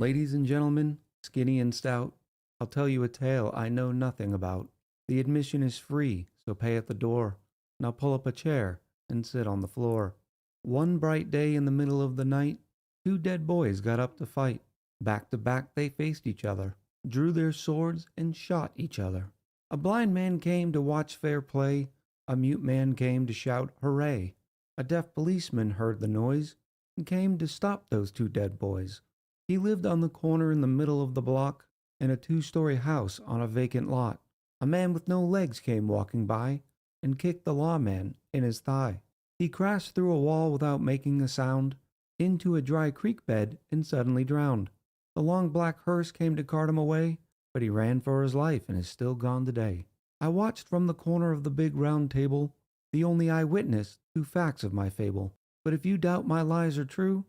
Ladies and gentlemen, skinny and stout, I'll tell you a tale I know nothing about. The admission is free, so pay at the door. Now pull up a chair and sit on the floor. One bright day in the middle of the night, two dead boys got up to fight. Back to back they faced each other, drew their swords and shot each other. A blind man came to watch fair play, a mute man came to shout hooray. A deaf policeman heard the noise and came to stop those two dead boys. He lived on the corner in the middle of the block, in a two-story house on a vacant lot. A man with no legs came walking by and kicked the lawman in his thigh. He crashed through a wall without making a sound, into a dry creek bed and suddenly drowned. The long black hearse came to cart him away, but he ran for his life and is still gone today. I watched from the corner of the big round table, the only eyewitness to facts of my fable. But if you doubt my lies are true,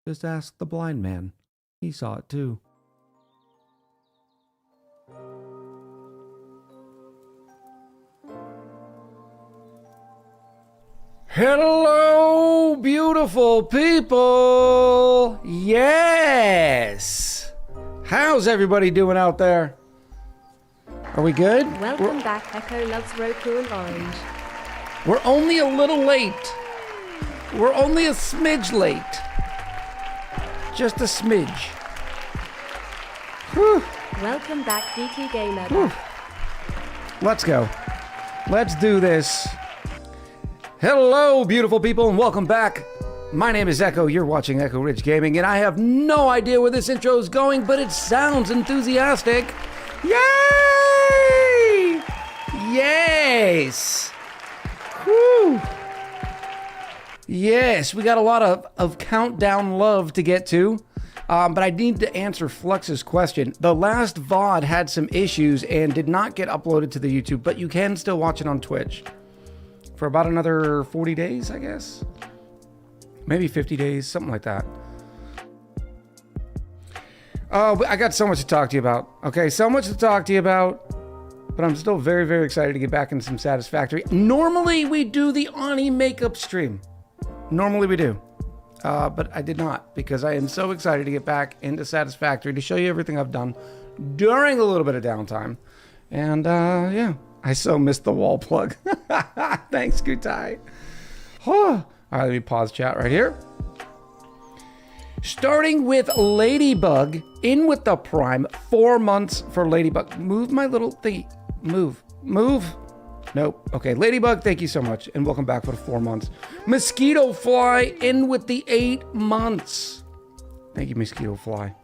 just ask the blind man. He saw it too. Hello, beautiful people! Yes! How's everybody doing out there? Are we good? Welcome back, Echo Loves Roku and Orange. We're only a little late. We're only a smidge late. Just a smidge. Whew. Welcome back, DT Gamer. Whew. Let's go. Let's do this. Hello, beautiful people, and welcome back. My name is Echo. You're watching Echo Ridge Gaming, and I have no idea where this intro is going, but it sounds enthusiastic. Yay! Yes! Woo! Yes, we got a lot of countdown love to get to, but I need to answer Flux's question. The last VOD had some issues and did not get uploaded to the YouTube, but you can still watch it on Twitch for about another 40 days, I guess. Maybe 50 days, something like that. Oh, I got so much to talk to you about. Okay, so much to talk to you about, but I'm still very, very excited to get back into some Satisfactory. Normally, we do the Ani makeup stream. Normally we do, but I did not because I am so excited to get back into Satisfactory to show you everything I've done during a little bit of downtime. And yeah, I so missed the wall plug. Thanks, Gutai. All right, let me pause chat right here. Starting with Ladybug, in with the Prime, 4 months for Ladybug. Move my little thingy, move. Nope. Okay, Ladybug, thank you so much, and welcome back for the 4 months. Mosquito Fly, in with the 8 months. Thank you, Mosquito Fly.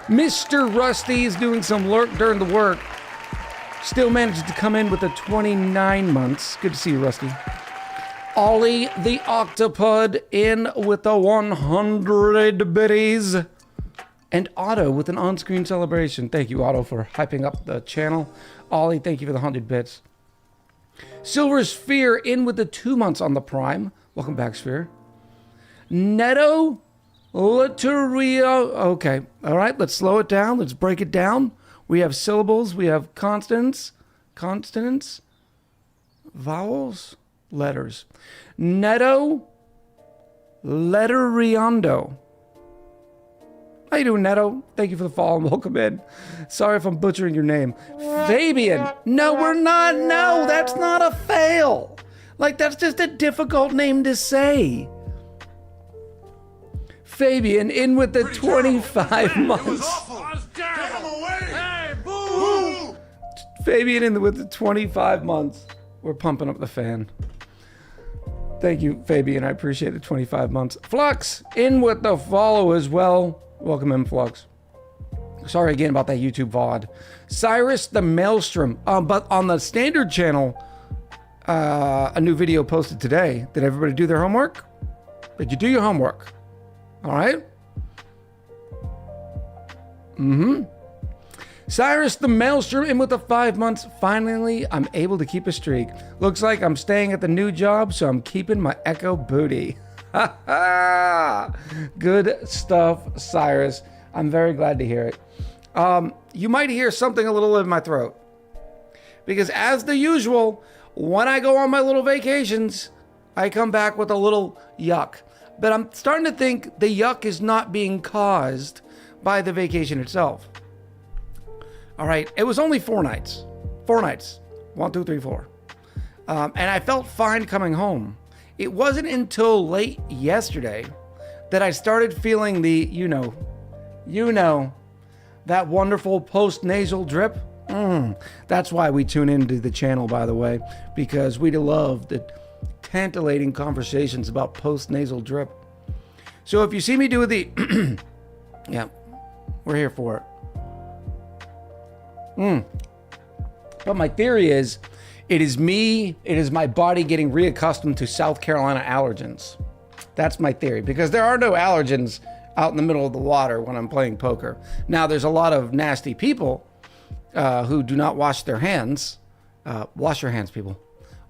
Mr. Rusty is doing some lurk during the work. Still manages to come in with the 29 months. Good to see you, Rusty. Ollie the Octopud, in with the 100 biddies. And Otto with an on-screen celebration. Thank you, Otto, for hyping up the channel. Ollie, thank you for the 100 bits. Silver Sphere, in with the 2 months on the Prime. Welcome back, Sphere. Neto Literio. Okay, all right, let's slow it down. Let's break it down. We have syllables. We have consonants, vowels, letters. Neto Letteriondo. How you doing, Neto? Thank you for the follow and welcome in. Sorry if I'm butchering your name. Fabian. No, we're not. No, that's not a fail. Like, that's just a difficult name to say. Fabian, in with the 25 months. Fabian, in with the 25 months. We're pumping up the fan. Thank you, Fabian. I appreciate the 25 months. Flux, in with the follow as well. Welcome in, Flux. Sorry again about that YouTube VOD. Cyrus the Maelstrom. But on the standard channel, a new video posted today. Did everybody do their homework? Did you do your homework? All right. Cyrus the Maelstrom, in with the 5 months. Finally, I'm able to keep a streak. Looks like I'm staying at the new job, so I'm keeping my Echo booty. Good stuff, Cyrus. I'm very glad to hear it. You might hear something a little in my throat. Because as the usual, when I go on my little vacations, I come back with a little yuck. But I'm starting to think the yuck is not being caused by the vacation itself. All right, it was only 4 nights. 4 nights. 1, 2, 3, 4. And I felt fine coming home. It wasn't until late yesterday that I started feeling the, that wonderful post-nasal drip. That's why we tune into the channel, by the way, because we love the tantalating conversations about post-nasal drip. So if you see me do the, yeah, we're here for it. But my theory is, it is my body getting reaccustomed to South Carolina allergens. That's my theory, because there are no allergens out in the middle of the water when I'm playing poker. Now, there's a lot of nasty people who do not wash their hands. Wash your hands, people.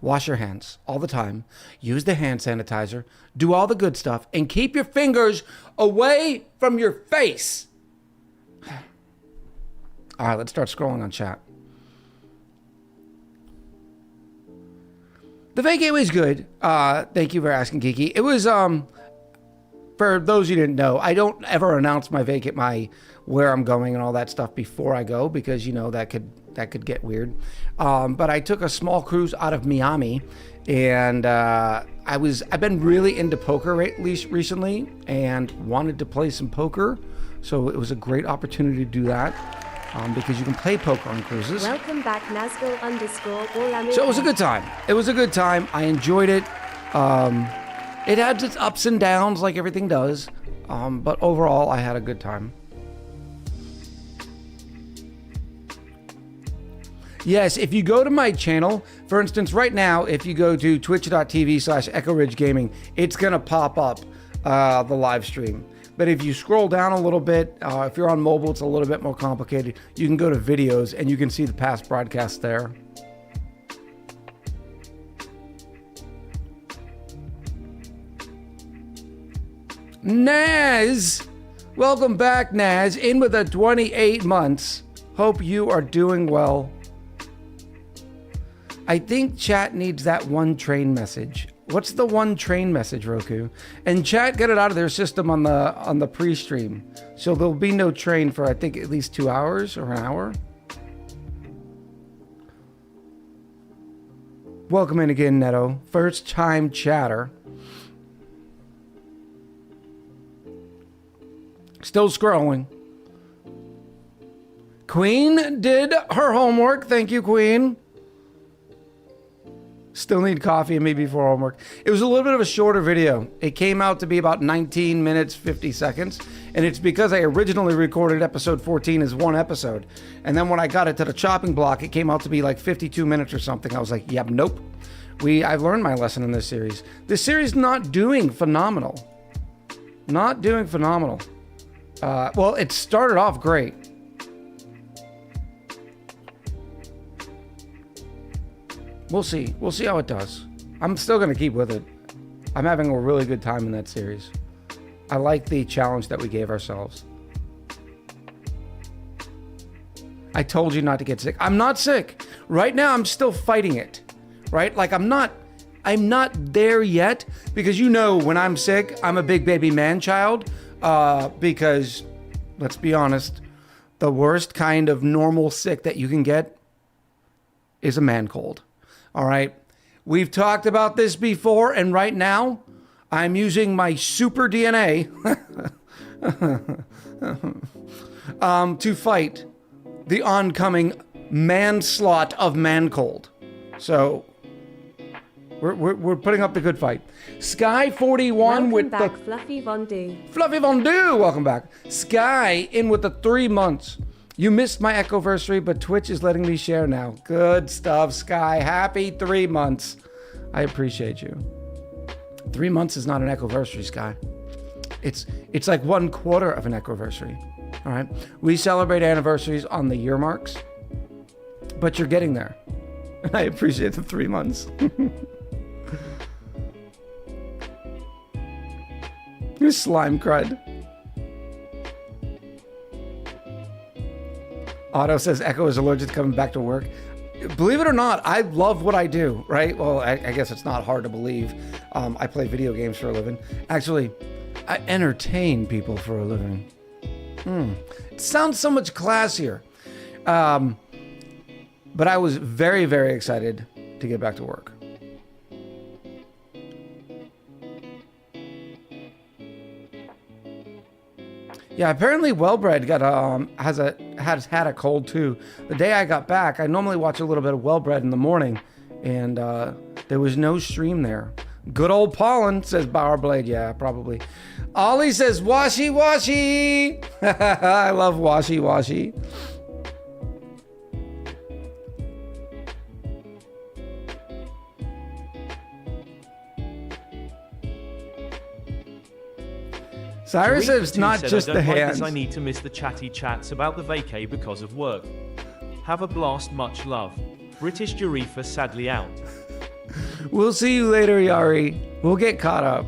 Wash your hands all the time. Use the hand sanitizer. Do all the good stuff. And keep your fingers away from your face. All right, let's start scrolling on chat. The Vac Gateway is good. Thank you for asking, Kiki. It was, for those you didn't know, I don't ever announce my where I'm going and all that stuff before I go, because that could get weird. But I took a small cruise out of Miami, and I've been really into poker recently and wanted to play some poker, so it was a great opportunity to do that. Because you can play poker on cruises. Welcome back, Nazgul_All. So it was a good time. I enjoyed it. It had its ups and downs like everything does. But overall, I had a good time. Yes, if you go to my channel, for instance, right now, if you go to twitch.tv/Echo Ridge Gaming, it's going to pop up the live stream. But if you scroll down a little bit, if you're on mobile, it's a little bit more complicated. You can go to videos and you can see the past broadcasts there. Naz! Welcome back, Naz. In with the 28 months. Hope you are doing well. I think chat needs that one train message. What's the one train message, Roku? And chat got it out of their system on the pre-stream. So there'll be no train for, I think, at least 2 hours or an hour. Welcome in again, Neto. First time chatter. Still scrolling. Queen did her homework. Thank you, Queen. Still need coffee and me before homework. It was a little bit of a shorter video. It came out to be about 19 minutes, 50 seconds. And it's because I originally recorded episode 14 as one episode. And then when I got it to the chopping block, it came out to be like 52 minutes or something. I was like, yep, nope. I've learned my lesson in this series. This series not doing phenomenal. Not doing phenomenal. Well, it started off great. We'll see. We'll see how it does. I'm still going to keep with it. I'm having a really good time in that series. I like the challenge that we gave ourselves. I told you not to get sick. I'm not sick. Right now, I'm still fighting it. Right? Like, I'm not there yet, because when I'm sick, I'm a big baby man child. Because, let's be honest, the worst kind of normal sick that you can get is a man cold. All right. We've talked about this before, and right now I'm using my super DNA to fight the oncoming manslaughter of man cold. So we're putting up the good fight. Sky41 welcome with back, the Fluffy Vondu. Fluffy Vondu, welcome back. Sky in with the 3 months. You missed my Echoversary, but Twitch is letting me share now. Good stuff, Sky. Happy 3 months. I appreciate you. 3 months is not an Echoversary, Sky. It's like 1/4 of an Echoversary. All right. We celebrate anniversaries on the year marks, but you're getting there. I appreciate the 3 months. You slime crud. Otto says Echo is allergic to coming back to work. Believe it or not, I love what I do, right? Well, I guess it's not hard to believe. I play video games for a living. Actually, I entertain people for a living. It sounds so much classier. But I was very, very excited to get back to work. Yeah, apparently Wellbred has had a cold too. The day I got back, I normally watch a little bit of Wellbred in the morning, and there was no stream there. Good old pollen, says Bowerblade. Yeah, probably. Ollie says washy washy. I love washy washy. Cyrus says it's not just the hands. I need to miss the chatty chats about the vacay because of work. Have a blast, much love. British Jarifa sadly out. We'll see you later, Yari. We'll get caught up.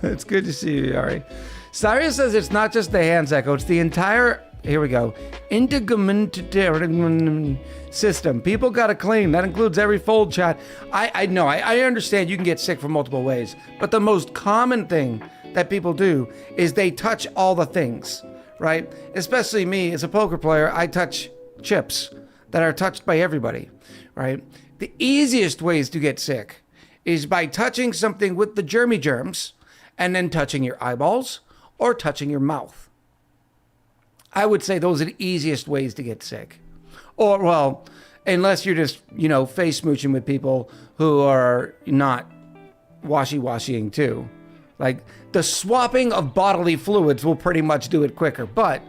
It's good to see you, Yari. Cyrus says it's not just the hands, Echo. It's the entire, here we go, integumentary system. People got to clean. That includes every fold, chat. I know. I understand you can get sick from multiple ways. But the most common thing that people do is they touch all the things, right? Especially me as a poker player, I touch chips that are touched by everybody, right? The easiest ways to get sick is by touching something with the germs and then touching your eyeballs or touching your mouth. I would say those are the easiest ways to get sick. Or, well, unless you're just, face smooching with people who are not washy-washying too. Like, the swapping of bodily fluids will pretty much do it quicker. But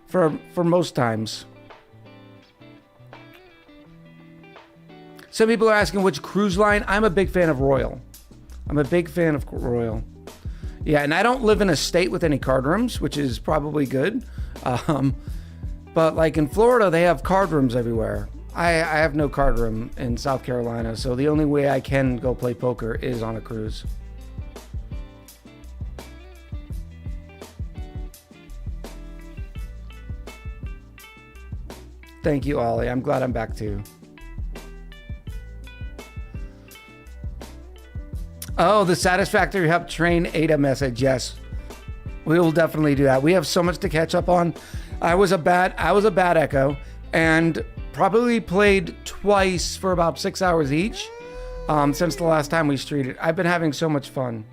for most times. Some people are asking which cruise line. I'm a big fan of Royal. Yeah, and I don't live in a state with any card rooms, which is probably good. But like in Florida, they have card rooms everywhere. I have no card room in South Carolina, so the only way I can go play poker is on a cruise. Thank you, Ollie. I'm glad I'm back too. Oh, the Satisfactory Help Train Ada message. Yes, we will definitely do that. We have so much to catch up on. I was a bad Echo and probably played twice for about 6 hours each since the last time we streamed. I've been having so much fun.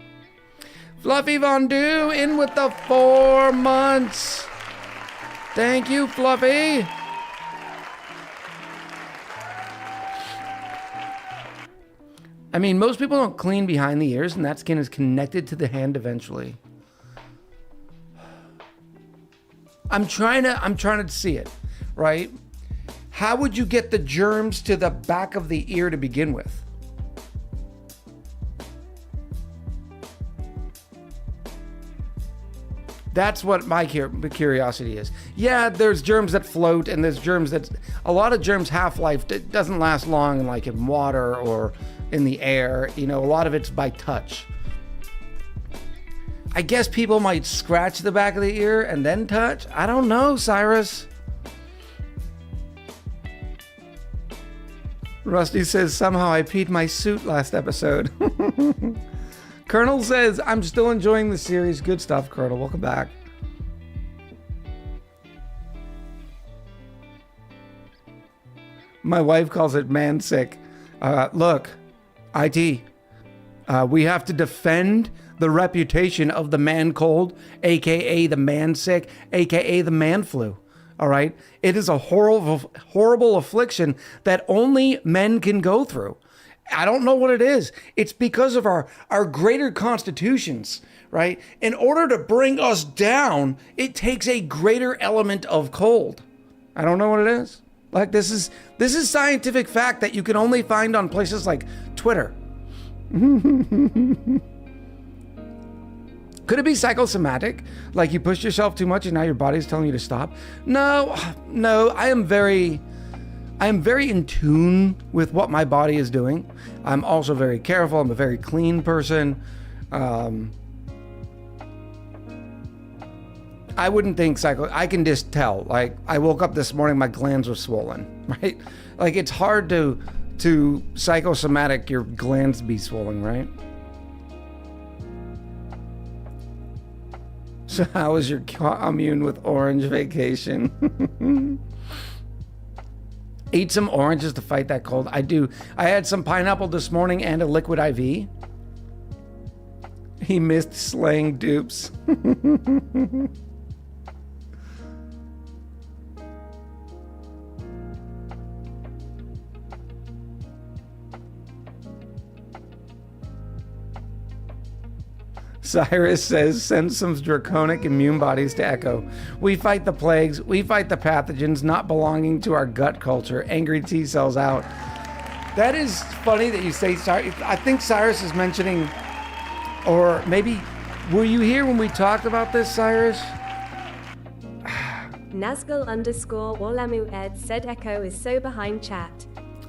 Fluffy Vondu in with the 4 months. Thank you, Fluffy. I mean, most people don't clean behind the ears, and that skin is connected to the hand eventually. I'm trying to see it, right? How would you get the germs to the back of the ear to begin with? That's what my curiosity is. Yeah, there's germs that float, and there's germs that... A lot of germs half-life doesn't last long, like in water or in the air. A lot of it's by touch. I guess people might scratch the back of the ear and then touch. I don't know, Cyrus. Rusty says, somehow I peed my suit last episode. Colonel says, I'm still enjoying the series. Good stuff, Colonel. Welcome back. My wife calls it man sick. Look, IT, we have to defend the reputation of the man cold, aka the man sick, aka the man flu. All right? It is a horrible affliction that only men can go through. I don't know what it is. It's because of our greater constitutions, right? In order to bring us down, it takes a greater element of cold. I don't know what it is. Like this is scientific fact that you can only find on places like Twitter. Could it be psychosomatic? Like you pushed yourself too much and now your body's telling you to stop? No, I am very in tune with what my body is doing. I'm also very careful. I'm a very clean person. I wouldn't think I can just tell. Like I woke up this morning, my glands were swollen, right? Like it's hard to psychosomatic your glands be swollen, right? So how was your commune with orange vacation? Eat some oranges to fight that cold. I do. I had some pineapple this morning and a liquid IV. He missed slaying dupes. Cyrus says, send some draconic immune bodies to Echo. We fight the plagues. We fight the pathogens not belonging to our gut culture. Angry T cells out. That is funny that you say Cyrus. I think Cyrus is mentioning, or maybe, were you here when we talked about this, Cyrus? Nazgul _ Walamu Ed said Echo is so behind chat.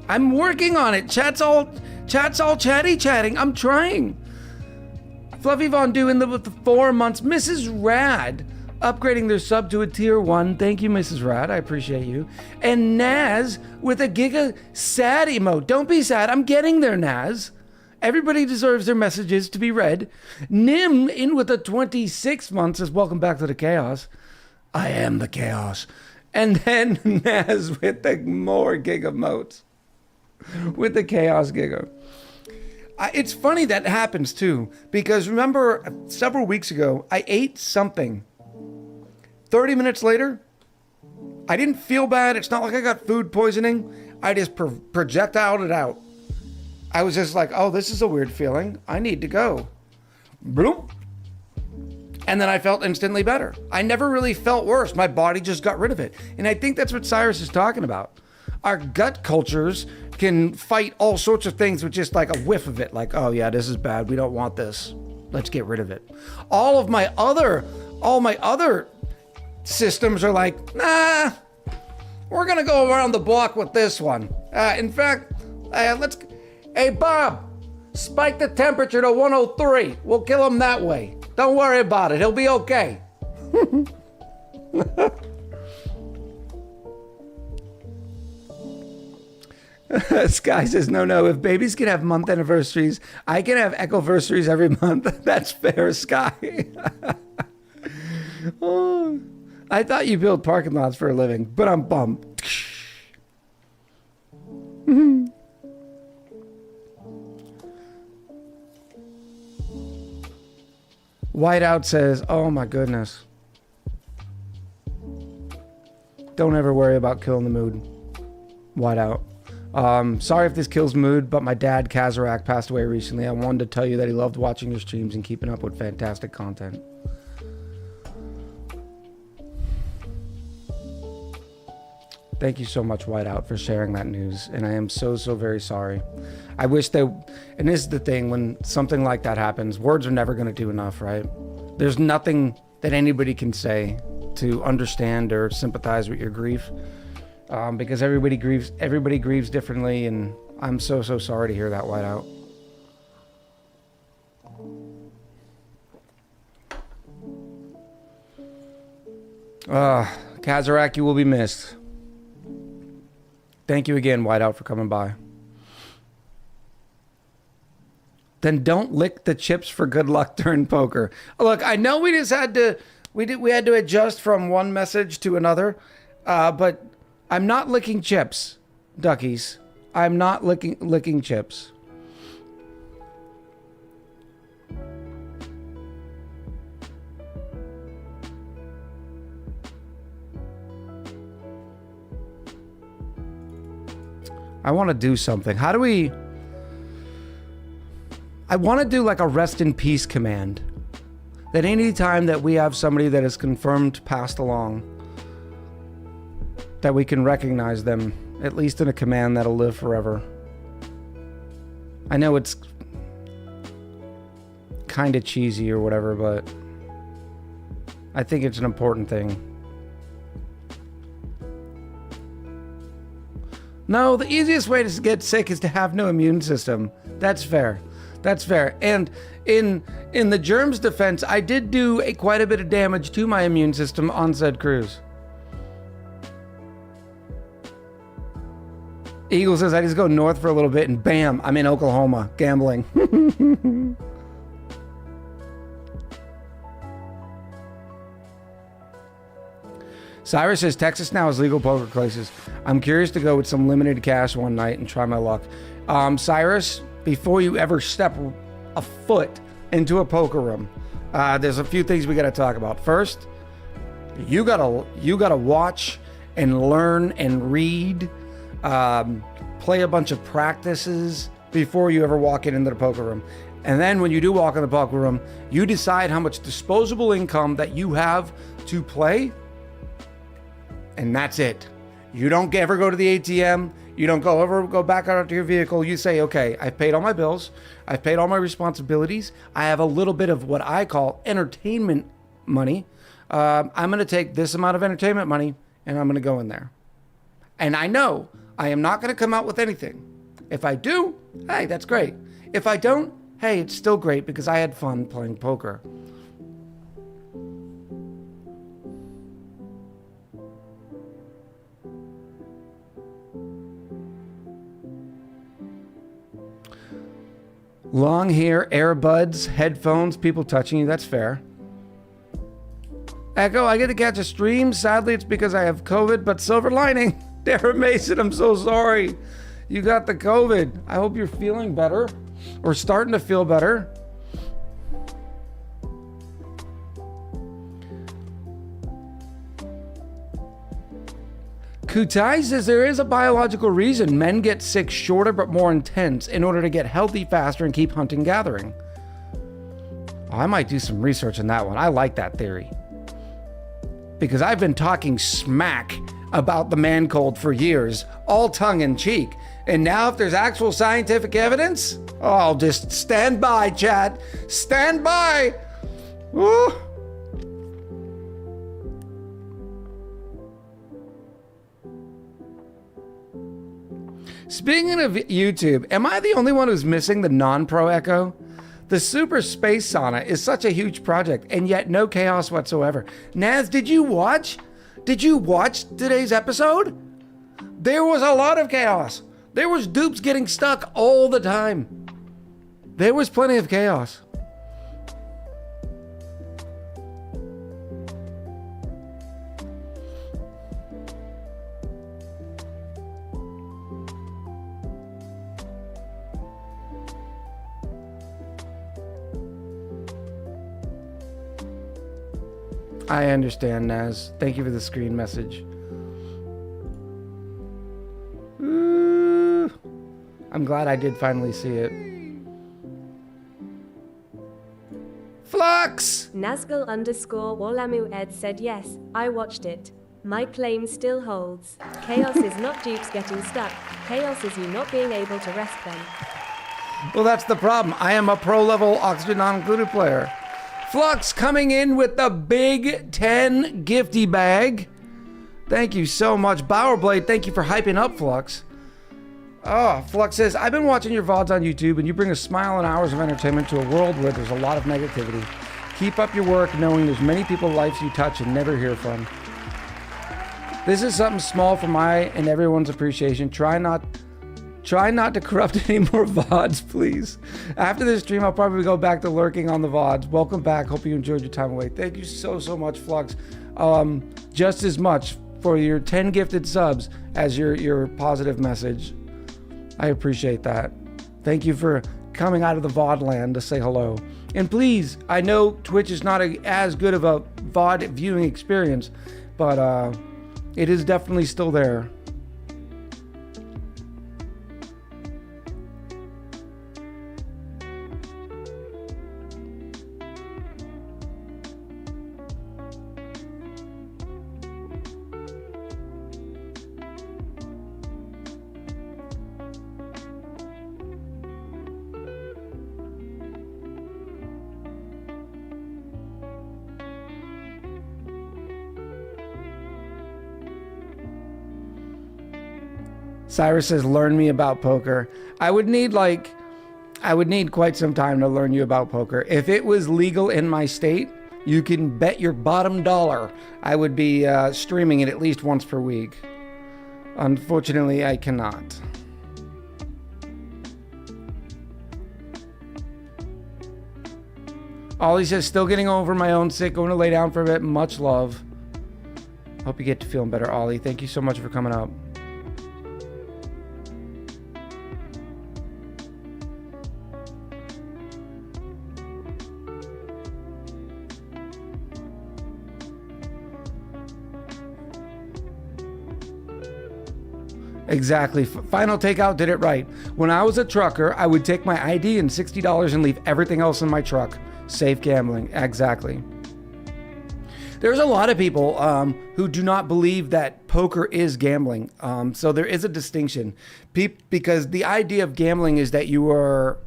I'm working on it. Chat's all chatting. I'm trying. Fluffy Von doing with the 4 months. Mrs. Rad upgrading their sub to a tier 1. Thank you, Mrs. Rad. I appreciate you. And Naz with a Giga sad emote. Don't be sad. I'm getting there, Naz. Everybody deserves their messages to be read. Nim in with a 26 months says, welcome back to the chaos. I am the chaos. And then Naz with the more Giga motes. With the chaos Giga. It's funny that happens too, because remember several weeks ago, I ate something. 30 minutes later, I didn't feel bad. It's not like I got food poisoning. I just projectiled it out. I was just like, oh, this is a weird feeling. I need to go. Bloop. And then I felt instantly better. I never really felt worse. My body just got rid of it. And I think that's what Cyrus is talking about. Our gut cultures can fight all sorts of things with just like a whiff of it. Like, oh yeah, this is bad. We don't want this. Let's get rid of it. All my other systems are like, nah, we're going to go around the block with this one. In fact, hey Bob, spike the temperature to 103. We'll kill him that way. Don't worry about it. He'll be okay. Sky says, no. If babies can have month anniversaries, I can have echoversaries every month. That's fair, Sky. Oh, I thought you built parking lots for a living, but I'm bummed. Whiteout says, oh my goodness. Don't ever worry about killing the mood. Whiteout. Sorry if this kills mood, but my dad, Kazarak, passed away recently. I wanted to tell you that he loved watching your streams and keeping up with fantastic content. Thank you so much, Whiteout, for sharing that news. And I am so very sorry. I wish and this is the thing, when something like that happens, words are never going to do enough, right? There's nothing that anybody can say to understand or sympathize with your grief. Because everybody grieves differently, and I'm so sorry to hear that, Whiteout. Kazarak, you will be missed. Thank you again, Whiteout, for coming by. Then don't lick the chips for good luck during poker. Look, I know we had to adjust from one message to another, but I'm not licking chips, duckies. I'm not licking chips. I want to do something. I want to do like a rest in peace command. That any time that we have somebody that is confirmed passed along, that we can recognize them, at least in a command that'll live forever. I know it's kind of cheesy or whatever, but I think it's an important thing. No, the easiest way to get sick is to have no immune system. That's fair. That's fair. And in the germ's defense, I did do quite a bit of damage to my immune system on said cruise. Eagle says, I just go north for a little bit and bam, I'm in Oklahoma gambling. Cyrus says Texas now has legal poker places. I'm curious to go with some limited cash one night and try my luck. Cyrus, before you ever step a foot into a poker room, there's a few things we got to talk about. First, you gotta watch and learn and read, play a bunch of practices before you ever walk into the poker room. And then when you do walk in the poker room, you decide how much disposable income that you have to play, and that's it. You don't ever go to the ATM. You don't go back out to your vehicle. You say, okay, I've paid all my bills. I've paid all my responsibilities. I have a little bit of what I call entertainment money. I'm going to take this amount of entertainment money and I'm going to go in there. And I know I am not going to come out with anything. If I do, hey, that's great. If I don't, hey, it's still great because I had fun playing poker. Long hair, earbuds, headphones, people touching you, that's fair. Echo, I get to catch a stream. Sadly, it's because I have COVID, but silver lining. Darren Mason, I'm so sorry. You got the COVID. I hope you're feeling better or starting to feel better. Kutai says there is a biological reason men get sick shorter but more intense in order to get healthy faster and keep hunting gathering. Oh, I might do some research on that one. I like that theory. Because I've been talking smack about the man cold for years, all tongue in cheek. And now if there's actual scientific evidence, oh, I'll just stand by, chat. Stand by. Woo. Speaking of YouTube, am I the only one who's missing the non-pro Echo? The Super Space Sauna is such a huge project, and yet no chaos whatsoever. Naz, did you watch? Did you watch today's episode? There was a lot of chaos. There was dupes getting stuck all the time. There was plenty of chaos. I understand, Naz. Thank you for the screen message. Ooh, I'm glad I did finally see it. Flux! Nazgul_Walamu Ed said yes, I watched it. My claim still holds. Chaos is not dupes getting stuck. Chaos is you not being able to rest them. Well, that's the problem. I am a pro-level Oxygen Non-Included player. Flux coming in with the Big 10 gifty bag. Thank you so much. Bowerblade, thank you for hyping up Flux. Oh, Flux says, I've been watching your VODs on YouTube and you bring a smile and hours of entertainment to a world where there's a lot of negativity. Keep up your work knowing there's many people's lives you touch and never hear from. This is something small for my and everyone's appreciation. Try not to corrupt any more VODs, please. After this stream, I'll probably go back to lurking on the VODs. Welcome back. Hope you enjoyed your time away. Thank you so much, Flux. Just as much for your 10 gifted subs as your positive message. I appreciate that. Thank you for coming out of the VOD land to say hello. And please, I know Twitch is not as good of a VOD viewing experience, but it is definitely still there. Cyrus says, learn me about poker. I would need quite some time to learn you about poker. If it was legal in my state, you can bet your bottom dollar I would be streaming it at least once per week. Unfortunately, I cannot. Ollie says, still getting over my own sick, going to lay down for a bit. Much love. Hope you get to feeling better, Ollie. Thank you so much for coming up. Exactly. Final Takeout did it right. When I was a trucker, I would take my ID and $60 and leave everything else in my truck. Safe gambling. Exactly. There's a lot of people who do not believe that poker is gambling. So there is a distinction. Because the idea of gambling is that you are,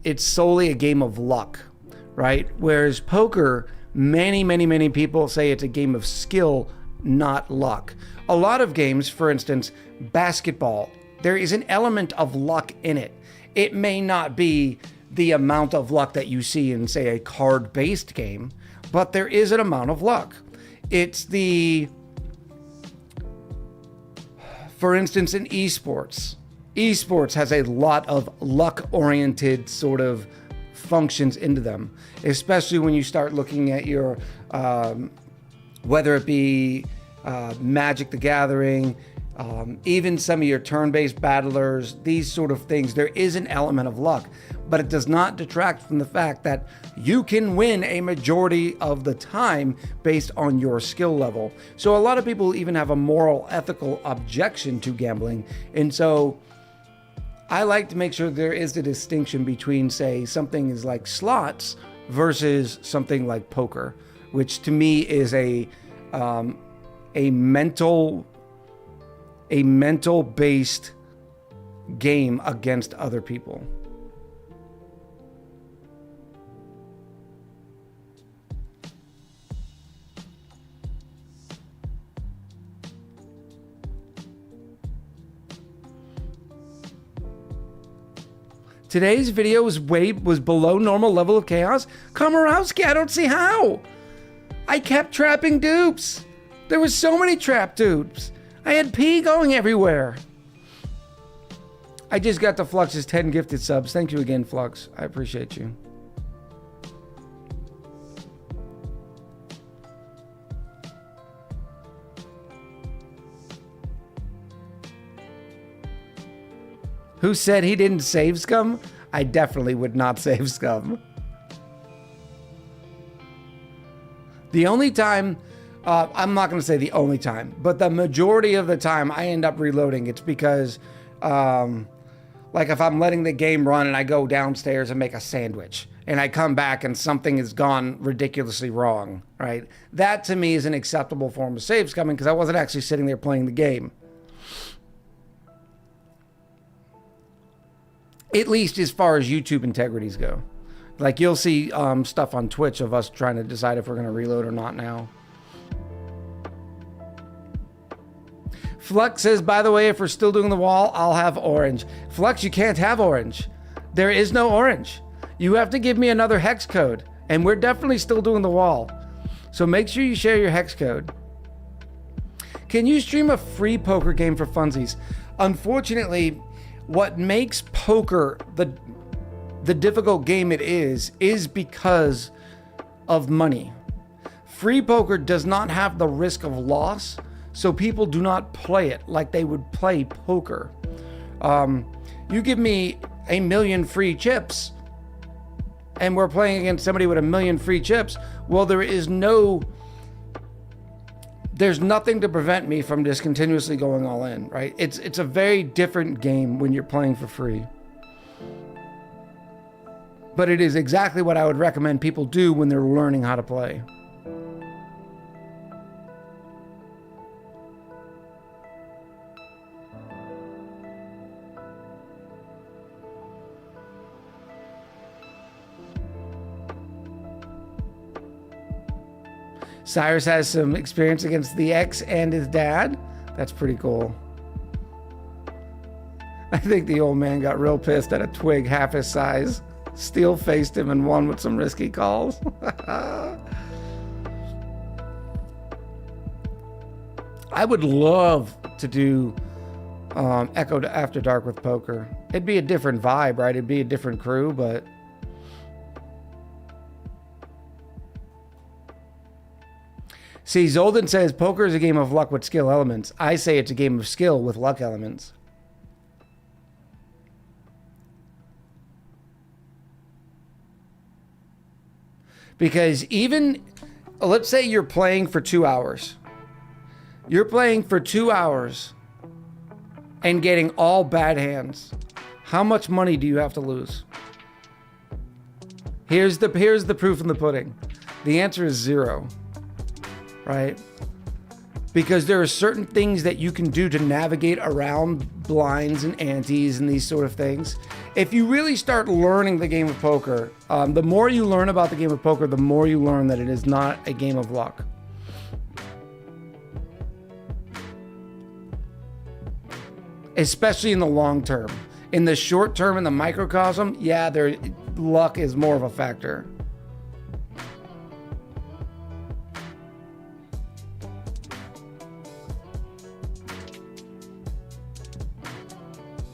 it's solely a game of luck, right? Whereas poker, many people say it's a game of skill, not luck. A lot of games, for instance, basketball, there is an element of luck in it. It may not be the amount of luck that you see in, say, a card-based game, but there is an amount of luck. It's for instance, in esports. Esports has a lot of luck-oriented sort of functions into them, especially when you start looking at your, whether it be Magic the Gathering, even some of your turn-based battlers, these sort of things, there is an element of luck, but it does not detract from the fact that you can win a majority of the time based on your skill level. So a lot of people even have a moral, ethical objection to gambling. And so I like to make sure there is a distinction between, say, something is like slots versus something like poker, which to me is a mental-based game against other people. Today's video was below normal level of chaos. Komorowski, I don't see how. I kept trapping dupes. There was so many trap dupes. I had pee going everywhere. I just got to Flux's 10 gifted subs. Thank you again, Flux. I appreciate you. Who said he didn't save Scum? I definitely would not save Scum. The only time, I'm not going to say the only time, but the majority of the time I end up reloading. It's because, like if I'm letting the game run and I go downstairs and make a sandwich and I come back and something has gone ridiculously wrong, right? That to me is an acceptable form of save scumming because I wasn't actually sitting there playing the game. At least as far as YouTube integrities go. Like you'll see stuff on Twitch of us trying to decide if we're going to reload or not now. Flux says, by the way, if we're still doing the wall, I'll have orange. Flux, you can't have orange. There is no orange. You have to give me another hex code. And we're definitely still doing the wall. So make sure you share your hex code. Can you stream a free poker game for funsies? Unfortunately, what makes poker the difficult game it is because of money. Free poker does not have the risk of loss, so people do not play it like they would play poker. You give me 1 million free chips, and we're playing against somebody with 1 million free chips. Well, there's nothing to prevent me from just continuously going all in, right? It's a very different game when you're playing for free. But it is exactly what I would recommend people do when they're learning how to play. Cyrus has some experience against the ex and his dad. That's pretty cool. I think the old man got real pissed at a twig half his size. Steel faced him and won with some risky calls. I would love to do Echo After Dark with poker. It'd be a different vibe, right? It'd be a different crew, but See, Zolden says poker is a game of luck with skill elements. I say it's a game of skill with luck elements. Because even, let's say you're playing for 2 hours. You're playing for 2 hours and getting all bad hands. How much money do you have to lose? Here's the proof in the pudding. The answer is 0, right? Because there are certain things that you can do to navigate around blinds and antes and these sort of things. If you really start learning the game of poker, the more you learn about the game of poker, the more you learn that it is not a game of luck. Especially in the long term. In the short term, in the microcosm, yeah, luck is more of a factor.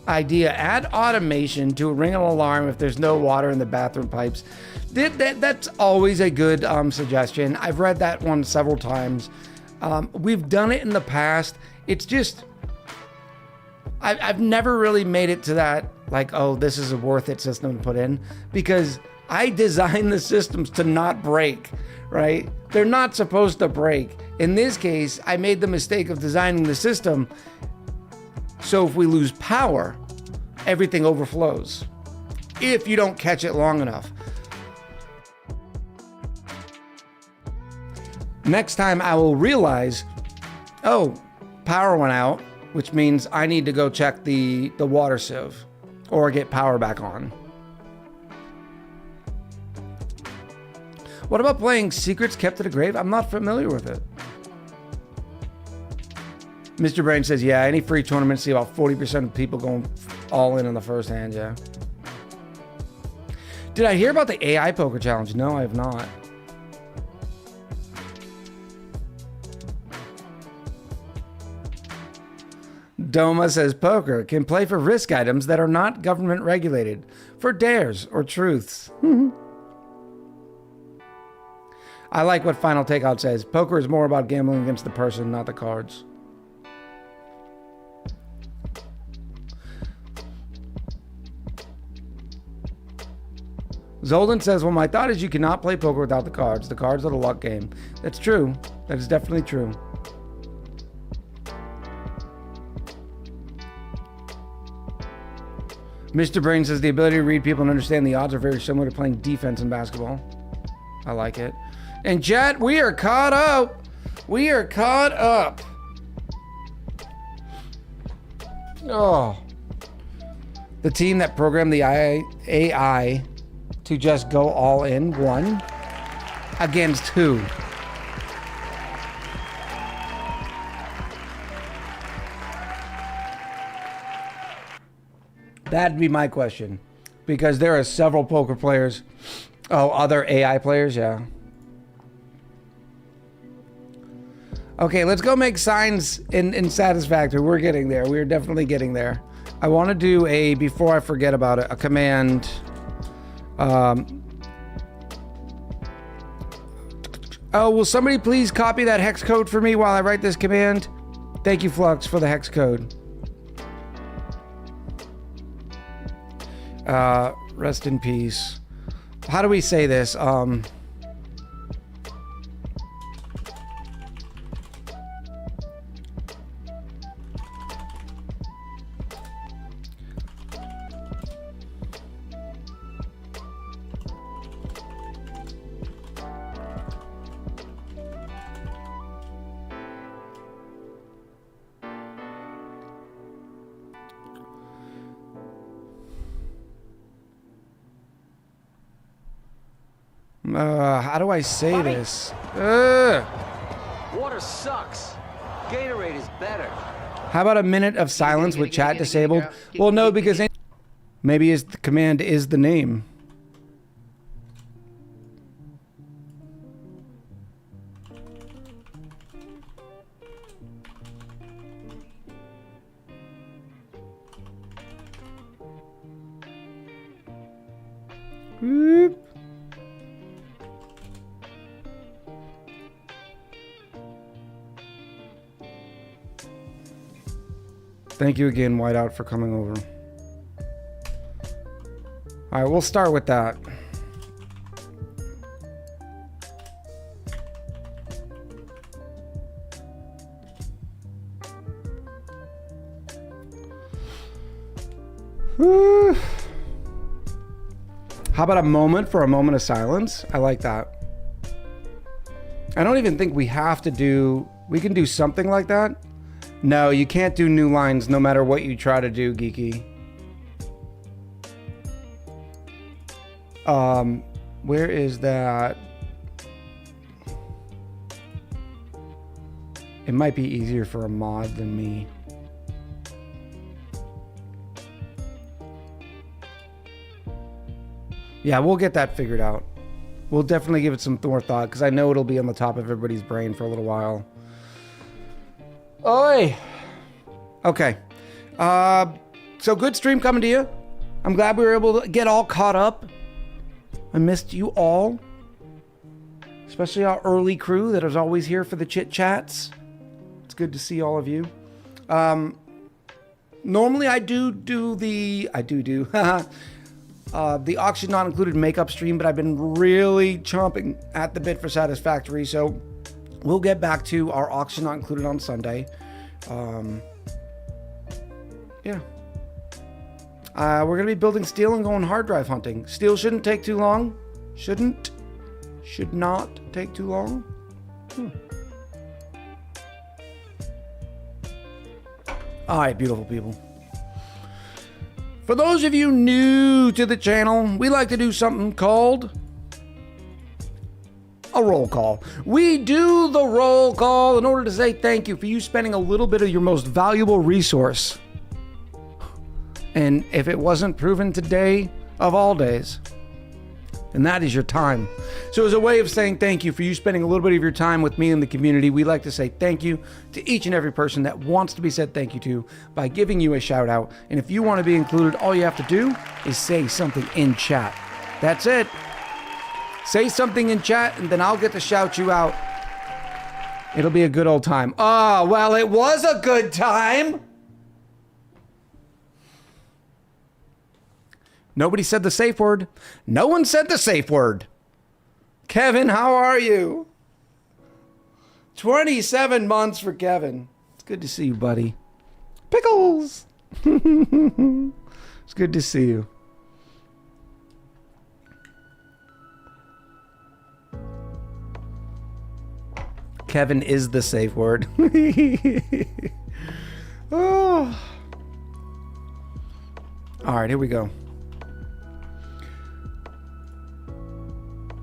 Idea, add automation to ring an alarm if there's no water in the bathroom pipes. That's always a good suggestion. I've read that one several times. We've done it in the past. It's just, I've never really made it to that, like, oh, this is a worth it system to put in, because I designed the systems to not break, right? They're not supposed to break. In this case, I made the mistake of designing the system so if we lose power, everything overflows. If you don't catch it long enough. Next time I will realize, oh, power went out, which means I need to go check the water sieve or get power back on. What about playing Secrets Kept to the Grave? I'm not familiar with it. Mr. Brain says, yeah, any free tournament, see about 40% of people going all in on the first hand, yeah. Did I hear about the AI poker challenge? No, I have not. Doma says, poker can play for risk items that are not government regulated, for dares or truths. I like what Final Takeout says. Poker is more about gambling against the person, not the cards. Zolden says, well, my thought is you cannot play poker without the cards. The cards are the luck game. That's true. That is definitely true. Mr. Brain says, the ability to read people and understand the odds are very similar to playing defense in basketball. I like it. And chat, we are caught up. We are caught up. Oh. The team that programmed the AI to just go all in won. Against who? That'd be my question. Because there are several poker players. Oh, other AI players? Yeah. Okay, let's go make signs in Satisfactory. We're getting there. We're definitely getting there. I want to do a, before I forget about it, a command. Oh, will somebody please copy that hex code for me while I write this command? Thank you, Flux, for the hex code. Rest in peace. How do we say this? How do I say Bobby. this? Water sucks. Gatorade is better. How about a minute of silence with chat disabled? Well, no, because maybe the command is the name. Whoop. Thank you again, Whiteout, for coming over. All right, we'll start with that. Whew. How about a moment for a moment of silence? I like that. I don't even think we have to do... We can do something like that. No, you can't do new lines no matter what you try to do, Geeky. Where is that? It might be easier for a mod than me. Yeah, we'll get that figured out. We'll definitely give it some more thought, because I know it'll be on the top of everybody's brain for a little while. Oi! Okay. So good stream coming to you. I'm glad we were able to get all caught up. I missed you all. Especially our early crew that is always here for the chit chats. It's good to see all of you. Normally I do the auction not included makeup stream, but I've been really chomping at the bit for Satisfactory, so we'll get back to our auction not included on Sunday. Yeah. We're gonna be building steel and going hard drive hunting. Steel shouldn't take too long. Should not take too long. All right, beautiful people. For those of you new to the channel, we like to do something called a roll call. We do the roll call in order to say thank you for you spending a little bit of your most valuable resource. And if it wasn't proven today of all days, and that is your time. So as a way of saying thank you for you spending a little bit of your time with me and the community, we like to say thank you to each and every person that wants to be said thank you to by giving you a shout out. And if you want to be included, all you have to do is say something in chat. That's it. Say something in chat and then I'll get to shout you out. It'll be a good old time. Oh, well, it was a good time. Nobody said the safe word. No one said the safe word. Kevin, how are you? 27 months for Kevin. It's good to see you, buddy. Pickles. It's good to see you. Kevin is the safe word. Oh. All right, here we go.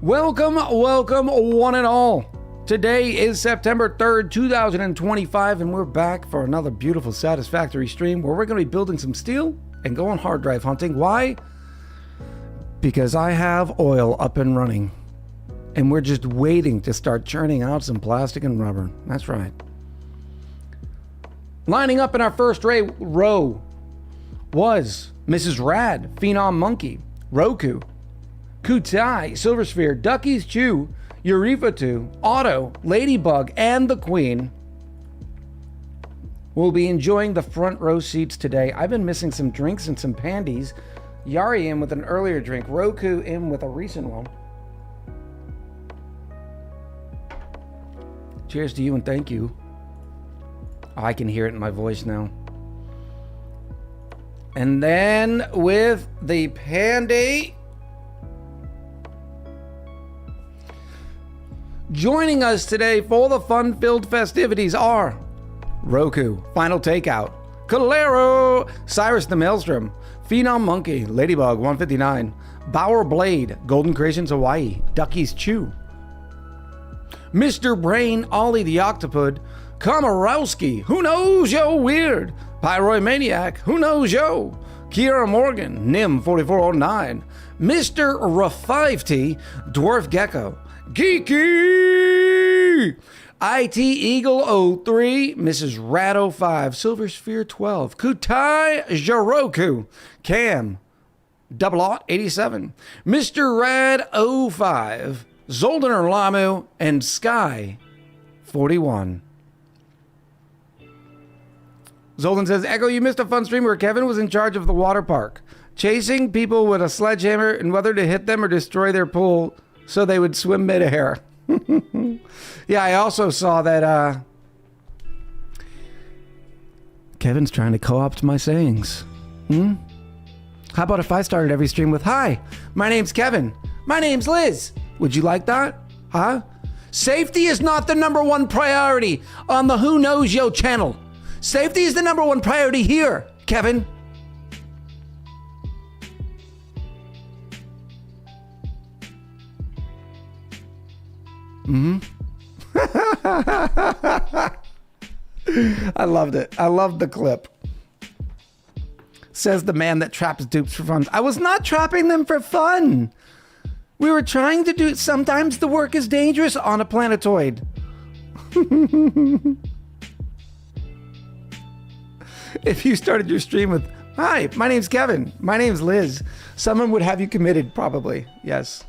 Welcome, one and all. Today is September 3rd, 2025, and we're back for another beautiful Satisfactory stream where we're going to be building some steel and going hard drive hunting. Why? Because I have oil up and running, and we're just waiting to start churning out some plastic and rubber. That's right. Lining up in our first row was Mrs. Rad, Phenom Monkey, Roku, Kutai, Silver Sphere, Ducky's Chew, Eureka2, Otto, Ladybug, and the Queen. We'll be enjoying the front row seats today. I've been missing some drinks and some pandies. Yari in with an earlier drink, Roku in with a recent one. Cheers to you and thank you. I can hear it in my voice now. And then with the pandy, joining us today for the fun-filled festivities are Roku, Final Takeout, Calero, Cyrus the Maelstrom, Phenom Monkey, Ladybug 159, Bauer Blade, Golden Creations Hawaii, Ducky's Chew, Mr. Brain, Ollie the Octopod, Komorowski, Who Knows Yo Weird, Pyroid Maniac, Who Knows Yo, Kiera Morgan, Nim 4409, Mr. Ra5T, Dwarf Gecko, Geeky, IT Eagle 03, Mrs. Rad 05, Silver Sphere 12, Kutai Jaroku, Cam, Double Aught 87, Mr. Rad 05, Zoldaner Lamu, and Sky 41. Zoldan says, Echo, you missed a fun stream where Kevin was in charge of the water park, chasing people with a sledgehammer and whether to hit them or destroy their pool so they would swim midair. Yeah, I also saw that Kevin's trying to co-opt my sayings. How about if I started every stream with, hi, my name's Kevin. My name's Liz. Would you like that? Huh? Safety is not the #1 priority on the Who Knows Yo channel. Safety is the #1 priority here, Kevin. I loved it. I loved the clip. Says the man that traps dupes for fun. I was not trapping them for fun. We were trying to do... Sometimes the work is dangerous on a planetoid. If you started your stream with, hi, my name's Kevin. My name's Liz. Someone would have you committed, probably. Yes.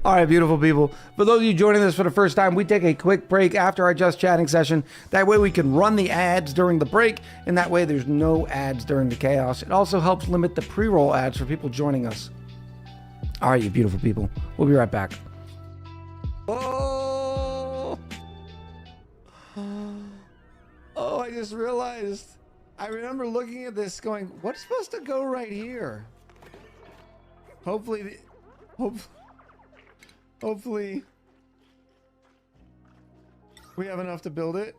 All right, beautiful people. For those of you joining us for the first time, we take a quick break after our Just Chatting session. That way we can run the ads during the break, and that way there's no ads during the chaos. It also helps limit the pre-roll ads for people joining us. All right, you beautiful people. We'll be right back. Oh, I just realized. I remember looking at this going, what's supposed to go right here? Hopefully, hopefully we have enough to build it.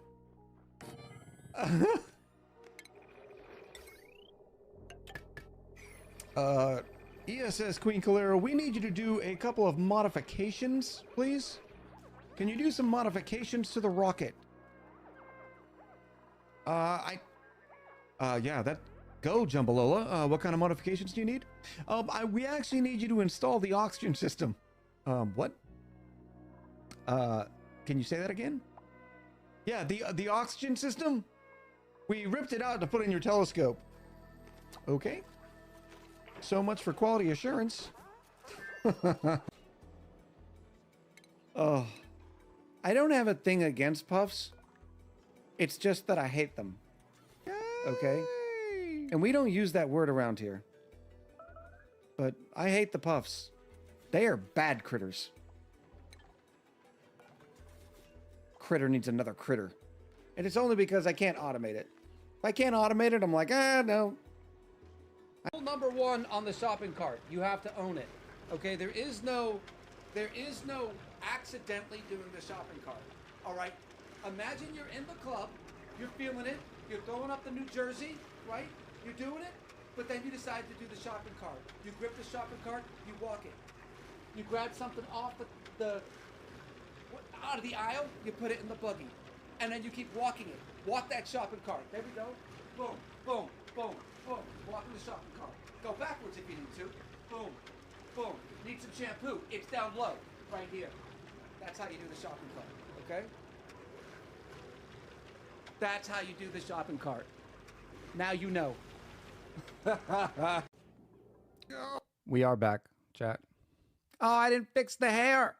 ESS Queen Calero, we need you to do a couple of modifications, please. Can you do some modifications to the rocket? Yeah, that... Go, Jumbalola. What kind of modifications do you need? We actually need you to install the oxygen system. What? Can you say that again? Yeah, the oxygen system? We ripped it out to put in your telescope. Okay. So much for quality assurance. Oh. I don't have a thing against puffs. It's just that I hate them. Okay? And we don't use that word around here. But I hate the puffs. They are bad critters. Critter needs another critter. And it's only because I can't automate it. If I can't automate it, I'm like, no. Rule number 1 on the shopping cart. You have to own it. Okay, there is no accidentally doing the shopping cart. All right? Imagine you're in the club, you're feeling it, you're going up to New Jersey, right? You're doing it, but then you decide to do the shopping cart. You grip the shopping cart, you walk it. You grab something off out of the aisle, you put it in the buggy. And then you keep walking it. Walk that shopping cart. There we go. Boom, boom, boom, boom. Walking the shopping cart. Go backwards if you need to. Boom, boom. Need some shampoo. It's down low, right here. That's how you do the shopping cart, okay? That's how you do the shopping cart. Now you know. We are back, chat. Oh, I didn't fix the hair.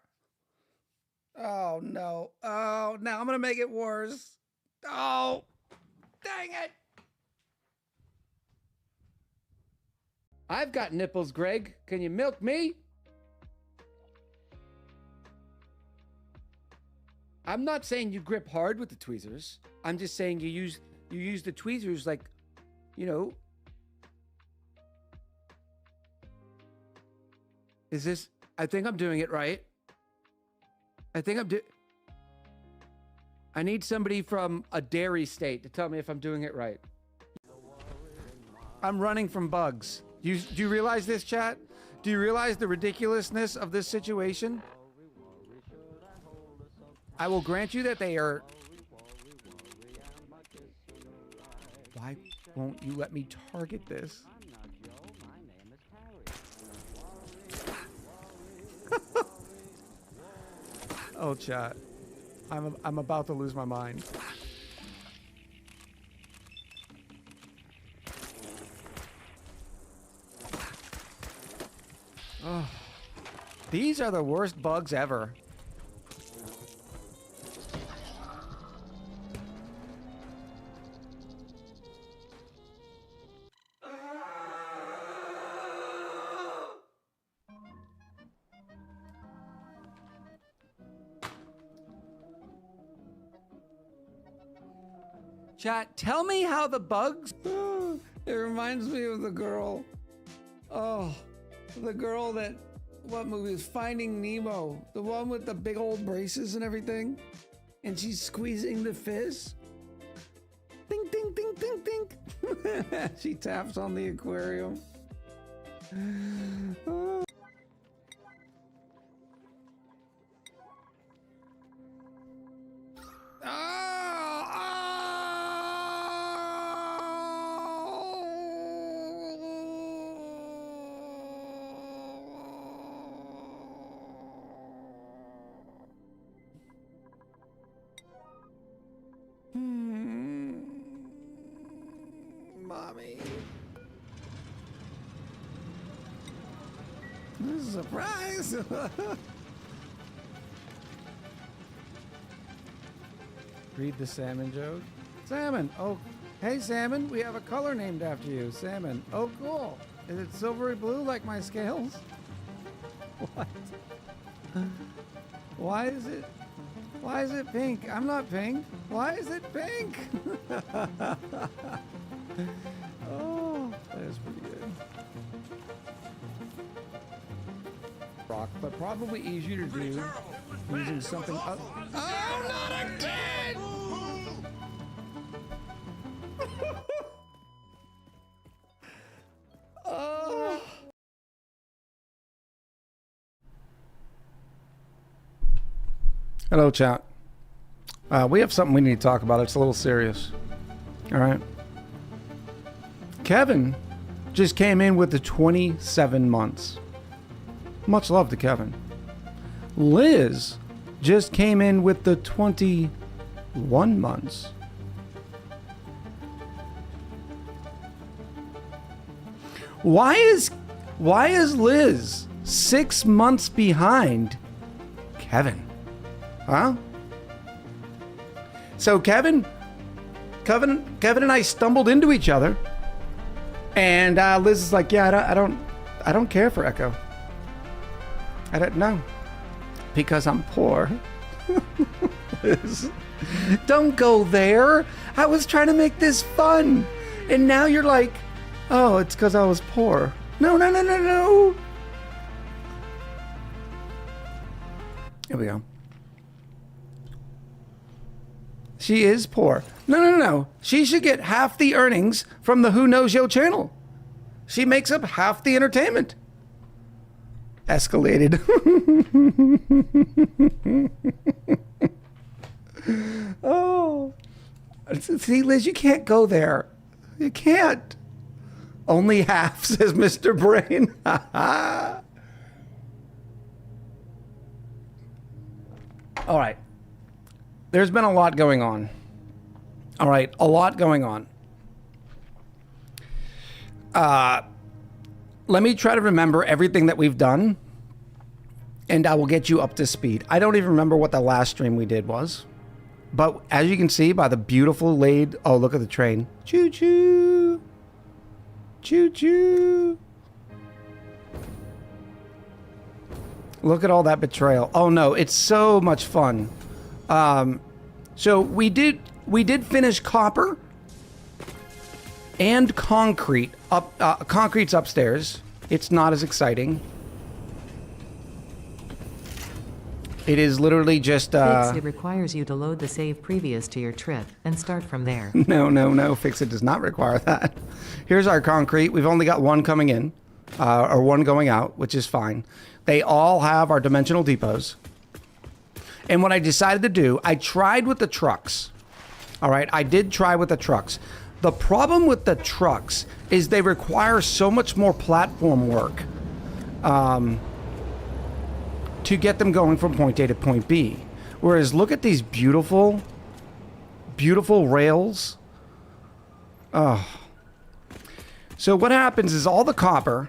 Oh, no. Oh, now I'm going to make it worse. Oh, dang it. I've got nipples, Greg. Can you milk me? I'm not saying you grip hard with the tweezers. I'm just saying you use the tweezers like, you know. Is this... I think I'm doing it right. I need somebody from a dairy state to tell me if I'm doing it right. I'm running from bugs. Do you realize this, chat? Do you realize the ridiculousness of this situation? I will grant you that they are... Why won't you let me target this? Oh, chat. I'm about to lose my mind. Oh, these are the worst bugs ever. Chat, tell me how the bugs... It reminds me of the girl. Oh, the girl that... What movie is Finding Nemo? The one with the big old braces and everything? And she's squeezing the fish? Ding, ding, ding, ding, ding. She taps on the aquarium. Oh. Mommy. This is a surprise. Read the salmon joke. Salmon. Oh, hey, Salmon. We have a color named after you. Salmon. Oh, cool. Is it silvery blue like my scales? What? Why is it pink? I'm not pink. Why is it pink? Oh, that is pretty good. Rock, but probably easier to do using something other. Oh, not again! Oh. Hello, chat. We have something we need to talk about. It's a little serious. All right. Kevin just came in with the 27 months. Much love to Kevin. Liz just came in with the 21 months. Why is Liz 6 months behind Kevin? Huh? So Kevin and I stumbled into each other, and Liz is like, "Yeah, I don't care for Echo. I don't know, because I'm poor." Liz, don't go there. I was trying to make this fun, and now you're like, "Oh, it's because I was poor." No. Here we go. She is poor. No. She should get half the earnings from the Who Knows Yo channel. She makes up half the entertainment. Escalated. Oh. See, Liz, you can't go there. You can't. Only half, says Mr. Brain. All right. There's been a lot going on. All right, a lot going on. Let me try to remember everything that we've done, and I will get you up to speed. I don't even remember what the last stream we did was, but as you can see by the beautiful laid... Oh, look at the train. Choo-choo. Choo-choo. Look at all that betrayal. Oh, no, it's so much fun. So we did finish copper and concrete up. Concrete's upstairs. It's not as exciting. It is literally just Fix it requires you to load the save previous to your trip and start from there. No. Fix it does not require that. Here's our concrete. We've only got one coming in, or one going out, which is fine. They all have our dimensional depots. And what I decided to do, I tried with the trucks. All right, I did try with the trucks. The problem with the trucks is they require so much more platform work to get them going from point A to point B. Whereas look at these beautiful, beautiful rails. Oh. So what happens is all the copper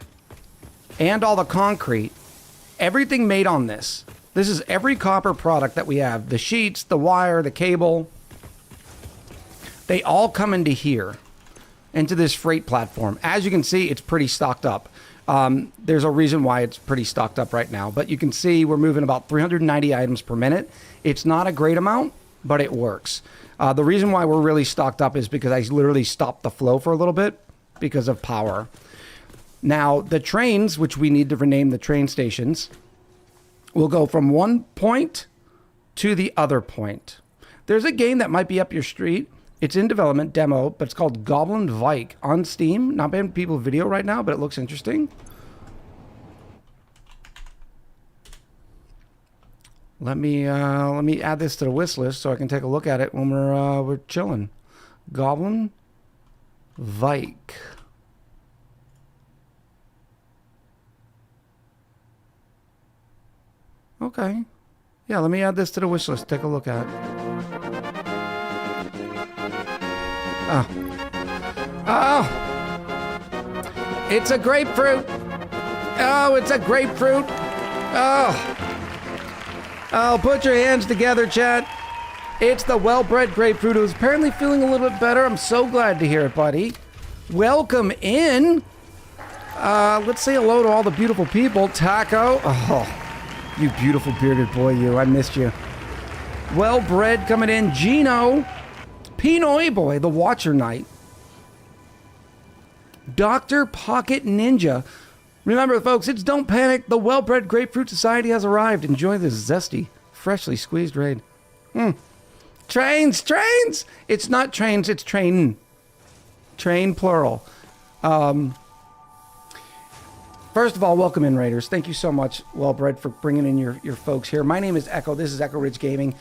and all the concrete, everything made on this. This is every copper product that we have. The sheets, the wire, the cable. They all come into here, into this freight platform. As you can see, it's pretty stocked up. There's a reason why it's pretty stocked up right now. But you can see we're moving about 390 items per minute. It's not a great amount, but it works. The reason why we're really stocked up is because I literally stopped the flow for a little bit because of power. Now, the trains, which we need to rename the train stations, will go from one point to the other point. There's a game that might be up your street. It's in development, demo, but it's called Goblin Vike on Steam. Not many people video right now, but it looks interesting. Let me add this to the wish list so I can take a look at it when we're chilling. Goblin Vike. Okay. Yeah, let me add this to the wish list. Take a look at it. Oh. Oh! It's a grapefruit! Oh, it's a grapefruit! Oh! Oh, put your hands together, chat. It's the well-bred grapefruit who's apparently feeling a little bit better. I'm so glad to hear it, buddy. Welcome in. Let's say hello to all the beautiful people. Taco. Oh, you beautiful bearded boy, you. I missed you. Well-bred coming in. Gino. Pinoy boy, the Watcher Knight. Dr. Pocket Ninja. Remember, folks, it's Don't Panic. The Well-Bred Grapefruit Society has arrived. Enjoy this zesty, freshly squeezed raid. Trains, trains! It's not trains, it's train. Train, plural. First of all, welcome in, Raiders. Thank you so much, Well-Bred, for bringing in your folks here. My name is Echo. This is Echo Ridge Gaming.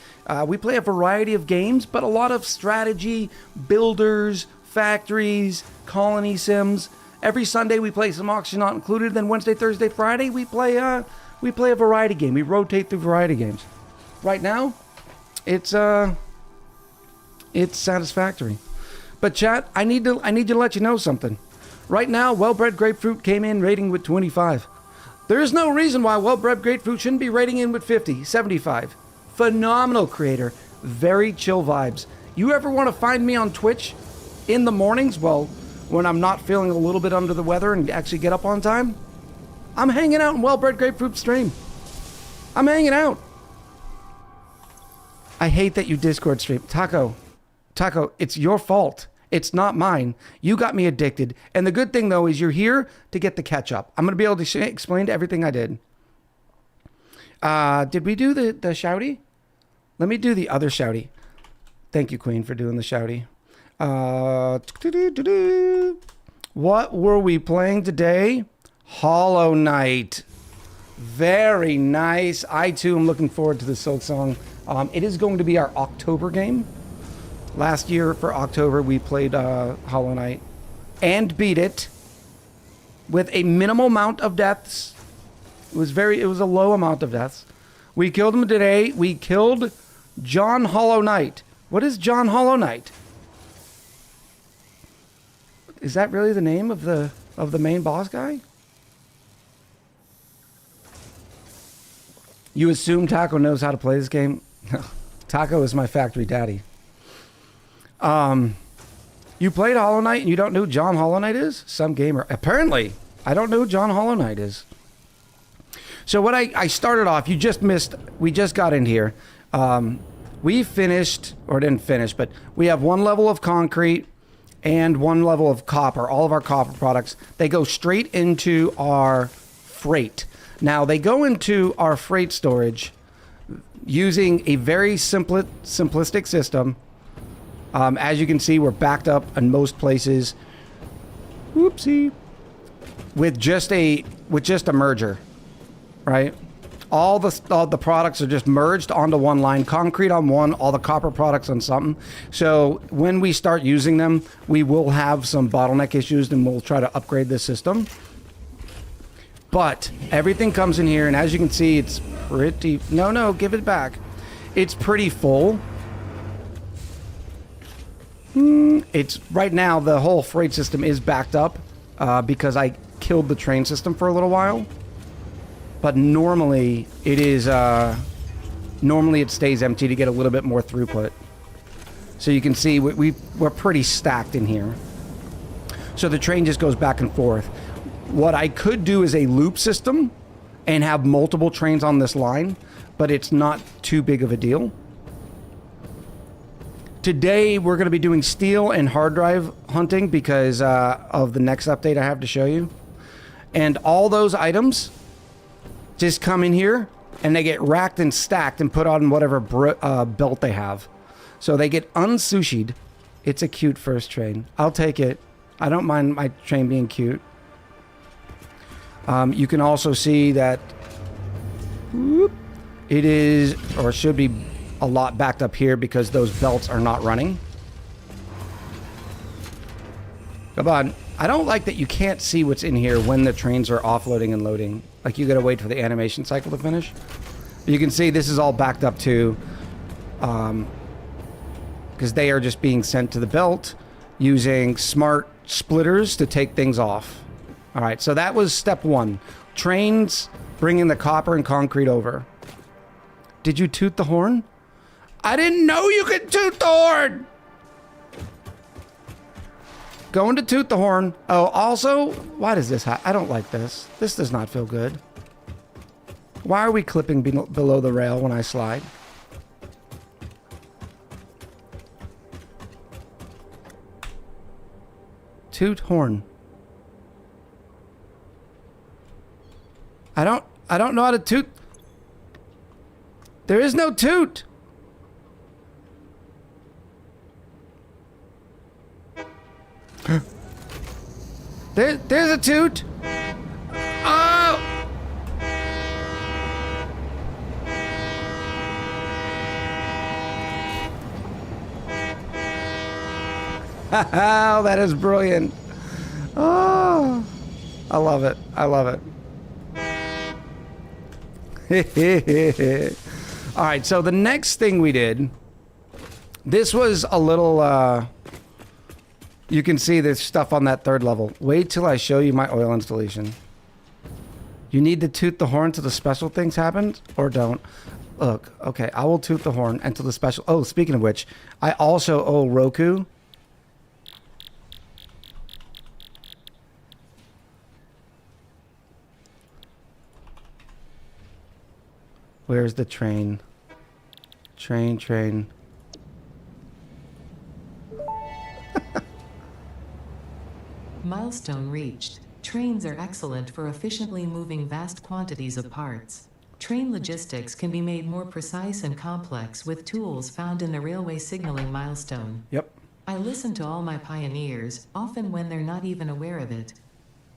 We play a variety of games, but a lot of strategy, builders, factories, colony sims. Every Sunday we play some Oxygen Not Included. Then Wednesday, Thursday, Friday we play a variety game. We rotate through variety games. Right now, it's Satisfactory. But chat, I need to let you know something. Right now, Well-Bred Grapefruit came in rating with 25. There's no reason why Well-Bred Grapefruit shouldn't be rating in with 50, 75. Phenomenal creator. Very chill vibes. You ever want to find me on Twitch in the mornings? Well, when I'm not feeling a little bit under the weather and actually get up on time? I'm hanging out in Well-Bred Grapefruit stream. I'm hanging out. I hate that you Discord stream. Taco, it's your fault. It's not mine. You got me addicted. And the good thing, though, is you're here to get the catch up. I'm going to be able to explain everything I did. Did we do the shouty? Let me do the other shouty. Thank you, Queen, for doing the shouty. What were we playing today? Hollow Knight. Very nice. I, too, am looking forward to the Silk Song. It is going to be our October game. Last year for October, we played Hollow Knight and beat it with a minimal amount of deaths. It was a low amount of deaths. We killed him today. We killed John Hollow Knight. What is John Hollow Knight? Is that really the name of the main boss guy? You assume Taco knows how to play this game? Taco is my factory daddy. You played Hollow Knight and you don't know who John Hollow Knight is? Some gamer. Apparently, I don't know who John Hollow Knight is. So what I started off, you just missed, we just got in here. We finished, or didn't finish, but we have one level of concrete and one level of copper. All of our copper products, they go straight into our freight. Now, they go into our freight storage using a very simplistic system. As you can see, we're backed up in most places. Whoopsie. With just a merger, right? All the products are just merged onto one line. Concrete on one, all the copper products on something. So when we start using them, we will have some bottleneck issues, and we'll try to upgrade the system. But everything comes in here, and as you can see, it's pretty... No, give it back. It's pretty full. It's right now, the whole freight system is backed up because I killed the train system for a little while. But normally it is normally it stays empty to get a little bit more throughput. So you can see we're pretty stacked in here. So the train just goes back and forth. What I could do is a loop system and have multiple trains on this line, but it's not too big of a deal. Today, we're going to be doing steel and hard drive hunting because of the next update I have to show you. And all those items just come in here and they get racked and stacked and put on whatever belt they have. So they get unsushied. It's a cute first train. I'll take it. I don't mind my train being cute. You can also see that it is, or should be, a lot backed up here because those belts are not running. Come on. I don't like that you can't see what's in here when the trains are offloading and loading. Like, you gotta wait for the animation cycle to finish. You can see this is all backed up too, because they are just being sent to the belt using smart splitters to take things off. All right, so that was step one. Trains bringing the copper and concrete over. Did you toot the horn? I didn't know you could toot the horn! Going to toot the horn. Oh, also, why does this I don't like this. This does not feel good. Why are we clipping below the rail when I slide? Toot horn. I don't know how to toot. There is no toot. There's a toot. Oh! Oh, that is brilliant. Oh, I love it. I love it. All right, so the next thing we did, this was a little, you can see there's stuff on that third level. Wait till I show you my oil installation. You need to toot the horn till the special things happen, or don't. Look, okay, I will toot the horn until the special... Oh, speaking of which, I also owe Roku. Where's the train? Train. Milestone reached. Trains are excellent for efficiently moving vast quantities of parts. Train logistics can be made more precise and complex with tools found in the railway signaling milestone. Yep. I listen to all my pioneers, often when they're not even aware of it.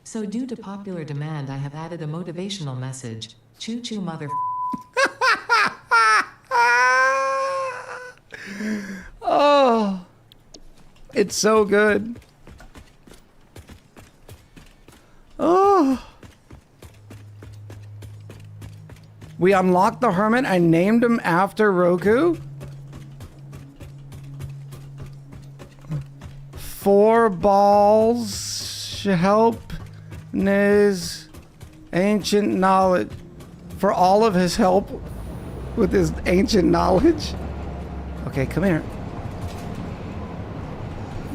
So due to popular demand, I have added a motivational message. Choo-choo mother... Oh, it's so good. Oh. We unlocked the Hermit. I named him after Roku. 4 balls help his ancient knowledge. For all of his help with his ancient knowledge. Okay, come here.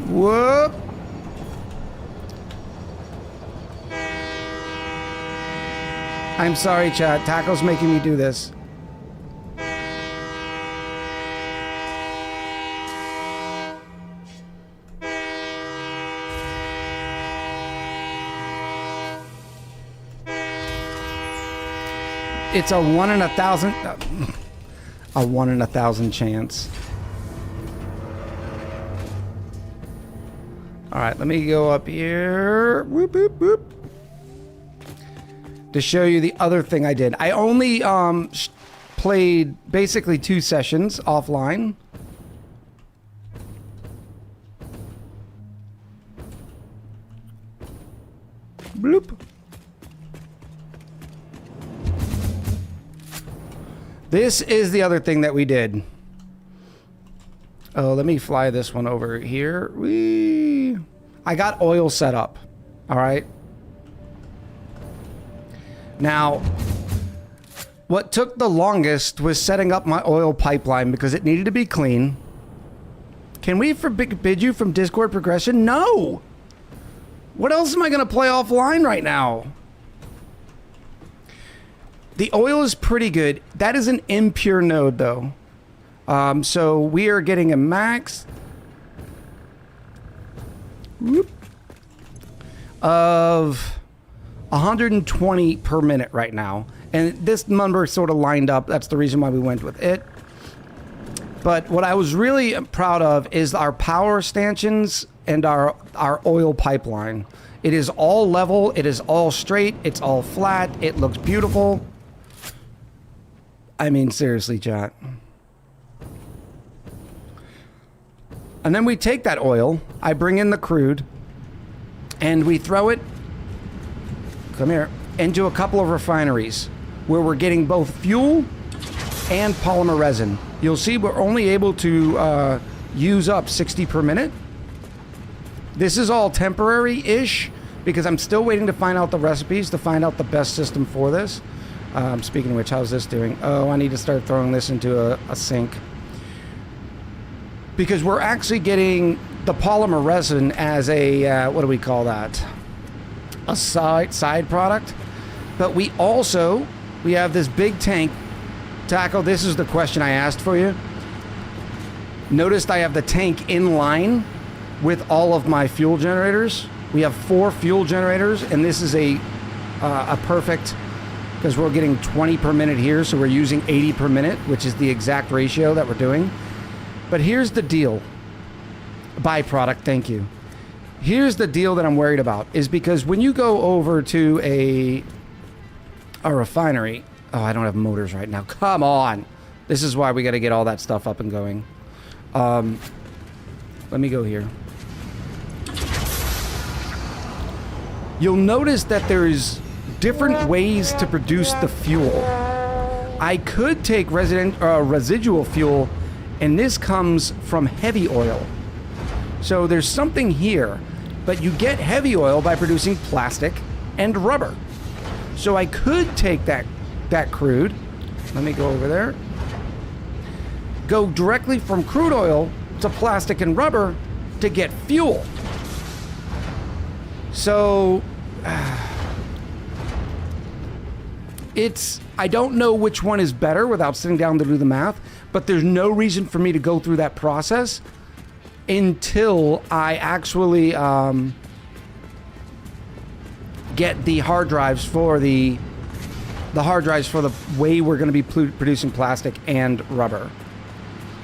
Whoop. I'm sorry, chat. Taco's making me do this. It's a 1 in 1,000. A 1 in 1,000 chance. All right, let me go up here. Whoop, whoop, whoop. To show you the other thing I did. I only played basically 2 sessions offline. Bloop. This is the other thing that we did. Oh, let me fly this one over here. I got oil set up. All right. Now, what took the longest was setting up my oil pipeline because it needed to be clean. Can we forbid you from Discord progression? No. What else am I going to play offline right now? The oil is pretty good. That is an impure node, though. So we are getting a max of 120 per minute right now. And this number sort of lined up. That's the reason why we went with it. But what I was really proud of is our power stanchions and our oil pipeline. It is all level. It is all straight. It's all flat. It looks beautiful. I mean, seriously, chat. And then we take that oil. I bring in the crude. And we throw it, come here, into a couple of refineries where we're getting both fuel and polymer resin. You'll see we're only able to use up 60 per minute. This is all temporary-ish because I'm still waiting to find out the recipes to find out the best system for this. Speaking of which, how's this doing? Oh, I need to start throwing this into a sink. Because we're actually getting the polymer resin as a, what do we call that? A side product. But we have this big tank. Taco, this is the question I asked for you. Noticed I have the tank in line with all of my fuel generators. We have 4 fuel generators, and this is a perfect, because we're getting 20 per minute here, so we're using 80 per minute, which is the exact ratio that we're doing. But here's the deal. Byproduct, thank you. Here's the deal that I'm worried about, is because when you go over to a refinery, oh, I don't have motors right now. Come on. This is why we got to get all that stuff up and going. Let me go here. You'll notice that there's different ways to produce the fuel. I could take residual fuel, and this comes from heavy oil. So there's something here, but you get heavy oil by producing plastic and rubber. So I could take that crude. Let me go over there. Go directly from crude oil to plastic and rubber to get fuel. So I don't know which one is better without sitting down to do the math, but there's no reason for me to go through that process until I actually get the hard drives for the way we're going to be producing plastic and rubber.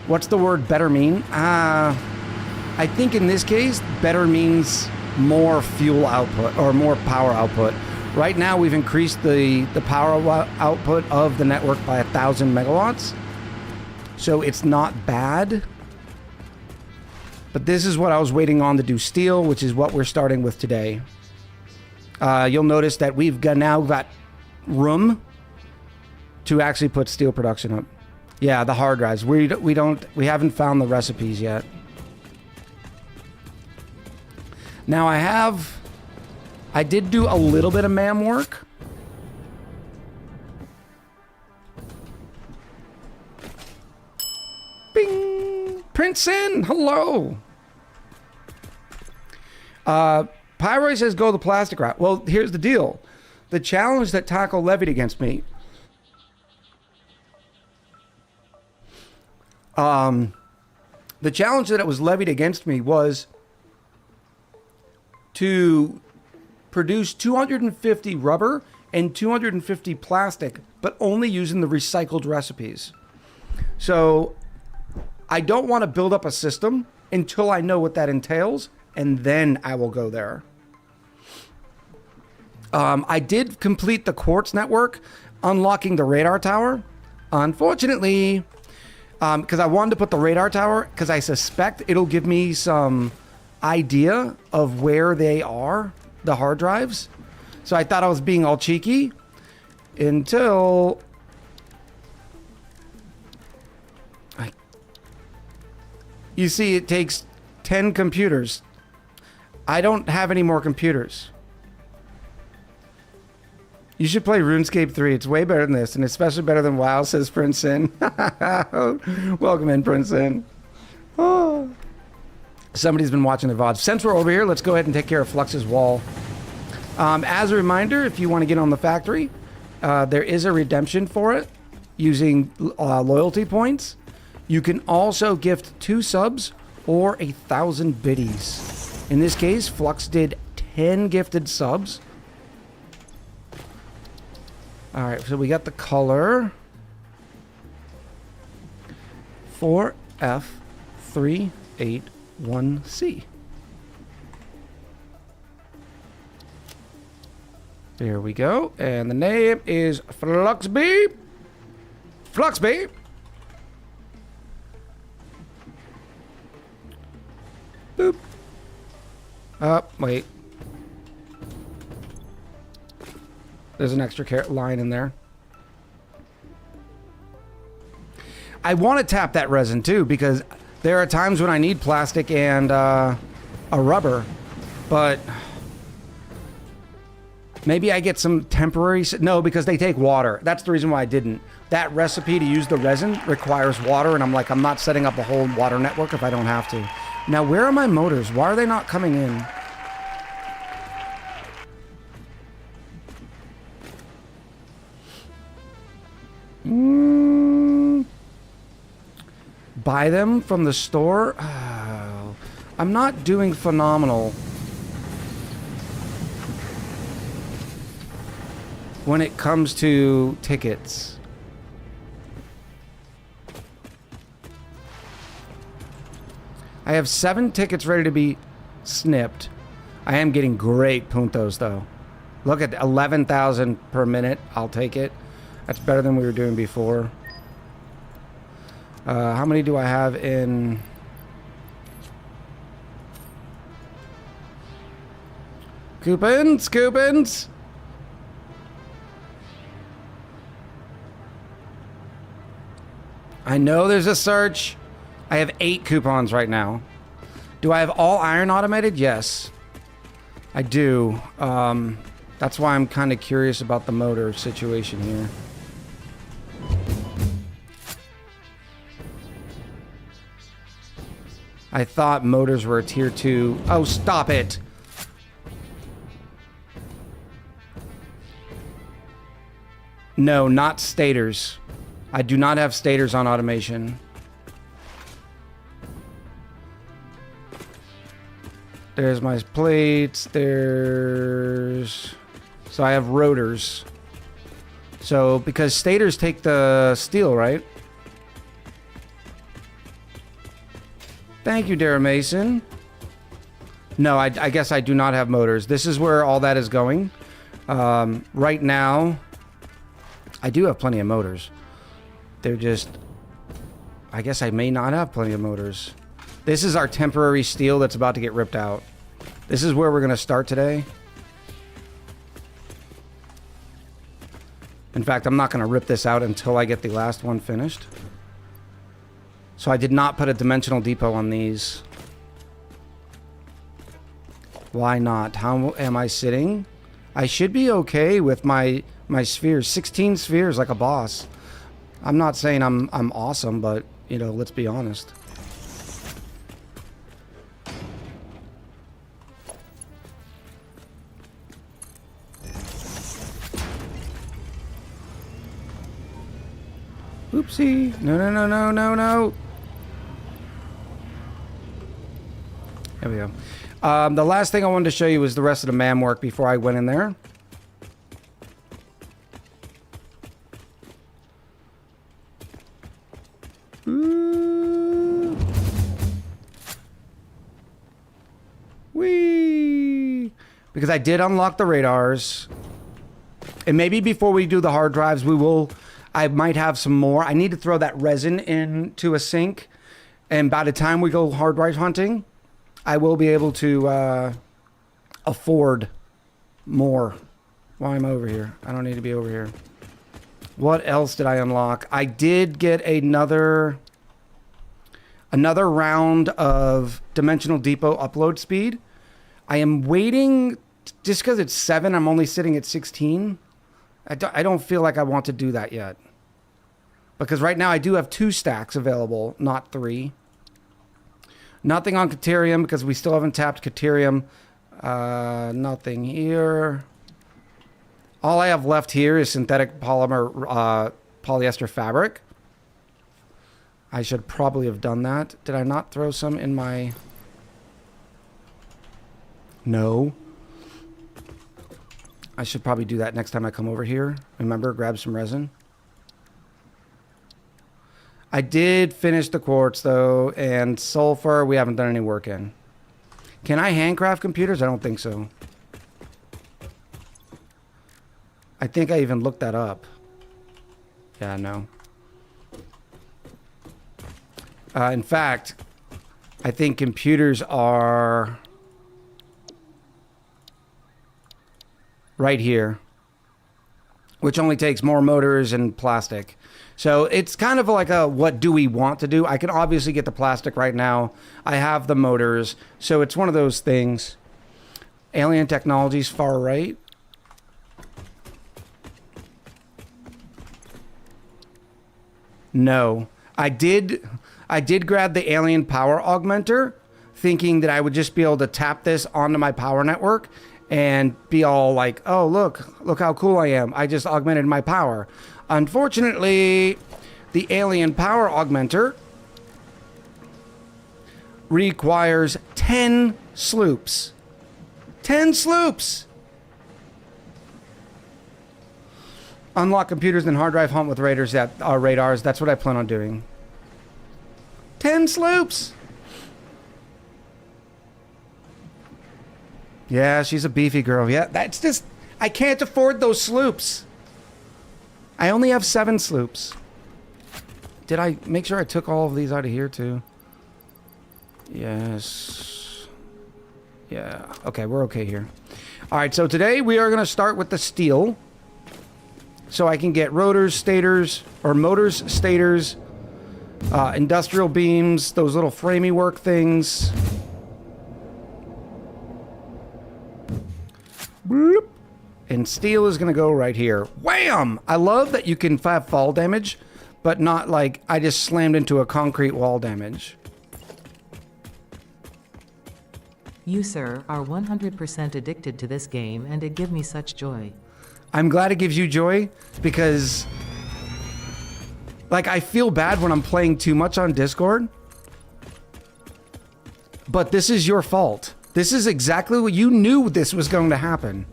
What's the word better mean? I think in this case, better means more fuel output or more power output. Right now, we've increased the power output of the network by 1,000 megawatts. So it's not bad. But this is what I was waiting on to do steel, which is what we're starting with today. You'll notice that we've now got room to actually put steel production up. Yeah, the hard drives. We haven't found the recipes yet. Now I did do a little bit of MAM work. Bing! Prince in, hello. Pyroy says go the plastic route. Well, here's the deal. The challenge that Taco levied against me. The challenge that it was levied against me was to produce 250 rubber and 250 plastic, but only using the recycled recipes. So I don't want to build up a system until I know what that entails, and then I will go there. I did complete the quartz network, unlocking the radar tower. Unfortunately, because I wanted to put the radar tower, because I suspect it'll give me some idea of where they are, the hard drives. So I thought I was being all cheeky until you see it takes 10 computers. I don't have any more computers. You should play RuneScape 3. It's way better than this, and especially better than WoW, says Prince In. Welcome in, Prince In. Oh. Somebody's been watching the VODs. Since we're over here, let's go ahead and take care of Flux's wall. As a reminder, if you want to get on the factory, there is a redemption for it using loyalty points. You can also gift 2 subs or 1,000 biddies. In this case, Flux did 10 gifted subs. All right, so we got the color 4F381C. There we go. And the name is Fluxby. Fluxby. Boop. Wait. There's an extra line in there. I want to tap that resin too, because there are times when I need plastic and a rubber, but maybe I get some temporary... No, because they take water. That's the reason why I didn't. That recipe to use the resin requires water, and I'm like, I'm not setting up a whole water network if I don't have to. Now, where are my motors? Why are they not coming in? Buy them from the store? Oh, I'm not doing phenomenal when it comes to tickets. I have 7 tickets ready to be snipped. I am getting great puntos though. Look at 11,000 per minute. I'll take it. That's better than we were doing before. How many do I have in... Coupons? Coupons? I know there's a search. I have 8 coupons right now. Do I have all iron automated? Yes. I do. That's why I'm kind of curious about the motor situation here. I thought motors were a tier 2. Oh, stop it. No, not stators. I do not have stators on automation. There's my plates. There's... So I have rotors. So, because stators take the steel, right? Thank you, Dara Mason. No, I guess I do not have motors. This is where all that is going. Right now, I do have plenty of motors. They're just... I guess I may not have plenty of motors. This is our temporary steel that's about to get ripped out. This is where we're going to start today. In fact, I'm not going to rip this out until I get the last one finished. So I did not put a dimensional depot on these. Why not? How am I sitting? I should be okay with my spheres. 16 spheres like a boss. I'm not saying I'm awesome, but, you know, let's be honest. Oopsie. No, no, no, no, no, no. There we go. The last thing I wanted to show you was the rest of the MAM work before I went in there. Whee! Because I did unlock the radars. And maybe before we do the hard drives, I might have some more. I need to throw that resin into a sink. And by the time we go hard drive hunting, I will be able to afford more. Why am I over here? I don't need to be over here. What else did I unlock? I did get another round of Dimensional Depot upload speed. I am waiting, just because it's 7, I'm only sitting at 16. I don't feel like I want to do that yet. Because right now I do have 2 stacks available, not 3. Nothing on Caterium because we still haven't tapped Caterium. Nothing here. All I have left here is synthetic polymer polyester fabric. I should probably have done that. Did I not throw some in my... No. I should probably do that next time I come over here. Remember, grab some resin. I did finish the quartz, though, and sulfur we haven't done any work in. Can I handcraft computers? I don't think so. I think I even looked that up. Yeah, no. In fact, I think computers are right here, which only takes more motors and plastic. So it's kind of like a what do we want to do? I can obviously get the plastic right now. I have the motors. So it's one of those things. Alien Technologies far right. No. I did grab the alien power augmenter thinking that I would just be able to tap this onto my power network and be all like, oh, look how cool I am. I just augmented my power. Unfortunately, the alien power augmenter requires 10 sloops. 10 sloops! Unlock computers and hard drive hunt with radars that are radars. That's what I plan on doing. 10 sloops! Yeah, she's a beefy girl. Yeah, that's just... I can't afford those sloops. I only have 7 sloops. Did I make sure I took all of these out of here, too? Yes. Yeah. Okay, we're okay here. All right, so today we are going to start with the steel. So I can get rotors, stators, or motors, stators, industrial beams, those little framey work things. Bloop. And steel is going to go right here. Wham! I love that you can have fall damage, but not like I just slammed into a concrete wall damage. You, sir, are 100% addicted to this game, and it gives me such joy. I'm glad it gives you joy, because like I feel bad when I'm playing too much on Discord. But this is your fault. This is exactly what you knew this was going to happen.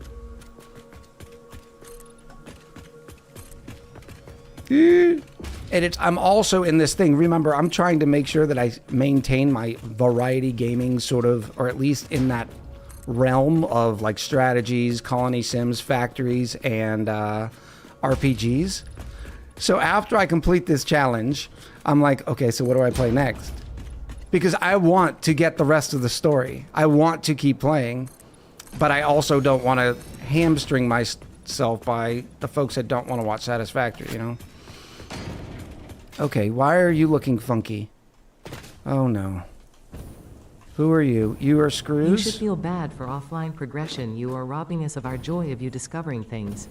And I'm also in this thing. Remember, I'm trying to make sure that I maintain my variety gaming sort of, or at least in that realm of like strategies, colony sims, factories, and RPGs. So after I complete this challenge, I'm like, okay, so what do I play next? Because I want to get the rest of the story. I want to keep playing, but I also don't want to hamstring myself by the folks that don't want to watch Satisfactory, you know? Okay, why are you looking funky? Oh no. Who are you? You are Screws? You should feel bad for offline progression. You are robbing us of our joy of you discovering things.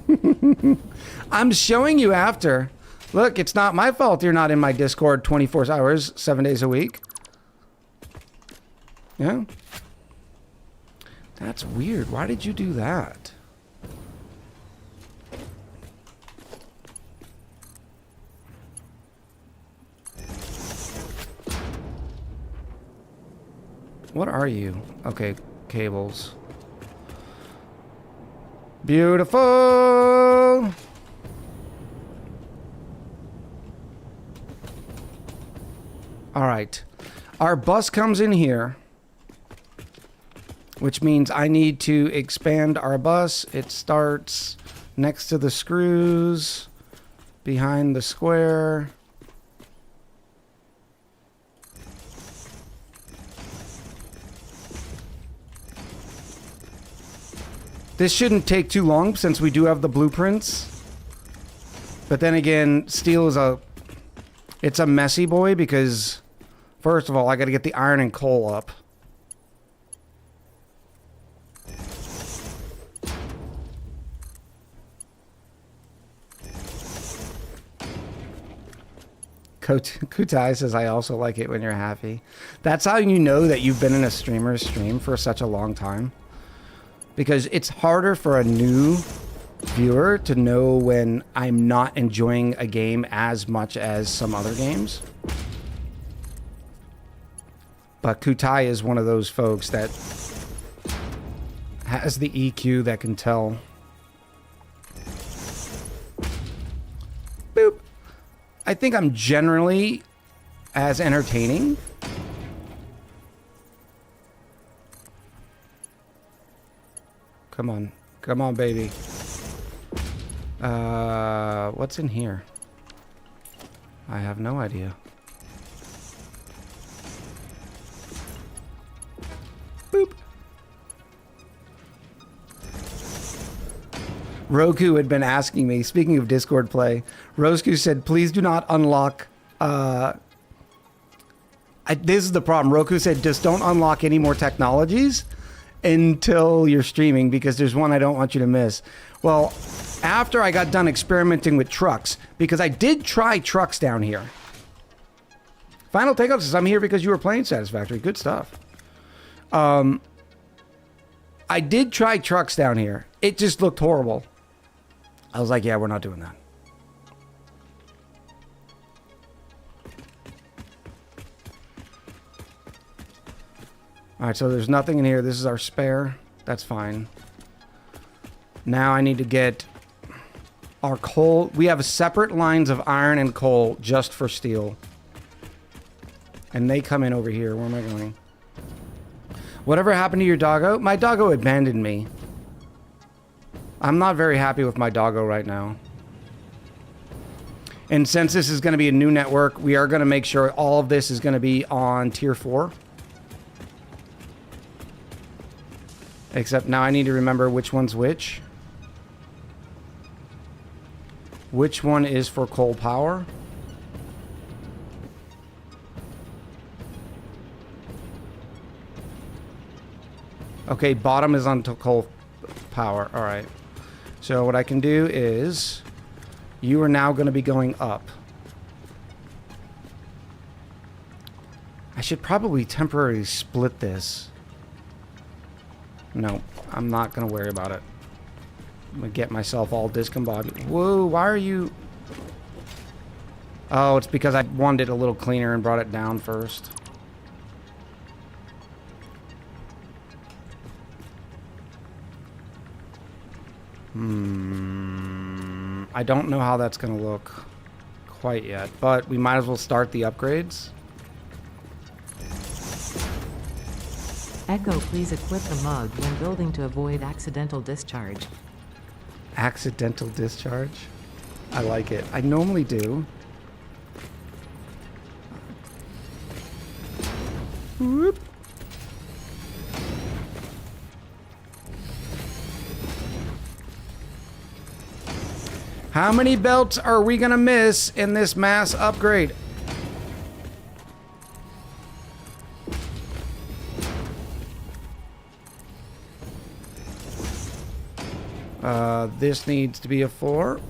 I'm showing you after. Look, it's not my fault you're not in my Discord 24 hours, 7 days a week. Yeah? That's weird. Why did you do that? What are you? Okay, cables. Beautiful! Alright. Our bus comes in here, which means I need to expand our bus. It starts next to the screws, behind the square. This shouldn't take too long since we do have the blueprints. But then again, steel is it's a messy boy because first of all, I got to get the iron and coal up. Kutai says, I also like it when you're happy. That's how you know that you've been in a streamer's stream for such a long time. Because it's harder for a new viewer to know when I'm not enjoying a game as much as some other games. But Kutai is one of those folks that has the EQ that can tell. Boop. I think I'm generally as entertaining. Come on. Come on, baby. What's in here? I have no idea. Boop. Roku had been asking me, speaking of Discord play, Roku said, please do not unlock... this is the problem. Roku said, just don't unlock any more technologies until you're streaming, because there's one I don't want you to miss. Well, after I got done experimenting with trucks, because I did try trucks down here. Final Takeoff says, I'm here because you were playing Satisfactory. Good stuff. I did try trucks down here. It just looked horrible. I was like, yeah, we're not doing that. All right, so there's nothing in here. This is our spare. That's fine. Now I need to get our coal. We have separate lines of iron and coal just for steel. And they come in over here. Where am I going? Whatever happened to your doggo? My doggo abandoned me. I'm not very happy with my doggo right now. And since this is going to be a new network, we are going to make sure all of this is going to be on tier 4. Except now I need to remember which one's which. Which one is for coal power? Okay, bottom is on coal power. All right. So what I can do is you are now going to be going up. I should probably temporarily split this. No, I'm not going to worry about it. I'm going to get myself all discombobulated. Whoa, why are you... Oh, it's because I wanted it a little cleaner and brought it down first. I don't know how that's going to look quite yet, but we might as well start the upgrades. Echo, please equip the mug when building to avoid accidental discharge. Accidental discharge? I like it. I normally do. Whoop. How many belts are we gonna miss in this mass upgrade? This needs to be a 4.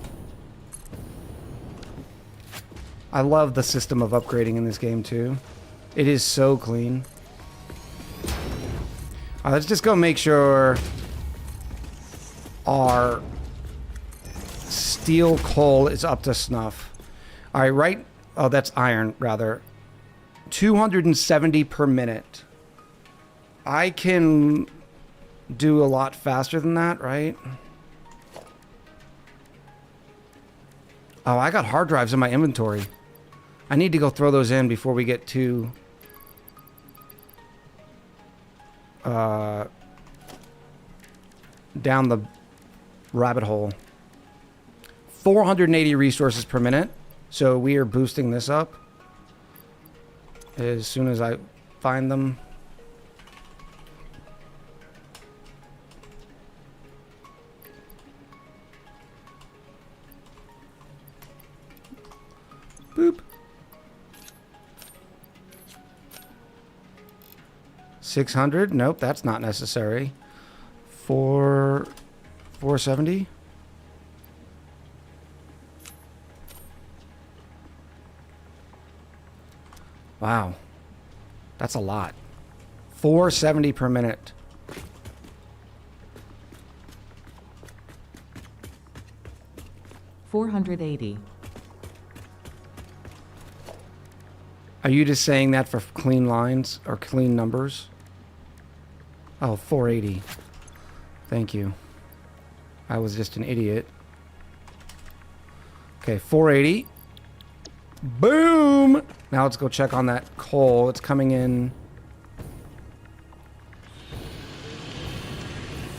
I love the system of upgrading in this game too. It is so clean. Let's just go make sure our steel coal is up to snuff. All right, right? Oh, that's iron, rather. 270 per minute. I can do a lot faster than that, right? Oh, I got hard drives in my inventory. I need to go throw those in before we get too... down the rabbit hole. 480 resources per minute. So we are boosting this up as soon as I find them. Boop. 600? Nope, that's not necessary. 470? Wow. That's a lot. 470 per minute. $480. Are you just saying that for clean lines or clean numbers? Oh, 480. Thank you. I was just an idiot. Okay, 480. Boom! Now let's go check on that coal. It's coming in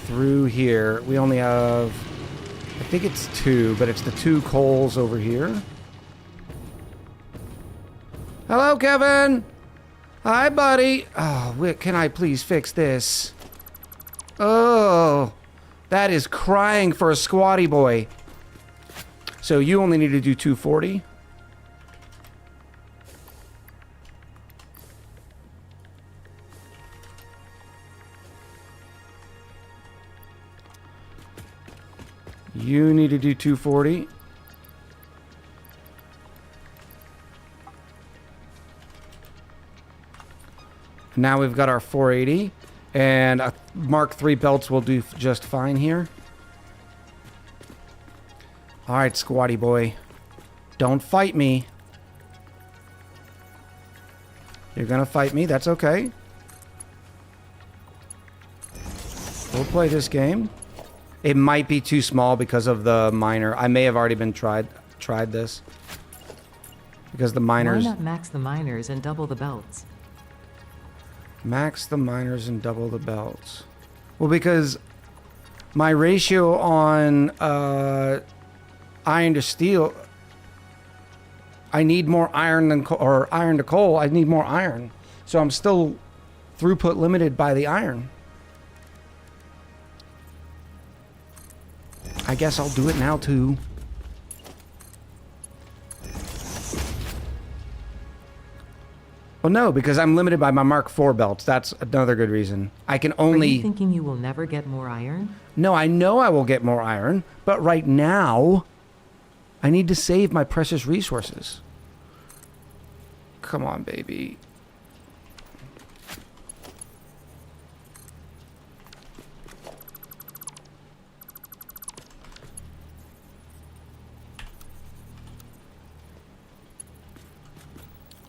through here. We only have, I think it's 2, but it's the 2 coals over here. Hello, Kevin! Hi, buddy! Oh, can I please fix this? Oh, that is crying for a squatty boy. So you only need to do 240. You need to do 240. Now we've got our 480. And Mark III belts will do just fine here. Alright, squatty boy. Don't fight me. You're gonna fight me? That's okay. We'll play this game. It might be too small because of the miner. I may have already been tried this. Because the miners... Why not max the miners and double the belts? Max the miners and double the belts. Well, because my ratio on iron to steel, I need more iron than or iron to coal. I need more iron, so I'm still throughput limited by the iron. I guess I'll do it now too. Well, no, because I'm limited by my Mark IV belts. That's another good reason. I can only... Are you thinking you will never get more iron? No, I know I will get more iron, but right now, I need to save my precious resources. Come on, baby.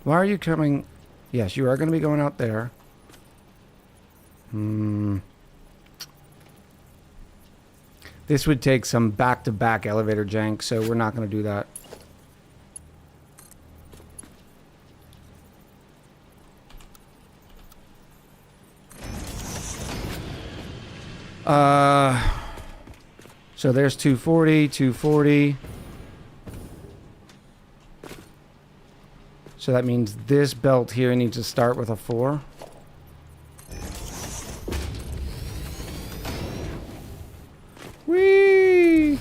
Why are you coming... Yes, you are going to be going out there. This would take some back-to-back elevator jank, so we're not going to do that. So there's 240, 240. So that means this belt here needs to start with a 4. Whee!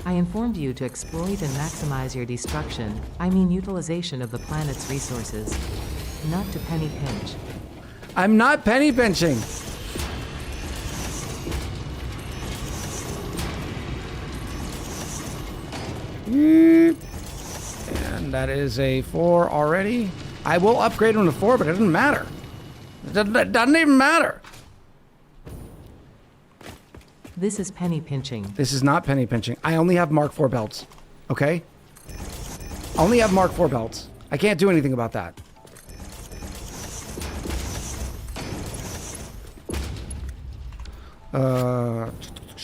I informed you to exploit and maximize your destruction, I mean utilization of the planet's resources, not to penny pinch. I'm not penny pinching. And that is a 4 already. I will upgrade him to 4, but it doesn't matter. It doesn't even matter. This is penny pinching. This is not penny pinching. I only have Mark IV belts. Okay? I only have Mark IV belts. I can't do anything about that.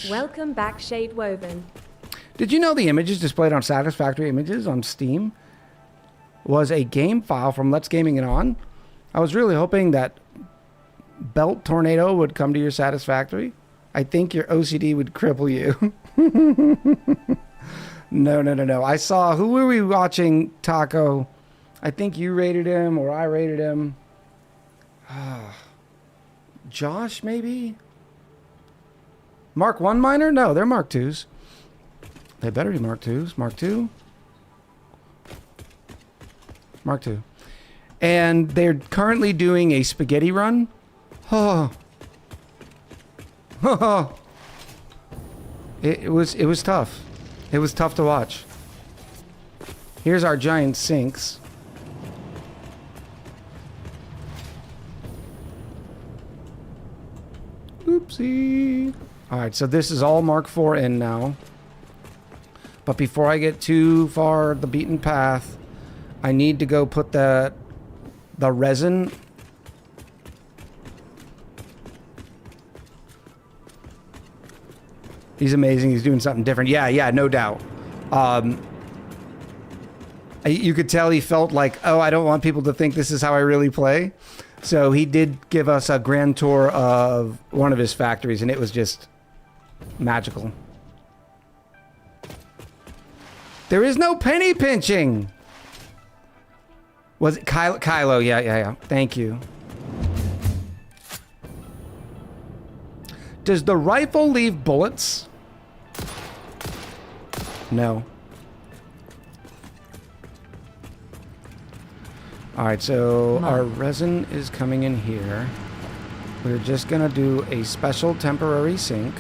Welcome back, Shade Woven. Did you know the images displayed on Satisfactory Images on Steam was a game file from Let's Gaming It On? I was really hoping that Belt Tornado would come to your Satisfactory. I think your OCD would cripple you. No. I saw, who were we watching, Taco? I think you rated him or I rated him. Josh, maybe? Mark 1 miner? No, they're Mark 2s. They better be Mark 2s. Mark 2? Mark 2. And they're currently doing a spaghetti run. It was tough. It was tough to watch. Here's our giant sinks. Oopsie. Alright, so this is all Mark IV in now. But before I get too far the beaten path, I need to go put the resin. He's amazing. He's doing something different. Yeah, no doubt. You could tell he felt like, oh, I don't want people to think this is how I really play. So he did give us a grand tour of one of his factories, and it was just magical. There is no penny pinching. Was it Kylo? Yeah. Thank you. Does the rifle leave bullets? No. All right, so our resin is coming in here. We're just gonna do a special temporary sink.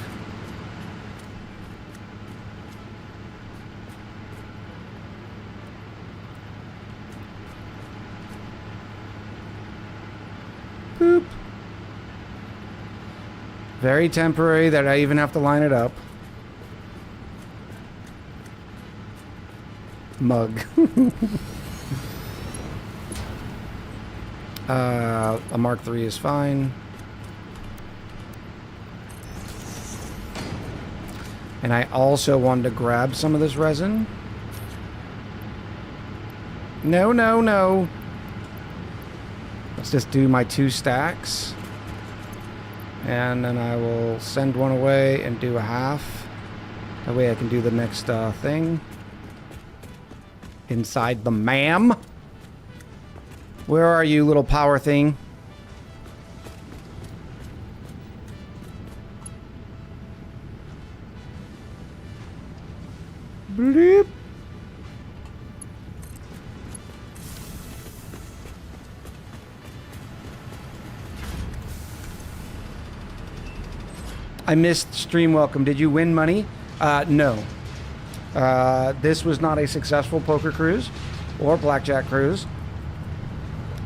Boop. Very temporary that I even have to line it up. Mug. A Mark III is fine. And I also wanted to grab some of this resin. No. Let's just do my 2 stacks. And then I will send one away and do a half. That way I can do the next thing. Inside the MAM. Where are you, little power thing? Bleep. I missed stream welcome. Did you win money? No. This was not a successful poker cruise or blackjack cruise.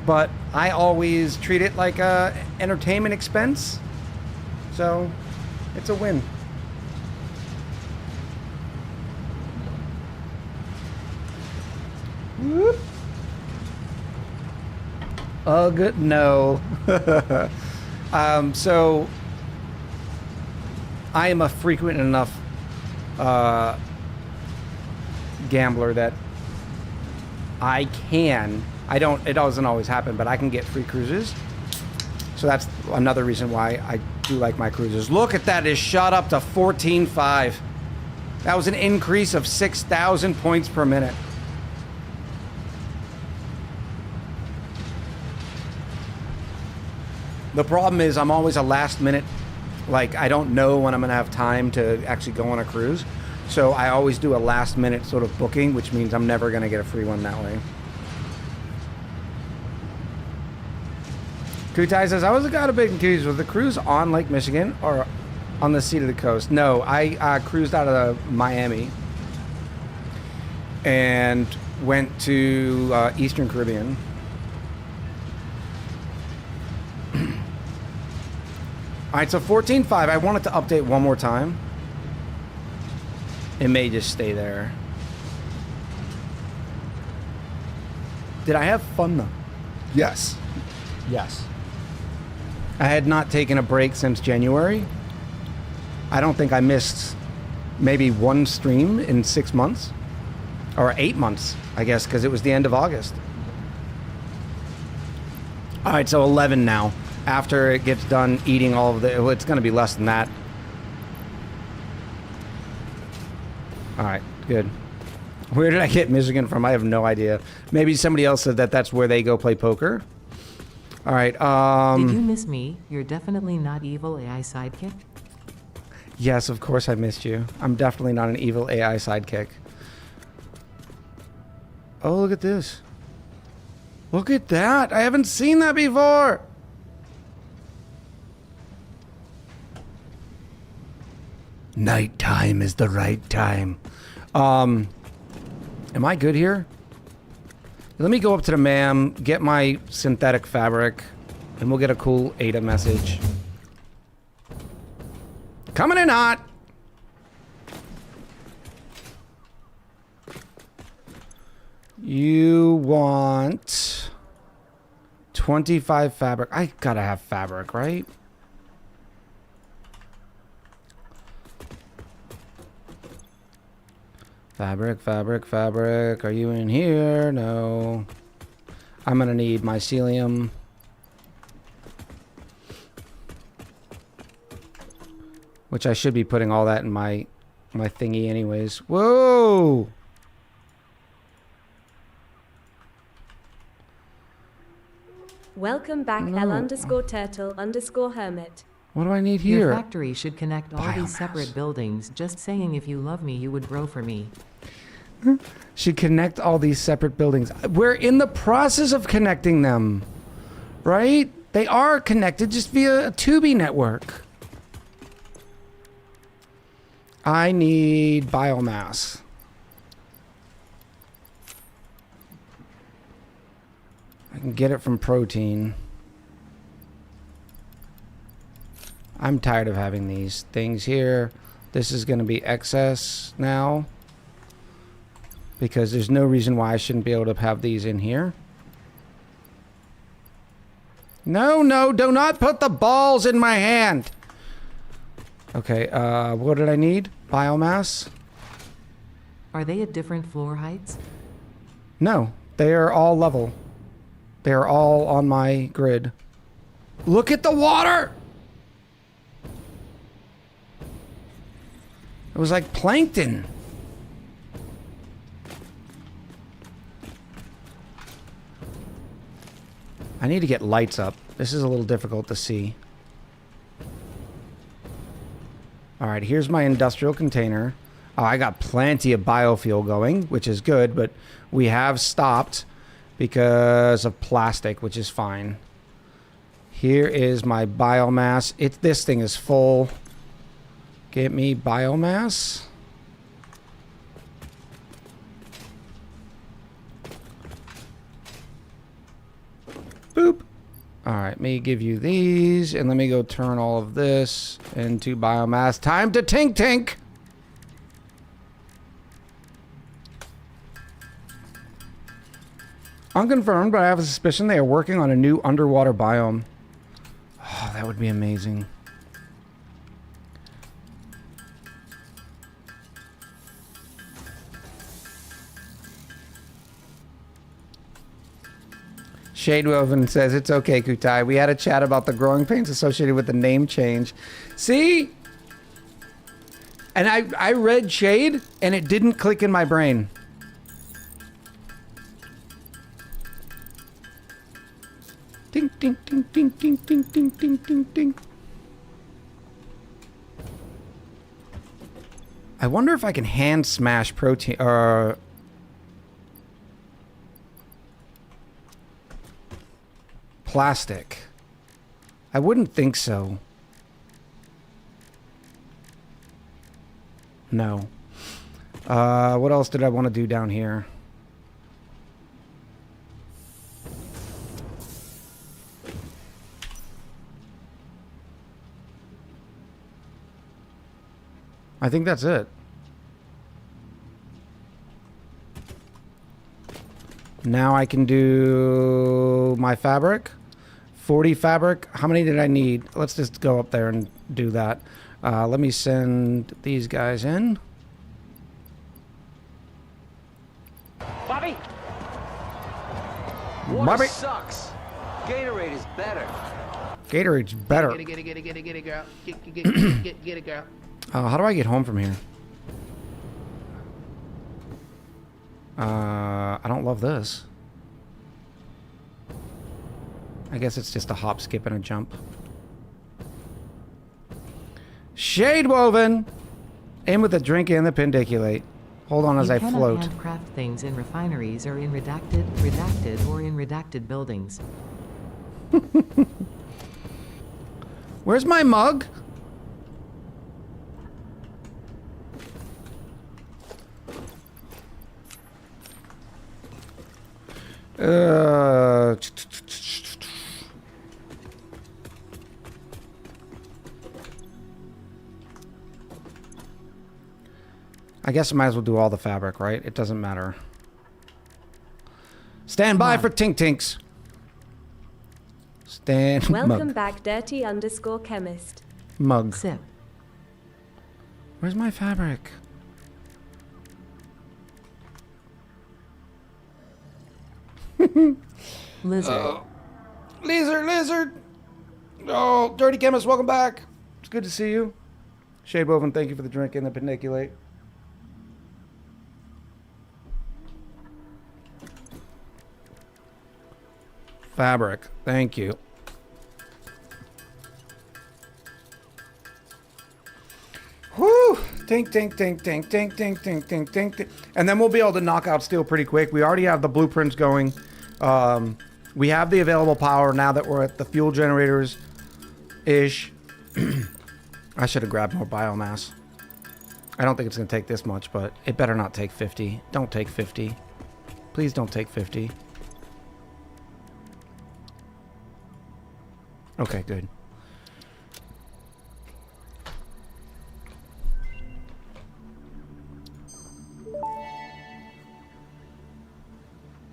But I always treat it like a entertainment expense. So, it's a win. Whoop. Ugh, no. So, I am a frequent enough gambler that it doesn't always happen, but I can get free cruises. So that's another reason why I do like my cruises. Look at that, it shot up to 14.5. That was an increase of 6,000 points per minute. The problem is I'm always a last minute, like I don't know when I'm gonna have time to actually go on a cruise. So I always do a last minute sort of booking, which means I'm never gonna get a free one that way. Kutai says, I was a guy to big confused. Was the cruise on Lake Michigan or on the seat of the coast? No, I cruised out of Miami and went to Eastern Caribbean. All right, so 14.5. I wanted to update one more time. It may just stay there. Did I have fun though? Yes. Yes. I had not taken a break since January. I don't think I missed maybe one stream in 6 months. Or 8 months, I guess, because it was the end of August. All right, so 11 now. After it gets done eating all of the... Well, it's going to be less than that. All right, good. Where did I get Michigan from? I have no idea. Maybe somebody else said that that's where they go play poker. All right. Did you miss me? You're definitely not evil AI sidekick. Yes, of course I missed you. I'm definitely not an evil AI sidekick. Oh, look at this. Look at that. I haven't seen that before. Nighttime is the right time. Am I good here? Let me go up to the MAM, get my synthetic fabric, and we'll get a cool ADA message. Coming in hot. You want 25 fabric. I gotta have fabric, right? Fabric, fabric, fabric. Are you in here? No. I'm gonna need mycelium. Which I should be putting all that in my thingy anyways. Whoa! Welcome back, No. L_turtle_hermit. What do I need Your here? factory should connect all Biomass. these separate buildings. Just saying, if you love me, you would grow for me. Should connect all these separate buildings. We're in the process of connecting them. Right? They are connected just via a Tubi network. I need biomass. I can get it from protein. I'm tired of having these things here. This is going to be excess now. Because there's no reason why I shouldn't be able to have these in here. No, no, do not put the balls in my hand. Okay, what did I need? Biomass? Are they at different floor heights? No, they are all level. They are all on my grid. Look at the water! It was like plankton. I need to get lights up. This is a little difficult to see. Alright, here's my industrial container. Oh, I got plenty of biofuel going, which is good, but we have stopped because of plastic, which is fine. Here is my biomass. This thing is full. Get me biomass. Boop. Alright, me give you these, and let me go turn all of this into biomass. Time to tink tink! Unconfirmed, but I have a suspicion they are working on a new underwater biome. Oh, that would be amazing. Shadewoven says, it's okay, Kutai. We had a chat about the growing pains associated with the name change. See? And I read Shade, and it didn't click in my brain. Ding, ding, ding, ding, ding, ding, ding, ding, ding, ding. I wonder if I can hand smash protein, plastic. I wouldn't think so. No. What else did I want to do down here? I think that's it. Now I can do my fabric. 40 fabric. How many did I need? Let's just go up there and do that. Let me send these guys in. Bobby! Water Bobby. sucks. Gatorade is better. Gatorade's better. Get it, girl. Get it, girl. How do I get home from here? I don't love this. I guess it's just a hop, skip, and a jump. Shadewoven! In with the drink and the pendiculate. Hold on as I You cannot float. handcraft things in refineries or in redacted, or in redacted buildings. Where's my mug? I guess I might as well do all the fabric, right? It doesn't matter. Stand by Mug. for Tink Tinks. Stand Welcome mug. back, dirty_chemist. Mug. Sip. Where's my fabric? Lizard. Lizard. Oh, Dirty Chemist, welcome back. It's good to see you. Shade Woven, thank you for the drink and the paniculate. Fabric, thank you. Whew! Tink, tink, tink, tink, tink, tink, tink, tink, tink, tink. And then we'll be able to knock out steel pretty quick. We already have the blueprints going. We have the available power now that we're at the fuel generators ish. I should have grabbed more biomass. I don't think it's going to take this much, but it better not take 50. Don't take 50. Please don't take 50. Okay, good.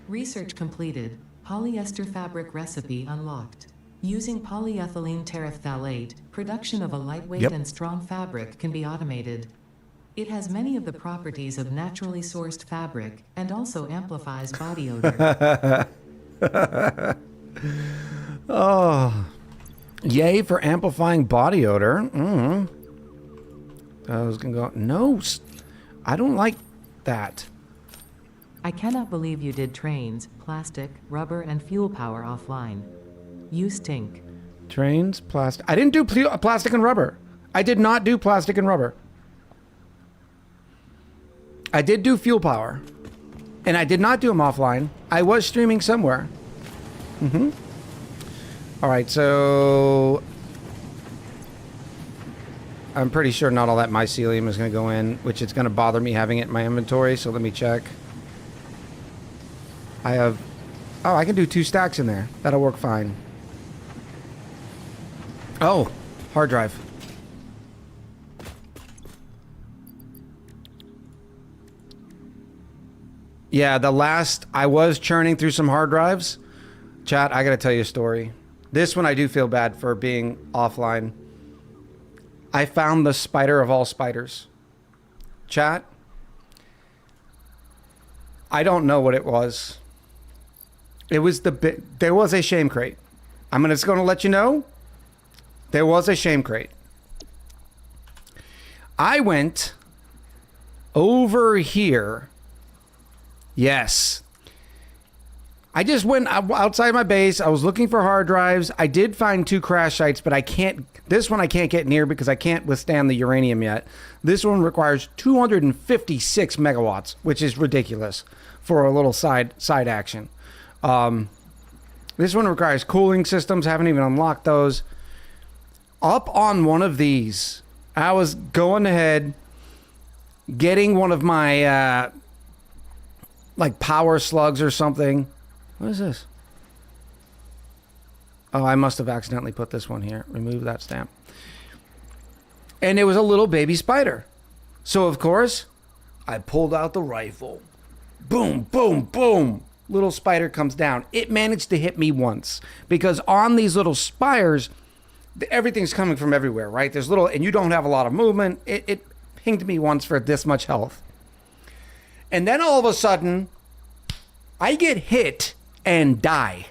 Research completed. Polyester fabric recipe unlocked. Using polyethylene terephthalate, production of a lightweight Yep. and strong fabric can be automated. It has many of the properties of naturally sourced fabric and also amplifies body odor. Oh. Yay for amplifying body odor. I was going to go, no, I don't like that. I cannot believe you did trains, plastic, rubber, and fuel power offline. You stink. Trains, plastic. I didn't do plastic and rubber. I did not do plastic and rubber. I did do fuel power. And I did not do them offline. I was streaming somewhere. All right, so I'm pretty sure not all that mycelium is going to go in, which it's going to bother me having it in my inventory, so let me check. I have... Oh, I can do 2 stacks in there. That'll work fine. Oh, hard drive. Yeah, the last... I was churning through some hard drives. Chat, I gotta tell you a story. This one I do feel bad for being offline. I found the spider of all spiders. Chat, I don't know what it was. It was there was a shame crate. I'm just gonna let you know. There was a shame crate. I went over here. Yes. I just went outside my base. I was looking for hard drives. I did find 2 crash sites, but I can't... This one I can't get near because I can't withstand the uranium yet. This one requires 256 megawatts, which is ridiculous for a little side action. This one requires cooling systems. Haven't even unlocked those. Up on one of these, I was going ahead, getting one of my like power slugs or something. What is this? Oh, I must have accidentally put this one here. Remove that stamp. And it was a little baby spider. So, of course, I pulled out the rifle. Boom, boom, boom. Little spider comes down. It managed to hit me once. Because on these little spires, everything's coming from everywhere, right? There's little, and you don't have a lot of movement. It pinged me once for this much health. And then all of a sudden, I get hit and die.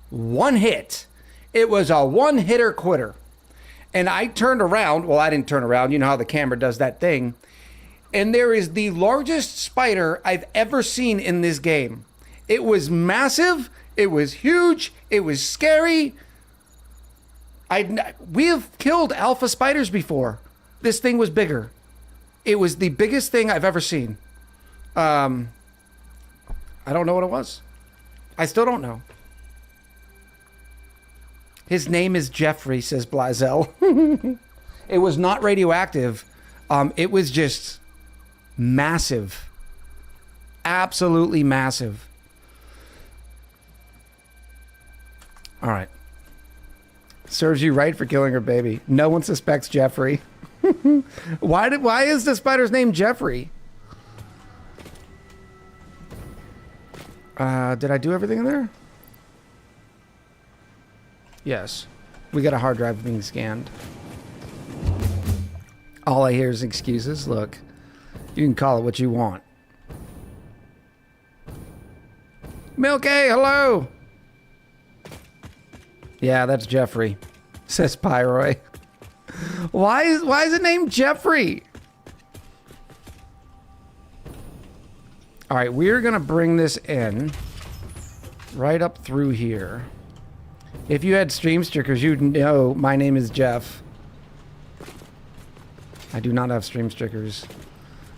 One hit. It was a one-hitter quitter. And I turned around. Well, I didn't turn around. You know how the camera does that thing. And there is the largest spider I've ever seen in this game. It was massive. It was huge. It was scary. We have killed alpha spiders before. This thing was bigger. It was the biggest thing I've ever seen. I don't know what it was. I still don't know. His name is Jeffrey, says Blazel. It was not radioactive. It was just massive. Absolutely massive. All right. Serves you right for killing her baby. No one suspects Jeffrey. Why is the spider's name Jeffrey? Did I do everything in there? Yes. We got a hard drive being scanned. All I hear is excuses. Look, you can call it what you want. Milky, hello! Yeah, that's Jeffrey, says Pyroy. Why is it named Jeffrey? All right, we're gonna bring this in right up through here. If you had stream stickers, you'd know my name is Jeff. I do not have stream stickers.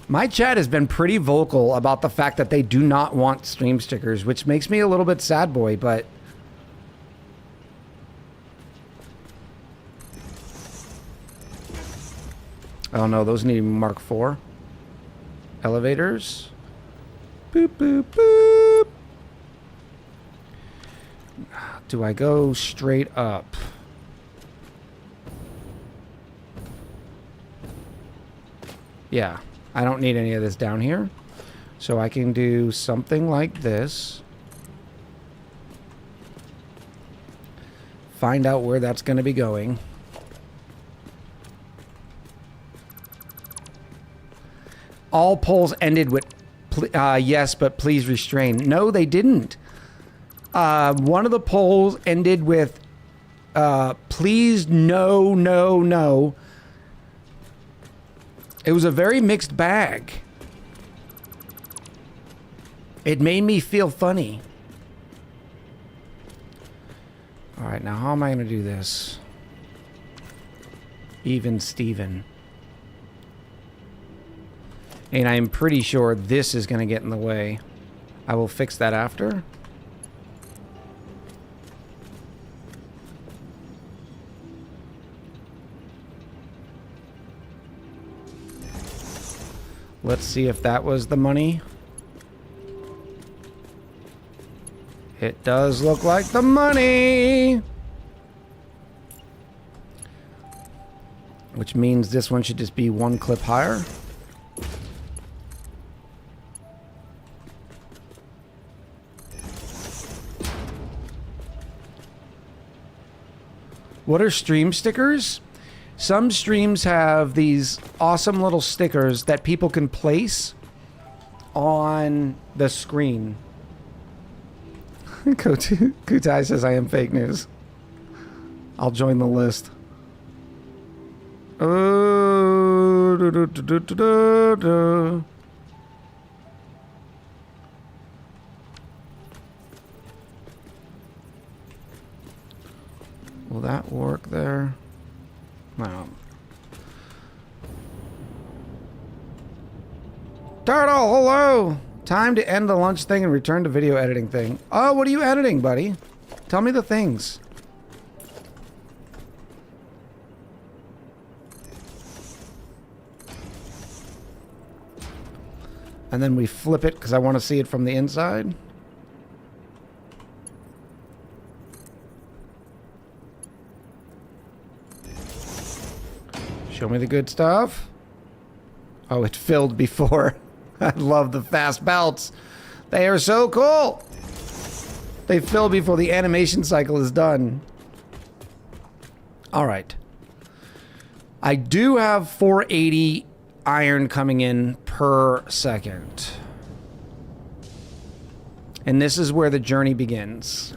My chat has been pretty vocal about the fact that they do not want stream stickers, which makes me a little bit sad boy, but... Oh no, those need Mark IV. Elevators. Boop, boop, boop. Do I go straight up? Yeah, I don't need any of this down here. So I can do something like this. Find out where that's going to be going. All polls ended with, yes, but please restrain. No, they didn't. One of the polls ended with, please, no, no, no. It was a very mixed bag. It made me feel funny. All right, now how am I going to do this? Even Steven. And I'm pretty sure this is going to get in the way. I will fix that after. Let's see if that was the money. It does look like the money. Which means this one should just be one clip higher. What are stream stickers? Some streams have these awesome little stickers that people can place on the screen. Kutai says I am fake news. I'll join the list. Oh, will that work there? No. Turtle, hello! Time to end the lunch thing and return to video editing thing. Oh, what are you editing, buddy? Tell me the things. And then we flip it because I want to see it from the inside. Show me the good stuff. Oh, it filled before. I love the fast belts. They are so cool. They fill before the animation cycle is done. All right. I do have 480 iron coming in per second. And this is where the journey begins.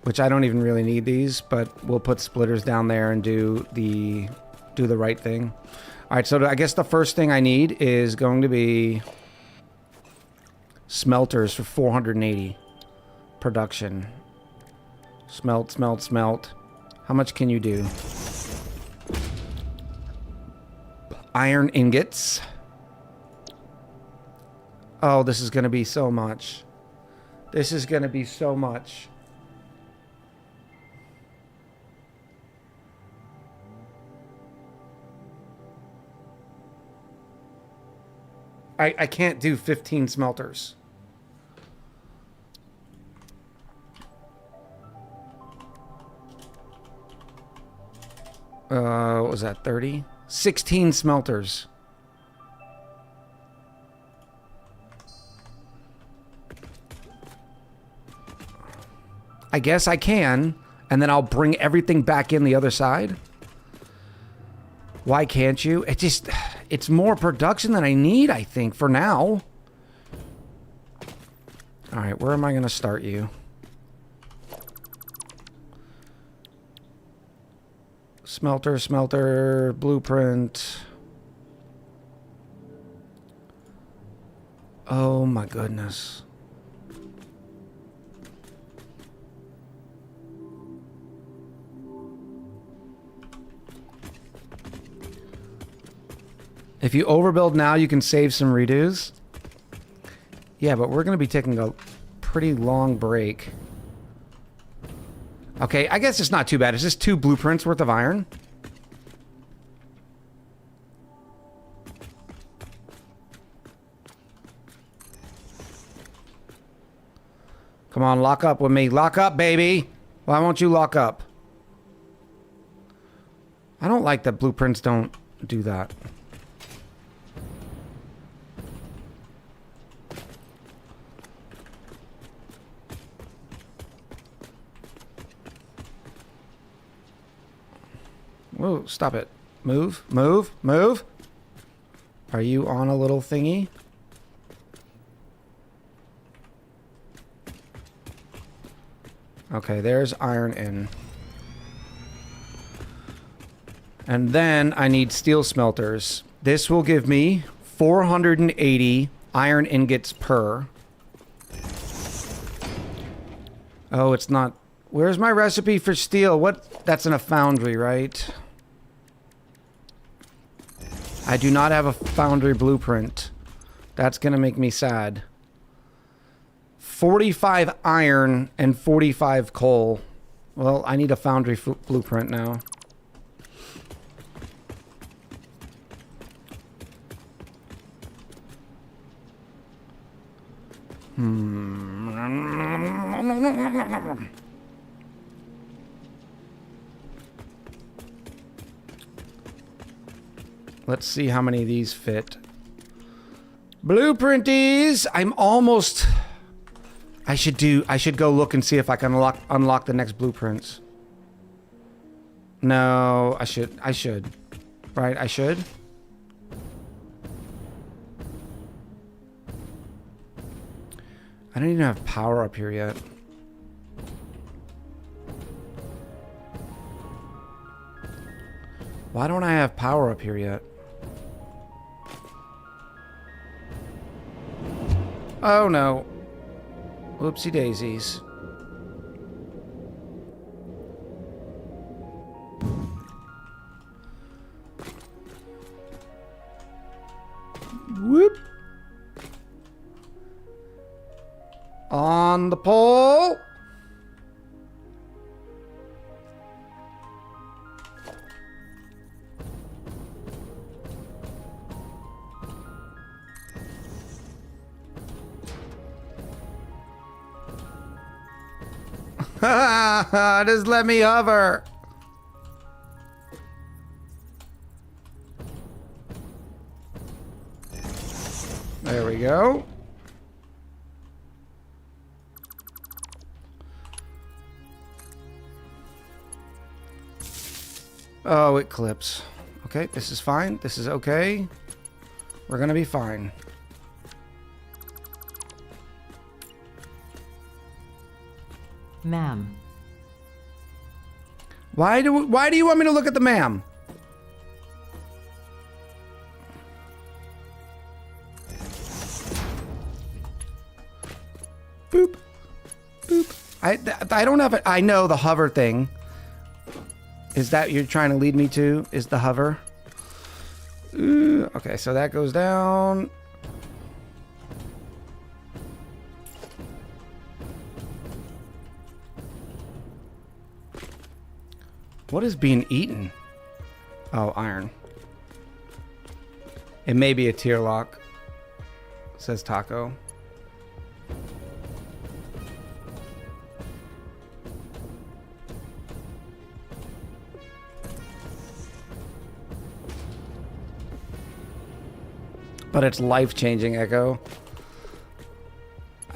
Which I don't even really need these, but we'll put splitters down there and do the right thing. All right, so I guess the first thing I need is going to be smelters for 480 production. Smelt, smelt, smelt. How much can you do? Iron ingots. Oh, this is going to be so much. This is going to be so much. I can't do 15 smelters. What was that, 30? 16 smelters. I guess I can, and then I'll bring everything back in the other side. Why can't you? It's more production than I need, I think, for now. All right, where am I going to start you? Smelter, blueprint. Oh my goodness. If you overbuild now, you can save some redos. Yeah, but we're going to be taking a pretty long break. Okay, I guess it's not too bad. It's just 2 blueprints worth of iron. Come on, lock up with me. Lock up, baby. Why won't you lock up? I don't like that blueprints don't do that. Whoa, stop it. Move, move, move. Are you on a little thingy? Okay, there's iron in. And then I need steel smelters. This will give me 480 iron ingots per. Oh, it's not. Where's my recipe for steel? What? That's in a foundry, right? I do not have a foundry blueprint. That's going to make me sad. 45 iron and 45 coal. Well, I need a foundry blueprint now. Let's see how many of these fit. Blueprinties! I'm almost... I should go look and see if I can unlock the next blueprints. No, I should. Right, I should? I don't even have power up here yet. Why don't I have power up here yet? Oh no. Whoopsie daisies. Whoop. On the pole. Just let me hover. There we go. Oh, it clips. Okay, this is fine. This is okay. We're gonna be fine. Ma'am. Why do you want me to look at the ma'am? Boop. Boop. I don't have it. I know the hover thing. Is that you're trying to lead me to? Is the hover? Ooh, okay, so that goes down. What is being eaten? Oh, iron. It may be a tier lock. Says Taco. But it's life-changing, Echo.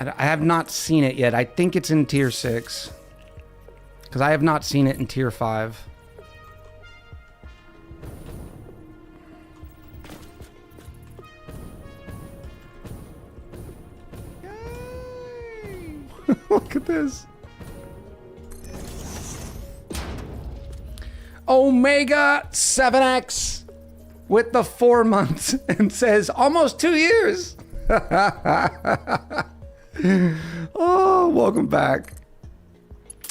I have not seen it yet. I think it's in tier 6. Because I have not seen it in tier 5. Look at this. Omega 7X with the 4 months and says almost 2 years. Oh, welcome back.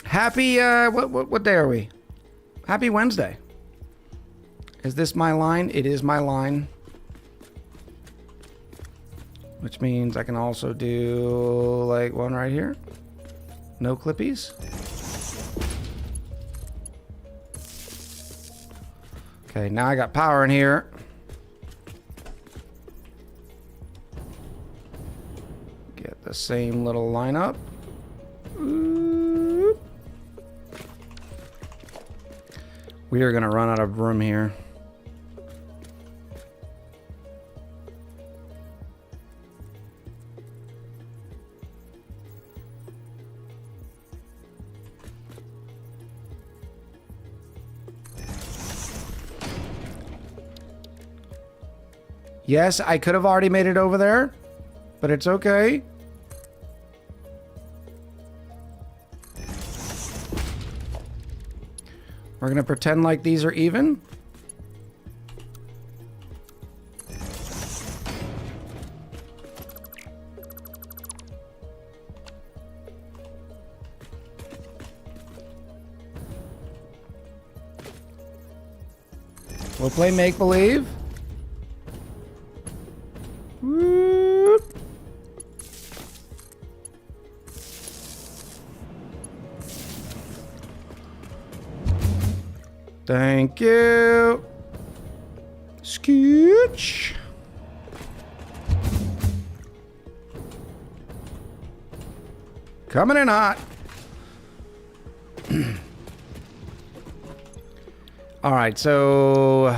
Happy, what day are we? Happy Wednesday. Is this my line? It is my line. Which means I can also do like one right here. No clippies. Okay, now I got power in here. Get the same little lineup. Oop. We are gonna run out of room here. Yes, I could have already made it over there, but it's okay. We're gonna pretend like these are even. We'll play make-believe. Whoop. Thank you. Scooch. Coming in hot. All right, so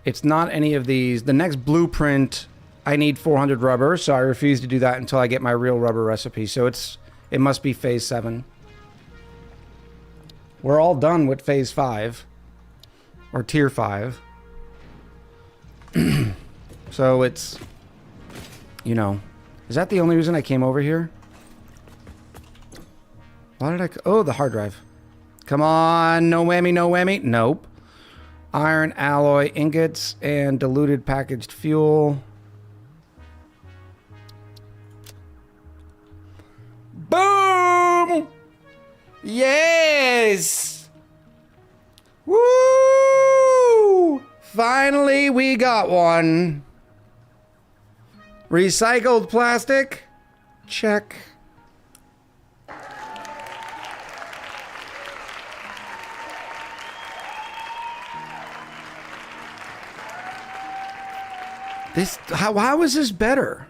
it's not any of these. The next blueprint, I need 400 rubber, so I refuse to do that until I get my real rubber recipe. So it must be phase 7. We're all done with phase 5 or tier 5. So it's, you know, is that the only reason I came over here? Why did I? Oh, the hard drive. Come on, no whammy, no whammy. Nope. Iron alloy ingots and diluted packaged fuel. Boom! Yes! Woo! Finally, we got one. Recycled plastic? Check. How is this better?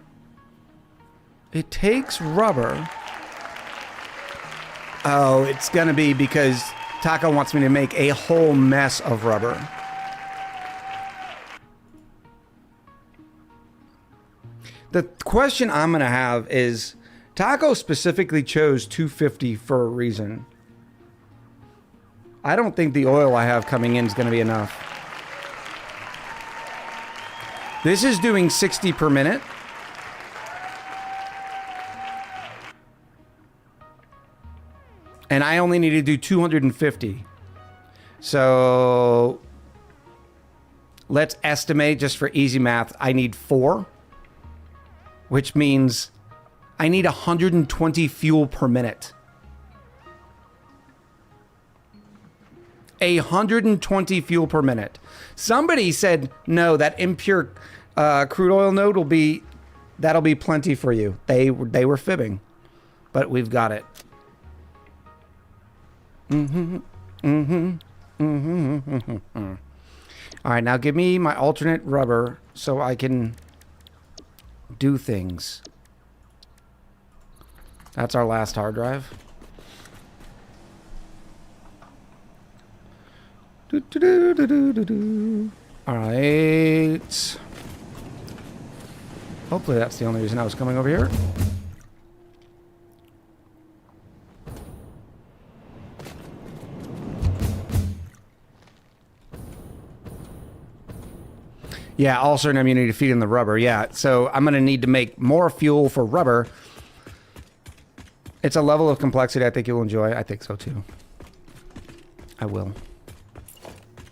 It takes rubber. Oh, it's gonna be because Taco wants me to make a whole mess of rubber. The question I'm gonna have is, Taco specifically chose 250 for a reason. I don't think the oil I have coming in is gonna be enough. This is doing 60 per minute. And I only need to do 250. So let's estimate, just for easy math, I need 4. Which means I need 120 fuel per minute. 120 fuel per minute. Somebody said, no, that impure crude oil node that'll be plenty for you. They were fibbing, but we've got it. All right, now give me my alternate rubber so I can do things. That's our last hard drive. All right. Hopefully that's the only reason I was coming over here. Yeah, also an immunity to feeding the rubber. Yeah, so I'm going to need to make more fuel for rubber. It's a level of complexity I think you'll enjoy. I think so too. I will.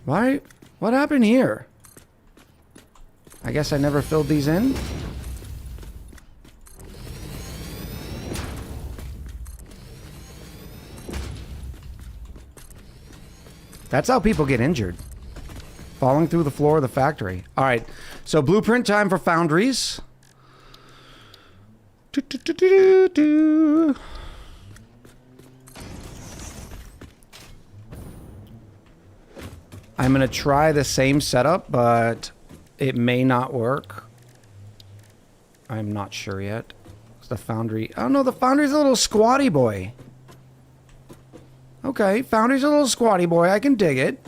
Why? What happened here? I guess I never filled these in. That's how people get injured. Falling through the floor of the factory. All right, so blueprint time for foundries. I'm gonna try the same setup, but it may not work. I'm not sure yet. It's the foundry. Oh no, the foundry's a little squatty boy. Okay, foundry's a little squatty boy. I can dig it.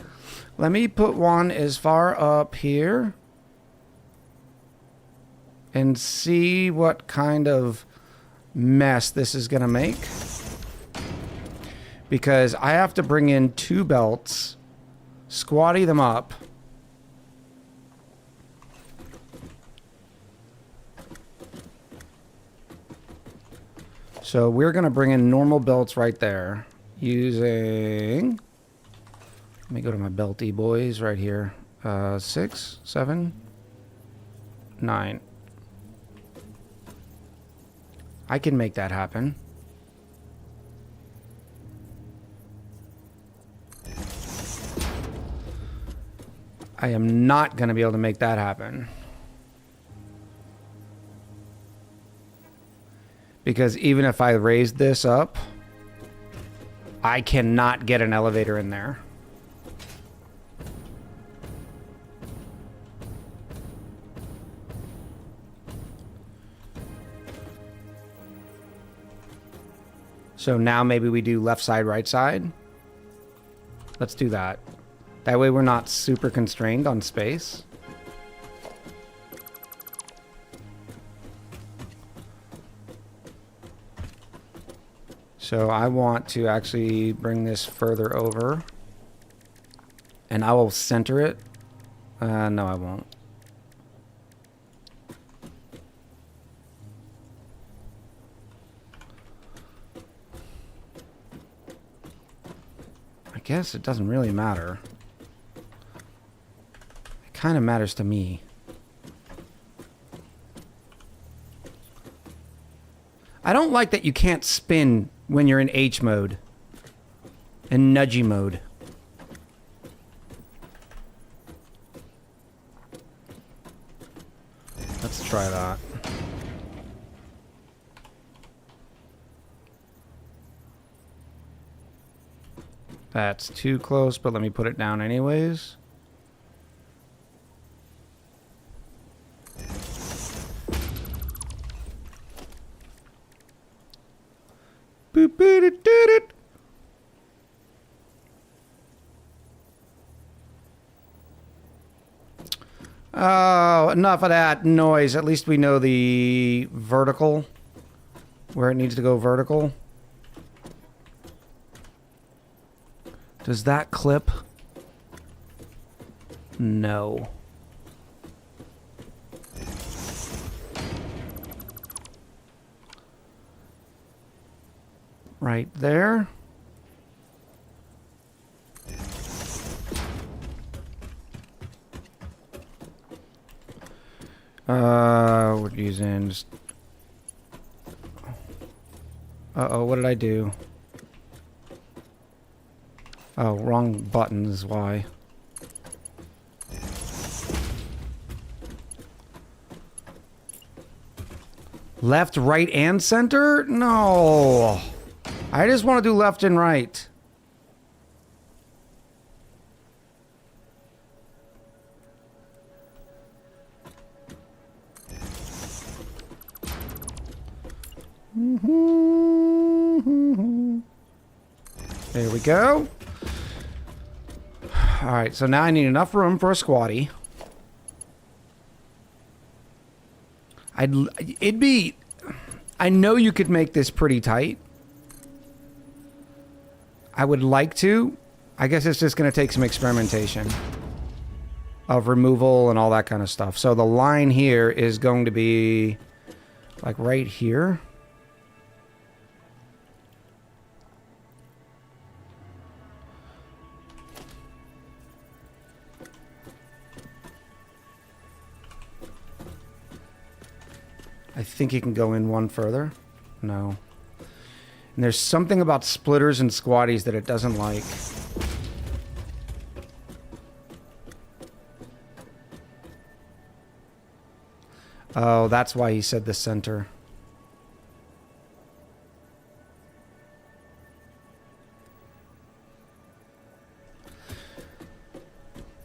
Let me put one as far up here and see what kind of mess this is gonna make. Because I have to bring in 2 belts, squatty them up. So we're gonna bring in normal belts right there using... Let me go to my belty boys right here. 6, 7, 9. I can make that happen. I am not going to be able to make that happen. Because even if I raise this up, I cannot get an elevator in there. So now maybe we do left side, right side. Let's do that. That way we're not super constrained on space. So I want to actually bring this further over. And I will center it. No, I won't. I guess it doesn't really matter. It kind of matters to me. I don't like that you can't spin when you're in H mode and nudgy mode. Let's try that. That's too close, but let me put it down anyways. Oh, enough of that noise. At least we know the vertical, where it needs to go vertical. Does that clip? No. Right there. We're using just... Uh-oh, what did I do? Oh, wrong button is why. Left, right, and center? No. I just want to do left and right. There we go. All right, so now I need enough room for a squatty. It'd be... I know you could make this pretty tight. I would like to. I guess it's just going to take some experimentation of removal and all that kind of stuff. So the line here is going to be like right here. I think you can go in one further. No. And there's something about splitters and squatties that it doesn't like. Oh, that's why he said the center.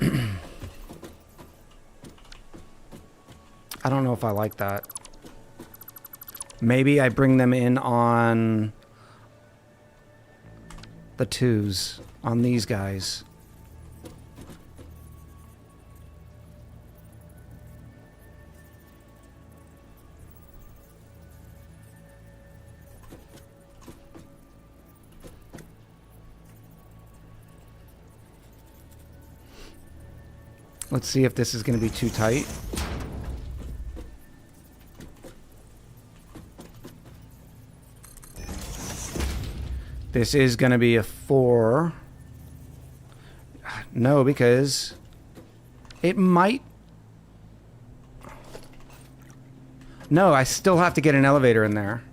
I don't know if I like that. Maybe I bring them in on the 2s, on these guys. Let's see if this is going to be too tight. This is going to be a 4. No, because it might... No, I still have to get an elevator in there.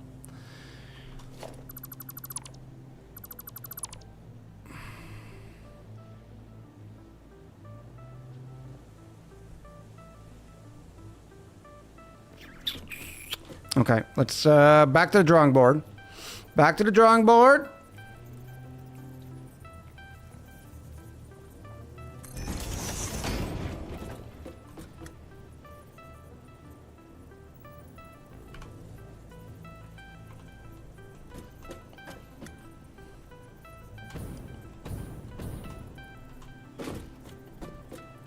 Okay, let's back to the drawing board. Back to the drawing board.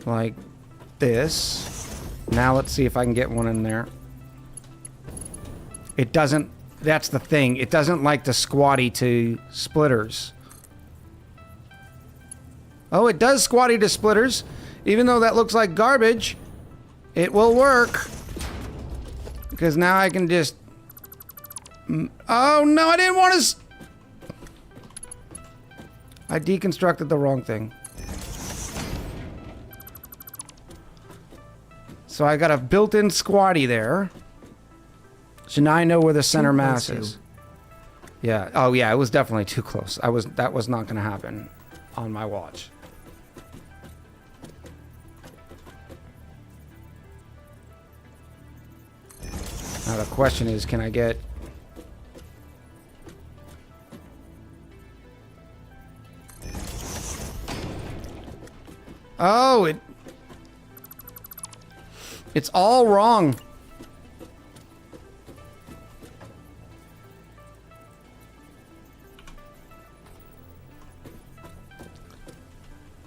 Like this. Now let's see if I can get one in there. It doesn't... That's the thing. It doesn't like the squatty to splitters. Oh, it does squatty to splitters. Even though that looks like garbage, it will work. Because now I can just... Oh, no, I didn't want to... I deconstructed the wrong thing. So I got a built-in squatty there. So now I know where the center mass is. Yeah. Oh yeah, it was definitely too close. That was not going to happen on my watch. Now the question is, can I get... Oh, it's all wrong.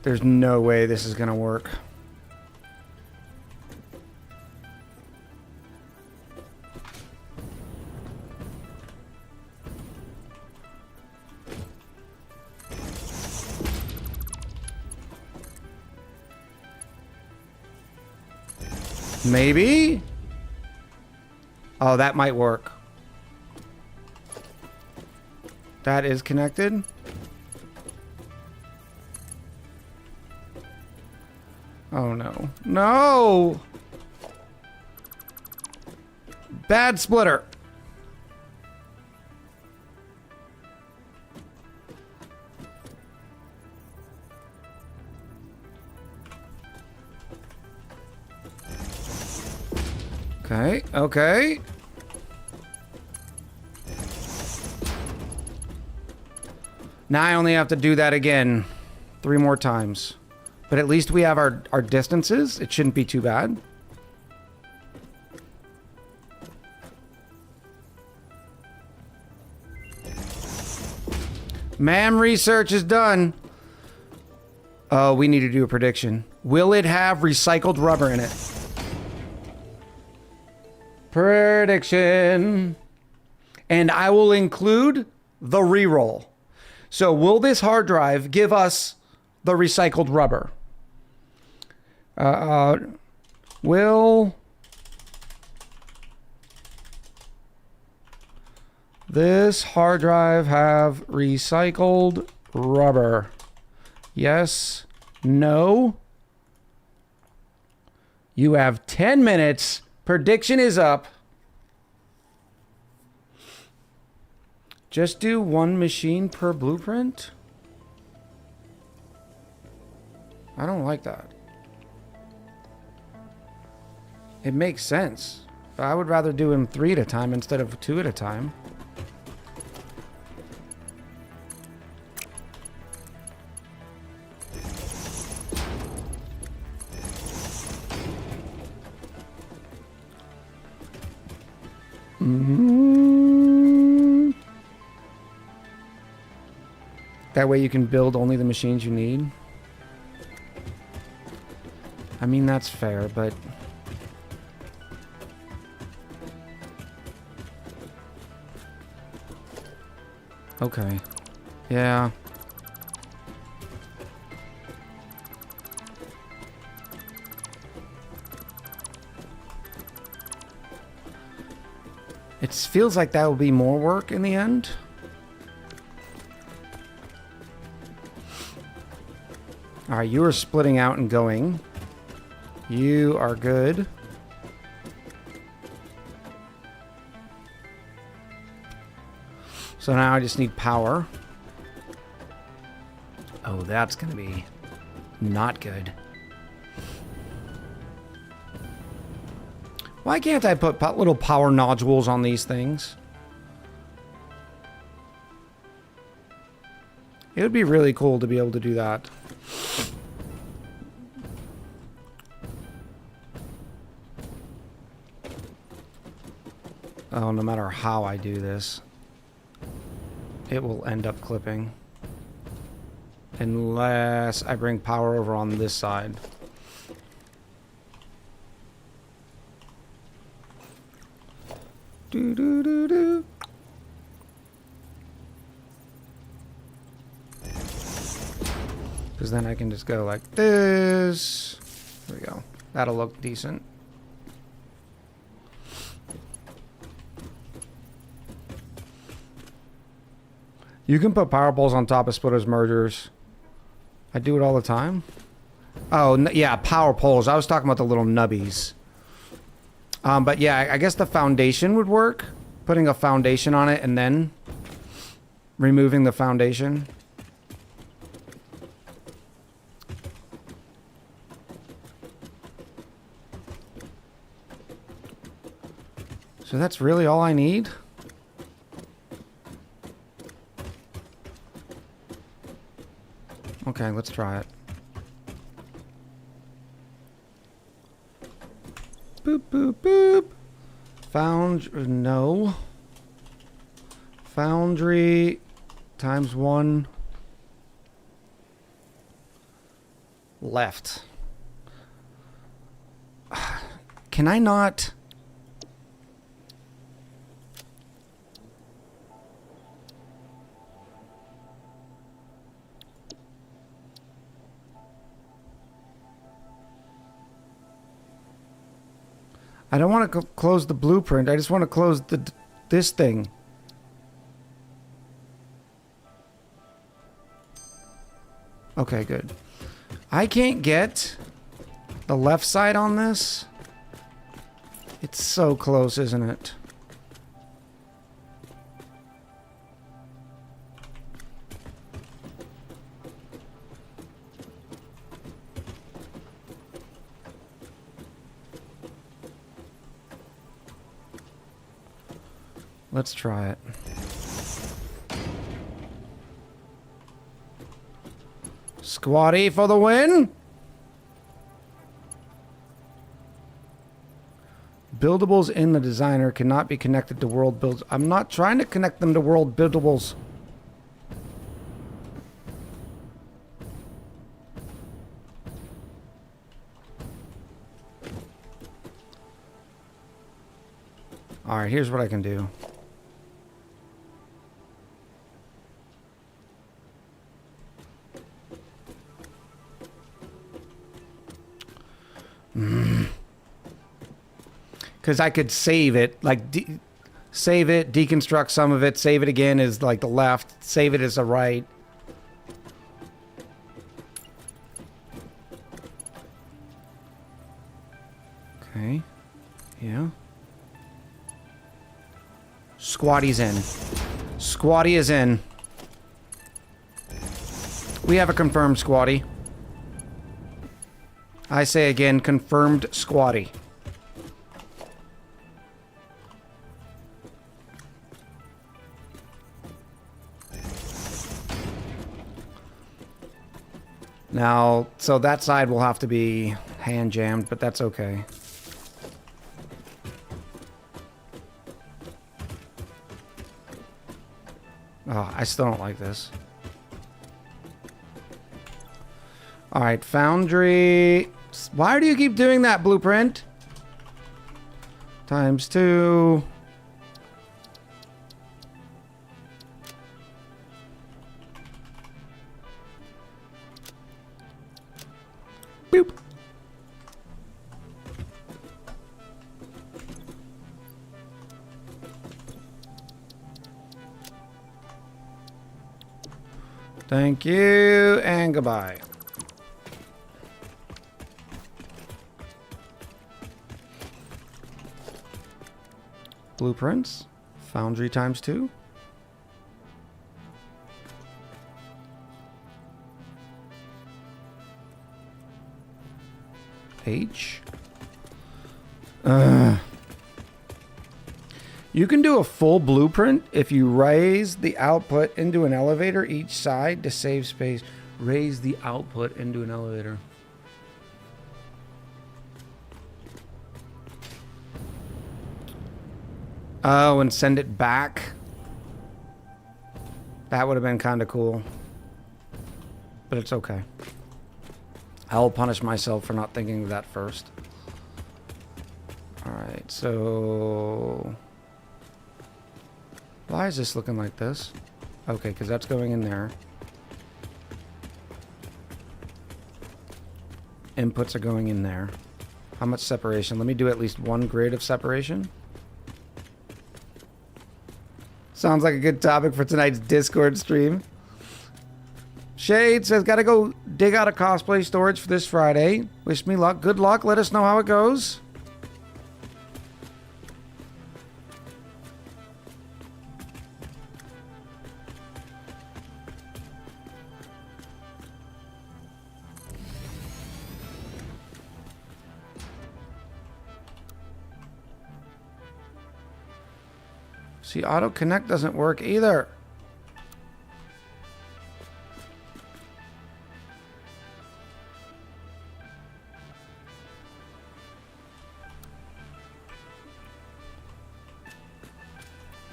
There's no way this is gonna work. Maybe? Oh, that might work. That is connected. Oh no. No! Bad splitter. Okay, okay. Now I only have to do that again 3 more times. But at least we have our distances. It shouldn't be too bad. MAM research is done. Oh, we need to do a prediction. Will it have recycled rubber in it? Prediction. And I will include the reroll. So will this hard drive give us the recycled rubber? Will this hard drive have recycled rubber? Yes. No. You have 10 minutes. Prediction is up. Just do one machine per blueprint? I don't like that. It makes sense. But I would rather do them 3 at a time instead of 2 at a time. That way you can build only the machines you need. I mean, that's fair, but... Okay. Yeah. It feels like that will be more work in the end. All right, you are splitting out and going. You are good. So now I just need power. Oh, that's going to be not good. Why can't I put little power nodules on these things? It would be really cool to be able to do that. Oh, no matter how I do this, it will end up clipping. Unless I bring power over on this side. Do do do do. Because then I can just go like this. There we go. That'll look decent. You can put power poles on top of splitters mergers. I do it all the time. Oh, yeah, power poles. I was talking about the little nubbies. But yeah, I guess the foundation would work. Putting a foundation on it and then removing the foundation. So that's really all I need? Okay, let's try it. Boop, boop, boop. No. Foundry times 1 left. Can I not... I don't want to close the blueprint. I just want to close this thing. Okay, good. I can't get the left side on this. It's so close, isn't it? Let's try it. Squatty for the win. Buildables in the designer cannot be connected to world builds. I'm not trying to connect them to world buildables. All right, here's what I can do. Because I could save it, like, save it, deconstruct some of it, save it again is like the left, save it as the right. Okay. Yeah. Squatty's in. Squatty is in. We have a confirmed Squatty. I say again, confirmed Squatty. Now, so that side will have to be hand jammed, but that's okay. Oh, I still don't like this. Alright, Foundry. Why do you keep doing that, Blueprint? Times 2. Boop. Thank you, and goodbye. Blueprints. Foundry times 2. H. You can do a full blueprint if you raise the output into an elevator each side to save space. Raise the output into an elevator. Oh, and send it back. That would have been kind of cool. But it's okay. I'll punish myself for not thinking of that first. Alright, so... Why is this looking like this? Okay, because that's going in there. Inputs are going in there. How much separation? Let me do at least one grid of separation. Sounds like a good topic for tonight's Discord stream. Shade says, gotta go dig out a cosplay storage for this Friday. Wish me luck. Good luck. Let us know how it goes. See, Auto Connect doesn't work either.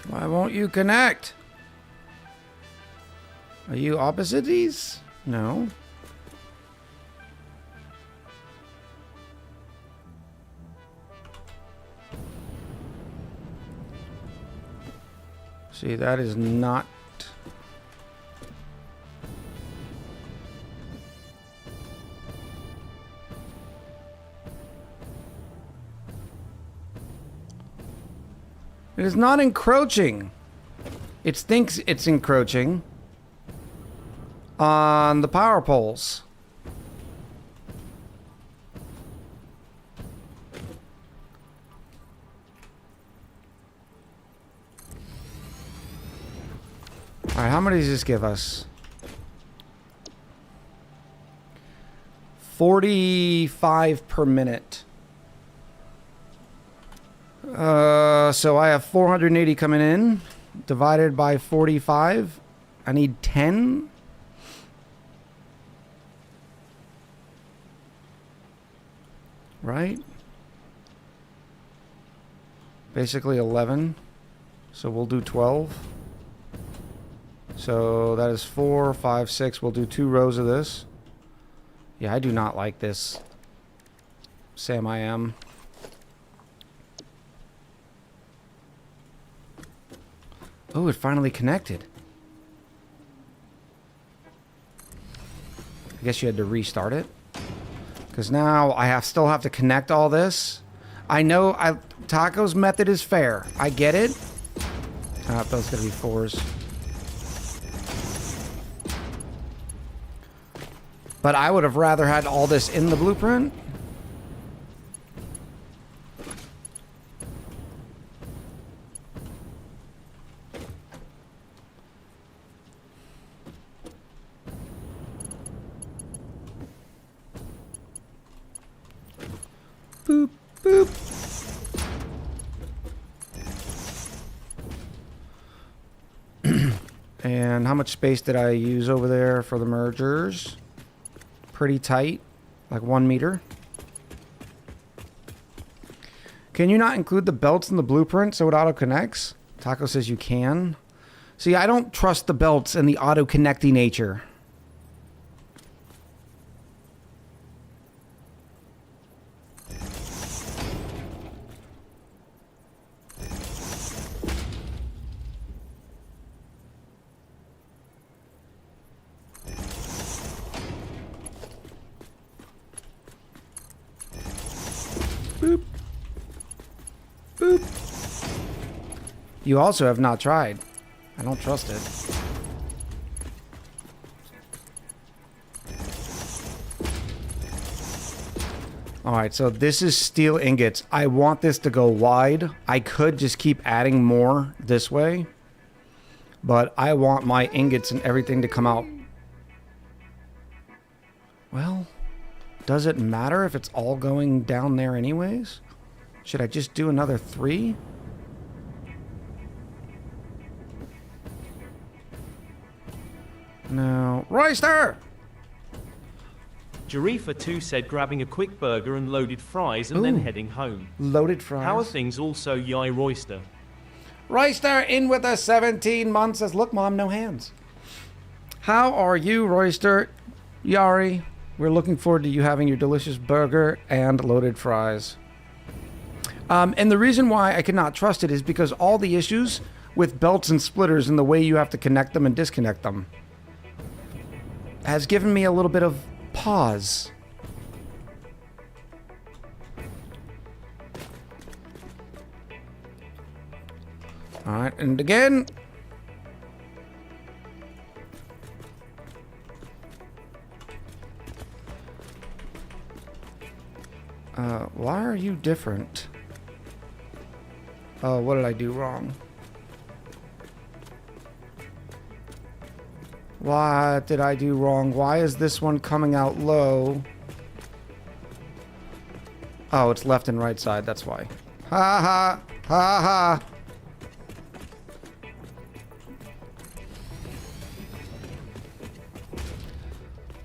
Why won't you connect? Are you opposite these? No. See, that is not... It is not encroaching. It thinks it's encroaching on the power poles. Alright, how many does this give us? 45 per minute. So I have 480 coming in. Divided by 45. I need 10. Right? Basically 11. So we'll do 12. So that is 4, 5, 6. We'll do 2 rows of this. Yeah, I do not like this. Sam, I am. Oh, it finally connected. I guess you had to restart it. Because now I still have to connect all this. I know Taco's method is fair. I get it. Those gotta be 4s. But I would have rather had all this in the blueprint. Boop, boop. And how much space did I use over there for the mergers? Pretty tight, like 1 meter. Can you not include the belts in the blueprint so it auto connects? Taco says you can. See, I don't trust the belts and the auto connecting nature. Boop. Boop. You also have not tried. I don't trust it. Alright, so this is steel ingots. I want this to go wide. I could just keep adding more this way. But I want my ingots and everything to come out. Well, does it matter if it's all going down there anyways? Should I just do another 3? No. Royster! Jarifa2 said grabbing a quick burger and loaded fries and then Ooh. heading home. Loaded fries. How are things also, Yai Royster? Royster in with us 17 months says, look, Mom, no hands. How are you, Royster? Yari, we're looking forward to you having your delicious burger and loaded fries. And the reason why I cannot trust it is because all the issues with belts and splitters and the way you have to connect them and disconnect them has given me a little bit of pause. All right, and again. Why are you different? Oh, what did I do wrong? What did I do wrong? Why is this one coming out low? Oh, it's left and right side, that's why. Ha ha! Ha ha!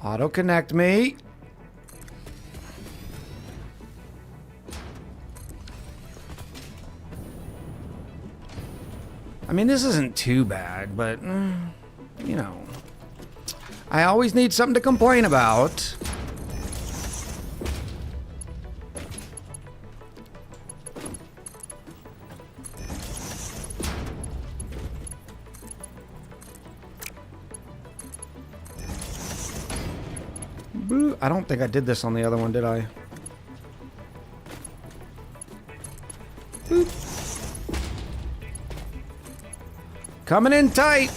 Auto connect me. I mean, this isn't too bad, but, you know. I always need something to complain about. Boo. I don't think I did this on the other one, did I? Boop. Coming in tight.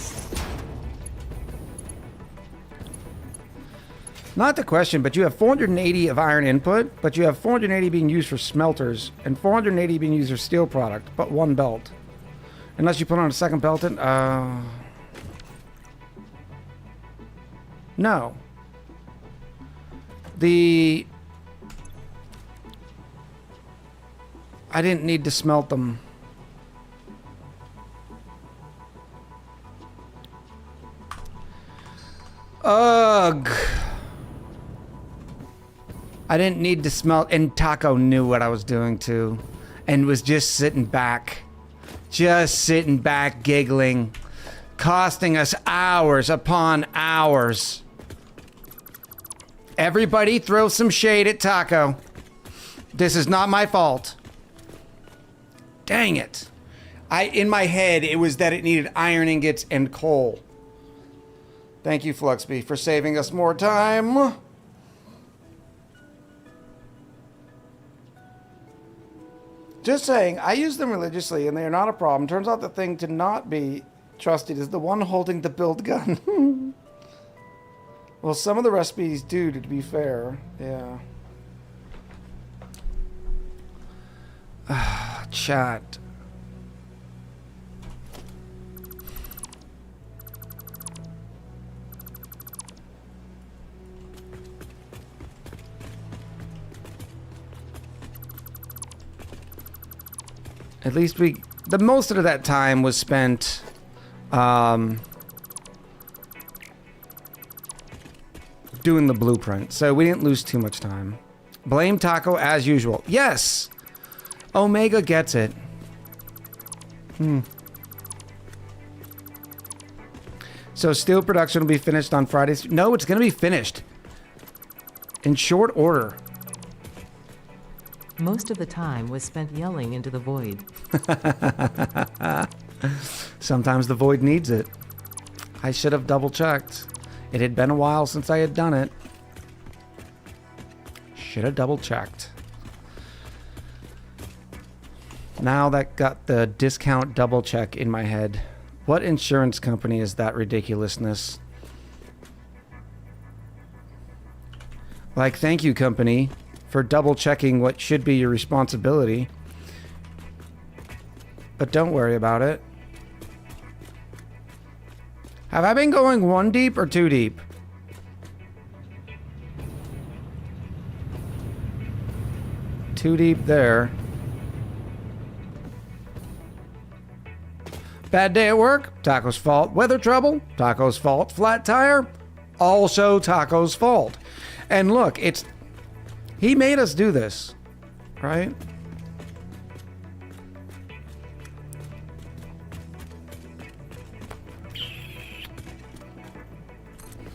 Not the question, but you have 480 of iron input, but you have 480 being used for smelters and 480 being used for steel product, but 1 belt. Unless you put on a second belt in, no. I didn't need to smelt them. Ugh. I didn't need to smelt, and Taco knew what I was doing too, and was just sitting back, giggling, costing us hours upon hours. Everybody throw some shade at Taco. This is not my fault. Dang it. In my head, it was that it needed iron ingots and coal. Thank you, Fluxby, for saving us more time. Just saying, I use them religiously and they are not a problem. Turns out the thing to not be trusted is the one holding the build gun. Well, some of the recipes do, to be fair. Yeah. Chat. At least the most of that time was spent, doing the blueprint, so we didn't lose too much time. Blame Taco as usual. Yes! Omega gets it. So steel production will be finished on Fridays. No, it's going to be finished in short order. Most of the time was spent yelling into the void. Sometimes the void needs it. I should have double checked. It had been a while since I had done it. Should have double checked. Now that got the discount double check in my head. What insurance company is that ridiculousness? Like, thank you, company, for double checking what should be your responsibility. But don't worry about it. Have I been going 1 deep or 2 deep? Too deep there. Bad day at work? Taco's fault. Weather trouble? Taco's fault. Flat tire? Also Taco's fault. And look, he made us do this, right?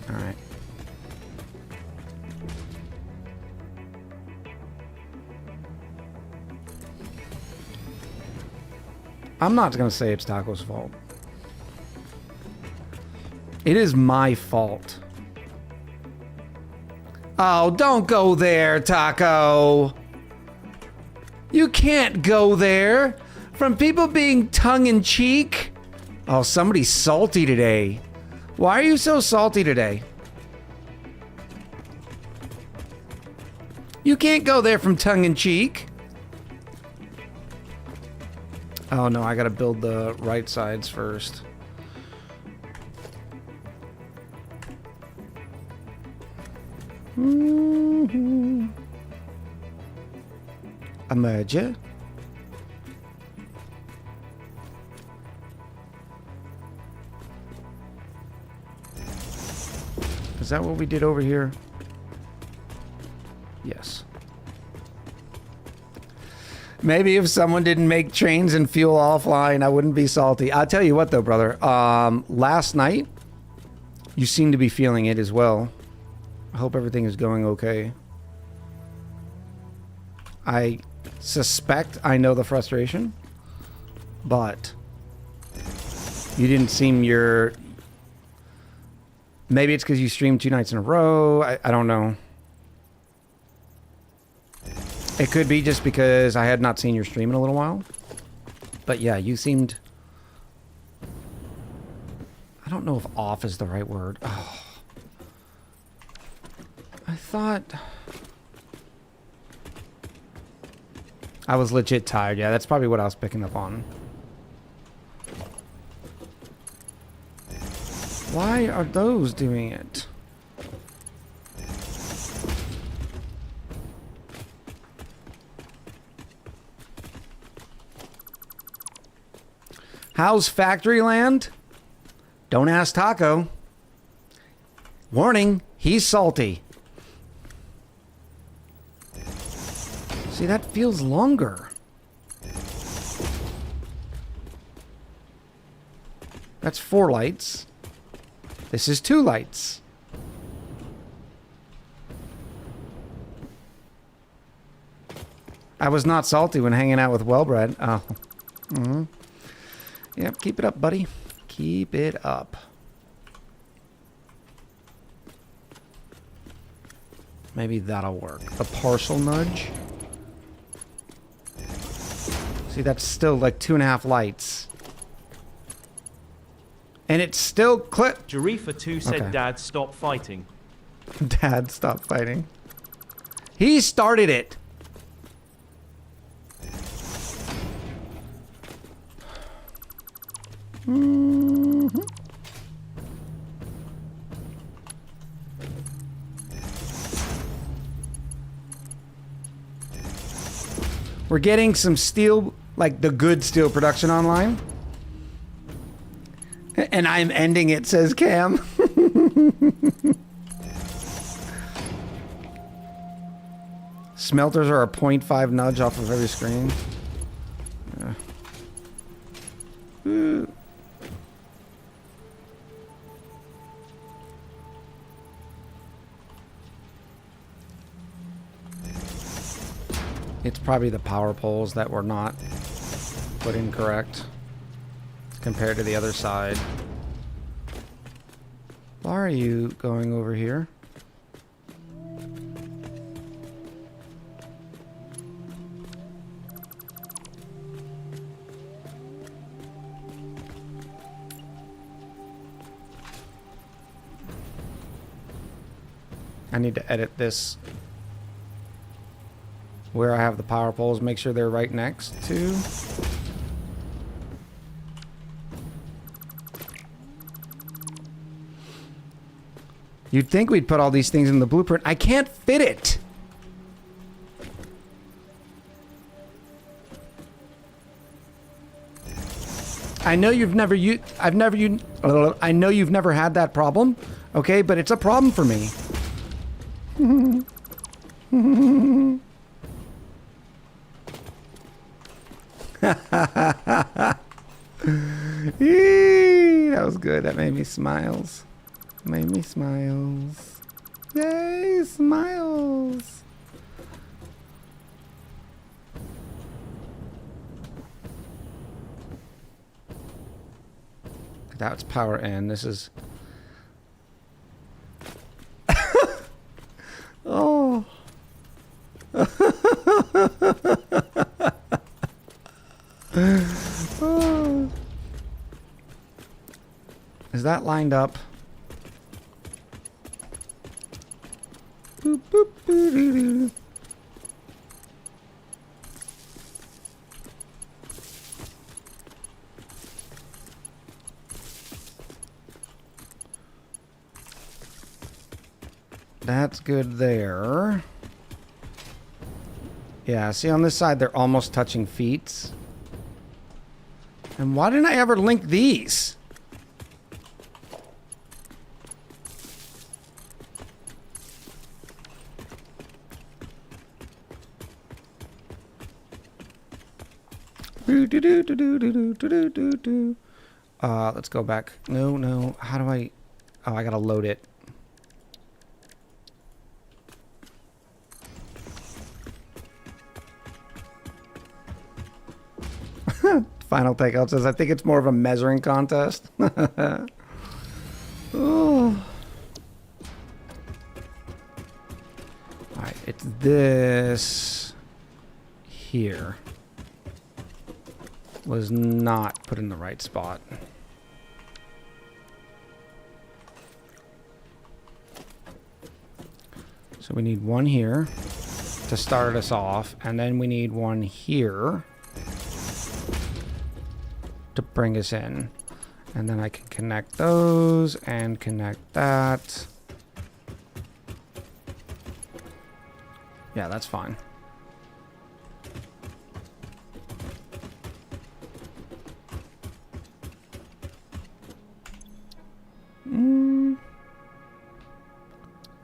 All right. I'm not going to say it's Taco's fault. It is my fault. Oh, don't go there, Taco. You can't go there. From people being tongue-in-cheek. Oh, somebody's salty today. Why are you so salty today? You can't go there from tongue-in-cheek. Oh no, I gotta build the right sides first. A merger? Is that what we did over here? Yes. Maybe if someone didn't make trains and fuel offline, I wouldn't be salty. I'll tell you what though, brother. Last night, you seem to be feeling it as well. I hope everything is going okay. I suspect I know the frustration, but you didn't seem your... Maybe it's because you streamed 2 nights in a row. I don't know. It could be just because I had not seen your stream in a little while. But yeah, you seemed... I don't know if off is the right word. Oh. I thought... I was legit tired. Yeah, that's probably what I was picking up on. Why are those doing it? How's Factoryland? Don't ask Taco. Warning, he's salty. See, that feels longer. That's 4 lights. This is 2 lights. I was not salty when hanging out with Wellbred. Oh. Yep, keep it up, buddy. Keep it up. Maybe that'll work. A partial nudge. See, that's still like 2.5 lights. And it's still clip. Jarifa2 said, Okay. Dad, stop fighting. Dad, stop fighting. He started it. We're getting some steel, like the good steel production online. And I'm ending it, says Cam. Smelters are a 0.5 nudge off of every screen. It's probably the power poles that were not put in correct compared to the other side. Why are you going over here? I need to edit this where I have the power poles, make sure they're right next to. You'd think we'd put all these things in the blueprint. I can't fit it. I know you've never I know you've never had that problem, okay? But it's a problem for me. Eee, that was good. That made me smiles. Made me smiles. Yay, smiles. That's power in. This is... Oh. Oh. Is that lined up? Boop, boop, boo, doo, doo. That's good there. Yeah, see on this side they're almost touching feet. And why didn't I ever link these? Let's go back. No. How do I... Oh, I gotta load it. Final Takeout says, I think it's more of a measuring contest. Oh. Alright, it's this here. Was not put in the right spot. So we need one here to start us off, and then we need one here to bring us in. And then I can connect those and connect that. Yeah, that's fine.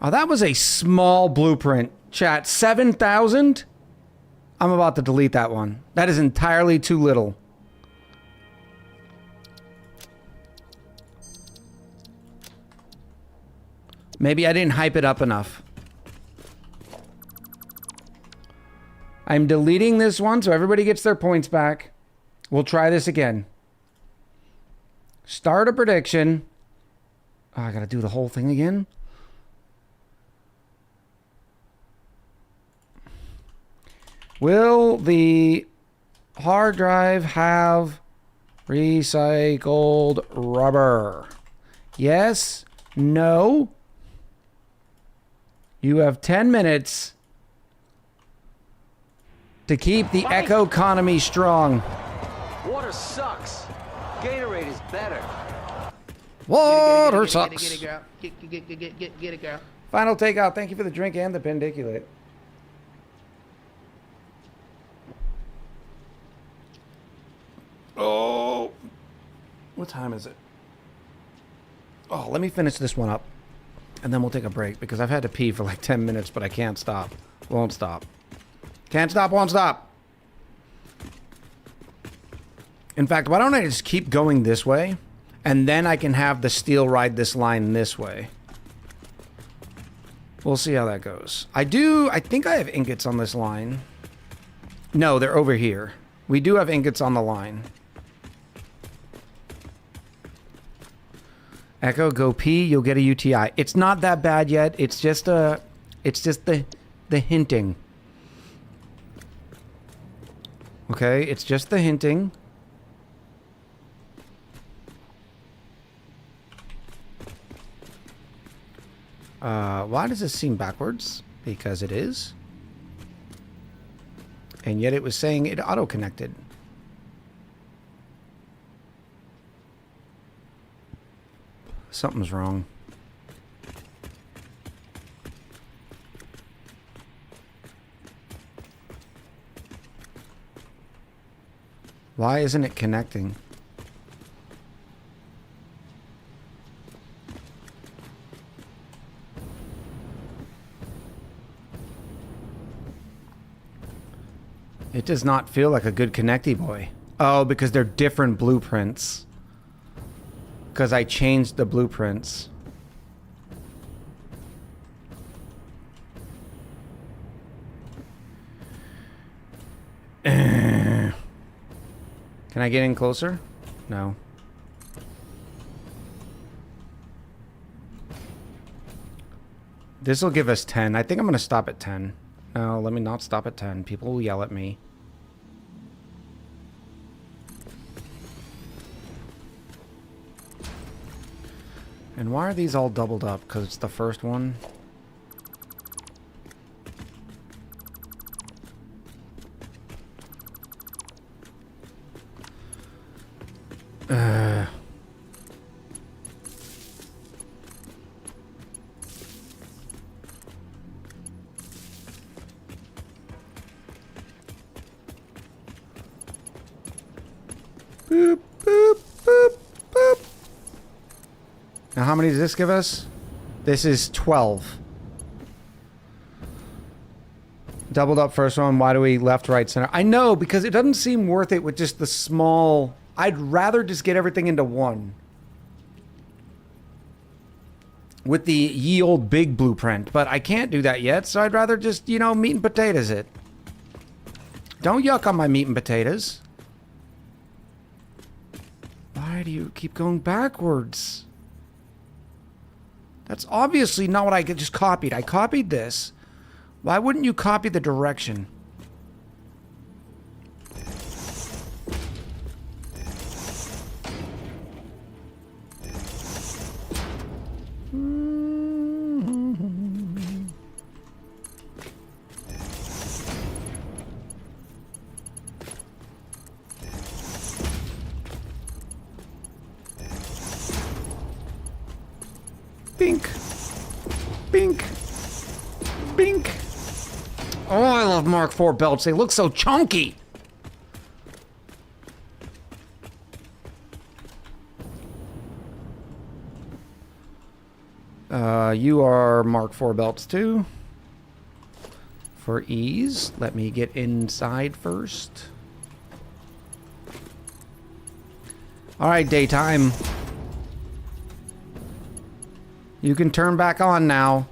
Oh, that was a small blueprint. Chat, 7,000? I'm about to delete that one. That is entirely too little. Maybe I didn't hype it up enough. I'm deleting this one so everybody gets their points back. We'll try this again. Start a prediction. Oh, I gotta do the whole thing again. Will the hard drive have recycled rubber? Yes? No? You have 10 minutes to keep the echo economy strong. Water sucks. Gatorade is better. Water Get sucks. it, girl. Get it, girl. Final takeout. Thank you for the drink and the pendiculate. Oh. What time is it? Oh, let me finish this one up. And then we'll take a break because I've had to pee for like 10 minutes, but I can't stop. Won't stop. Can't stop, won't stop. In fact, why don't I just keep going this way? And then I can have the steel ride this line this way. We'll see how that goes. I think I have ingots on this line. No, they're over here. We do have ingots on the line. Echo, go pee, you'll get a UTI. It's not that bad yet. It's just the hinting. Okay, it's just the hinting. Why does this seem backwards? Because it is. And yet it was saying it auto-connected. Something's wrong. Why isn't it connecting? It does not feel like a good connecty boy. Oh, because they're different blueprints. Because I changed the blueprints. Can I get in closer? No. This will give us 10. I think I'm going to stop at 10. No, let me not stop at 10. People will yell at me. And why are these all doubled up? Because it's the first one. Boop, boop, boop, boop. Now, how many does this give us? This is 12. Doubled up first one. Why do we left, right, center? I know, because it doesn't seem worth it with just the small... I'd rather just get everything into one. With the ye old big blueprint. But I can't do that yet, so I'd rather just, you know, meat and potatoes it. Don't yuck on my meat and potatoes. Why do you keep going backwards? That's obviously not what I just copied. I copied this. Why wouldn't you copy the direction? Bink. Bink. Bink. Oh, I love Mark IV belts. They look so chunky. You are Mark IV belts too. For ease, let me get inside first. All right, daytime. You can turn back on now.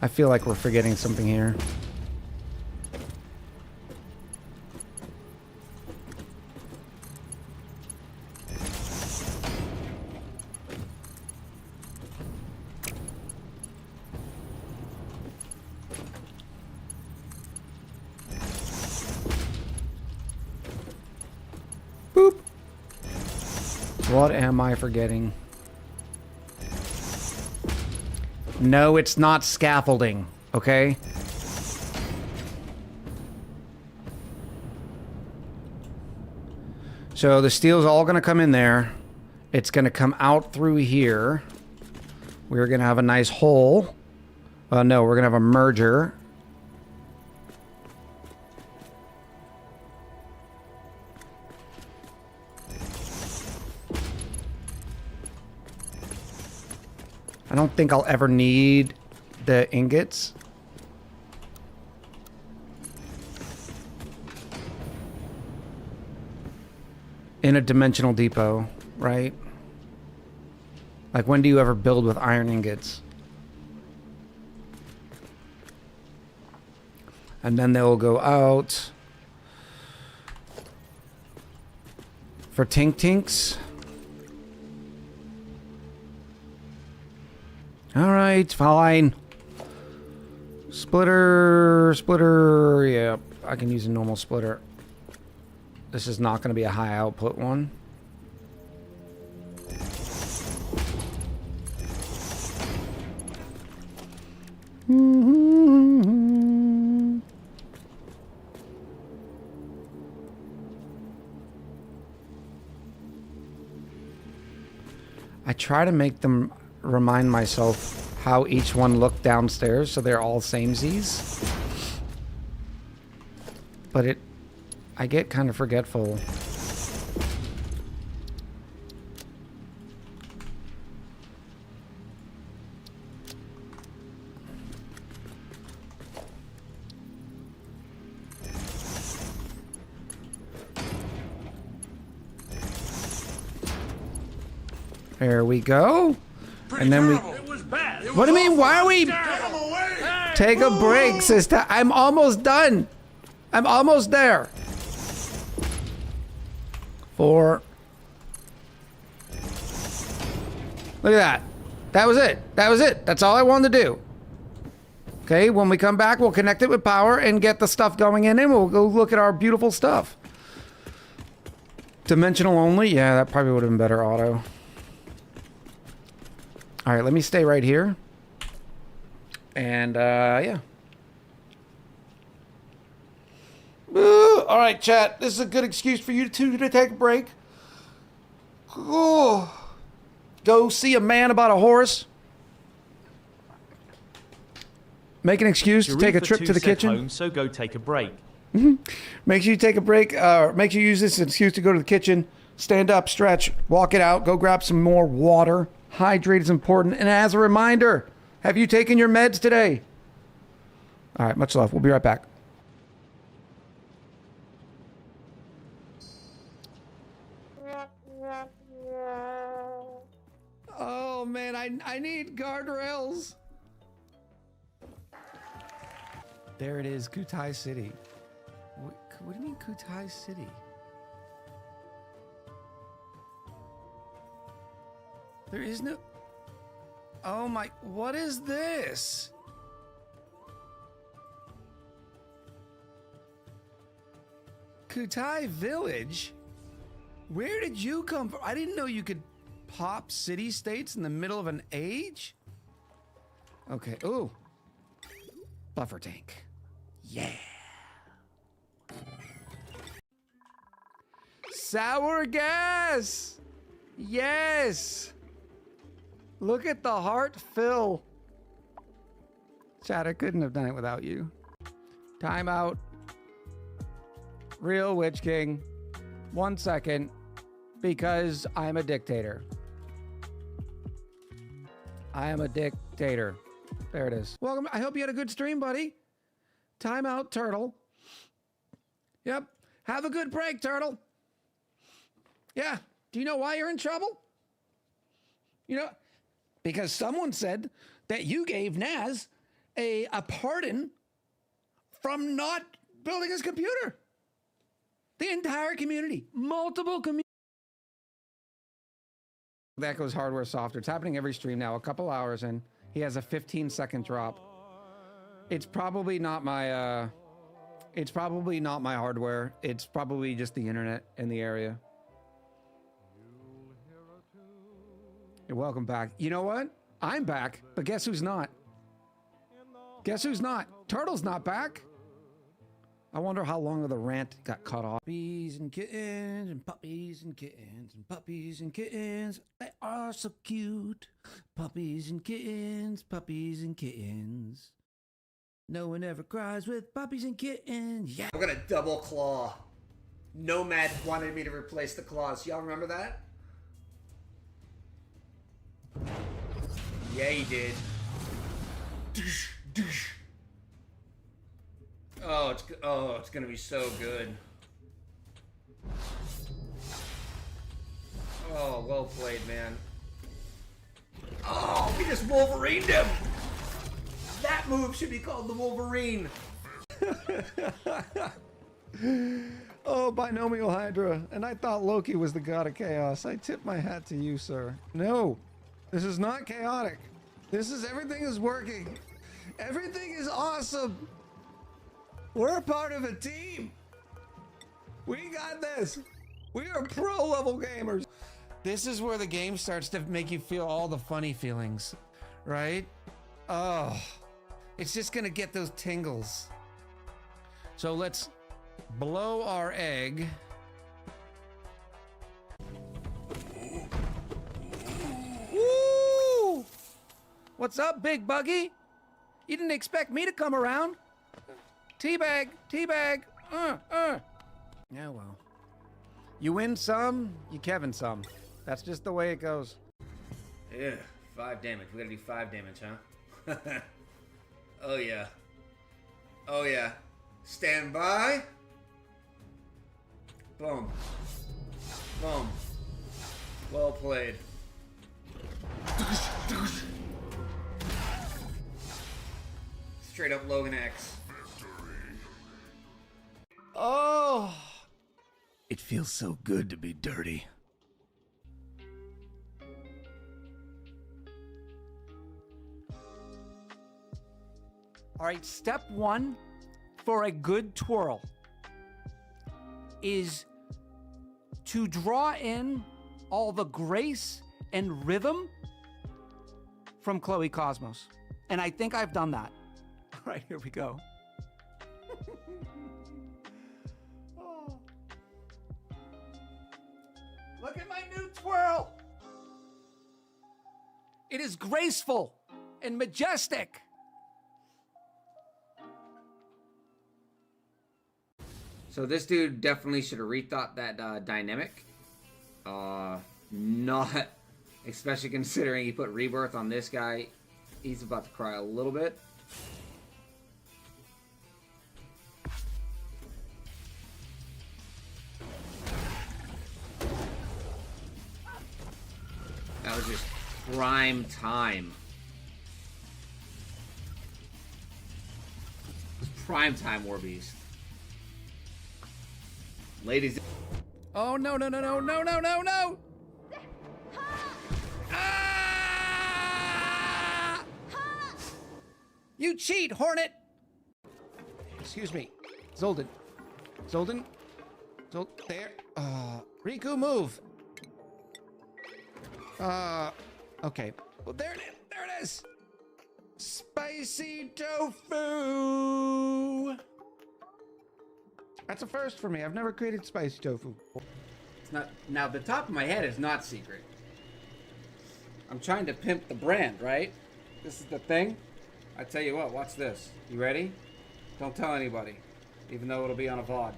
I feel like we're forgetting something here. Boop. What am I forgetting? No, it's not scaffolding, okay? So the steel's all gonna come in there. It's gonna come out through here. We're gonna have a nice hole. No, we're gonna have a merger. I don't think I'll ever need the ingots. In a dimensional depot, right? Like, when do you ever build with iron ingots? And then they'll go out for tink tinks. All right, fine. Splitter, yeah, I can use a normal splitter. This is not going to be a high output one. I try to make them remind myself how each one looked downstairs so they're all samesies. But I get kind of forgetful. There we go. And then we... What do you mean? Why are we... Take a break, sister. I'm almost done. I'm almost there. 4. Look at that. That was it. That was it. That's all I wanted to do. Okay, when we come back, we'll connect it with power and get the stuff going in, and we'll go look at our beautiful stuff. Dimensional only? Yeah, that probably would have been better auto. All right, let me stay right here. And, yeah. All right, chat. This is a good excuse for you two to take a break. Oh. Go see a man about a horse. Make an excuse to take a trip to the kitchen. Home, so go take a break. Make sure you take a break. Make sure you use this excuse to go to the kitchen. Stand up, stretch, walk it out. Go grab some more water. Hydrate is important. And as a reminder, have you taken your meds today? All right, much love. We'll be right back. Oh, man, I need guardrails. There it is, Kutai City. What do you mean Kutai City? There is no... Oh my... What is this? Kutai Village? Where did you come from? I didn't know you could pop city-states in the middle of an age? Okay. Ooh. Buffer tank. Yeah. Sour gas! Yes! Look at the heart fill. Chad, I couldn't have done it without you. Time out. Real Witch King. 1 second. Because I'm a dictator. I am a dictator. There it is. Welcome. I hope you had a good stream, buddy. Time out, Turtle. Yep. Have a good break, Turtle. Yeah. Do you know why you're in trouble? You know, because someone said that you gave Naz a pardon from not building his computer. The entire community, multiple communities. That goes hardware software. It's happening every stream now. A couple hours in, he has a 15-second drop. It's probably not my. It's probably not my hardware. It's probably just the internet in the area. You're welcome back. You know what? I'm back, but guess who's not? Guess who's not? Turtle's not back. I wonder how long of the rant got cut off. Puppies and kittens and puppies and kittens and puppies and kittens. They are so cute. Puppies and kittens, puppies and kittens. No one ever cries with puppies and kittens. Yeah. I'm gonna double claw. Nomad wanted me to replace the claws. Y'all remember that? Yeah, he did. Oh, it's gonna be so good. Oh, well played, man. Oh, we just Wolverined him. That move should be called the Wolverine. Oh, binomial Hydra. And I thought Loki was the god of chaos. I tip my hat to you, sir. No, this is not chaotic. Everything is working. Everything is awesome. We're a part of a team. We got this. We are pro level gamers. This is where the game starts to make you feel all the funny feelings, right? Oh, it's just gonna get those tingles. So let's blow our egg. Woo! What's up, Big Buggy? You didn't expect me to come around. Teabag, teabag. Yeah, well. You win some, you Kevin some. That's just the way it goes. Yeah, 5 damage. We gotta do 5 damage, huh? Oh yeah. Oh yeah. Stand by. Boom. Boom. Well played. Straight up Logan X. Oh, it feels so good to be dirty. All right, step 1 for a good twirl is to draw in all the grace and rhythm from Chloe Cosmos. And I think I've done that. All right, here we go. Oh. Look at my new twirl. It is graceful and majestic. So this dude definitely should have rethought that dynamic. Not, especially considering he put Rebirth on this guy. He's about to cry a little bit. That was just prime time. It was prime time, Warbeast. Ladies. Oh, no, no, no, no, no, no, no, no! Ah! You cheat, Hornet! Excuse me. Zoldan. Zoldan? There. Riku, move! Okay. Well, there it is! There it is! Spicy tofu! That's a first for me. I've never created spicy tofu. It's not, now, the top of my head is not secret. I'm trying to pimp the brand, right? This is the thing. I tell you what, watch this. You ready? Don't tell anybody, even though it'll be on a VOD.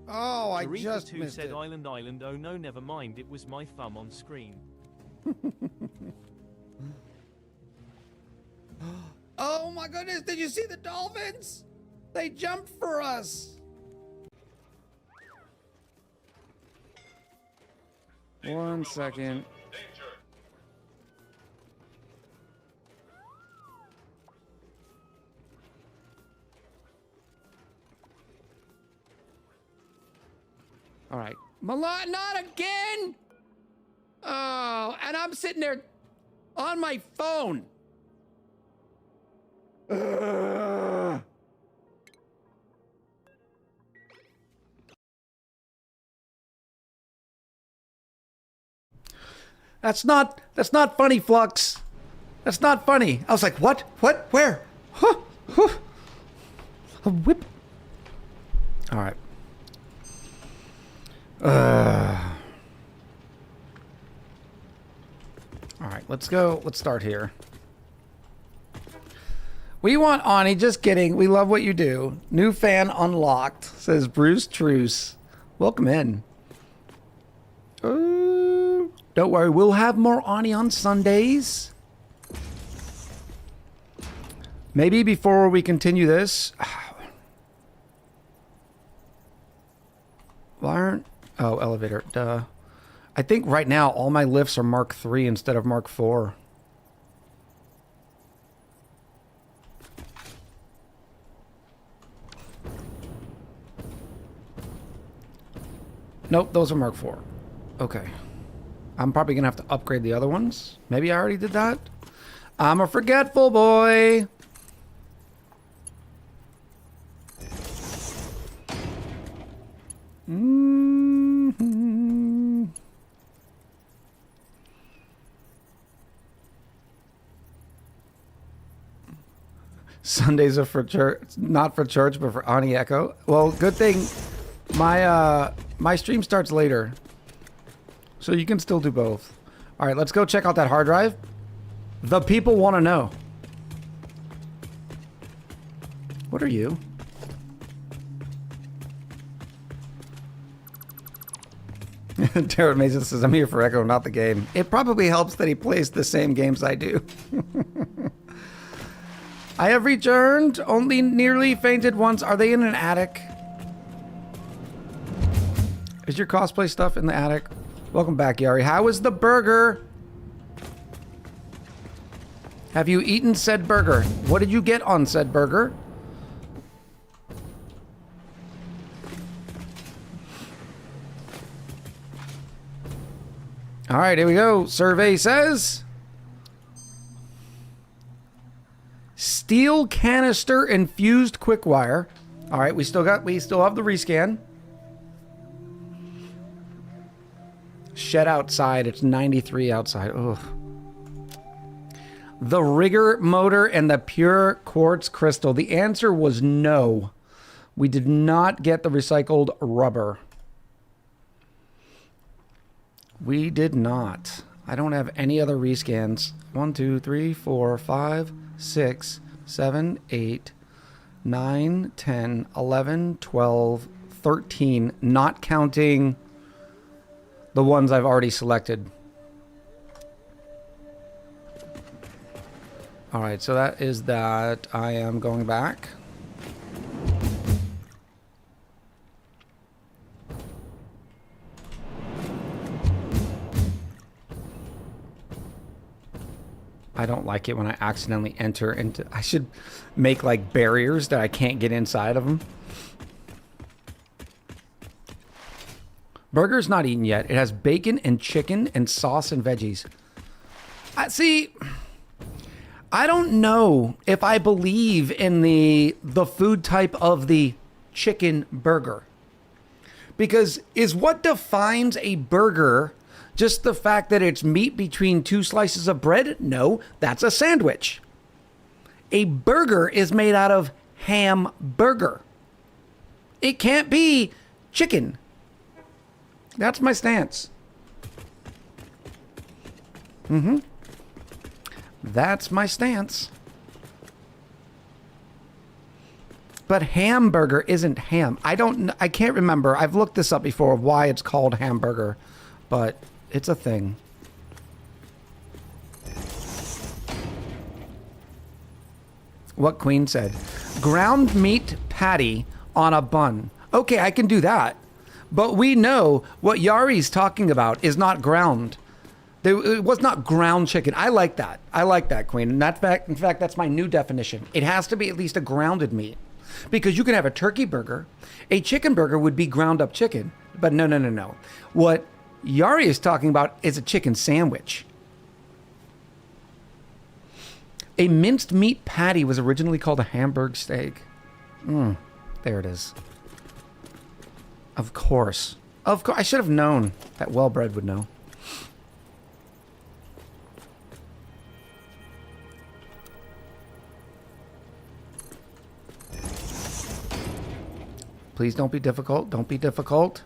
Oh, I Tarifa just 2 missed said it. Island, oh no, never mind, it was my thumb on screen. Oh my goodness, did you see the dolphins? They jumped for us. One second. All right. Milan, not again! Oh, and I'm sitting there on my phone. Ugh. That's not funny, Flux. That's not funny. I was like, what? What? Where? Huh? Huh? A whip? All right. All right, let's go. Let's start here. We want Ani. Just kidding. We love what you do. New fan unlocked, says Bruce Truce. Welcome in. Don't worry. We'll have more Ani on Sundays. Maybe before we continue this. Why aren't... Oh, elevator. Duh. I think right now all my lifts are Mark III instead of Mark IV. Nope, those are Mark IV. Okay. I'm probably going to have to upgrade the other ones. Maybe I already did that. I'm a forgetful boy. Mm-hmm. Sundays are for church, not for church, but for Ani Echo. Well, good thing my stream starts later, so you can still do both. All right, let's go check out that hard drive. The people want to know. What are you? Jared Mason says, I'm here for Echo, not the game. It probably helps that he plays the same games I do. I have returned, only nearly fainted once. Are they in an attic? Is your cosplay stuff in the attic? Welcome back, Yari. How is the burger? Have you eaten said burger? What did you get on said burger? All right, here we go. Survey says steel canister infused quick wire. All right, we still have the rescan. Shed outside. It's 93 outside. Ugh. The rigger motor and the pure quartz crystal. The answer was no. We did not get the recycled rubber. We did not. I don't have any other rescans. 1, 2, 3, 4, 5, 6, 7, 8, 9, 10, 11, 12, 13. Not counting the ones I've already selected. All right, so that is that. I am going back. I don't like it when I accidentally enter into... I should make like barriers that I can't get inside of them. Burger's not eaten yet. It has bacon and chicken and sauce and veggies. See, I don't know if I believe in the food type of the chicken burger. Because is what defines a burger just the fact that it's meat between two slices of bread? No, that's a sandwich. A burger is made out of hamburger. It can't be chicken. That's my stance. That's my stance. But hamburger isn't ham. I can't remember. I've looked this up before why it's called hamburger, but it's a thing. What Queen said. Ground meat patty on a bun. Okay, I can do that. But we know what Yari's talking about is not ground. It was not ground chicken. I like that. I like that, Queen. And in fact, that's my new definition. It has to be at least a grounded meat. Because you can have a turkey burger. A chicken burger would be ground up chicken. But no, no, no, no. What Yari is talking about is a chicken sandwich. A minced meat patty was originally called a Hamburg steak. There it is. Of course. Of course. I should have known. That well-bred would know. Please don't be difficult. Don't be difficult.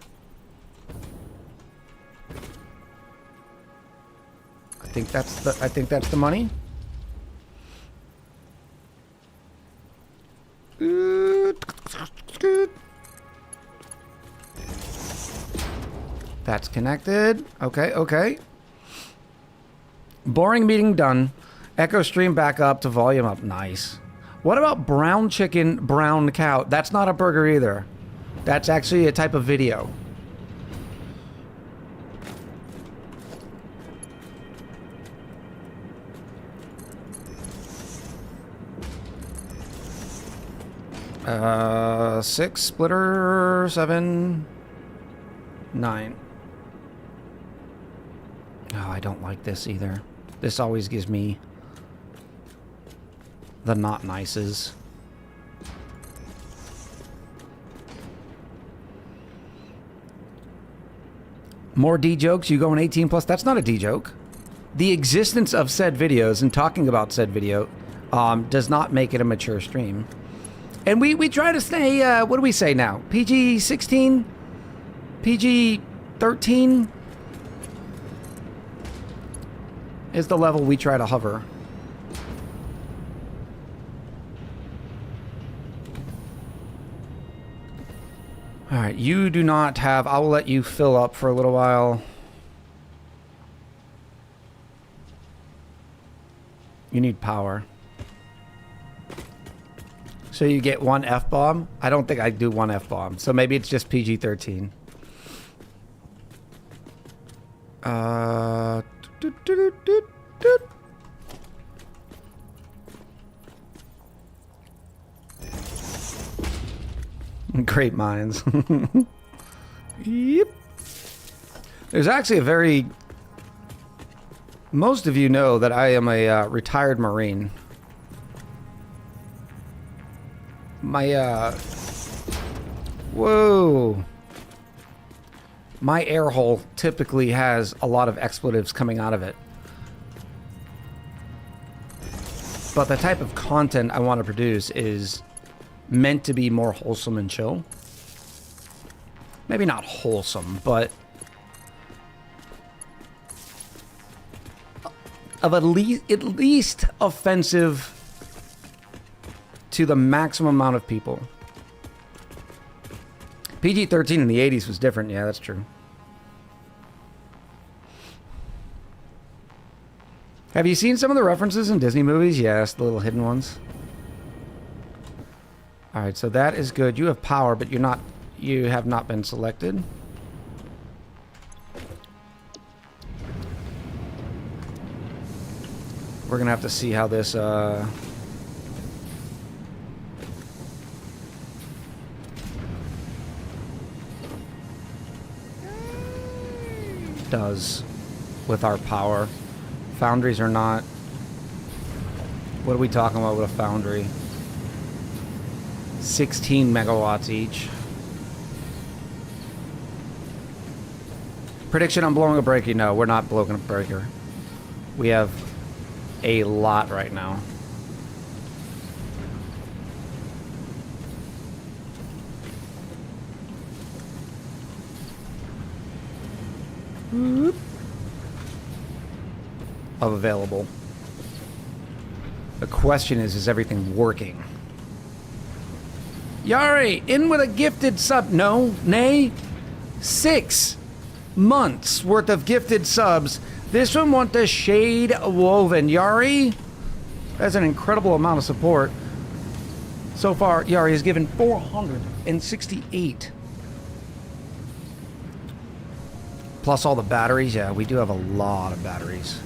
I think that's the money. That's connected. Okay, okay. Boring meeting done. Echo stream back up to volume up. Nice. What about brown chicken, brown cow? That's not a burger either. That's actually a type of video. Six, splitter, 7, 9. Oh, I don't like this either. This always gives me the not nices. More D jokes, you going 18 plus? That's not a D joke. The existence of said videos and talking about said video does not make it a mature stream. And we try to stay, what do we say now? PG-16? PG-13? Is the level we try to hover. Alright, you do not have... I will let you fill up for a little while. You need power. So you get one F-bomb? I don't think I do one F-bomb. So maybe it's just PG-13. Great minds. Yep. There's actually a very... Most of you know that I am a retired Marine. My, whoa. My air hole typically has a lot of expletives coming out of it. But the type of content I want to produce is meant to be more wholesome and chill. Maybe not wholesome, but of at least offensive to the maximum amount of people. PG-13 in the 80s was different. Yeah, that's true. Have you seen some of the references in Disney movies? Yes, the little hidden ones. Alright, so that is good. You have power, but you have not been selected. We're gonna have to see how this does with our power. Foundries are not... What are we talking about with a foundry? 16 megawatts each. Prediction, I'm blowing a breaker. No, we're not blowing a breaker. We have a lot right now. Of available. The question is everything working? Yari, in with a gifted sub. No, nay. 6 months worth of gifted subs. This one want the shade woven. Yari, that's an incredible amount of support. So far, Yari has given 468. Plus all the batteries. Yeah, we do have a lot of batteries.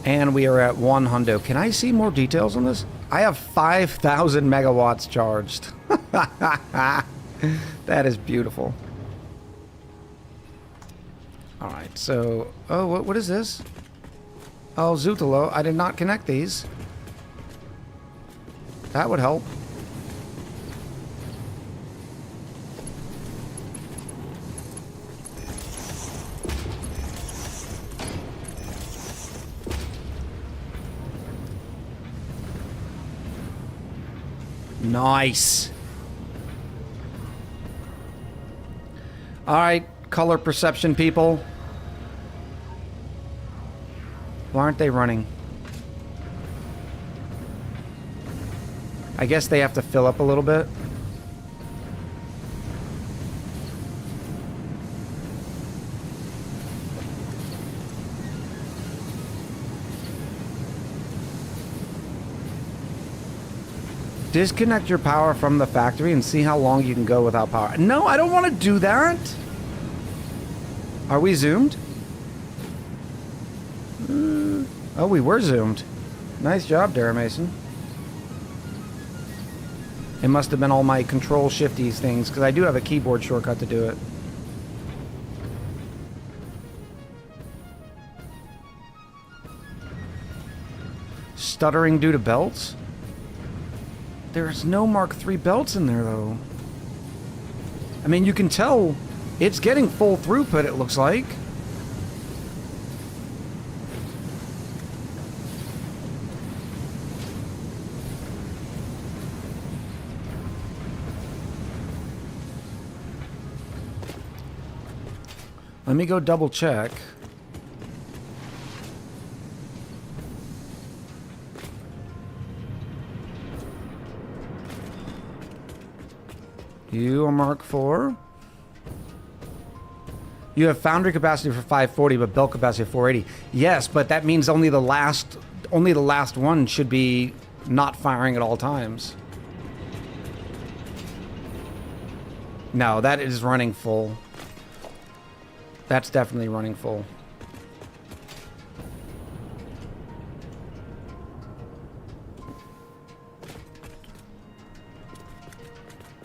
And we are at 1 hundo. Can I see more details on this? I have 5,000 megawatts charged. That is beautiful. All right, so... Oh, what is this? Oh, Zutalo. I did not connect these. That would help. Nice. All right, color perception people. Why aren't they running? I guess they have to fill up a little bit. Disconnect your power from the factory and see how long you can go without power. No, I don't want to do that. Are we zoomed? Oh, we were zoomed. Nice job, Dara Mason. It must have been all my control shifties things, because I do have a keyboard shortcut to do it. Stuttering due to belts? There's no Mark III belts in there, though. I mean, you can tell it's getting full throughput, it looks like. Let me go double check. You are Mark IV. You have foundry capacity for 540, but belt capacity of 480. Yes, but that means only the last one should be not firing at all times. No, that is running full. That's definitely running full.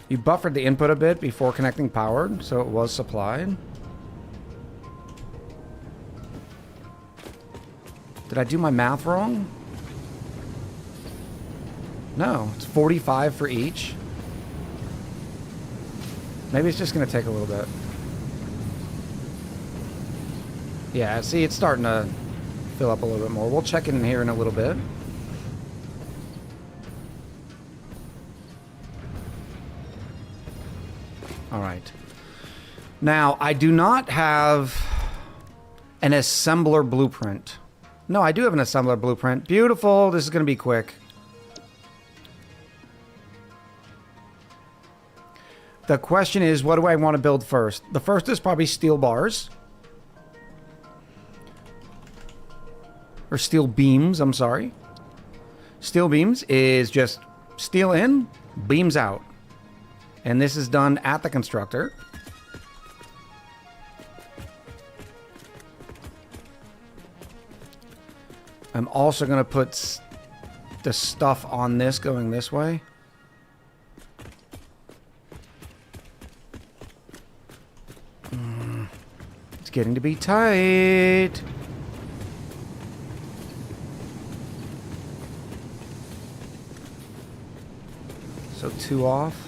You buffered the input a bit before connecting power, so it was supplied. Did I do my math wrong? No, it's 45 for each. Maybe it's just going to take a little bit. Yeah, see, it's starting to fill up a little bit more. We'll check in here in a little bit. All right. Now, I do not have an assembler blueprint. No, I do have an assembler blueprint. Beautiful. This is going to be quick. The question is, what do I want to build first? The first is probably steel bars. Or steel beams, I'm sorry. Steel beams is just steel in, beams out. And this is done at the constructor. I'm also going to put the stuff on this going this way. It's getting to be tight. So 2 off.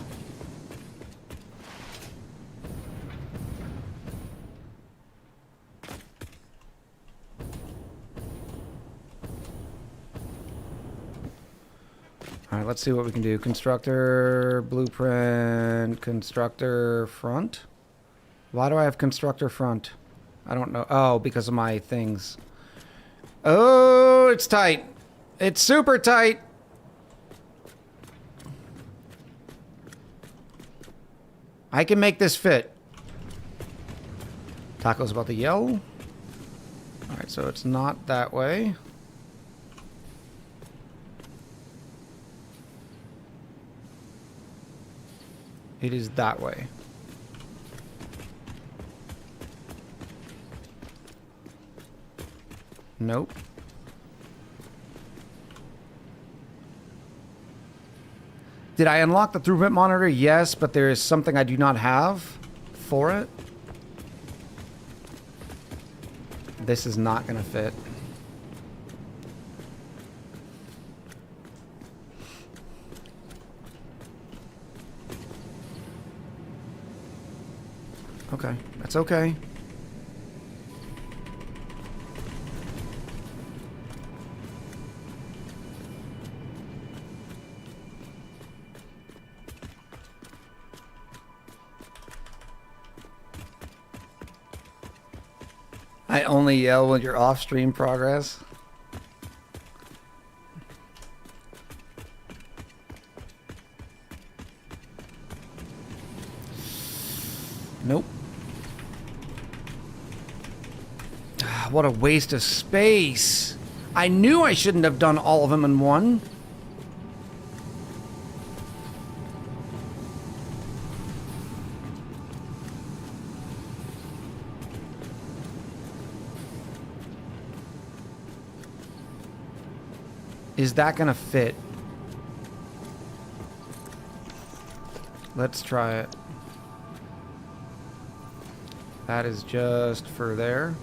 All right, let's see what we can do. Constructor, blueprint, constructor, front. Why do I have constructor front? I don't know. Oh, because of my things. Oh, it's tight. It's super tight. I can make this fit. Taco's about to yell. All right, so it's not that way. It is that way. Nope. Did I unlock the throughput monitor? Yes, but there is something I do not have for it. This is not going to fit. Okay, that's okay. I only yell when you're off stream progress. Nope. What a waste of space. I knew I shouldn't have done all of them in one. Is that gonna fit? Let's try it. That is just for there.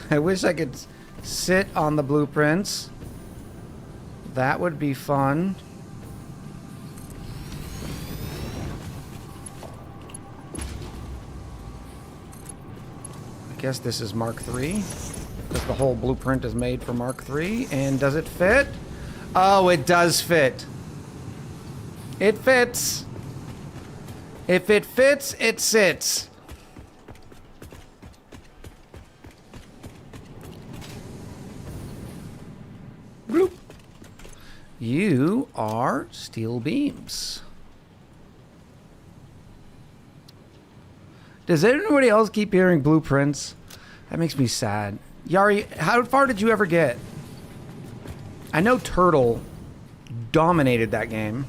I wish I could sit on the blueprints. That would be fun. I guess this is Mark III, because the whole blueprint is made for Mark III. And does it fit? Oh, it does fit. It fits. If it fits, it sits. Bloop. You are steel beams. Does anybody else keep hearing blueprints? That makes me sad. Yari, how far did you ever get? I know Turtle dominated that game.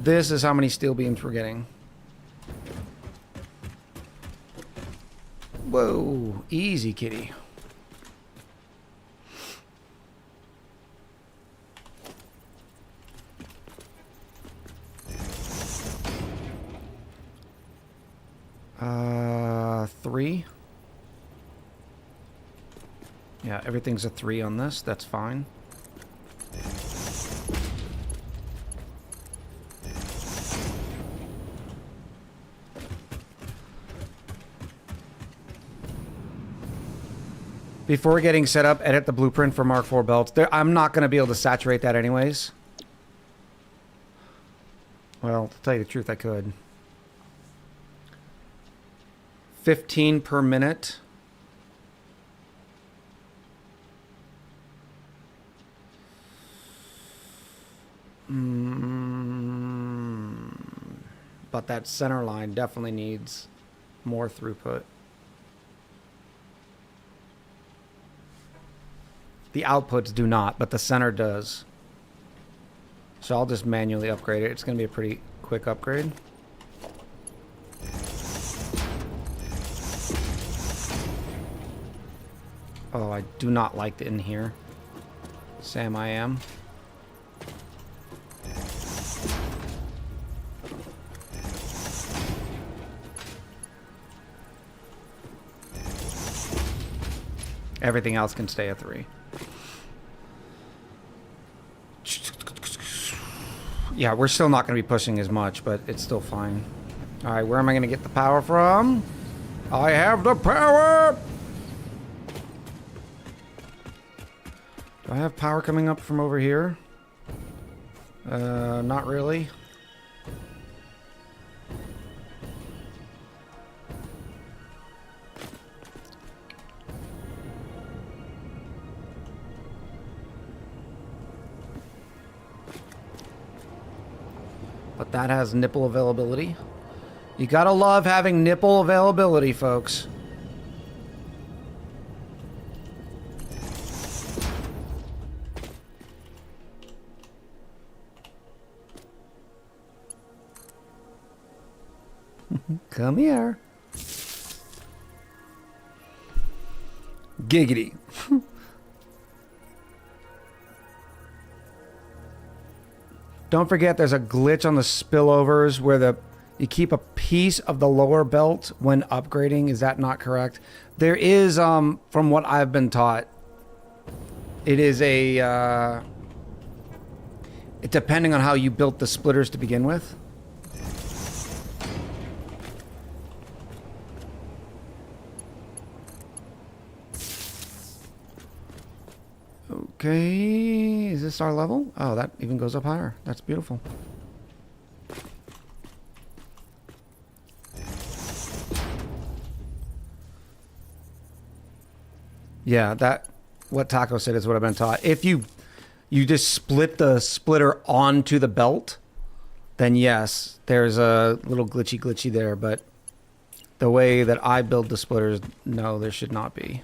This is how many steel beams we're getting. Whoa, easy, kitty. Three. Yeah, everything's a 3 on this. That's fine. Before getting set up, edit the blueprint for Mark IV belts. I'm not going to be able to saturate that anyways. Well, to tell you the truth, I could. 15 per minute. But that center line definitely needs more throughput. The outputs do not, but the center does. So I'll just manually upgrade it. It's going to be a pretty quick upgrade. Oh, I do not like the in here. Sam, I am. Everything else can stay at 3. Yeah, we're still not going to be pushing as much, but it's still fine. All right, where am I going to get the power from? I have the power! Do I have power coming up from over here? Not really. But that has nipple availability. You gotta love having nipple availability, folks. Come here. Giggity. Don't forget there's a glitch on the spillovers where you keep a piece of the lower belt when upgrading. Is that not correct? There is, from what I've been taught, it is it depending on how you built the splitters to begin with. Okay, is this our level? Oh, that even goes up higher. That's beautiful. Yeah, what Taco said is what I've been taught. If you just split the splitter onto the belt, then yes, there's a little glitchy there, but the way that I build the splitters, no, there should not be.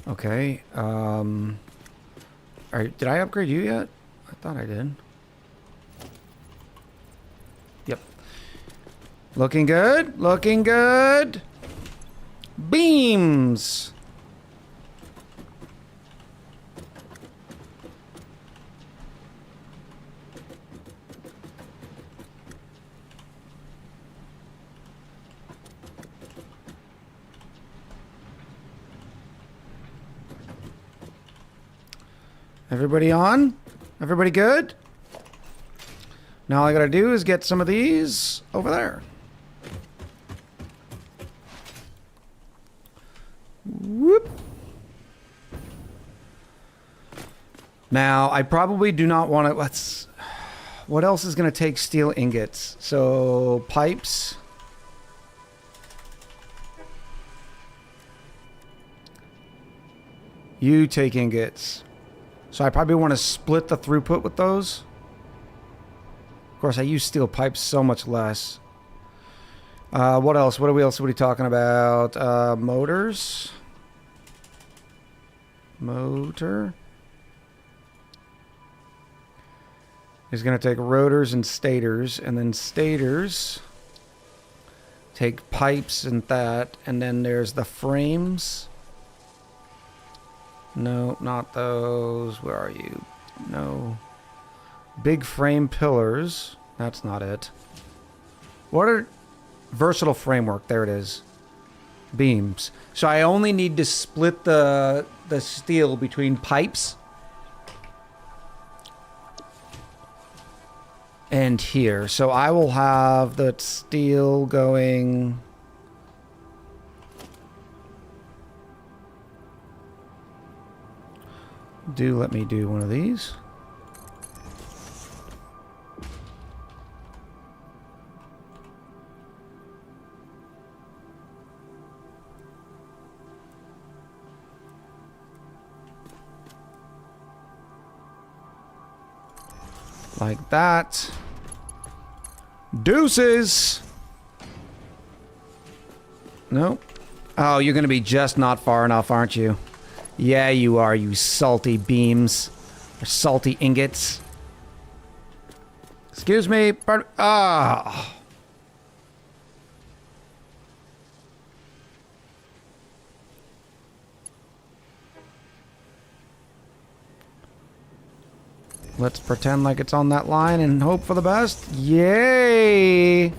Okay, did I upgrade you yet? I thought I did. Yep. Looking good, looking good. Beams. Everybody on? Everybody good? Now all I gotta do is get some of these over there. Whoop. Now, I probably do not want to... What else is going to take steel ingots? So, pipes. You take ingots. So I probably want to split the throughput with those. Of course, I use steel pipes so much less. What else? What are we talking about? Motors. Motor. Is going to take rotors and stators, and then stators take pipes and that, and then there's the frames. No, not those. Where are you? No. Big frame pillars. That's not it. What are... Versatile framework. There it is. Beams. So I only need to split the steel between pipes and here. So I will have the steel going... Let me do one of these. Like that. Deuces! Nope. Oh, you're gonna be just not far enough, aren't you? Yeah, you are, you salty beams. Or salty ingots. Excuse me. Ah. Let's pretend like it's on that line and hope for the best. Yay!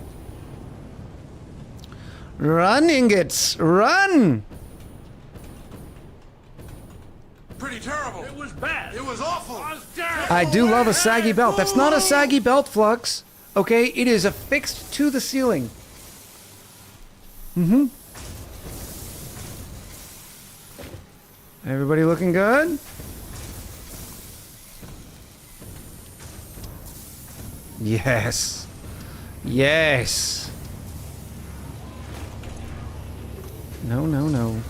Run, ingots! Run! Pretty terrible. It was bad. It was awful. I do love a saggy belt. That's not a saggy belt, Flux. Okay, it is affixed to the ceiling. Mm-hmm. Everybody looking good? Yes. Yes. No, no, no.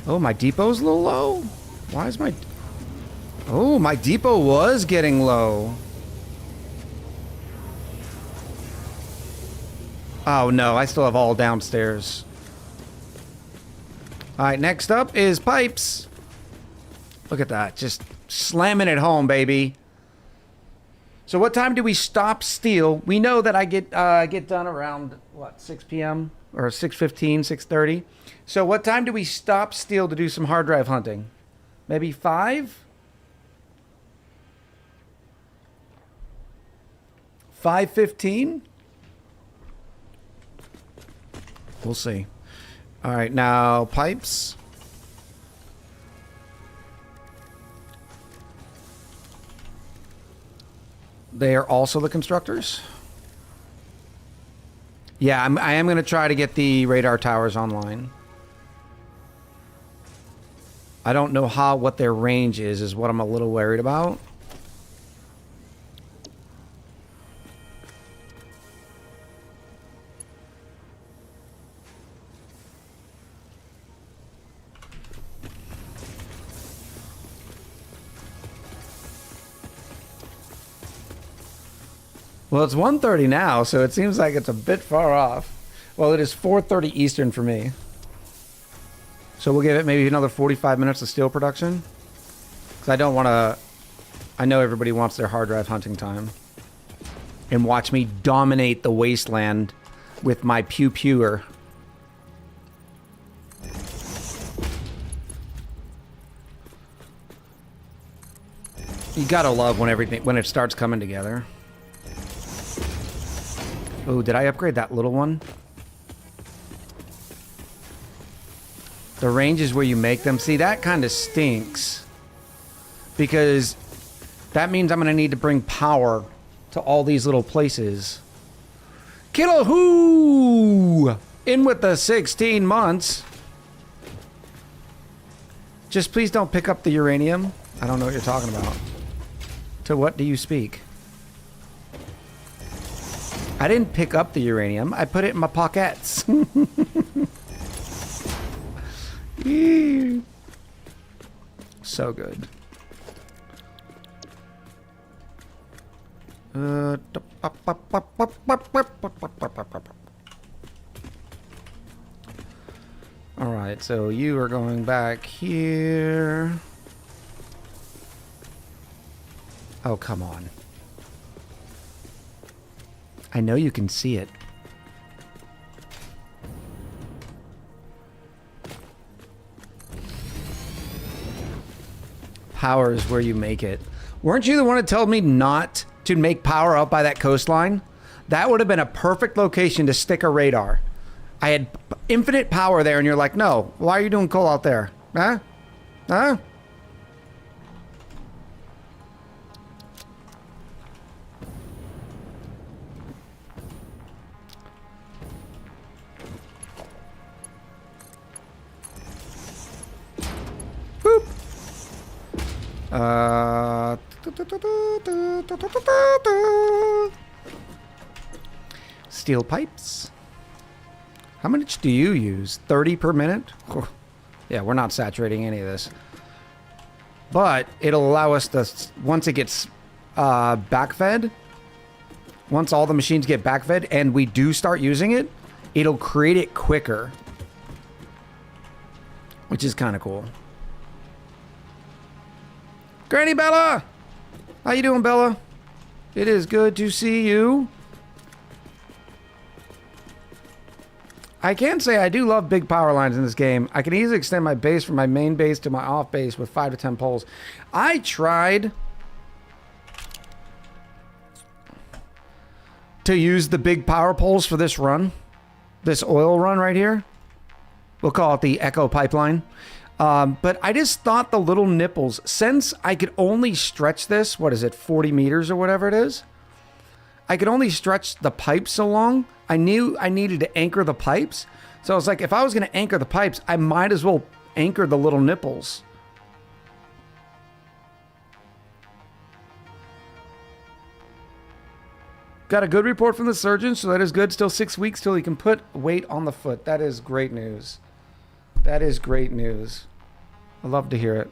Oh, my depot's a little low? Why is my... Oh, my depot was getting low. Oh, no. I still have all downstairs. All right, next up is pipes. Look at that. Just slamming it home, baby. So what time do we stop steel? We know that I get done around, what, 6 p.m. or 6:15, 6:30. So what time do we stop steel to do some hard drive hunting? Maybe 5? 5:15? We'll see. All right, now pipes. They are also the constructors. Yeah, I am going to try to get the radar towers online. I don't know what their range is what I'm a little worried about. Well, it's 1:30 now, so it seems like it's a bit far off. Well, it is 4:30 Eastern for me. So we'll give it maybe another 45 minutes of steel production. Because I don't want to... I know everybody wants their hard drive hunting time. And watch me dominate the wasteland with my pew-pewer. You gotta love when it starts coming together. Oh, did I upgrade that little one? The range is where you make them. See, that kind of stinks. Because that means I'm going to need to bring power to all these little places. Killahoo! In with the 16 months. Just please don't pick up the uranium. I don't know what you're talking about. To what do you speak? I didn't pick up the uranium. I put it in my pockets. So good. All right, so you are going back here. Oh, come on. I know you can see it. Power is where you make it. Weren't you the one that told me not to make power out by that coastline? That would have been a perfect location to stick a radar. I had infinite power there, and you're like, no, why are you doing coal out there? Huh? Huh? Steel pipes. How much do you use? 30 per minute? Yeah, we're not saturating any of this. But it'll allow us to, once it gets backfed, once all the machines get backfed and we do start using it, it'll create it quicker. Which is kind of cool. Granny Bella! How you doing, Bella? It is good to see you. I can say I do love big power lines in this game. I can easily extend my base from my main base to my off base with 5 to 10 poles. I tried to use the big power poles for this run. This oil run right here. We'll call it the Echo Pipeline. But I just thought the little nipples, since I could only stretch this, what is it, 40 meters or whatever it is? I could only stretch the pipes so long. I knew I needed to anchor the pipes. So I was like, if I was going to anchor the pipes, I might as well anchor the little nipples. Got a good report from the surgeon, so that is good. Still 6 weeks till he can put weight on the foot. That is great news. That is great news. I love to hear it.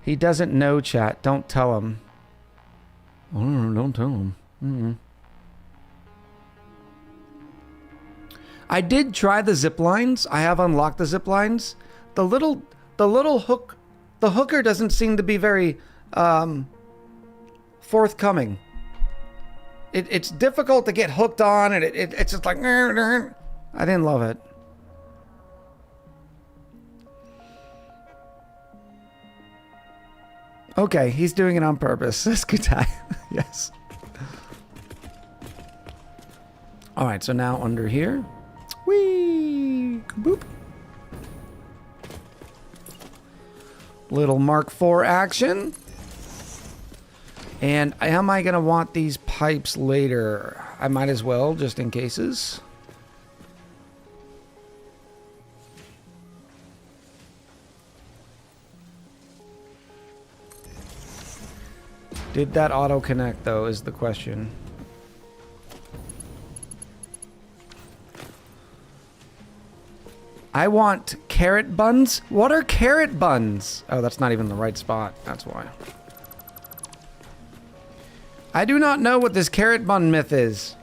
He doesn't know, chat. Don't tell him. Don't tell him. I did try the zip lines. I have unlocked the zip lines. The little hook, the hooker doesn't seem to be very forthcoming. It's difficult to get hooked on, and it's just like, I didn't love it. Okay, he's doing it on purpose. That's good time. Yes. All right, so now under here. Whee! Boop. Little Mark IV action. And am I going to want these pipes later? I might as well, just in cases. Did that auto connect, though, is the question. I want carrot buns. What are carrot buns? Oh, that's not even the right spot. That's why. I do not know what this carrot bun myth is.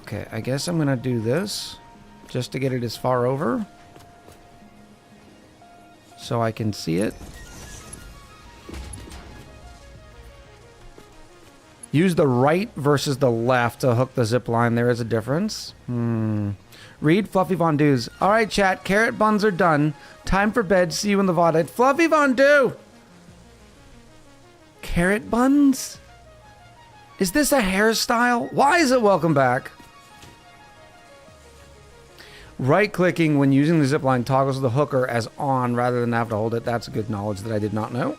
Okay, I guess I'm gonna do this just to get it as far over so I can see it. Use the right versus the left to hook the zip line. There is a difference. Read Fluffy Von Du's. All right, chat. Carrot buns are done. Time for bed. See you in the VOD. Fluffy Von Du! Carrot buns? Is this a hairstyle? Why is it welcome back? Right-clicking when using the zipline toggles the hooker as on rather than have to hold it. That's a good knowledge that I did not know.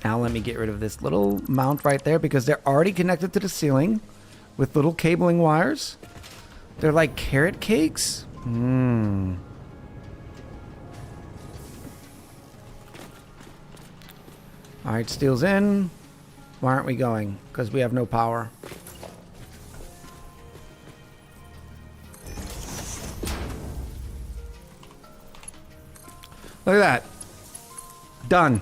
Now let me get rid of this little mount right there because they're already connected to the ceiling with little cabling wires. They're like carrot cakes. All right, steel's in. Why aren't we going? Because we have no power. Look at that. Done.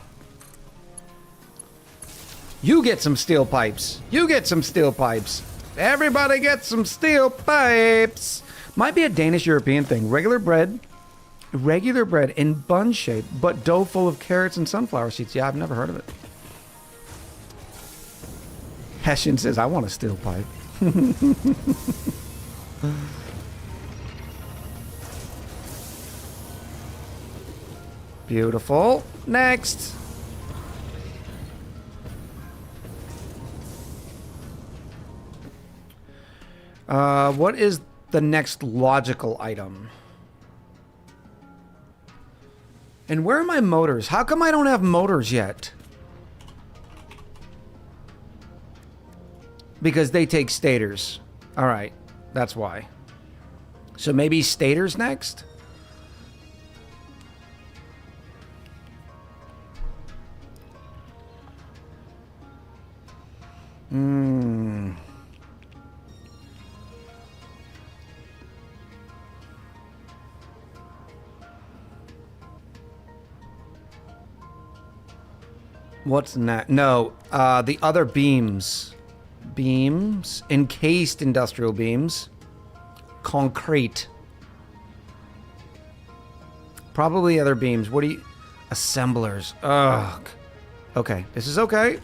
You get some steel pipes. You get some steel pipes. Everybody gets some steel pipes. Might be a Danish European thing. Regular bread in bun shape, but dough full of carrots and sunflower seeds. Yeah, I've never heard of it. Hessian says, I want a steel pipe. Beautiful. Next. What is the next logical item? And where are my motors? How come I don't have motors yet? Because they take stators. All right, that's why. So maybe stators next? What's that? No, the other beams. Beams. Encased industrial beams. Concrete. Probably other beams. What do you... Assemblers. Ugh. Okay, this is okay.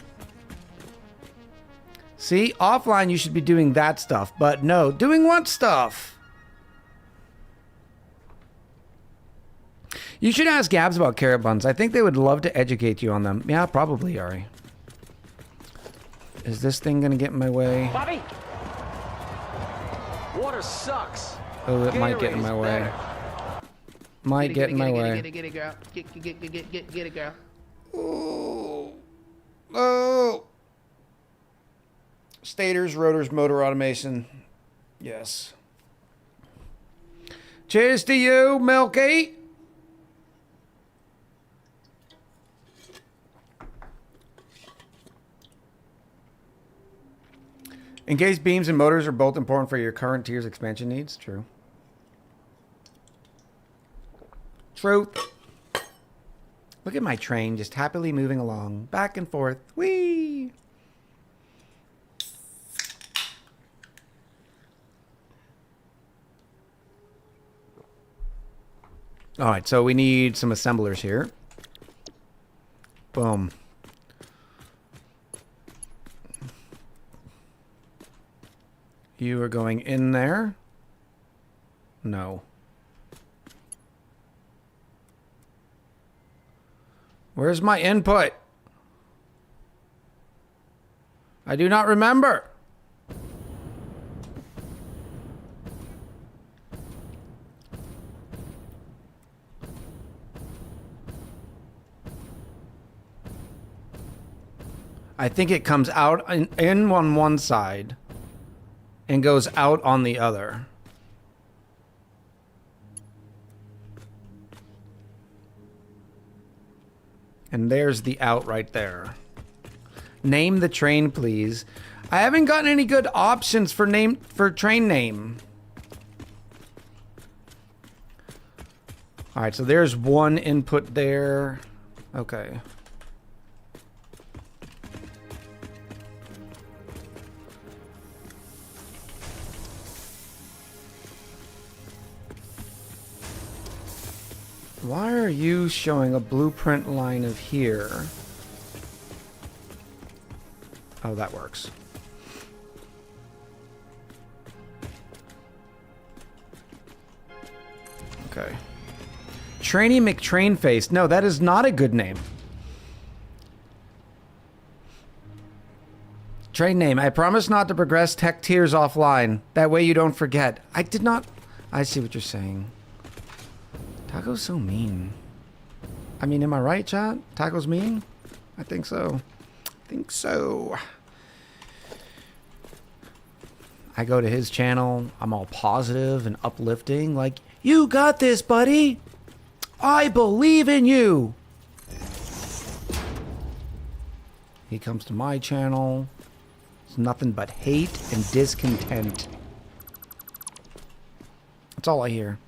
See, offline you should be doing that stuff, but no. Doing what stuff? You should ask Gabs about carrot buns. I think they would love to educate you on them. Yeah, probably, Ari. Is this thing gonna get in my way? Bobby! Water sucks. Oh, it might get in my way. Might get in my way. Get it, girl. Get it, girl. Oh. Oh. Stators, rotors, motor automation. Yes. Cheers to you, Milky. Engaged beams and motors are both important for your current tier's expansion needs. True. Truth. Look at my train just happily moving along. Back and forth. Whee! Alright, so we need some assemblers here. Boom. You are going in there? No. Where's my input? I do not remember. I think it comes out in on one side and goes out on the other. And there's the out right there. Name the train, please. I haven't gotten any good options for train name. All right, so there's one input there. Okay. Why are you showing a blueprint line of here? Oh, that works. Okay. Trainee McTrainface. No, that is not a good name. Train name. I promise not to progress tech tiers offline. That way you don't forget. I did not... I see what you're saying. Taco's so mean. I mean, am I right, chat? Taco's mean? I think so. I think so. I go to his channel. I'm all positive and uplifting. Like, you got this, buddy. I believe in you. He comes to my channel. It's nothing but hate and discontent. That's all I hear.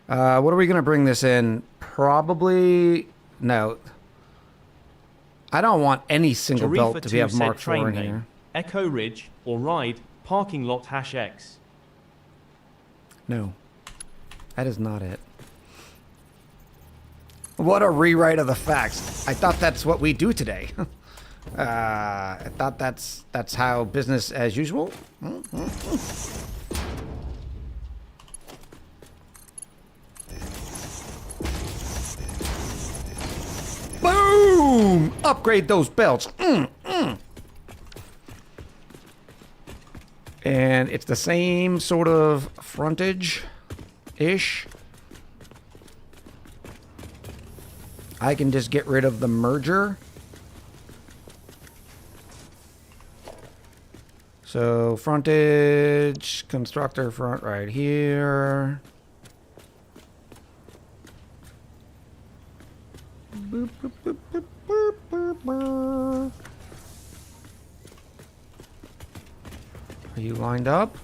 What are we going to bring this in? Probably... No. I don't want any single belt to have Mark IV in here. Echo Ridge or Ride Parking Lot #X. No. That is not it. What a rewrite of the facts. I thought that's what we do today. I thought that's how business as usual. Boom! Upgrade those belts. And it's the same sort of frontage-ish. I can just get rid of the merger. So frontage, constructor front right here. Boop, boop, boop, boop, boop, boop, boop. Are you lined up?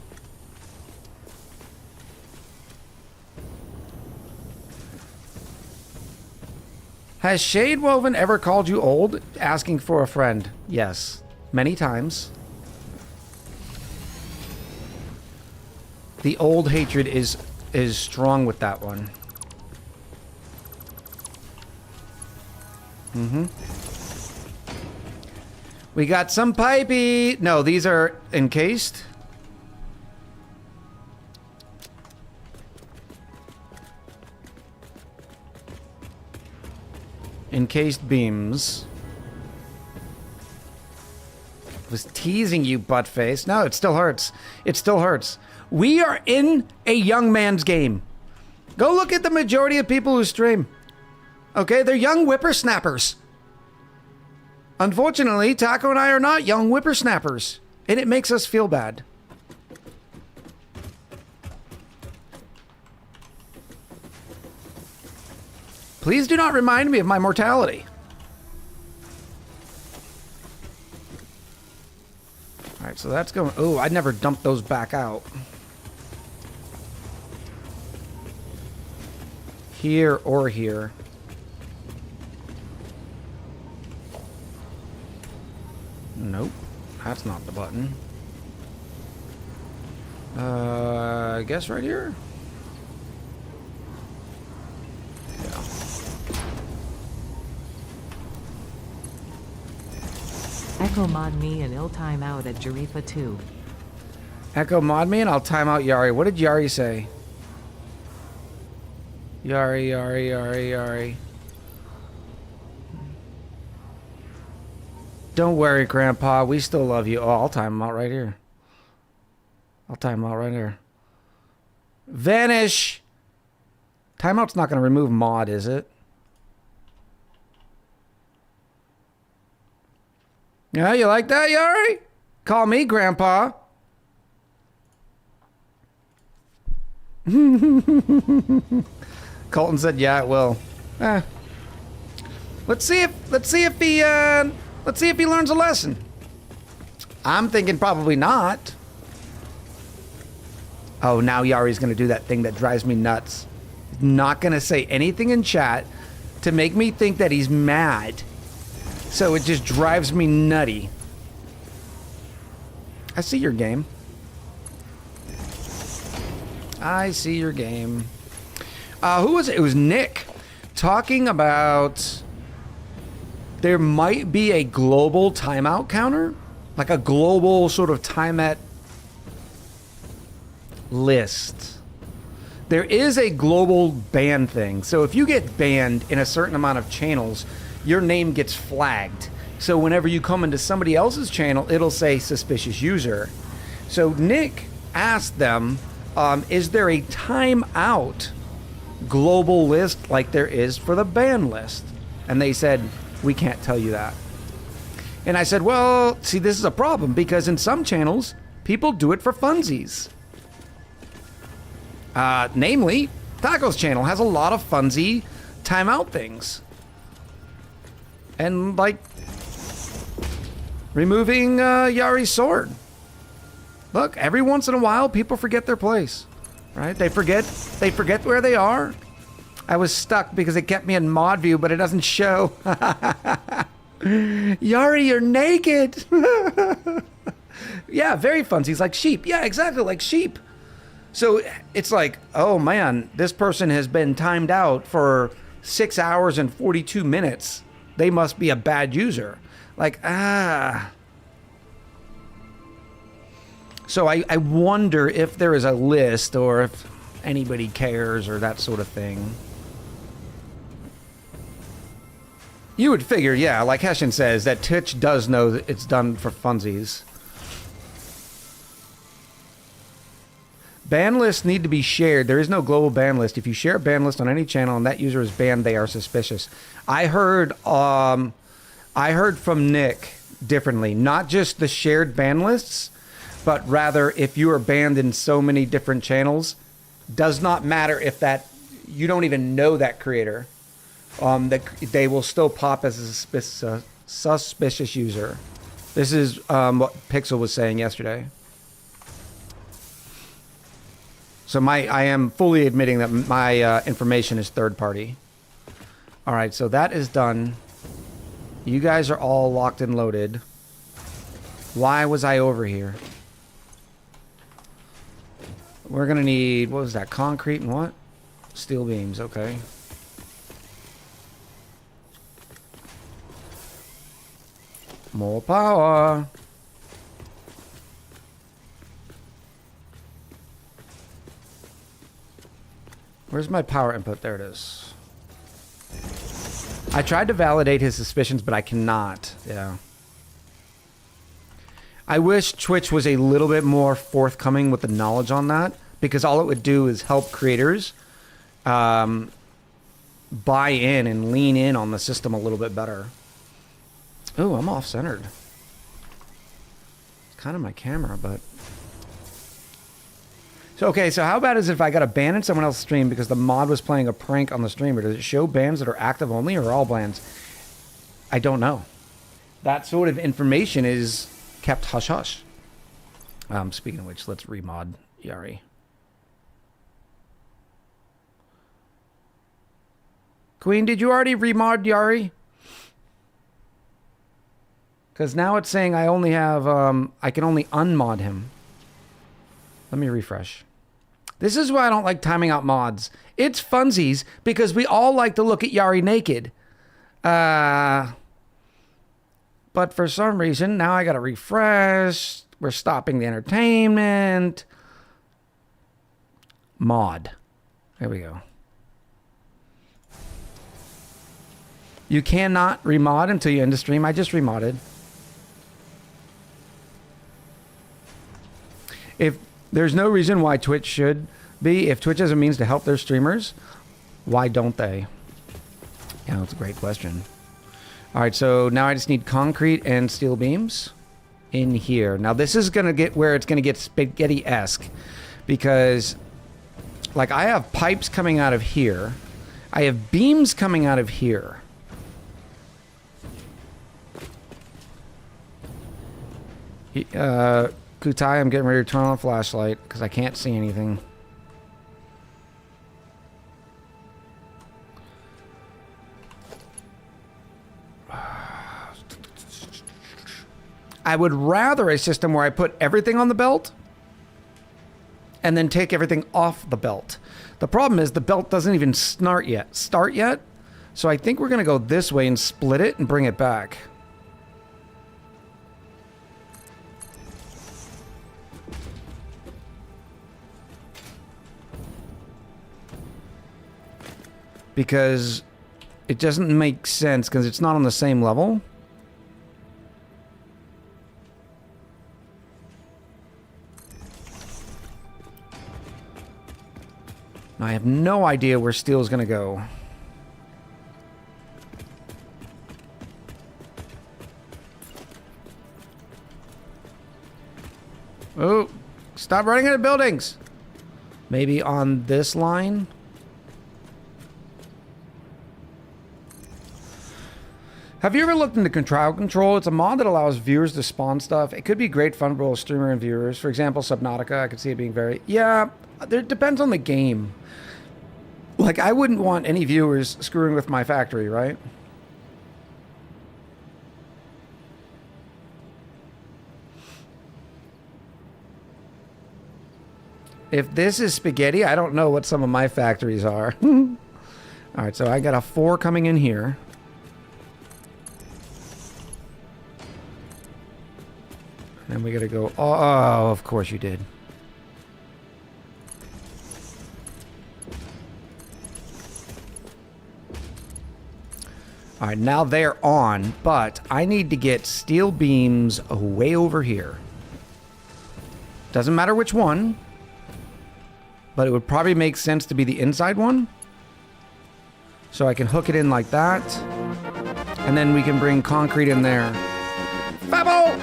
Has Shade Woven ever called you old, asking for a friend? Yes, many times. The old hatred is strong with that one. We got some pipey. No, these are encased. Encased beams. Was teasing you, buttface. No, it still hurts. It still hurts. We are in a young man's game. Go look at the majority of people who stream. Okay, they're young whippersnappers. Unfortunately, Taco and I are not young whippersnappers, and it makes us feel bad. Please do not remind me of my mortality. All right, so that's going. Oh, I never dumped those back out. Here or here. Nope, that's not the button. I guess right here. Yeah. Echo mod me and ill time out at Jarifa 2. Echo mod me and I'll time out Yari. What did Yari say? Yari. Don't worry, Grandpa. We still love you. Oh, I'll time him out right here. Vanish! Timeout's not going to remove mod, is it? Yeah, you like that, Yari? Call me Grandpa. Colton said, "Yeah, it will." Let's see if he learns a lesson. I'm thinking probably not. Oh, now Yari's gonna do that thing that drives me nuts. He's not gonna say anything in chat to make me think that he's mad. So it just drives me nutty. I see your game. Who was it? It was Nick talking about there might be a global timeout counter, like a global sort of timeout list. There is a global ban thing. So if you get banned in a certain amount of channels, your name gets flagged. So whenever you come into somebody else's channel, it'll say suspicious user. So Nick asked them, is there a timeout global list like there is for the ban list? And they said, we can't tell you that. And I said, well, see, this is a problem because in some channels, people do it for funsies. Namely, Taco's channel has a lot of funsy timeout things. And like removing Yari's sword. Look, every once in a while, people forget their place, right? They forget where they are. I was stuck because it kept me in mod view, but it doesn't show. Yari, you're naked. Yeah, very funsies, like sheep. Yeah, exactly, like sheep. So it's like, oh man, this person has been timed out for 6 hours and 42 minutes. They must be a bad user. Like, So I wonder if there is a list or if anybody cares or that sort of thing. You would figure, yeah, like Hessian says, that Twitch does know that it's done for funsies. Ban lists need to be shared. There is no global ban list. If you share a ban list on any channel and that user is banned, they are suspicious. I heard from Nick differently. Not just the shared ban lists, but rather if you are banned in so many different channels, does not matter if that you don't even know that creator. That they will still pop as a suspicious user. This is what Pixel was saying yesterday. So I am fully admitting that my information is third party. All right, so that is done. You guys are all locked and loaded. Why was I over here? We're gonna need, what was that, concrete and what? Steel beams, okay. More power. Where's my power input? There it is. I tried to validate his suspicions, but I cannot. Yeah. I wish Twitch was a little bit more forthcoming with the knowledge on that, because all it would do is help creators buy in and lean in on the system a little bit better. Oh, I'm off-centered. It's kind of my camera, but... So, okay, so how bad is it if I got a ban in someone else's stream because the mod was playing a prank on the streamer? Does it show bans that are active only or all bans? I don't know. That sort of information is kept hush-hush. Speaking of which, let's remod Yari. Queen, did you already remod Yari? Because now it's saying I only have, I can only unmod him. Let me refresh. This is why I don't like timing out mods. It's funsies because we all like to look at Yari naked. But for some reason, now I gotta refresh. We're stopping the entertainment. Mod. There we go. You cannot remod until you end the stream. I just remodded. If there's no reason why Twitch should be, if Twitch has a means to help their streamers, why don't they? Yeah, that's a great question. All right, so now I just need concrete and steel beams in here. Now this is gonna get where it's gonna get spaghetti-esque because, like, I have pipes coming out of here. I have beams coming out of here. Kutai, I'm getting ready to turn on a flashlight because I can't see anything. I would rather a system where I put everything on the belt and then take everything off the belt. The problem is the belt doesn't even start yet. So I think we're going to go this way and split it and bring it back. Because it doesn't make sense because it's not on the same level. I have no idea where steel is going to go. Oh, stop running into buildings. Maybe on this line. Have you ever looked into Crowd Control? It's a mod that allows viewers to spawn stuff. It could be great fun for both streamer and viewers. For example, Subnautica, I could see it being very... Yeah, it depends on the game. Like, I wouldn't want any viewers screwing with my factory, right? If this is spaghetti, I don't know what some of my factories are. All right, so I got a 4 coming in here. And we gotta go... Oh, of course you did. Alright, now they're on, but I need to get steel beams way over here. Doesn't matter which one, but it would probably make sense to be the inside one. So I can hook it in like that. And then we can bring concrete in there. Fabo!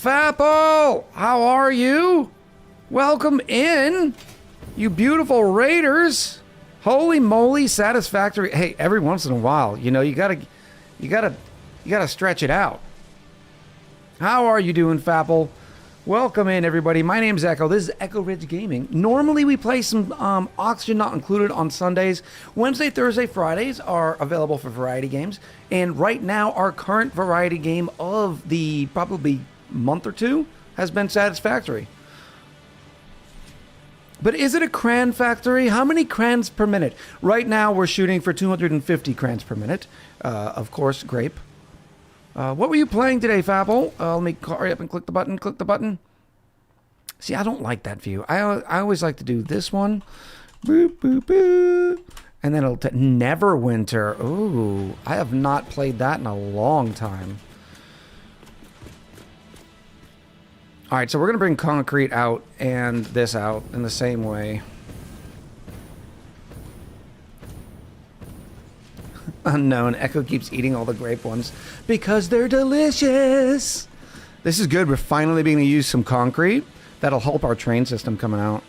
Fappo, how are you? Welcome in, you beautiful raiders. Holy moly, satisfactory. Hey, every once in a while, you know, you gotta stretch it out. How are you doing, Fapple? Welcome in, everybody. My name's Echo. This is Echo Ridge Gaming. Normally, we play some Oxygen Not Included on Sundays. Wednesday, Thursday, Fridays are available for variety games. And right now, our current variety game of the probably month or two has been Satisfactory. But is it a cran factory? How many crans per minute? Right now, we're shooting for 250 crans per minute. Of course, grape. What were you playing today, Fapple? Let me hurry up and click the button. Click the button. See, I don't like that view. I always like to do this one. Boop, boop, boop. And then it'll Neverwinter. Ooh, I have not played that in a long time. All right, so we're going to bring concrete out and this out in the same way. Unknown. Echo keeps eating all the grape ones because they're delicious. This is good. We're finally being able to use some concrete. That'll help our train system coming out.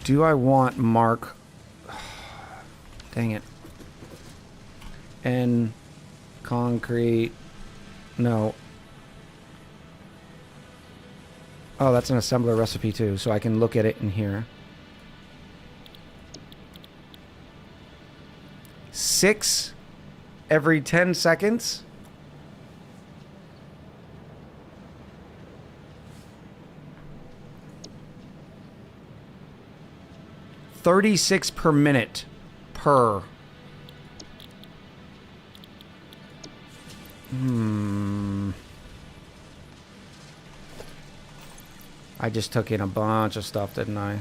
Do I want Mark? Dang it. And concrete. No. Oh, that's an assembler recipe too, so I can look at it in here. 6 every 10 seconds. $36 per minute per. I just took in a bunch of stuff, didn't I?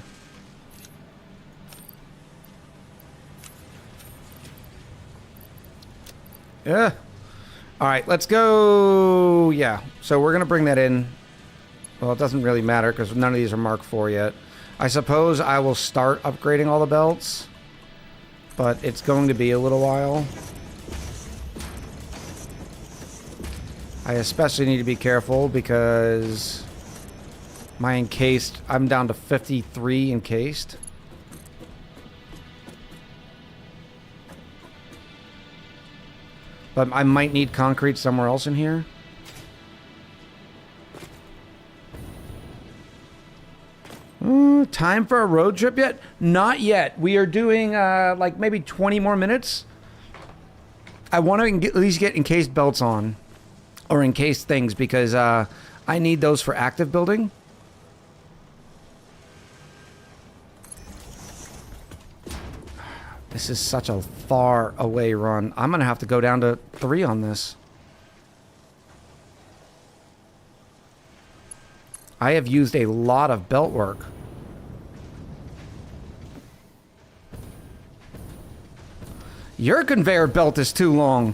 Yeah. All right, let's go. Yeah, so we're going to bring that in. Well, it doesn't really matter because none of these are Mark IV yet. I suppose I will start upgrading all the belts, but it's going to be a little while. I especially need to be careful because my encased, I'm down to 53 encased. But I might need concrete somewhere else in here. Time for a road trip yet? Not yet. We are doing like maybe 20 more minutes. I want to at least get encased belts on. Or encased things because I need those for active building. This is such a far away run. I'm going to have to go down to 3 on this. I have used a lot of belt work. Your conveyor belt is too long.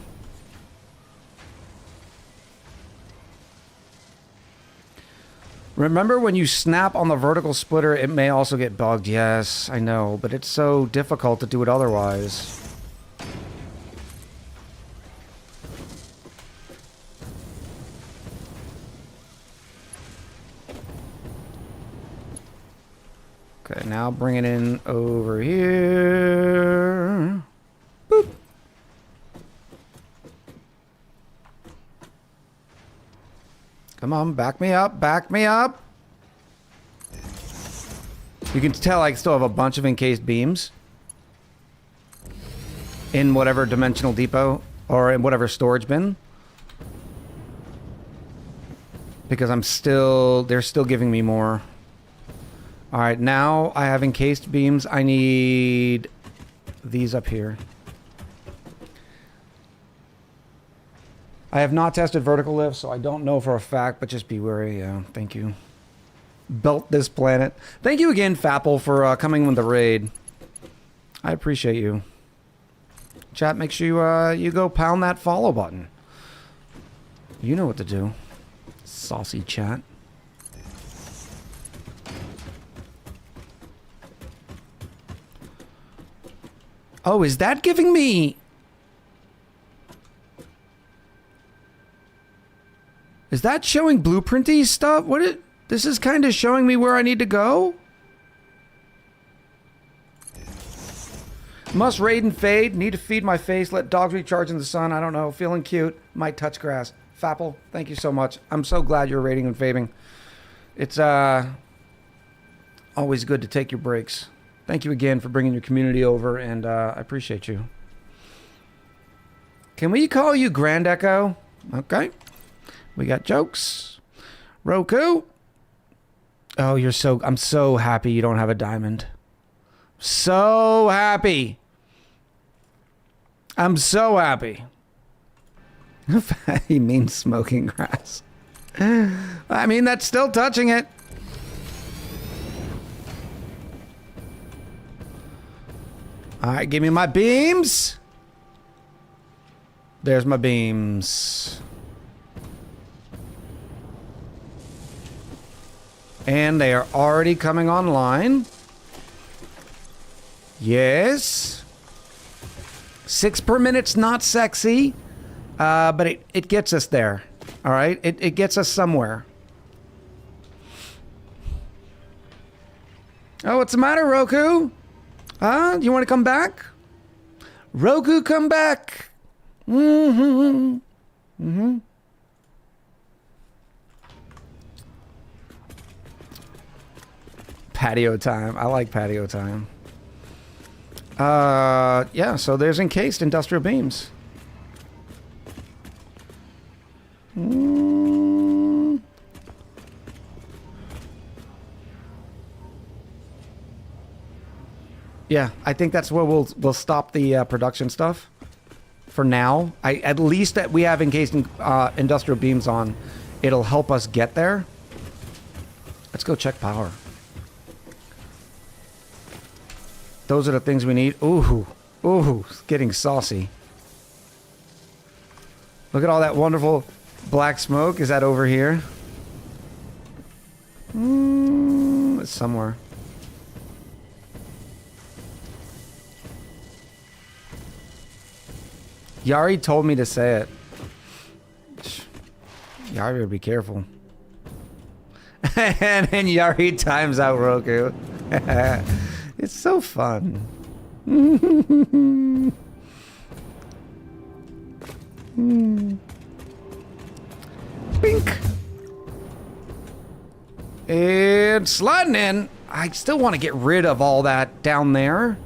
Remember when you snap on the vertical splitter, it may also get bugged. Yes, I know, but it's so difficult to do it otherwise. Okay, now bring it in over here. Boop. Come on, back me up, back me up. You can tell I still have a bunch of encased beams in whatever dimensional depot or in whatever storage bin. Because they're still giving me more. All right, now I have encased beams. I need these up here. I have not tested vertical lift, so I don't know for a fact, but just be wary. Yeah, thank you. Belt this planet. Thank you again, Fapple, for coming with the raid. I appreciate you. Chat, make sure you go pound that follow button. You know what to do. Saucy chat. Oh, is that giving me... Is that showing blueprinty stuff? This is kind of showing me where I need to go? Must raid and fade. Need to feed my face. Let dogs recharge in the sun. I don't know. Feeling cute. Might touch grass. Fapple, thank you so much. I'm so glad you're raiding and fading. It's always good to take your breaks. Thank you again for bringing your community over, and I appreciate you. Can we call you Grand Echo? Okay. We got jokes. Roku. Oh, I'm so happy you don't have a diamond. So happy. I'm so happy. He means smoking grass. I mean, that's still touching it. All right, give me my beams. There's my beams. And they are already coming online. Yes. 6 per minute's not sexy, but it gets us there. All right? It gets us somewhere. Oh, what's the matter, Roku? Huh? Do you want to come back? Roku, come back. Mm-hmm. Mm-hmm. Patio time. I like patio time. Yeah, so there's encased industrial beams. Yeah, I think that's where we'll stop the production stuff for now. At least that we have encased industrial beams on, it'll help us get there. Let's go check power. Those are the things we need. Ooh, ooh, it's getting saucy. Look at all that wonderful black smoke. Is that over here? It's somewhere. Yari told me to say it. Yari would be careful. And then Yari times out Roku. It's so fun. Bink. And sliding in. I still want to get rid of all that down there.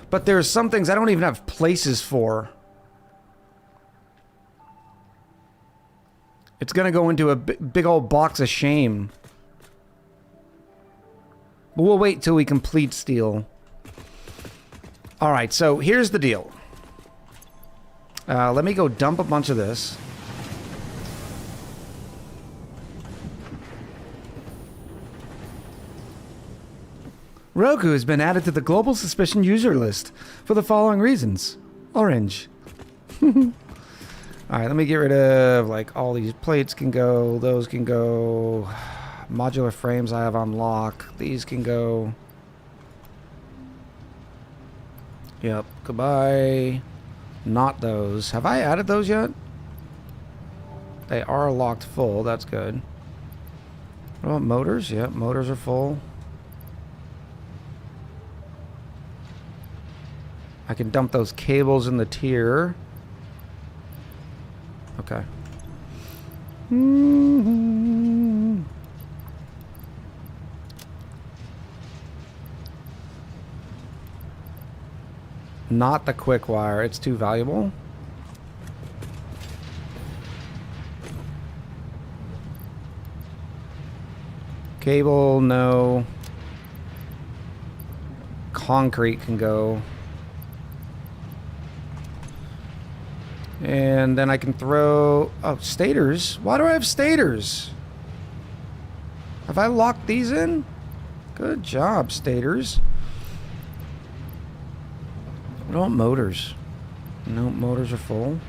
But there's some things I don't even have places for. It's going to go into a big old box of shame. But we'll wait till we complete steel. Alright, so here's the deal. Let me go dump a bunch of this. Roku has been added to the Global Suspicion user list for the following reasons. Orange. Alright, let me get rid of, like, all these plates can go, those can go. Modular frames I have on lock. These can go. Yep, goodbye. Not those. Have I added those yet? They are locked full, that's good. What about motors? Yep, motors are full. I can dump those cables in the tier. Okay. Not the quick wire. It's too valuable. Cable, no. Concrete can go. And then I can throw... Oh, stators? Why do I have stators? Have I locked these in? Good job, stators. What about motors? No, motors are full.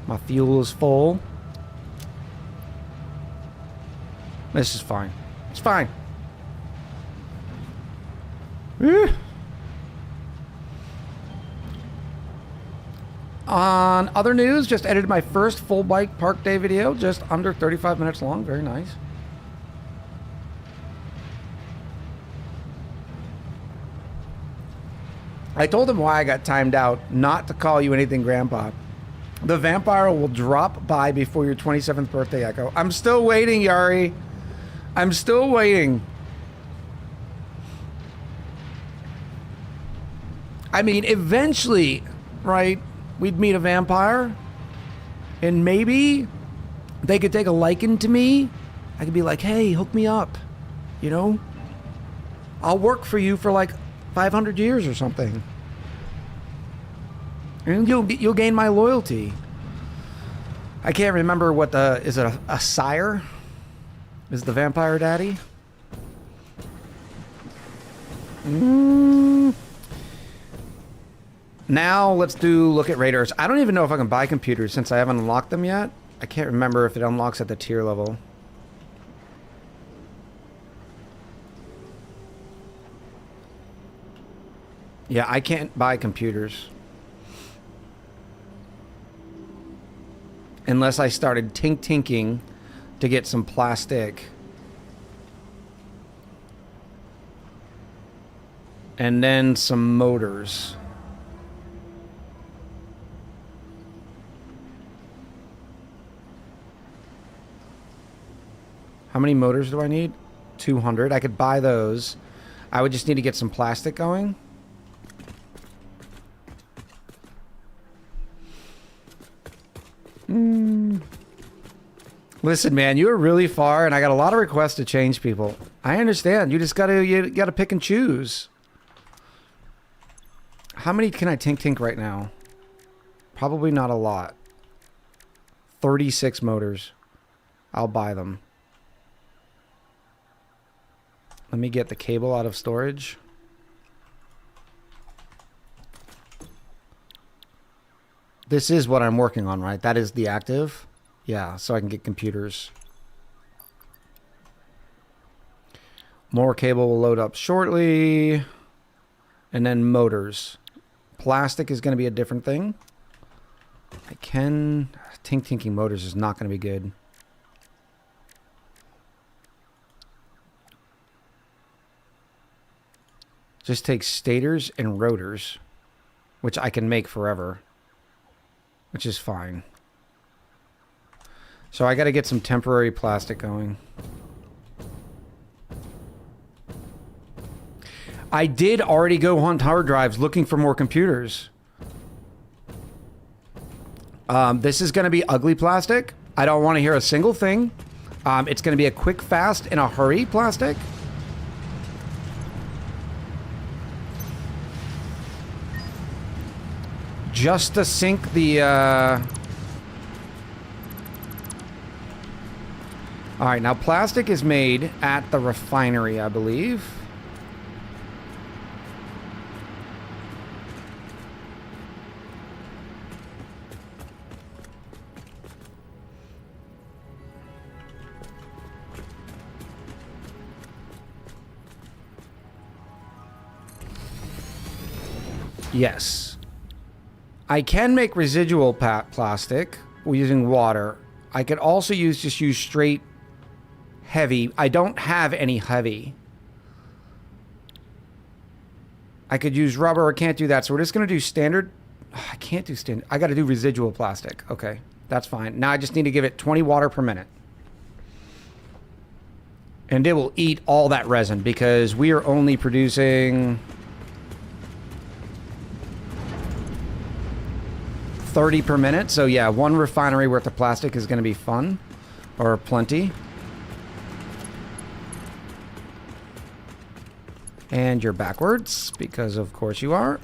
My fuel is full. This is fine. It's fine. On other news, just edited my first full bike park day video, just under 35 minutes long. Very nice. I told him why I got timed out, not to call you anything, Grandpa. The vampire will drop by before your 27th birthday, Echo. I'm still waiting, Yari. I'm still waiting. I mean, eventually, right, we'd meet a vampire, and maybe they could take a liking to me. I could be like, hey, hook me up, you know? I'll work for you for like 500 years or something. And you'll gain my loyalty. I can't remember what the... Is it a sire? Is the vampire daddy? Now let's look at radars. I don't even know if I can buy computers since I haven't unlocked them yet. I can't remember if it unlocks at the tier level. Yeah, I can't buy computers. Unless I started tinking to get some plastic. And then some motors. How many motors do I need? 200. I could buy those. I would just need to get some plastic going. Listen, man, you were really far, and I got a lot of requests to change people. I understand. You just gotta pick and choose. How many can I tink right now? Probably not a lot. 36 motors. I'll buy them. Let me get the cable out of storage. This is what I'm working on, right? That is the active. Yeah, so I can get computers. More cable will load up shortly. And then motors. Plastic is going to be a different thing. I can... Tinking motors is not going to be good. Just take stators and rotors, which I can make forever, which is fine. So I got to get some temporary plastic going. I did already go hunt hard drives looking for more computers. This is going to be ugly plastic. I don't want to hear a single thing. It's going to be a quick, fast, in a hurry plastic. Just to sink the... Alright, now plastic is made at the refinery, I believe. Yes. I can make residual plastic using water. I could also use straight heavy. I don't have any heavy. I could use rubber. I can't do that. So we're just going to do standard. I can't do standard. I got to do residual plastic. Okay, that's fine. Now I just need to give it 20 water per minute. And it will eat all that resin because we are only producing 30 per minute. So yeah, one refinery worth of plastic is going to be fun. Or plenty. And you're backwards, because of course you are.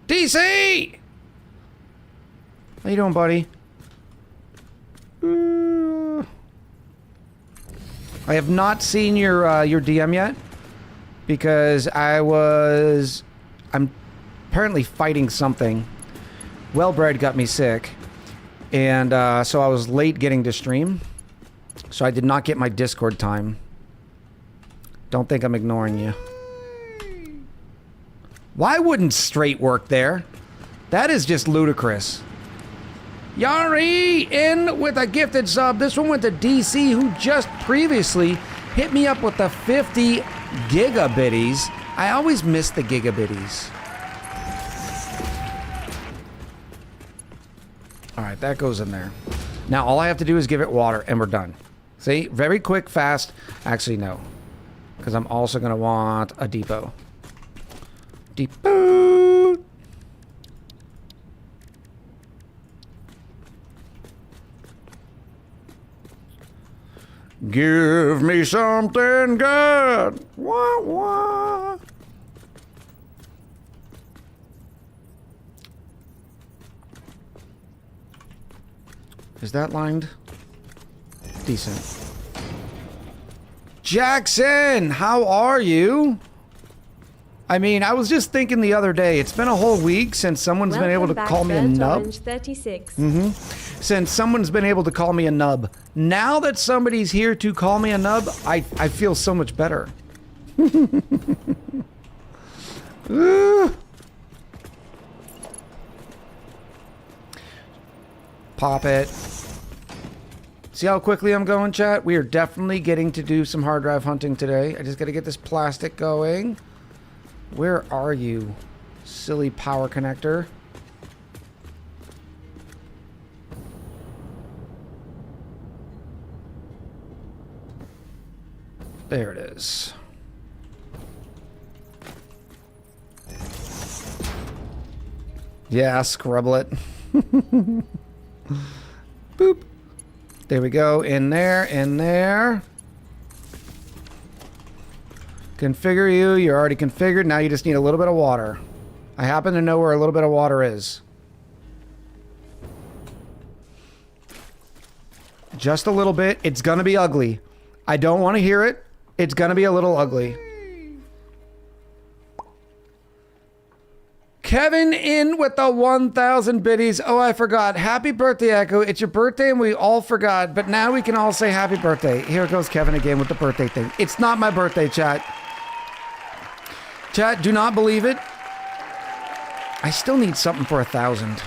DC! How you doing, buddy? I have not seen your DM yet because I'm apparently fighting something. Wellbred got me sick, and so I was late getting to stream, so I did not get my Discord time. Don't think I'm ignoring you. Why wouldn't straight work there? That is just ludicrous. Yari in with a gifted sub. This one went to DC, who just previously hit me up with the 50 gigabitties. I always miss the gigabitties. Alright, that goes in there. Now all I have to do is give it water and we're done. See? Very quick, fast. Actually, no. Because I'm also going to want a depot. Depot! Give me something good. Wah, wah. Is that lined? Decent. Jackson, how are you? I mean, I was just thinking the other day, it's been a whole week since someone's been able to call me a nub. 36. since someone's been able to call me a nub. Now that somebody's here to call me a nub, I feel so much better. Pop it. See how quickly I'm going, chat? We are definitely getting to do some hard drive hunting today. I just got to get this plastic going. Where are you, silly power connector? There it is. Yeah, scrublet. Boop. There we go. In there, in there. Configure you. You're already configured. Now you just need a little bit of water. I happen to know where a little bit of water is. Just a little bit. It's gonna be ugly. I don't want to hear it. It's gonna be a little ugly. Kevin in with the 1,000 biddies. Oh, I forgot. Happy birthday, Echo. It's your birthday and we all forgot, but now we can all say happy birthday. Here goes Kevin again with the birthday thing. It's not my birthday, chat. Chat, do not believe it. I still need something for 1,000.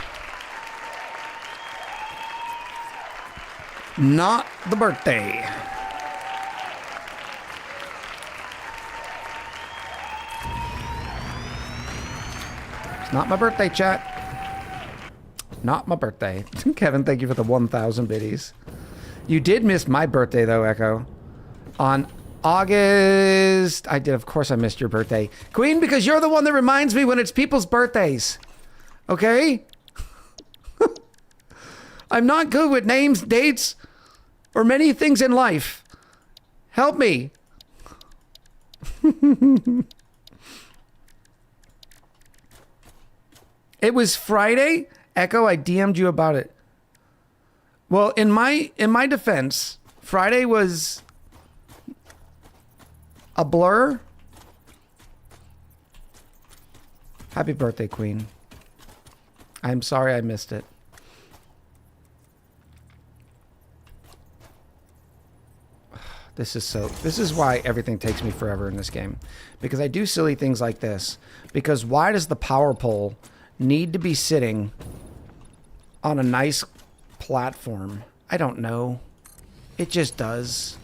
Not the birthday. Not my birthday, chat. Not my birthday. Kevin, thank you for the 1,000 biddies. You did miss my birthday, though, Echo. On August... I did, of course I missed your birthday. Queen, because you're the one that reminds me when it's people's birthdays. Okay? I'm not good with names, dates, or many things in life. Help me. It was Friday? Echo, I DM'd you about it. Well, in my defense, Friday was a blur. Happy birthday, Queen. I'm sorry I missed it. This is why everything takes me forever in this game. Because I do silly things like this. Because why does the power pole need to be sitting on a nice platform? I don't know. It just does.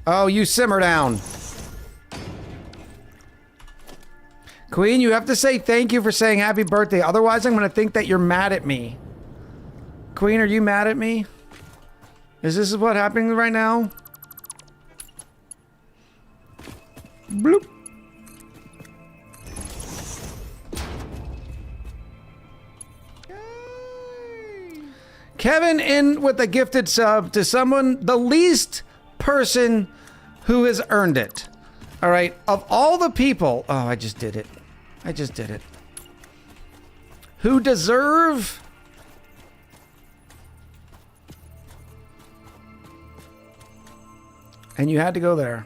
Oh, you simmer down. Queen, you have to say thank you for saying happy birthday. Otherwise, I'm going to think that you're mad at me. Queen, are you mad at me? Is this what's happening right now? Bloop. Kevin in with a gifted sub to someone, the least person who has earned it. All right, of all the people, oh, I just did it. I just did it. Who deserve and you had to go there.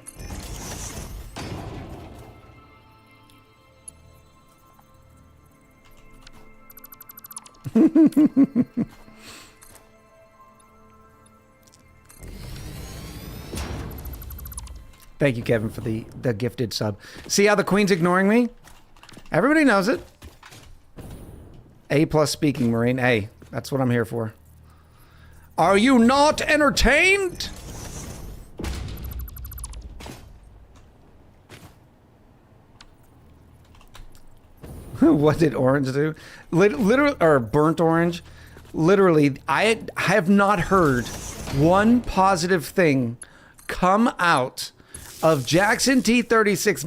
Thank you, Kevin, for the gifted sub. See how the Queen's ignoring me? Everybody knows it. A+ speaking, Marine. A. That's what I'm here for. Are you not entertained? What did orange do? Literally, or burnt orange. Literally, I have not heard one positive thing come out of Jackson T36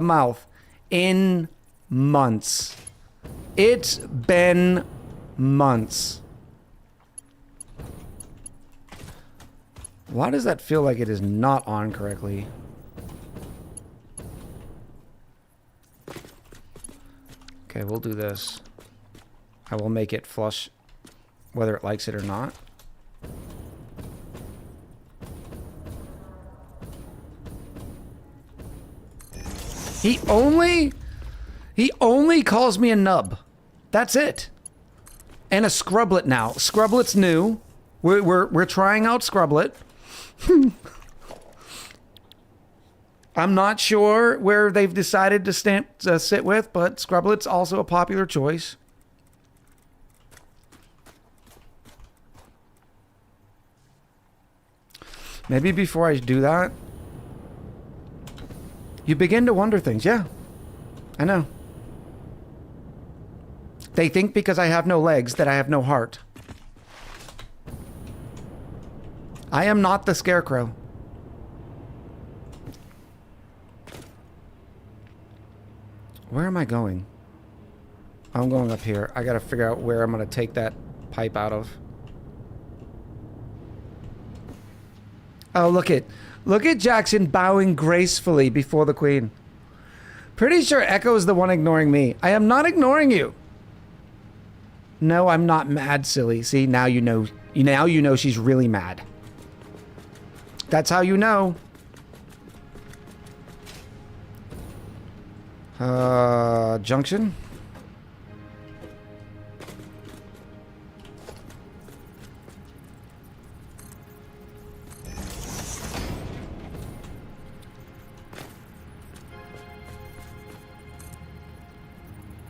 mouth in months. It's been months. Why does that feel like it is not on correctly? Okay, we'll do this. I will make it flush. whether it likes it or not. He only calls me a nub. That's it. And a scrublet now. Scrublet's new. We're trying out scrublet. I'm not sure where they've decided to sit with, but scrublet's also a popular choice. Maybe before I do that, you begin to wonder things. Yeah, I know. They think because I have no legs that I have no heart. I am not the Scarecrow. Where am I going? I'm going up here. I gotta figure out where I'm gonna take that pipe out of. Oh, look at Jackson bowing gracefully before the Queen. Pretty sure Echo is the one ignoring me. I am not ignoring you. No, I'm not mad, silly. See, now you know. Now you know she's really mad. That's how you know. Junction.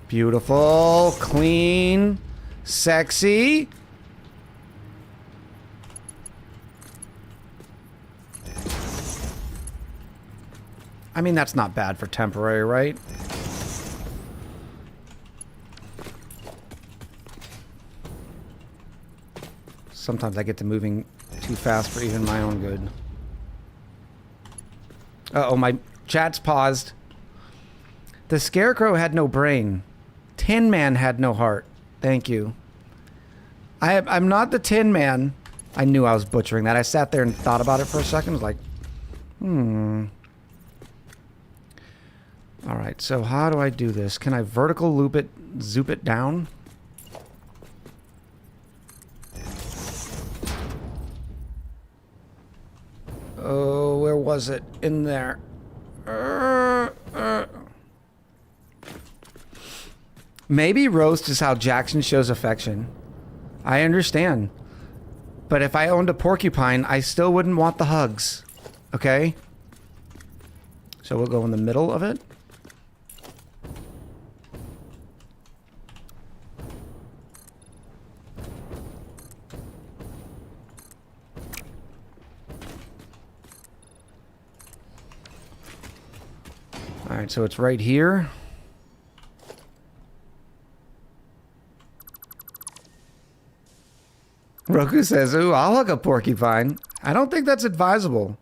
Beautiful, clean, sexy. I mean, that's not bad for temporary, right? Sometimes I get to moving too fast for even my own good. Uh-oh, my chat's paused. The Scarecrow had no brain. Tin Man had no heart. Thank you. I'm not the Tin Man. I knew I was butchering that. I sat there and thought about it for a second. I was like, All right, so how do I do this? Can I vertical loop it, zoop it down? Oh, where was it? In there. Maybe roast is how Jackson shows affection. I understand. But if I owned a porcupine, I still wouldn't want the hugs. Okay? So we'll go in the middle of it. Alright, so it's right here. Roku says, ooh, I'll hug a porcupine. I don't think that's advisable.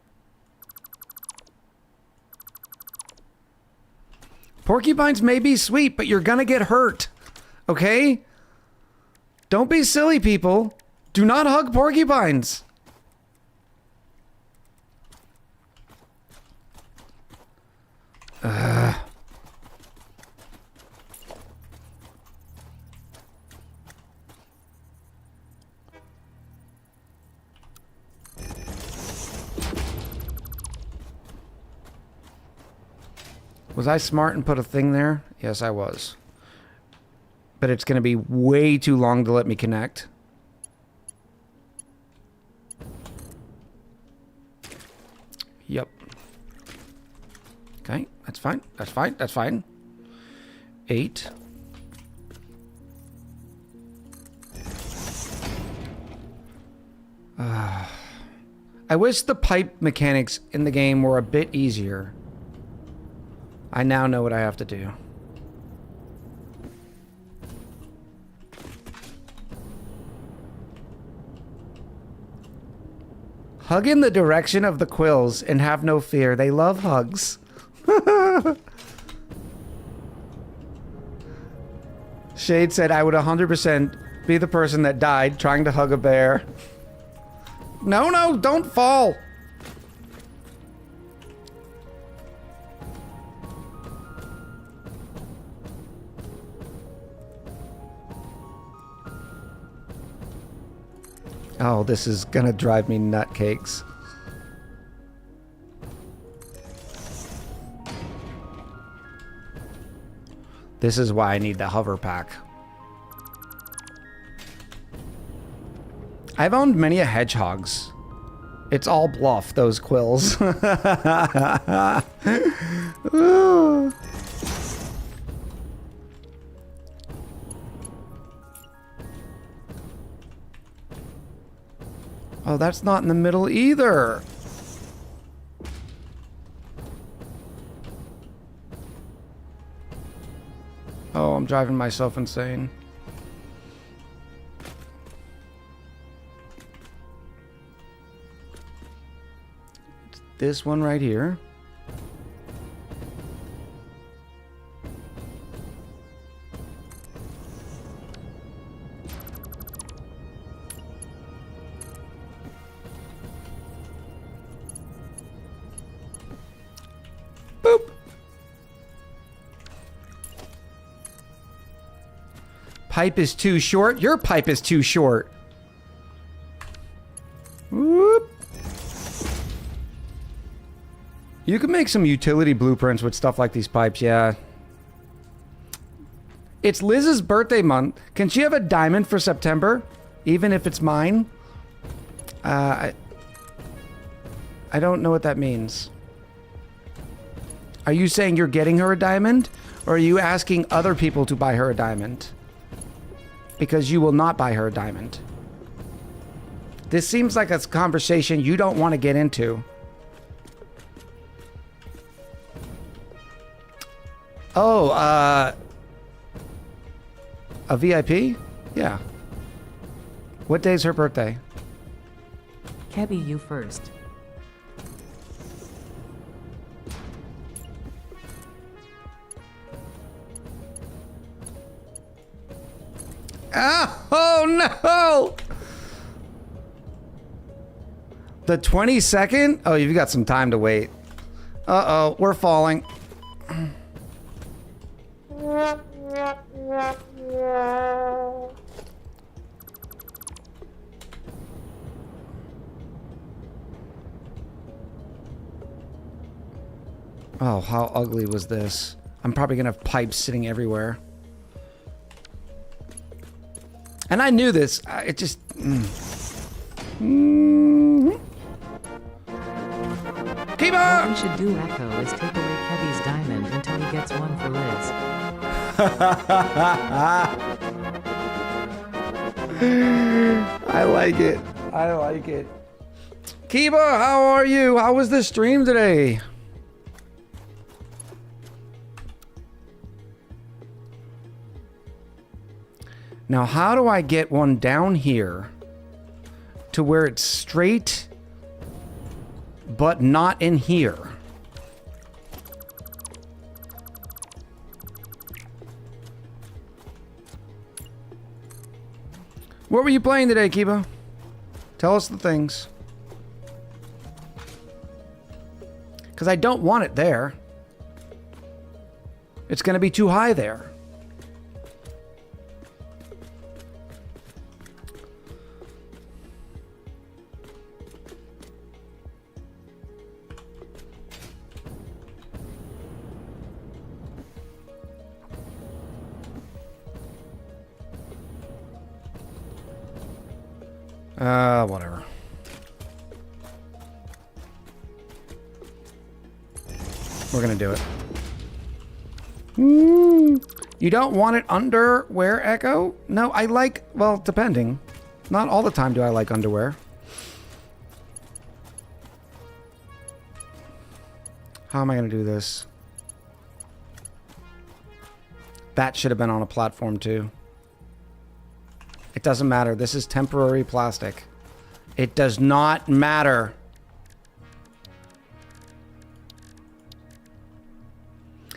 Porcupines may be sweet, but you're gonna get hurt. Okay? Don't be silly, people. Do not hug porcupines. Was I smart and put a thing there? Yes, I was. But it's going to be way too long to let me connect. Yep. Okay, that's fine. That's fine. That's fine. 8. I wish the pipe mechanics in the game were a bit easier. I now know what I have to do. Hug in the direction of the quills and have no fear. They love hugs. Shade said I would 100% be the person that died trying to hug a bear. No, no, don't fall. Oh, this is gonna drive me nutcakes. This is why I need the hover pack. I've owned many a hedgehogs. It's all bluff, those quills. Ooh. Oh, that's not in the middle either. Oh, I'm driving myself insane. It's this one right here. Boop. Pipe is too short. Your pipe is too short. Whoop. You can make some utility blueprints with stuff like these pipes, yeah. It's Liz's birthday month. Can she have a diamond for September? Even if it's mine? I don't know what that means. Are you saying you're getting her a diamond? Or are you asking other people to buy her a diamond? Because you will not buy her a diamond. This seems like a conversation you don't want to get into. Oh, a VIP? Yeah. What day's her birthday? Kebby, you first. Oh no! The 22nd? Oh, you've got some time to wait. Uh-oh, we're falling. Oh, how ugly was this? I'm probably gonna have pipes sitting everywhere. And I knew this. It just... Keep What on! we should do, Echo, is take away Kebby's diamond until he gets one for Liz. I like it. I like it. Kiba, how are you? How was the stream today? Now, how do I get one down here to where it's straight, but not in here? What were you playing today, Kiba? Tell us the things. Because I don't want it there. It's going to be too high there. Whatever. We're gonna do it. You don't want it underwear, Echo? No, I like, well, depending. Not all the time do I like underwear. How am I gonna do this? That should have been on a platform too. It doesn't matter. This is temporary plastic. It does not matter.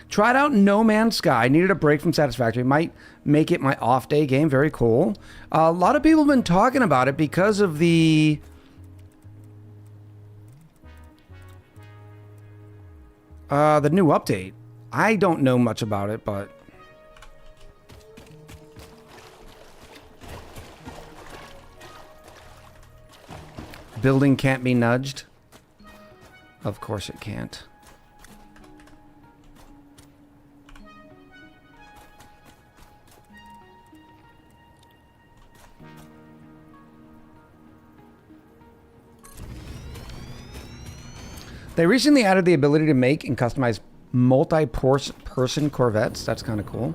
Tried out No Man's Sky. Needed a break from Satisfactory. Might make it my off day game. Very cool. A lot of people have been talking about it because of the... the new update. I don't know much about it, but... building can't be nudged. Of course it can't. They recently added the ability to make and customize multi-person Corvettes. That's kind of cool.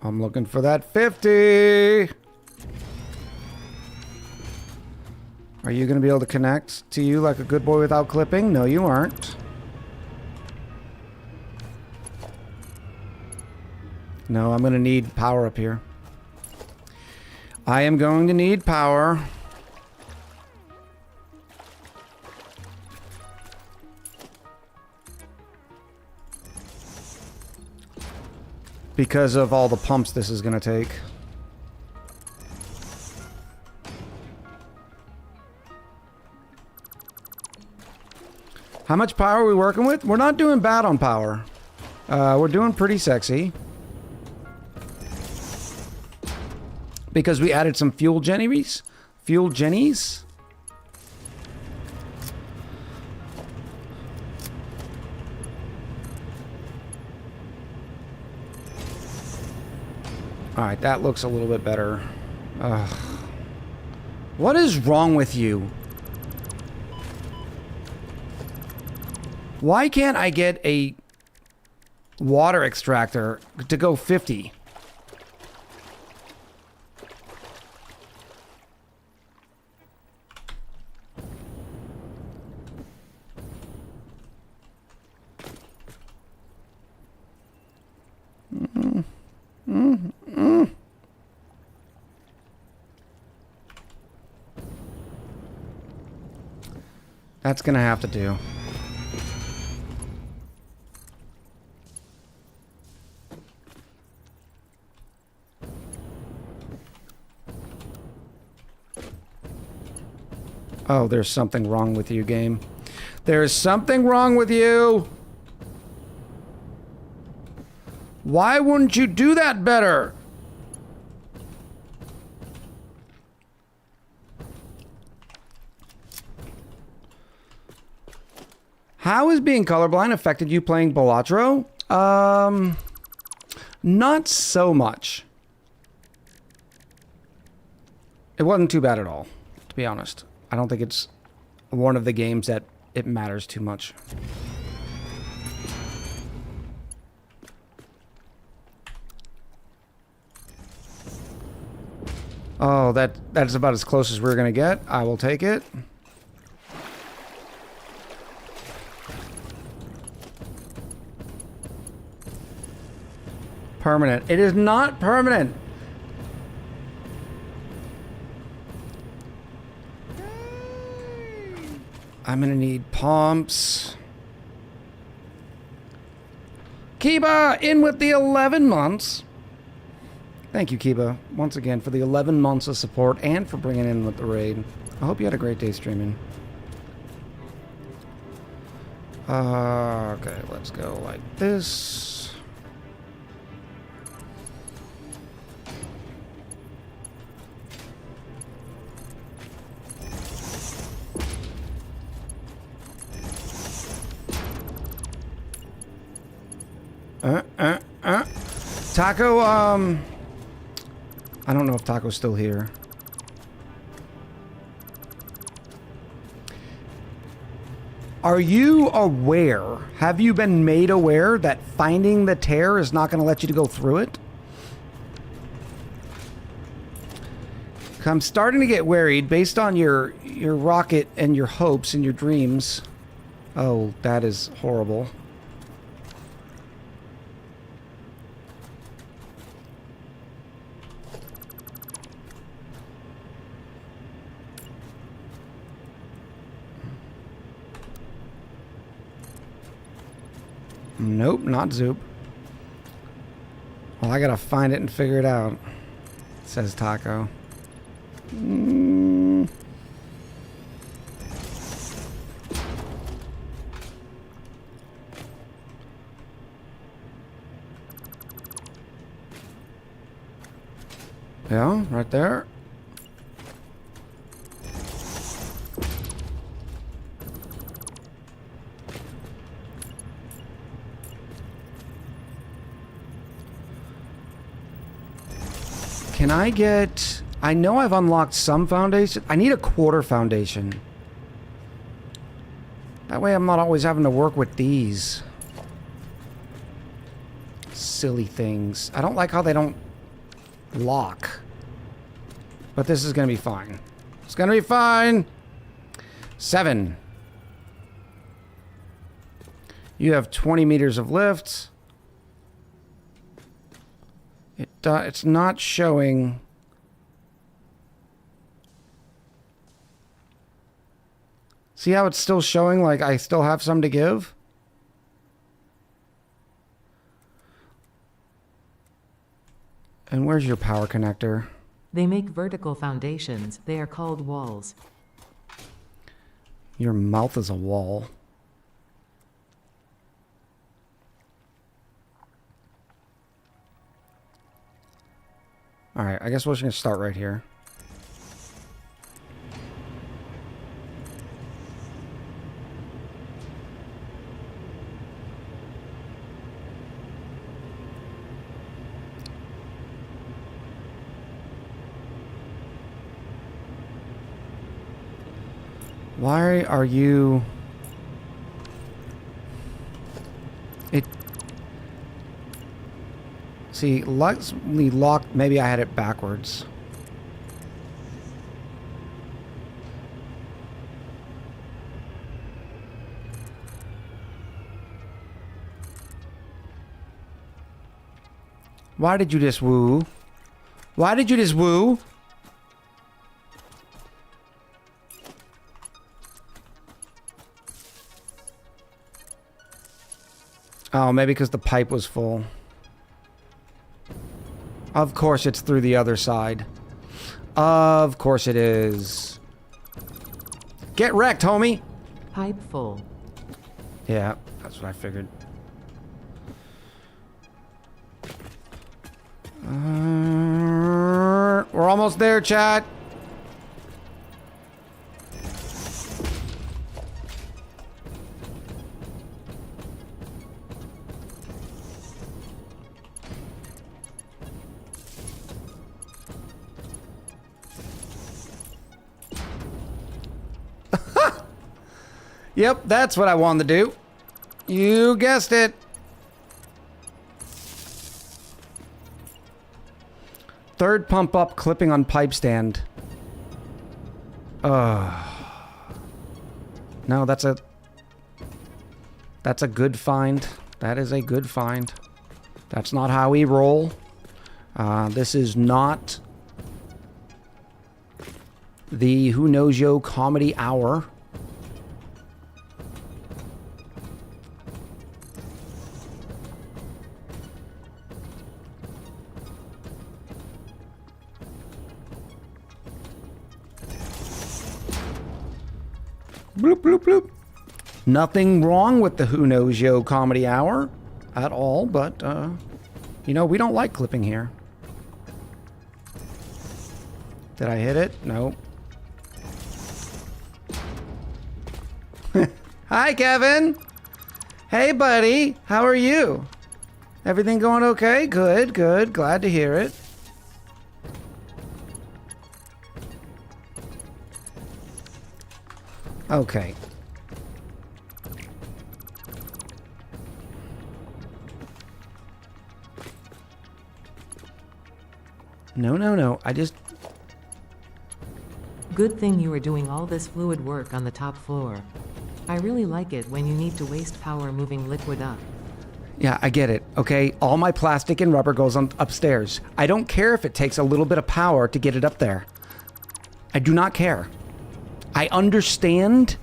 I'm looking for that 50. Are you going to be able to connect to you like a good boy without clipping? No, you aren't. No, I'm going to need power up here. I am going to need power. Because of all the pumps this is going to take. How much power are we working with? We're not doing bad on power. We're doing pretty sexy. Because we added some fuel jennies. Fuel jennies. Alright, that looks a little bit better. What is wrong with you? Why can't I get a water extractor to go 50? That's gonna have to do. Oh, there's something wrong with you, game. There's something wrong with you. Why wouldn't you do that better? How has being colorblind affected you playing Balatro? Not so much. It wasn't too bad at all, to be honest. I don't think it's one of the games that it matters too much. Oh, that's about as close as we're gonna get. I will take it. Permanent. It is not permanent. I'm gonna need pumps. Kiba, in with the 11 months. Thank you, Kiba, once again for the 11 months of support and for bringing in with the raid. I hope you had a great day streaming. Okay, let's go like this. Taco, I don't know if Taco's still here. Are you aware, have you been made aware that finding the tear is not going to let you to go through it? I'm starting to get worried based on your rocket and your hopes and your dreams. Oh, that is horrible. Nope, not Zoop. Well, I gotta find it and figure it out, says Taco. Yeah, right there. Can I get... I know I've unlocked some foundation. I need a quarter foundation. That way I'm not always having to work with these silly things. I don't like how they don't lock. But this is going to be fine. It's going to be fine. 7. You have 20 meters of lift. It's not showing. See how it's still showing like I still have some to give? And where's your power connector? They make vertical foundations. They are called walls. Your mouth is a wall. Alright, I guess we're just going to start right here. Why are you... See, let's lock... Maybe I had it backwards. Why did you just woo? Why did you just woo? Oh, maybe because the pipe was full. Of course it's through the other side. Of course it is. Get wrecked, homie! Pipe full. Yeah, that's what I figured. We're almost there, chat. Yep, that's what I wanted to do. You guessed it. Third pump up, clipping on pipe stand. No, that's a good find. That is a good find. That's not how we roll. This is not the Who Knows Yo comedy hour. Bloop, bloop, bloop. Nothing wrong with the Who Knows Yo comedy hour at all, but, you know, we don't like clipping here. Did I hit it? No. Hi, Kevin. Hey, buddy. How are you? Everything going okay? Good, good. Glad to hear it. Okay. No, no, no. I just... Good thing you are doing all this fluid work on the top floor. I really like it when you need to waste power moving liquid up. Yeah, I get it, okay? All my plastic and rubber goes on upstairs. I don't care if it takes a little bit of power to get it up there. I do not care. I understand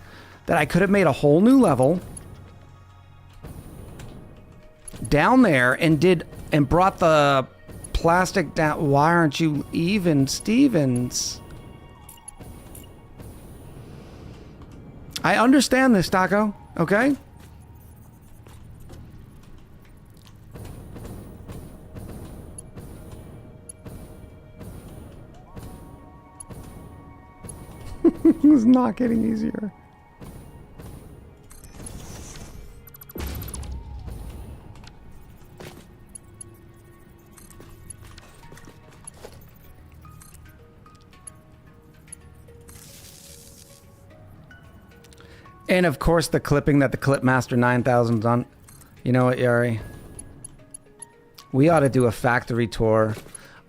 that I could have made a whole new level down there and brought the plastic down. Why aren't you even, Stevens? I understand this, Taco, okay? It's not getting easier. And of course, the clipping that the Clipmaster 9000's on. You know what, Yari? We ought to do a factory tour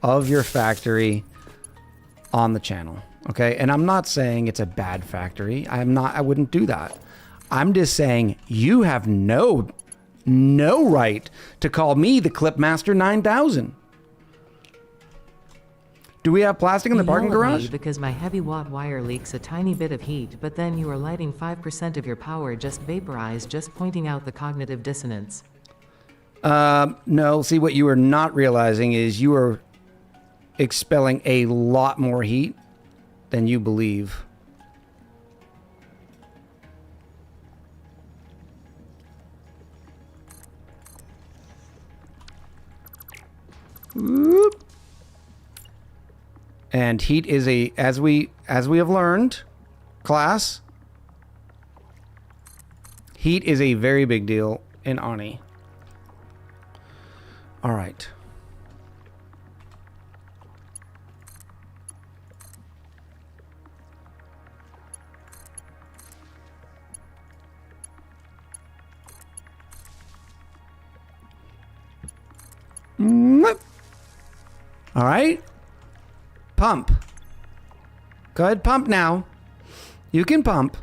of your factory on the channel. Okay? And I'm not saying it's a bad factory. I wouldn't do that. I'm just saying you have no right to call me the Clipmaster 9000. Do we have plastic in the parking Yell at me garage? because my heavy watt wire leaks a tiny bit of heat, but then you are lighting 5% of your power just vaporized, just pointing out the cognitive dissonance. No, see, what you are not realizing is you are expelling a lot more heat than you believe. Whoop. And heat is as we have learned, class, heat is a very big deal in Ani. All right. All right. Pump. Go ahead, pump now. You can pump.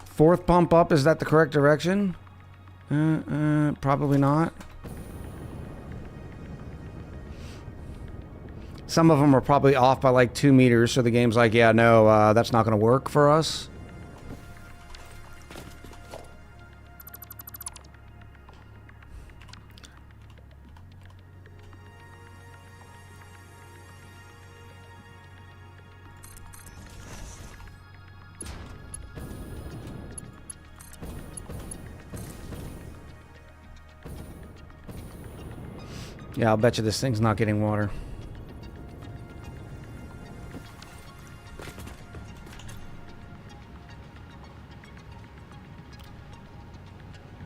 Fourth pump up, is that the correct direction? Probably not. Some of them are probably off by like 2 meters, so the game's like, yeah, no, that's not going to work for us. Yeah, I'll bet you this thing's not getting water.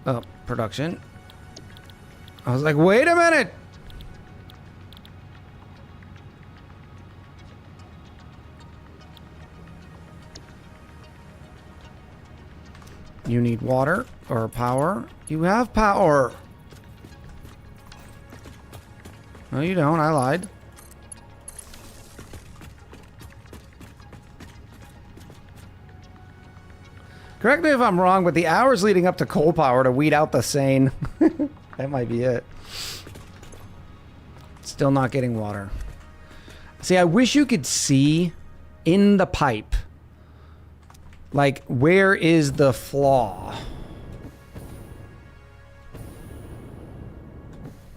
Oh, production. I was like, wait a minute! You need water or power? You have power! No, you don't. I lied. Correct me if I'm wrong, but the hours leading up to coal power to weed out the sane. That might be it. Still not getting water. See, I wish you could see in the pipe. Like, where is the flaw?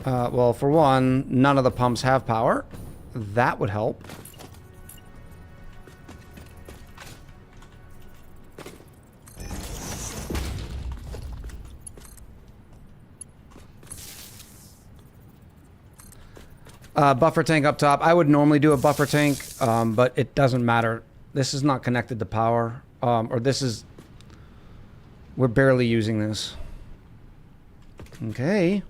Well, for one, none of the pumps have power. That would help. Buffer tank up top. I would normally do a buffer tank, but it doesn't matter. This is not connected to power. Or this is... We're barely using this. Okay.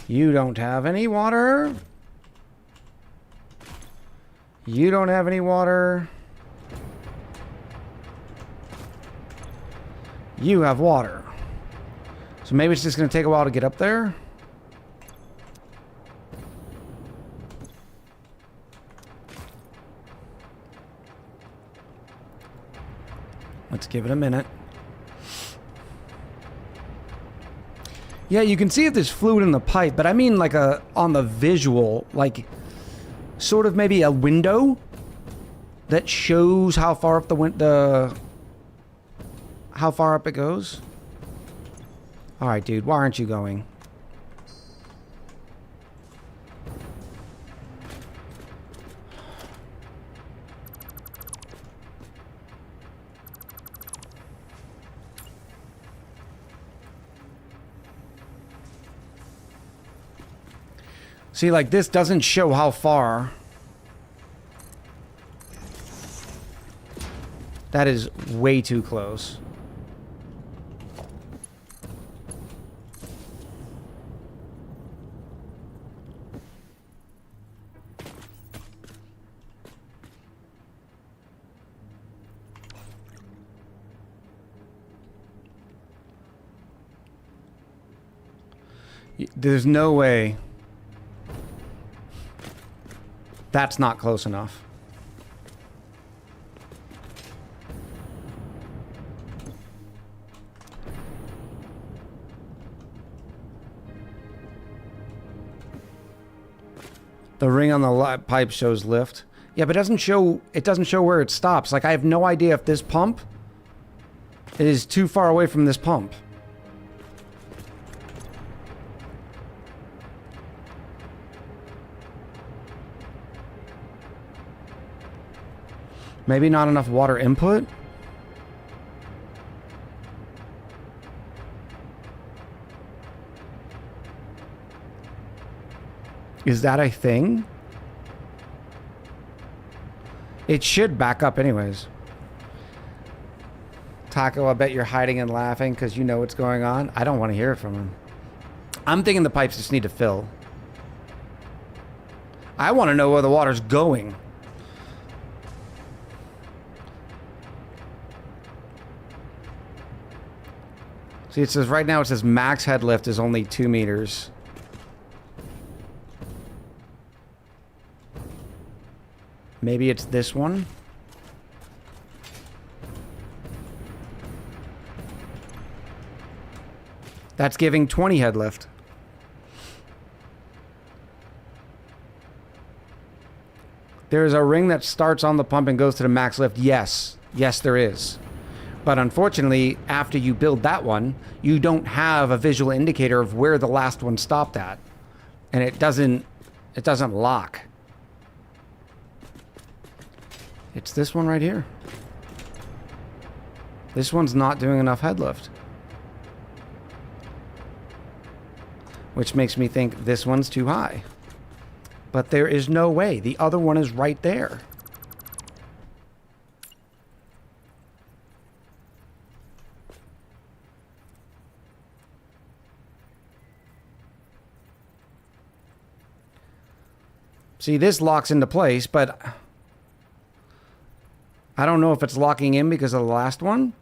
You don't have any water. You don't have any water. You have water. So maybe it's just going to take a while to get up there. Let's give it a minute. Yeah, you can see if there's fluid in the pipe, but I mean like on the visual, like sort of maybe a window that shows how far up how far up it goes. All right, dude, why aren't you going? See, like, this doesn't show how far. That is way too close. There's no way. That's not close enough. The ring on the pipe shows lift. Yeah, but it doesn't show where it stops. Like, I have no idea if this pump is too far away from this pump. Maybe not enough water input? Is that a thing? It should back up anyways. Taco, I bet you're hiding and laughing because you know what's going on. I don't want to hear it from him. I'm thinking the pipes just need to fill. I want to know where the water's going. See, it says right now, it says max head lift is only 2 meters. Maybe it's this one. That's giving 20 head lift. There is a ring that starts on the pump and goes to the max lift. Yes. Yes, there is. But unfortunately, after you build that one, you don't have a visual indicator of where the last one stopped at. And it doesn't lock. It's this one right here. This one's not doing enough head lift. Which makes me think this one's too high. But there is no way. The other one is right there. See, this locks into place, but I don't know if it's locking in because of the last one.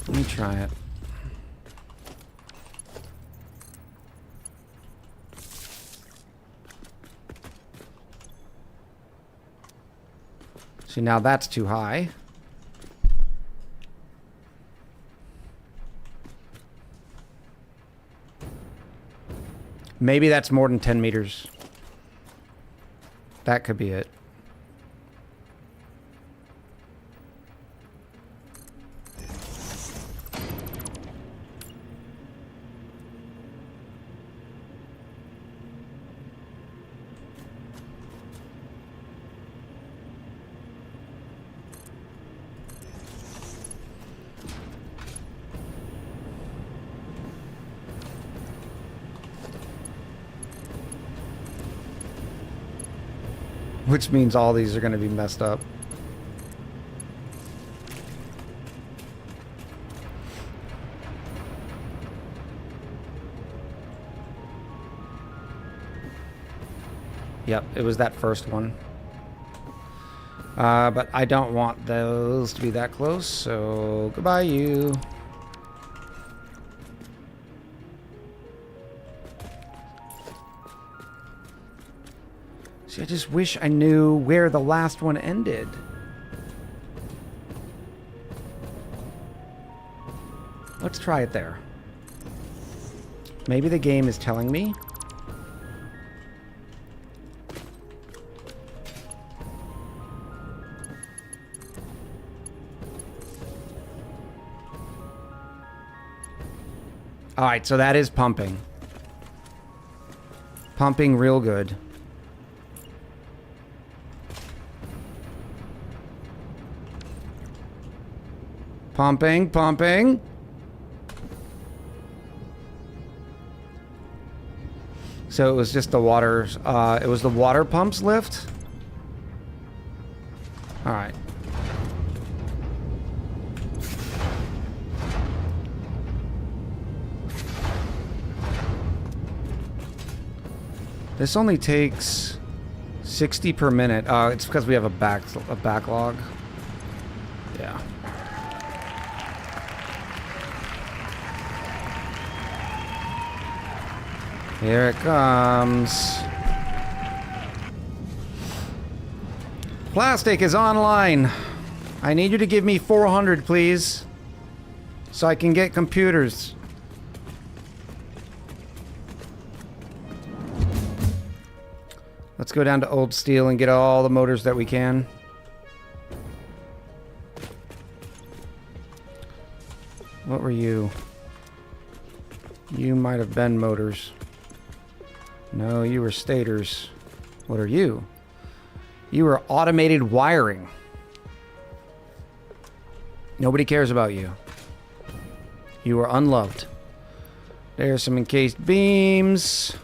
Let me try it. See, now that's too high. Maybe that's more than 10 meters. That could be it. Which means all these are going to be messed up. Yep, it was that first one. But I don't want those to be that close, so goodbye, you. See, I just wish I knew where the last one ended. Let's try it there. Maybe the game is telling me. Alright, so that is pumping. Pumping real good. Pumping, pumping. So it was just the water, it was the water pumps lift? Alright. This only takes 60 per minute. It's because we have a backlog. Yeah. Here it comes. Plastic is online. I need you to give me 400, please, so I can get computers. Let's go down to Old Steel and get all the motors that we can. What were you? You might have been motors. No, you were stators. What are you? You were automated wiring. Nobody cares about you. You are unloved. There's some encased beams.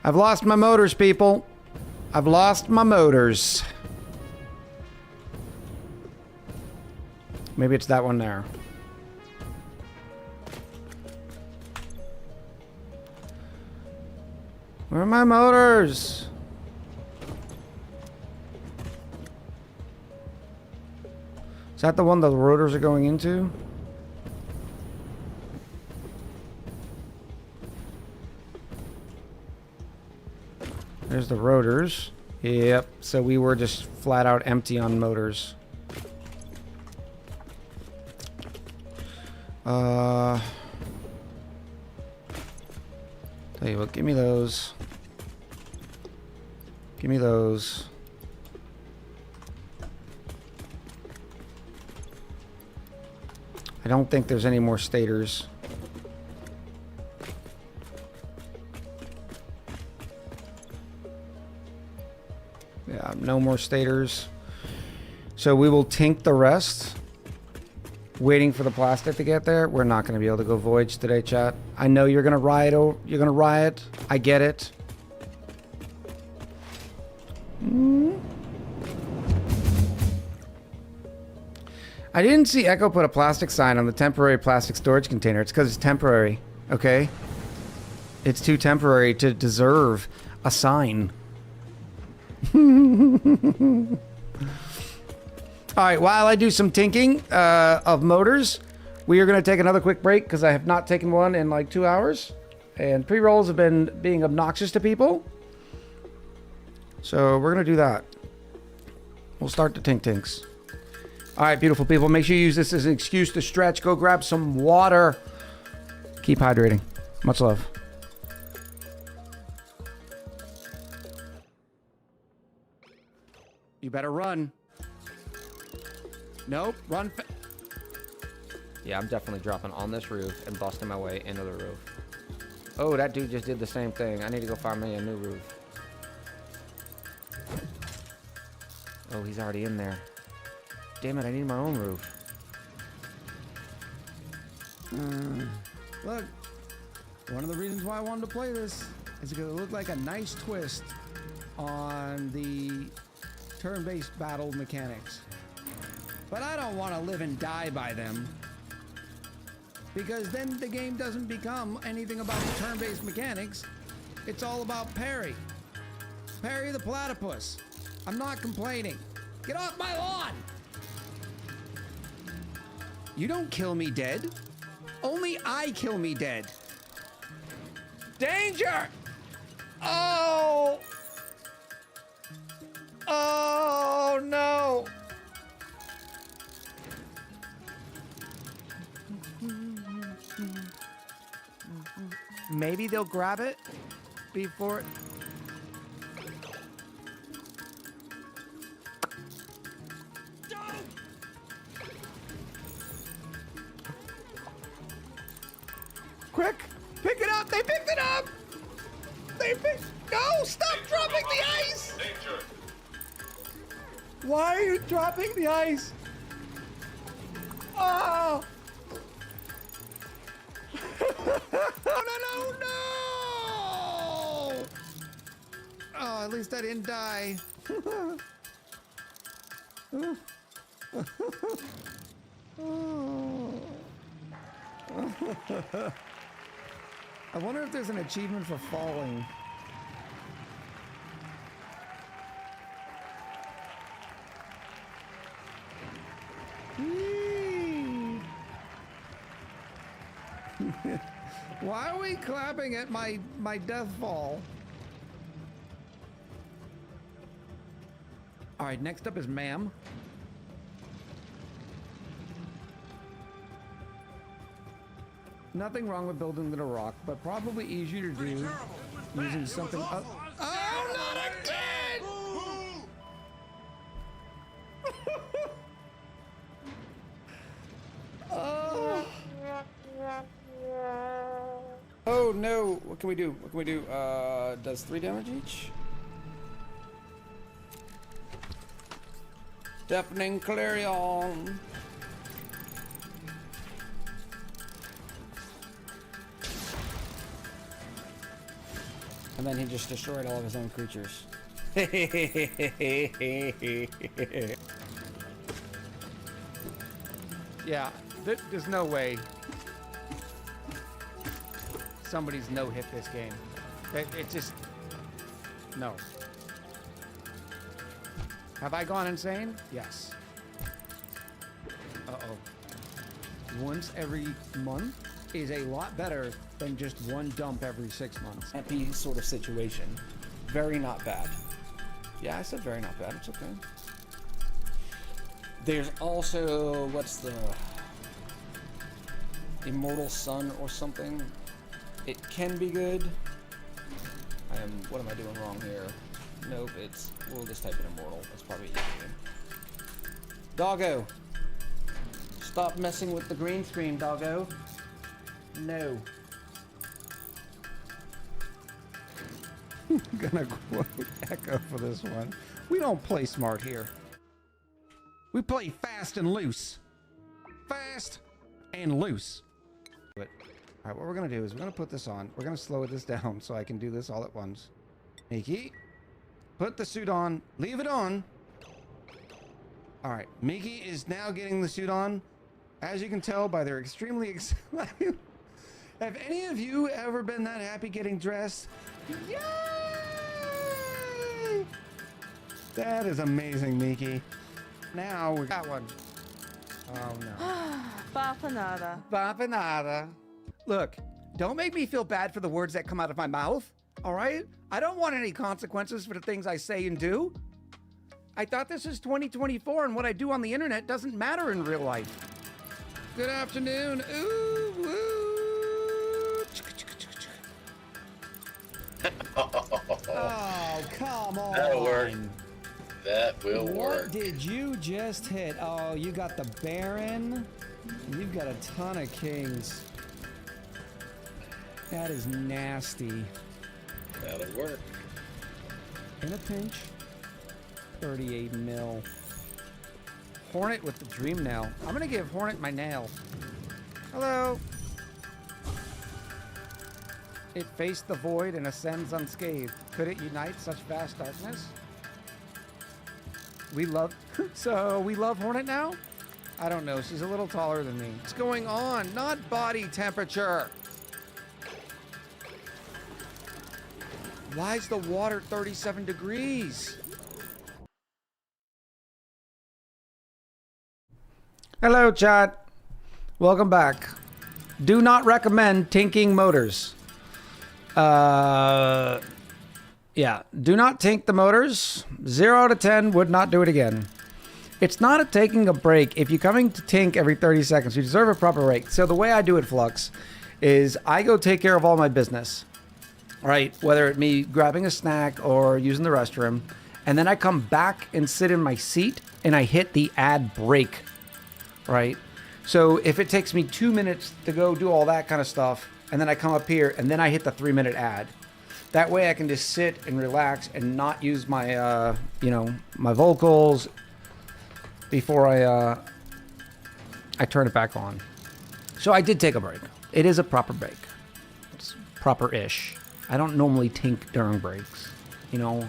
I've lost my motors, people. I've lost my motors. Maybe it's that one there. Where are my motors? Is that the one the rotors are going into? There's the rotors. Yep, so we were just flat out empty on motors. Tell you what, give me those. Give me those. I don't think there's any more stators. Yeah, no more stators. So we will tink the rest. Waiting for the plastic to get there. We're not going to be able to go voyage today, chat. I know you're going to riot. You're going to riot. I get it. I didn't see Echo put a plastic sign on the temporary plastic storage container. It's because it's temporary, okay? It's too temporary to deserve a sign. Alright, while I do some tinking of motors, we are going to take another quick break because I have not taken one in like 2 hours. And pre-rolls have been being obnoxious to people. So we're going to do that. We'll start the tinks. Alright, beautiful people. Make sure you use this as an excuse to stretch. Go grab some water. Keep hydrating. Much love. You better run. Nope, run. Yeah, I'm definitely dropping on this roof and busting my way into the roof. Oh, that dude just did the same thing. I need to go find me a new roof. Oh, he's already in there. Damn it, I need my own roof. Look, one of the reasons why I wanted to play this is because it looked like a nice twist on the turn-based battle mechanics. But I don't want to live and die by them, because then the game doesn't become anything about the turn-based mechanics. It's all about Perry. Perry the platypus. I'm not complaining. Get off my lawn! You don't kill me dead. Only I kill me dead. Danger! Oh! Oh no! Maybe they'll grab it before... Quick! Pick it up! They picked it up! They picked... No! Stop dropping the ice! Why are you dropping the ice? Oh! No! Oh, at least I didn't die. I wonder if there's an achievement for falling. Why are we clapping at my death fall? All right, next up is Ma'am. Nothing wrong with building to the rock, but probably easier to do using something. Oh, not again! Oh. Oh no! What can we do? What can we do? Does 3 damage each? Deafening Clarion. And then he just destroyed all of his own creatures. Yeah, there's no way somebody's no-hit this game. It just... No. Have I gone insane? Yes. Uh-oh. Once every month is a lot better than just one dump every 6 months. Happy sort of situation. Very not bad. Yeah, I said very not bad. It's okay. There's also, what's the... Immortal Sun or something. It can be good. What am I doing wrong here? Nope, we'll just type in Immortal. That's probably easier. Doggo! Stop messing with the green screen, doggo. No. I'm gonna quote Echo for this one. We don't play smart here. We play fast and loose. Fast and loose. But, all right, what we're gonna do is we're gonna put this on. We're gonna slow this down so I can do this all at once. Miki, put the suit on. Leave it on. All right, Miki is now getting the suit on. As you can tell by their extremely excited. Have any of you ever been that happy getting dressed? Yay! That is amazing, Miki. Now we got one. Oh no. Bafanada. Bafanada. Look, don't make me feel bad for the words that come out of my mouth, all right? I don't want any consequences for the things I say and do. I thought this is 2024 and what I do on the internet doesn't matter in real life. Good afternoon. Ooh, woo. Oh, come on. That'll work. That will work. What did you just hit? Oh, you got the Baron. You've got a ton of kings. That is nasty. That'll work. In a pinch. 38 mil. Hornet with the dream nail. I'm gonna give Hornet my nail. Hello. It faced the void and ascends unscathed. Could it unite such vast darkness? We love Hornet now? I don't know. She's a little taller than me. What's going on? Not body temperature. Why is the water 37 degrees? Hello, chat. Welcome back. Do not recommend tinking motors. Yeah, do not tink the motors. 0 out of 10 would not do it again. It's not a taking a break. If you're coming to tink every 30 seconds, you deserve a proper break. So the way I do it, Flux, is I go take care of all my business, right? Whether it me grabbing a snack or using the restroom, and then I come back and sit in my seat and I hit the ad break, right? So if it takes me 2 minutes to go do all that kind of stuff, and then I come up here and then I hit the 3-minute ad. That way I can just sit and relax and not use my, my vocals before I I turn it back on. So I did take a break. It is a proper break. It's proper-ish. I don't normally tink during breaks. You know?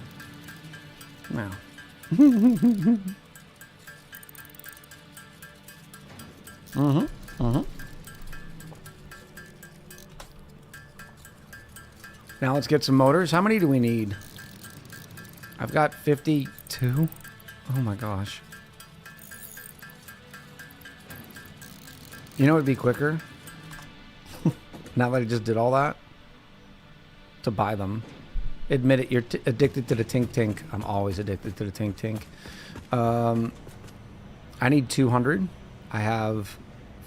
No. Now let's get some motors. How many do we need? I've got 52. Oh my gosh. You know what would be quicker? Now that I just did all that? To buy them. Admit it, you're addicted to the tink tink. I'm always addicted to the tink tink. I need 200. I have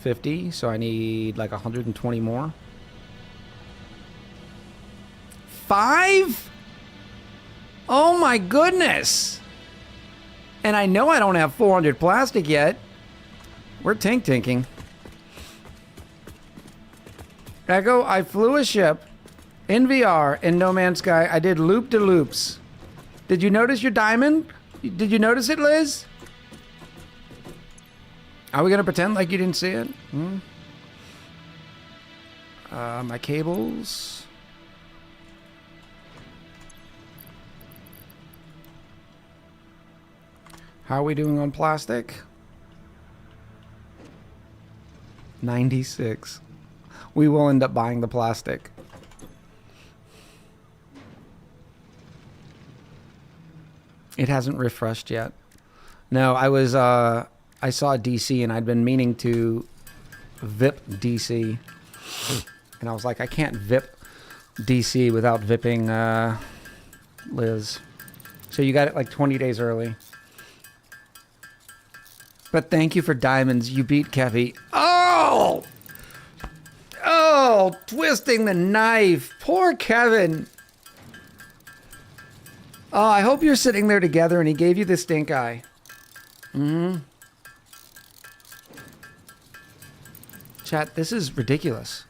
50, so I need like 120 more. 5? Oh my goodness! And I know I don't have 400 plastic yet. We're tink tinking. Echo, I flew a ship in VR in No Man's Sky. I did loop-de-loops. Did you notice your diamond? Did you notice it, Liz? Are we gonna pretend like you didn't see it? My cables. How are we doing on plastic? 96. We will end up buying the plastic. It hasn't refreshed yet. No, I was, I saw DC and I'd been meaning to VIP DC. And I was like, I can't VIP DC without VIPing Liz. So you got it like 20 days early. But thank you for diamonds. You beat Kevy. Oh! Oh, twisting the knife. Poor Kevin. Oh, I hope you're sitting there together and he gave you the stink eye. Chat, this is ridiculous.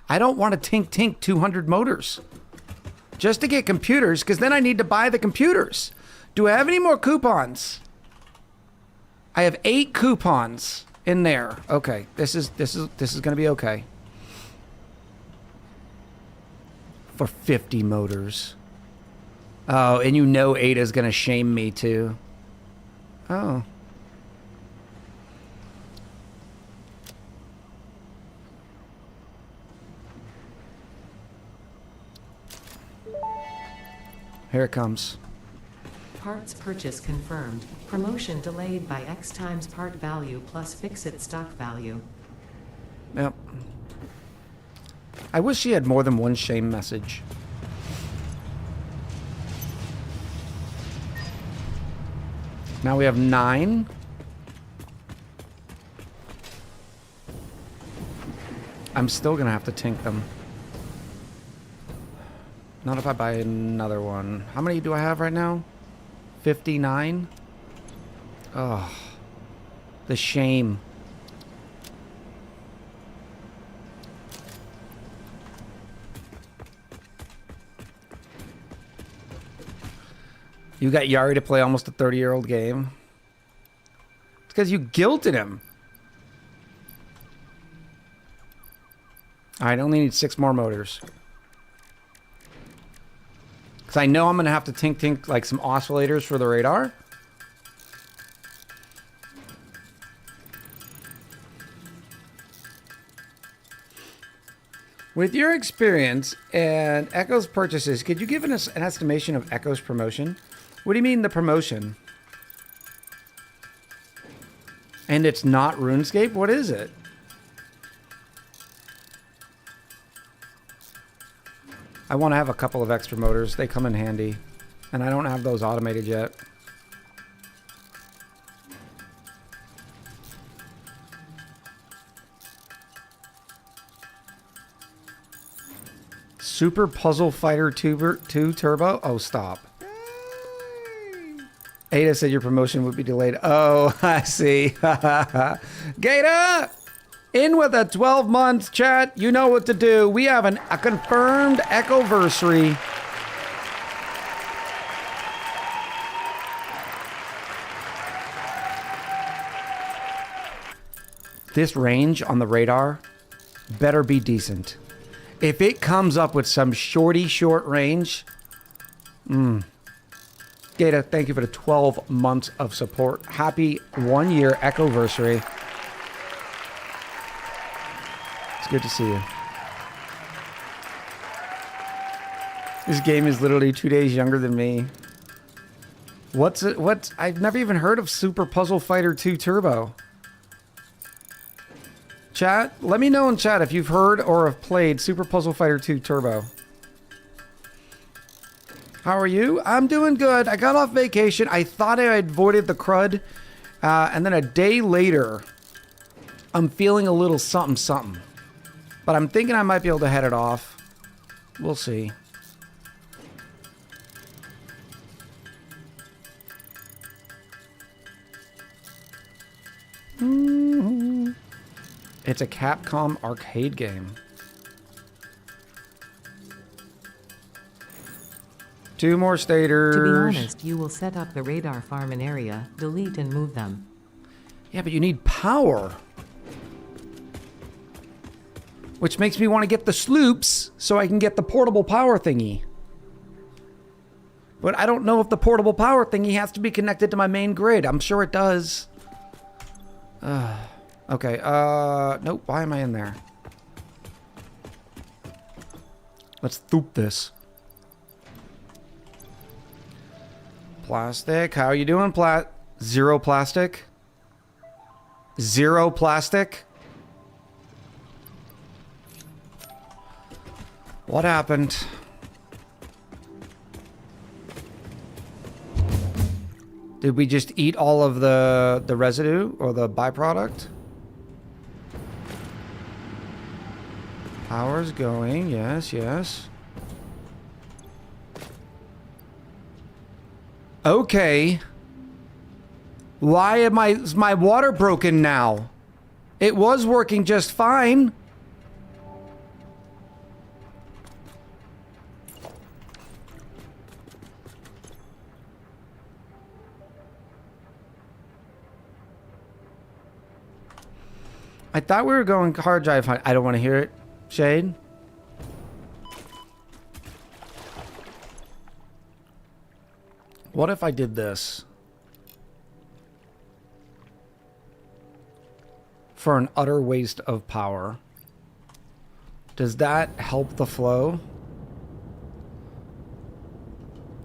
I don't want to tink 200 motors. Just to get computers, because then I need to buy the computers. Do I have any more coupons? I have 8 coupons in there. Okay, this is gonna be okay. For 50 motors. Oh, and you know Ada's gonna shame me too. Oh. Here it comes. Parts purchase confirmed. Promotion delayed by X times part value plus fix-it stock value. Yep. I wish she had more than one shame message. Now we have 9. I'm still gonna have to tink them. Not if I buy another one. How many do I have right now? 59? Oh, the shame. You got Yari to play almost a 30-year-old game. It's because you guilted him. All right, I only need 6 more motors. Because I know I'm going to have to tink like some oscillators for the radar. With your experience and Echo's purchases, could you give us an estimation of Echo's promotion? What do you mean the promotion? And it's not RuneScape? What is it? I want to have a couple of extra motors. They come in handy. And I don't have those automated yet. Super Puzzle Fighter 2 Turbo? Oh, stop. Ada said your promotion would be delayed. Oh, I see. Gator! In with a 12-month chat. You know what to do. We have a confirmed Echoversary. this range on the radar better be decent. If it comes up with some shorty short range, Gata, thank you for the 12 months of support. Happy 1 year Echoversary. It's good to see you. This game is literally 2 days younger than me. What's it? I've never even heard of Super Puzzle Fighter 2 Turbo. Chat, let me know in chat if you've heard or have played Super Puzzle Fighter 2 Turbo. How are you? I'm doing good. I got off vacation. I thought I had avoided the crud. And then a day later, I'm feeling a little something something. But I'm thinking I might be able to head it off. We'll see. It's a Capcom arcade game. 2 more staters. To be honest, you will set up the radar farm in area, delete and move them. Yeah, but you need power. Which makes me want to get the sloops so I can get the portable power thingy. But I don't know if the portable power thingy has to be connected to my main grid. I'm sure it does. Okay, nope, why am I in there? Let's thoop this. Plastic, how are you doing, Zero plastic? Zero plastic? What happened? Did we just eat all of the residue or the byproduct? Power's going, yes, yes. Okay. Why is my water broken now? It was working just fine. I thought we were going hard drive hunt. I don't want to hear it. Shade. What if I did this? For an utter waste of power. Does that help the flow?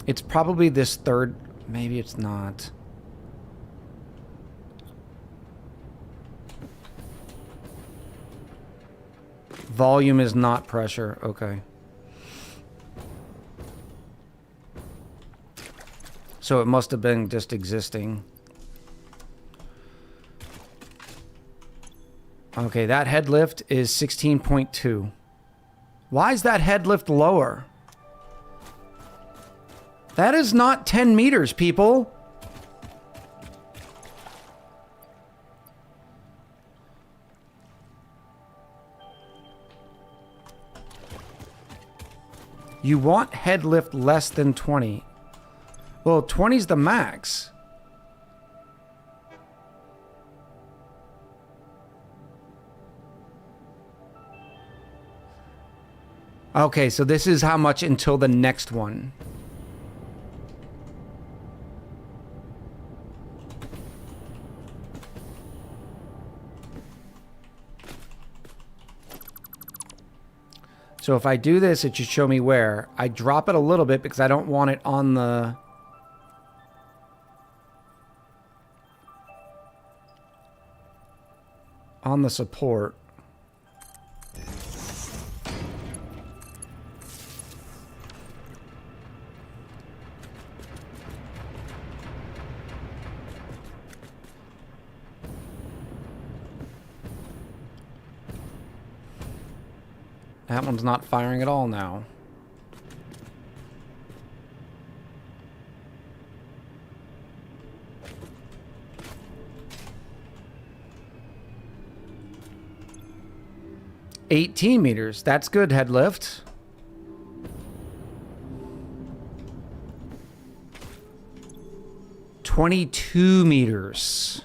It's probably this third. Maybe it's not. Volume is not pressure. Okay. So it must have been just existing. Okay, that head lift is 16.2. Why is that head lift lower? That is not 10 meters, people. You want head lift less than 20. Well, 20 is the max. Okay, so this is how much until the next one. So if I do this, it should show me where. I drop it a little bit because I don't want it on the... on the support. That one's not firing at all now. $18 meters. That's good head lift. $22 meters.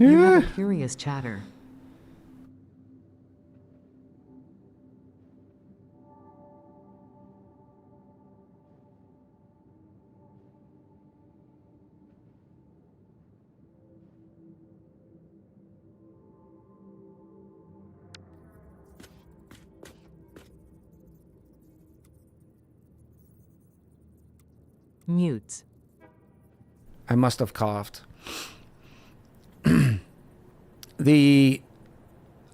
You have a curious chatter. Mutes. I must have coughed.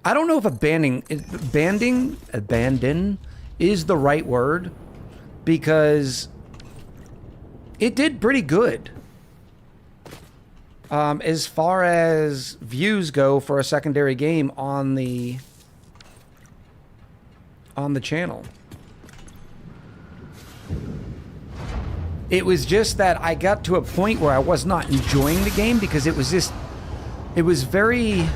I don't know if abandon is the right word, because it did pretty good. As far as views go for a secondary game on the channel. It was just that I got to a point where I was not enjoying the game because it was very,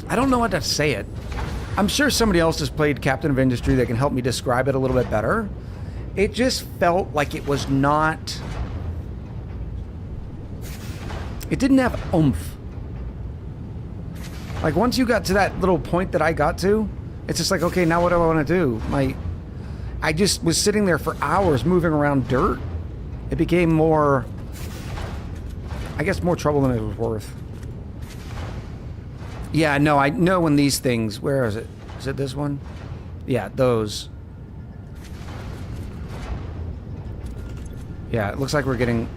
I don't know how to say it. I'm sure somebody else has played Captain of Industry that can help me describe it a little bit better. It just felt like it was not, it didn't have oomph. Like once you got to that little point that I got to, it's just like, okay, now what do I want to do? I just was sitting there for hours moving around dirt. It became more, I guess, more trouble than it was worth. Yeah, no, I know when these things, where is it? Is it this one? Yeah, those. Yeah, it looks like we're getting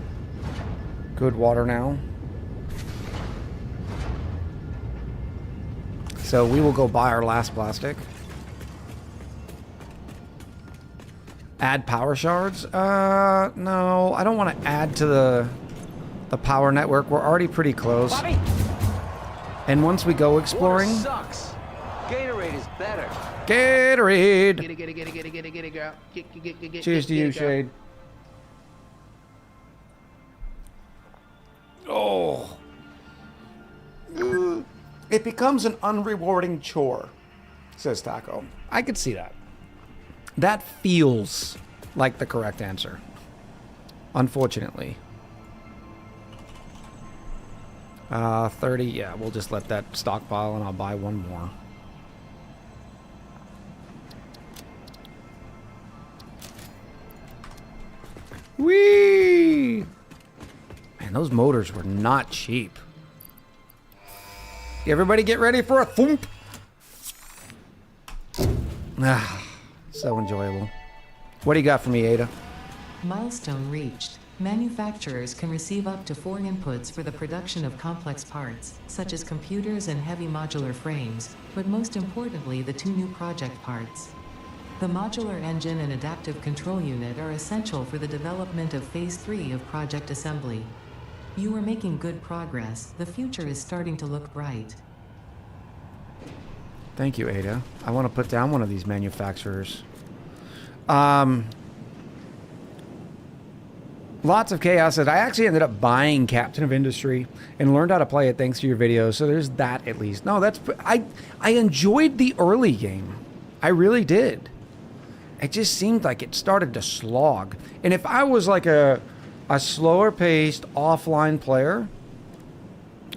good water now. So we will go buy our last plastic. Add power shards? No, I don't want to add to the power network. We're already pretty close. Bobby! And once we go exploring, Water sucks. Gatorade is better. Gatorade. Get it, girl. Get Cheers to you, Shade. Oh. It becomes an unrewarding chore, says Taco. I could see that. That feels like the correct answer, unfortunately. 30, yeah, we'll just let that stockpile and I'll buy one more. Whee! Man, those motors were not cheap. Everybody get ready for a thump. Ah, so enjoyable. What do you got for me, Ada? Milestone reached. Manufacturers can receive up to 4 inputs for the production of complex parts, such as computers and heavy modular frames, but most importantly the 2 new project parts. The modular engine and adaptive control unit are essential for the development of Phase 3 of Project Assembly. You are making good progress. The future is starting to look bright. Thank you, Ada. I want to put down one of these manufacturers. Lots of chaos. I actually ended up buying Captain of Industry and learned how to play it thanks to your videos. So there's that at least. No, that's I enjoyed the early game. I really did. It just seemed like it started to slog. And if I was like a slower paced offline player,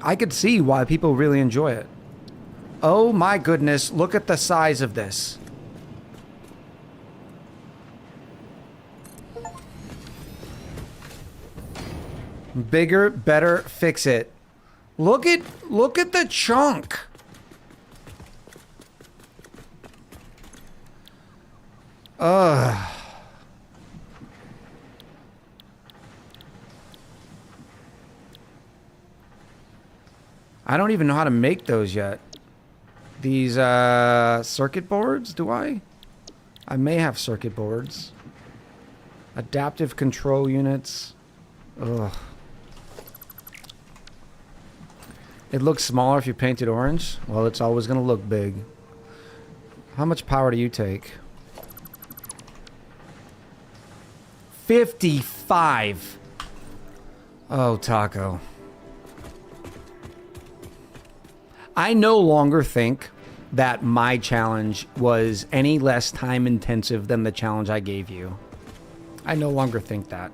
I could see why people really enjoy it. Oh my goodness, look at the size of this. Bigger, better, fix it. Look at the chunk. Ugh. I don't even know how to make those yet. These circuit boards, do I? I may have circuit boards. Adaptive control units. Ugh. It looks smaller if you paint it orange. Well, it's always going to look big. How much power do you take? 55. Oh, Taco. I no longer think that my challenge was any less time intensive than the challenge I gave you. I no longer think that.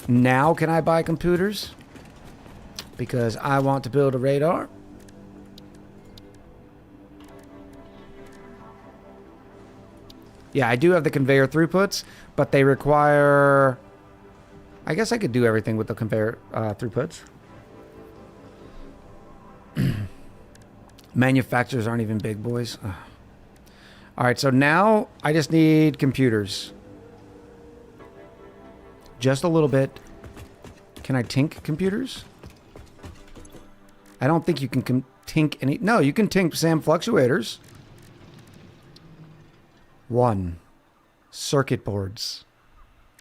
Now can I buy computers? because I want to build a radar. Yeah, I do have the conveyor throughputs, but they require... I guess I could do everything with the conveyor throughputs. Manufacturers aren't even big boys. Ugh. All right, so now I just need computers. Just a little bit. Can I tink computers? I don't think you can tink any... No, you can tink SAM fluctuators. 1. Circuit boards.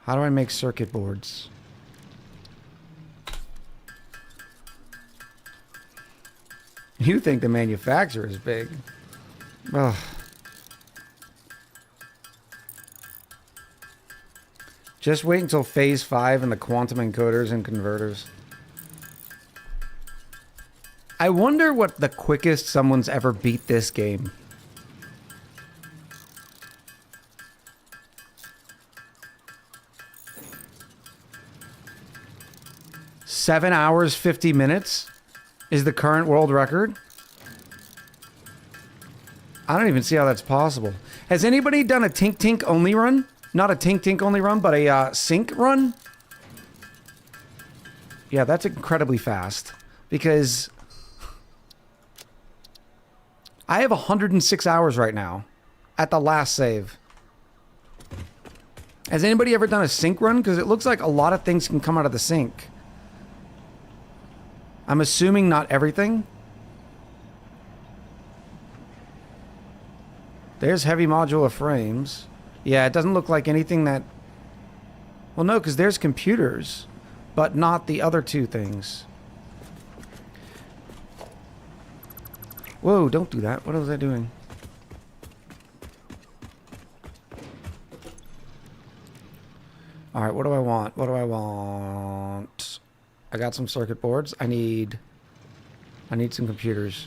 How do I make circuit boards? You think the manufacturer is big. Ugh. Just wait until phase 5 and the quantum encoders and converters. I wonder what the quickest someone's ever beat this game. 7 hours, 50 minutes is the current world record. I don't even see how that's possible. Has anybody done a Tink Tink only run? Not a Tink Tink only run, but a sync run? Yeah, that's incredibly fast. Because I have 106 hours right now at the last save. Has anybody ever done a sync run? Because it looks like a lot of things can come out of the sync. I'm assuming not everything. There's heavy modular frames. Yeah, it doesn't look like anything that... Well, no, because there's computers, but not the other two things. Whoa, don't do that. What was I doing? All right, what do I want? What do I want? I got some circuit boards. I need some computers.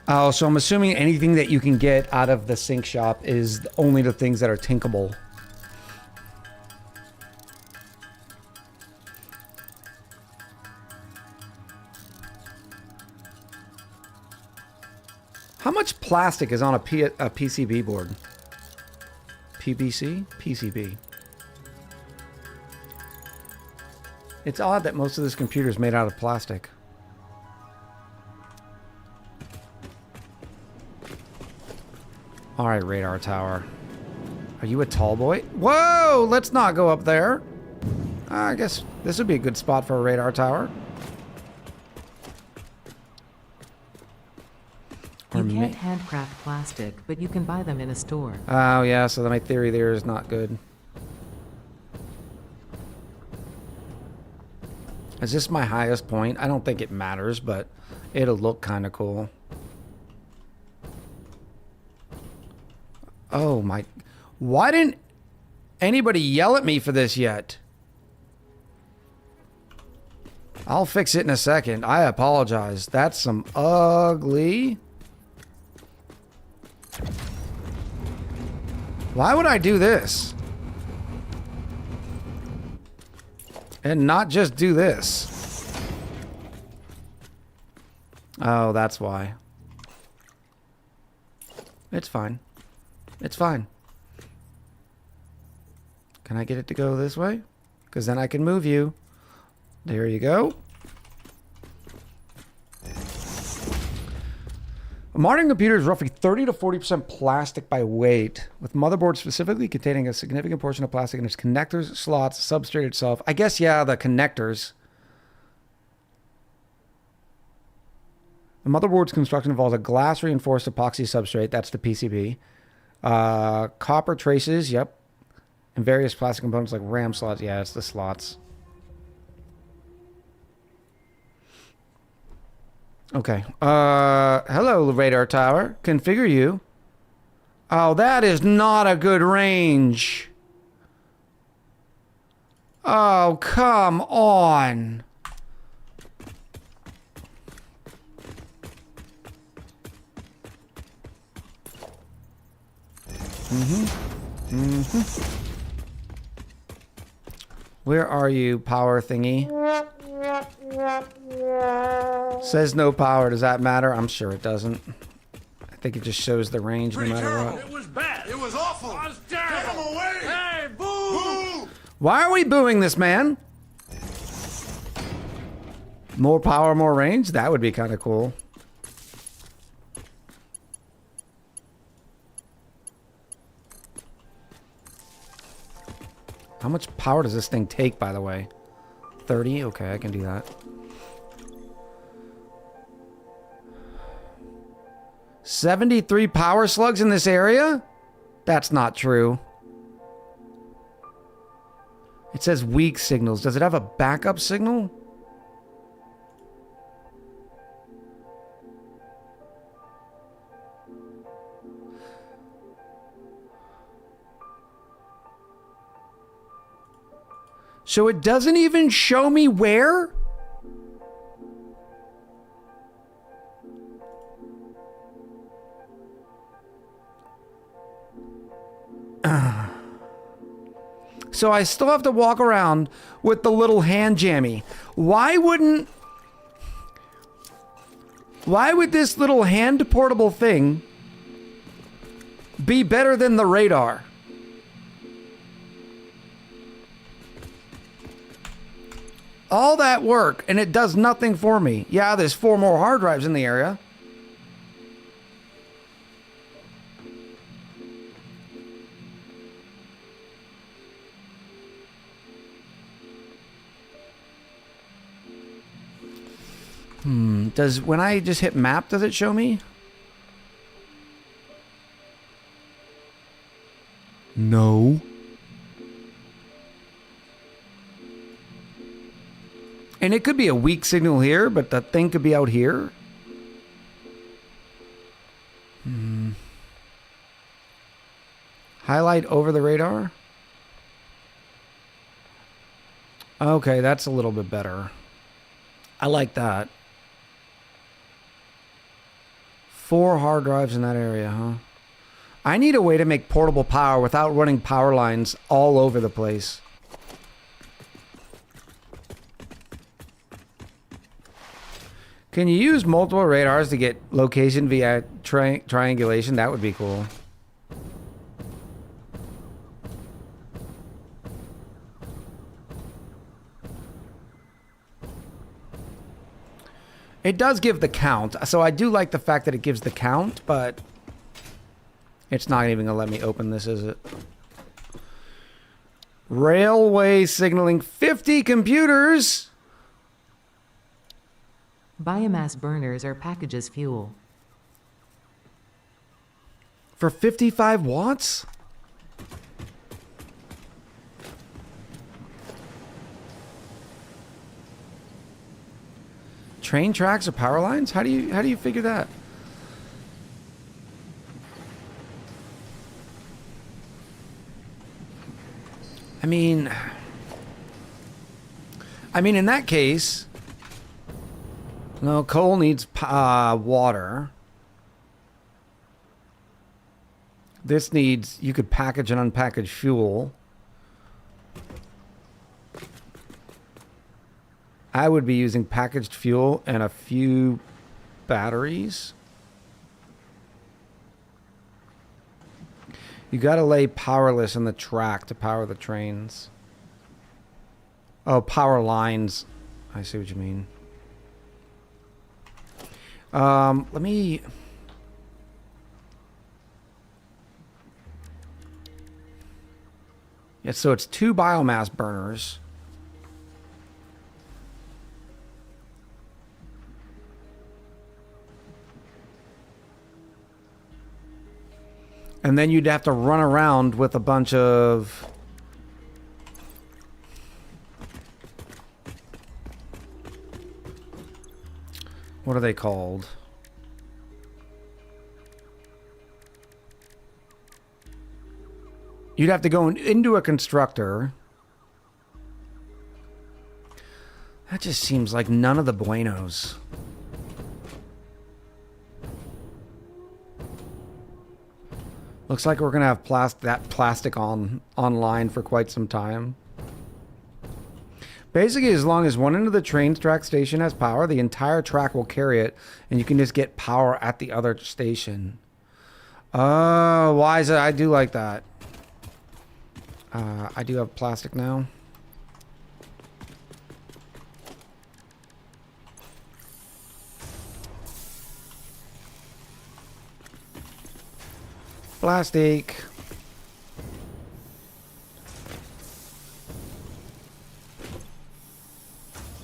Oh, so I'm assuming anything that you can get out of the sync shop is only the things that are tinkable. How much plastic is on a PCB board? PBC? PCB. It's odd that most of this computer is made out of plastic. Alright, radar tower. Are you a tall boy? Whoa! Let's not go up there. I guess this would be a good spot for a radar tower. You can't handcraft plastic, but you can buy them in a store. Oh, yeah, so my theory there is not good. Is this my highest point? I don't think it matters, but it'll look kind of cool. Oh, my... Why didn't anybody yell at me for this yet? I'll fix it in a second. I apologize. That's some ugly... Why would I do this? And not just do this? Oh, that's why. It's fine. It's fine. Can I get it to go this way? Because then I can move you. There you go. A modern computer is roughly 30 to 40% plastic by weight, with motherboards specifically containing a significant portion of plastic in its connectors, slots, substrate itself. I guess, yeah, the connectors. The motherboard's construction involves a glass-reinforced epoxy substrate, that's the PCB, copper traces, yep, and various plastic components like RAM slots. Yeah, it's the slots. Okay. Hello, radar tower. Configure you. Oh, that is not a good range. Oh, come on. Where are you, power thingy? Says no power. Does that matter? I'm sure it doesn't. I think it just shows the range no matter what. It was bad. It was awful. I was terrible. Get him away. Hey, boo! Boo! Why are we booing this man? More power, more range? That would be kind of cool. How much power does this thing take, by the way? 30? Okay, I can do that. 73 power slugs in this area? That's not true. It says weak signals. Does it have a backup signal? So it doesn't even show me where? So I still have to walk around with the little hand jammy. Why would this little hand portable thing be better than the radar? All that work, and it does nothing for me. Yeah, there's 4 more hard drives in the area. When I just hit map, does it show me? No. And it could be a weak signal here, but the thing could be out here. Highlight over the radar. Okay, that's a little bit better. I like that. 4 hard drives in that area, huh? I need a way to make portable power without running power lines all over the place. Can you use multiple radars to get location via triangulation? That would be cool. It does give the count, so I do like the fact that it gives the count, but it's not even going to let me open this, is it? Railway signaling 50 computers! Biomass burners are packaged as fuel. For 55 watts? Train tracks or power lines? How do you figure that? I mean in that case, no, coal needs water. This needs, you could package and unpackage fuel. I would be using packaged fuel and a few batteries. You gotta lay powerless in the track to power the trains. Oh, power lines. I see what you mean. Let me... Yeah, so it's 2 biomass burners. And then you'd have to run around with a bunch of... What are they called? You'd have to go into a constructor. That just seems like none of the buenos. Looks like we're gonna have that plastic online for quite some time. Basically, as long as one end of the train track station has power, the entire track will carry it, and you can just get power at the other station. Oh, why is it? I do like that. I do have plastic now. Plastic.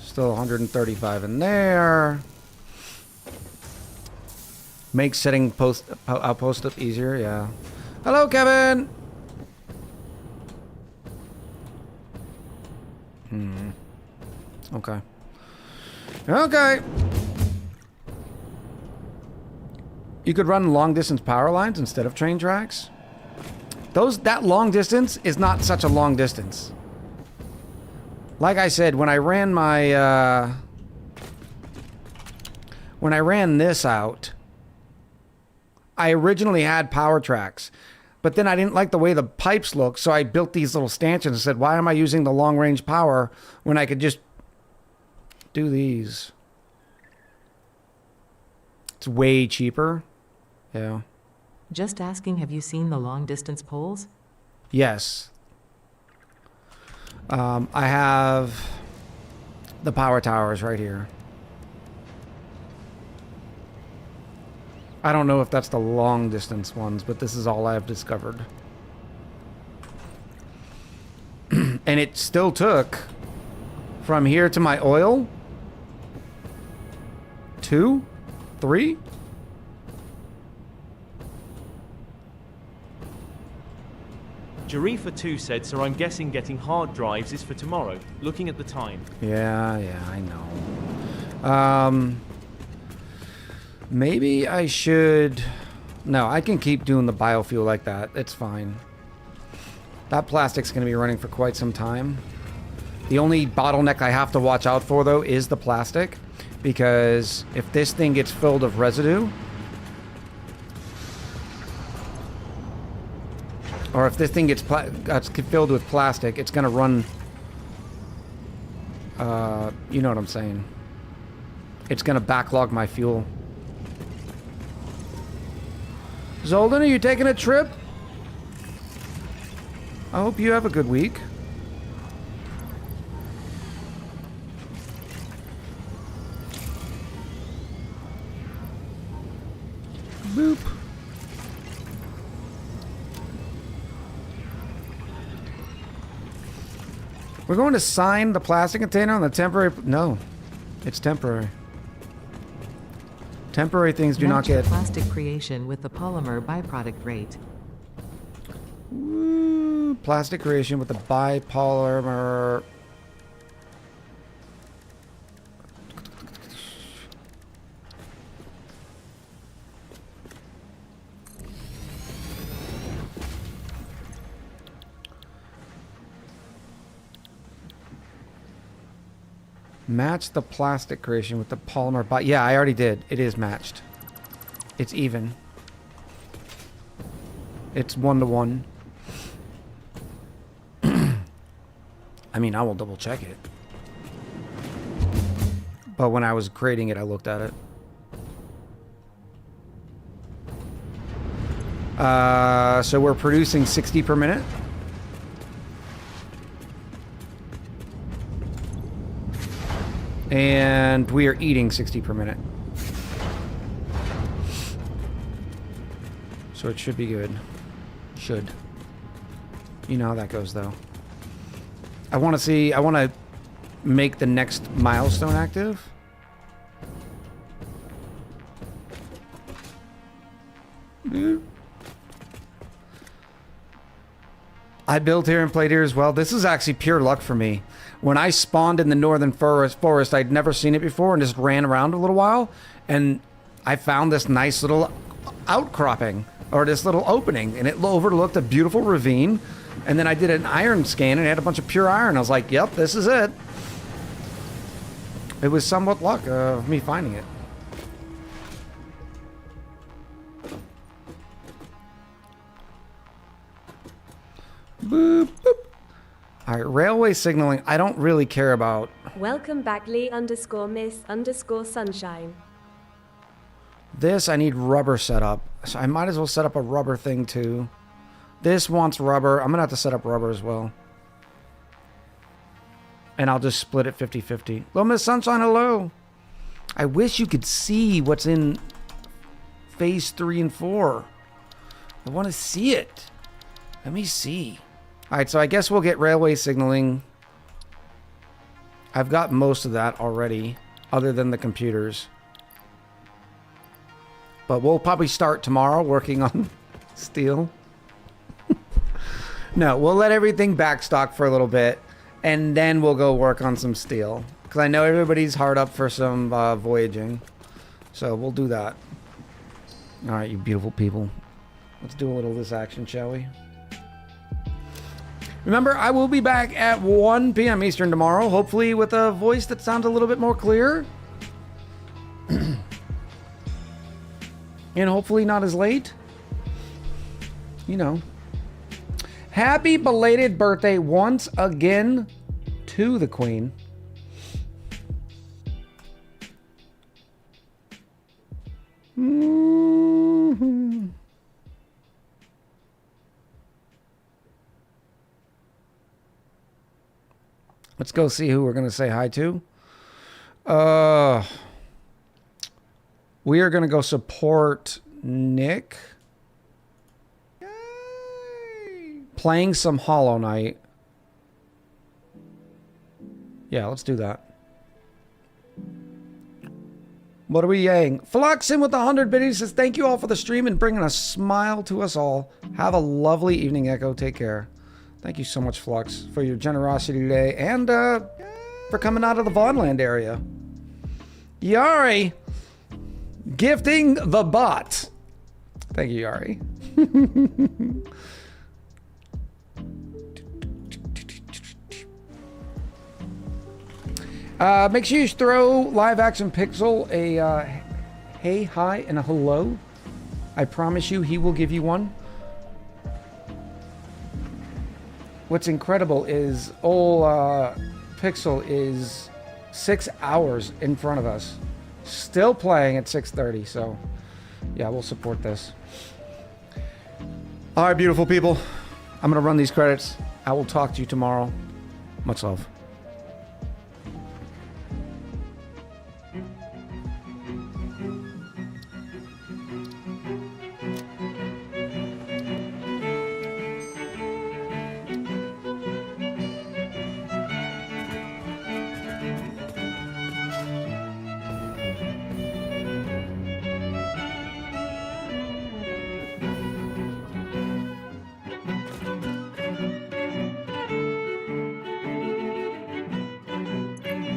Still 135 in there. Makes setting outpost up easier, yeah. Hello, Kevin! Okay. Okay. You could run long distance power lines instead of train tracks. That long distance is not such a long distance. Like I said, when I ran my when I ran this out, I originally had power tracks, but then I didn't like the way the pipes look, so I built these little stanchions and said, why am I using the long range power when I could just do these? It's way cheaper. Yeah. Just asking, have you seen the long distance poles? Yes. I have the power towers right here. I don't know if that's the long distance ones, but this is all I've discovered. And it still took from here to my oil 2, 3. Jarifa2 said, so I'm guessing getting hard drives is for tomorrow. Looking at the time. Yeah, I know. Maybe I should... No, I can keep doing the biofuel like that. It's fine. That plastic's going to be running for quite some time. The only bottleneck I have to watch out for, though, is the plastic. Because if this thing gets filled with residue... Or if this thing gets filled with plastic, it's going to run... you know what I'm saying. It's going to backlog my fuel. Zoldan, are you taking a trip? I hope you have a good week. Boop. We're going to sign the plastic container on the temporary... No, it's temporary. Temporary things do not Match your get... plastic creation with the polymer byproduct rate. Ooh, plastic creation with the bipolymer... Match the plastic creation with the polymer yeah, I already did. It is matched. It's even. It's 1-to-1. I mean, I will double check it. But when I was creating it, I looked at it. So we're producing 60 per minute. And we are eating 60 per minute. So it should be good. Should. You know how that goes, though. I want to make the next milestone active. I built here and played here as well. This is actually pure luck for me. When I spawned in the northern forest, I'd never seen it before and just ran around a little while. And I found this nice little outcropping, or this little opening. And it overlooked a beautiful ravine. And then I did an iron scan and it had a bunch of pure iron. I was like, yep, this is it. It was somewhat luck of me finding it. Boop, boop. All right, railway signaling. I don't really care about. Welcome back, Lee_Miss_Sunshine. This, I need rubber set up. So I might as well set up a rubber thing too. This wants rubber. I'm going to have to set up rubber as well. And I'll just split it 50-50. Hello, Miss Sunshine, hello. I wish you could see what's in phase 3 and 4. I want to see it. Let me see. All right, so I guess we'll get railway signaling. I've got most of that already, other than the computers. But we'll probably start tomorrow working on steel. No, we'll let everything backstock for a little bit, and then we'll go work on some steel. Because I know everybody's hard up for some voyaging. So we'll do that. All right, you beautiful people. Let's do a little of this action, shall we? Remember, I will be back at 1 p.m. Eastern tomorrow, hopefully with a voice that sounds a little bit more clear. And hopefully not as late. You know. Happy belated birthday once again to the Queen. Mm-hmm. Let's go see who we're going to say hi to. We are going to go support Nick. Yay. Playing some Hollow Knight. Yeah, let's do that. What are we yang? Fluxin with 100 biddies says, thank you all for the stream and bringing a smile to us all. Have a lovely evening, Echo. Take care. Thank you so much, Flux, for your generosity today and for coming out of the Vonland area. Yari, gifting the bot. Thank you, Yari. Make sure you throw Live Action Pixel a hey, hi, and a hello. I promise you he will give you one. What's incredible is old Pixel is 6 hours in front of us. Still playing at 6:30, so yeah, we'll support this. All right, beautiful people. I'm going to run these credits. I will talk to you tomorrow. Much love.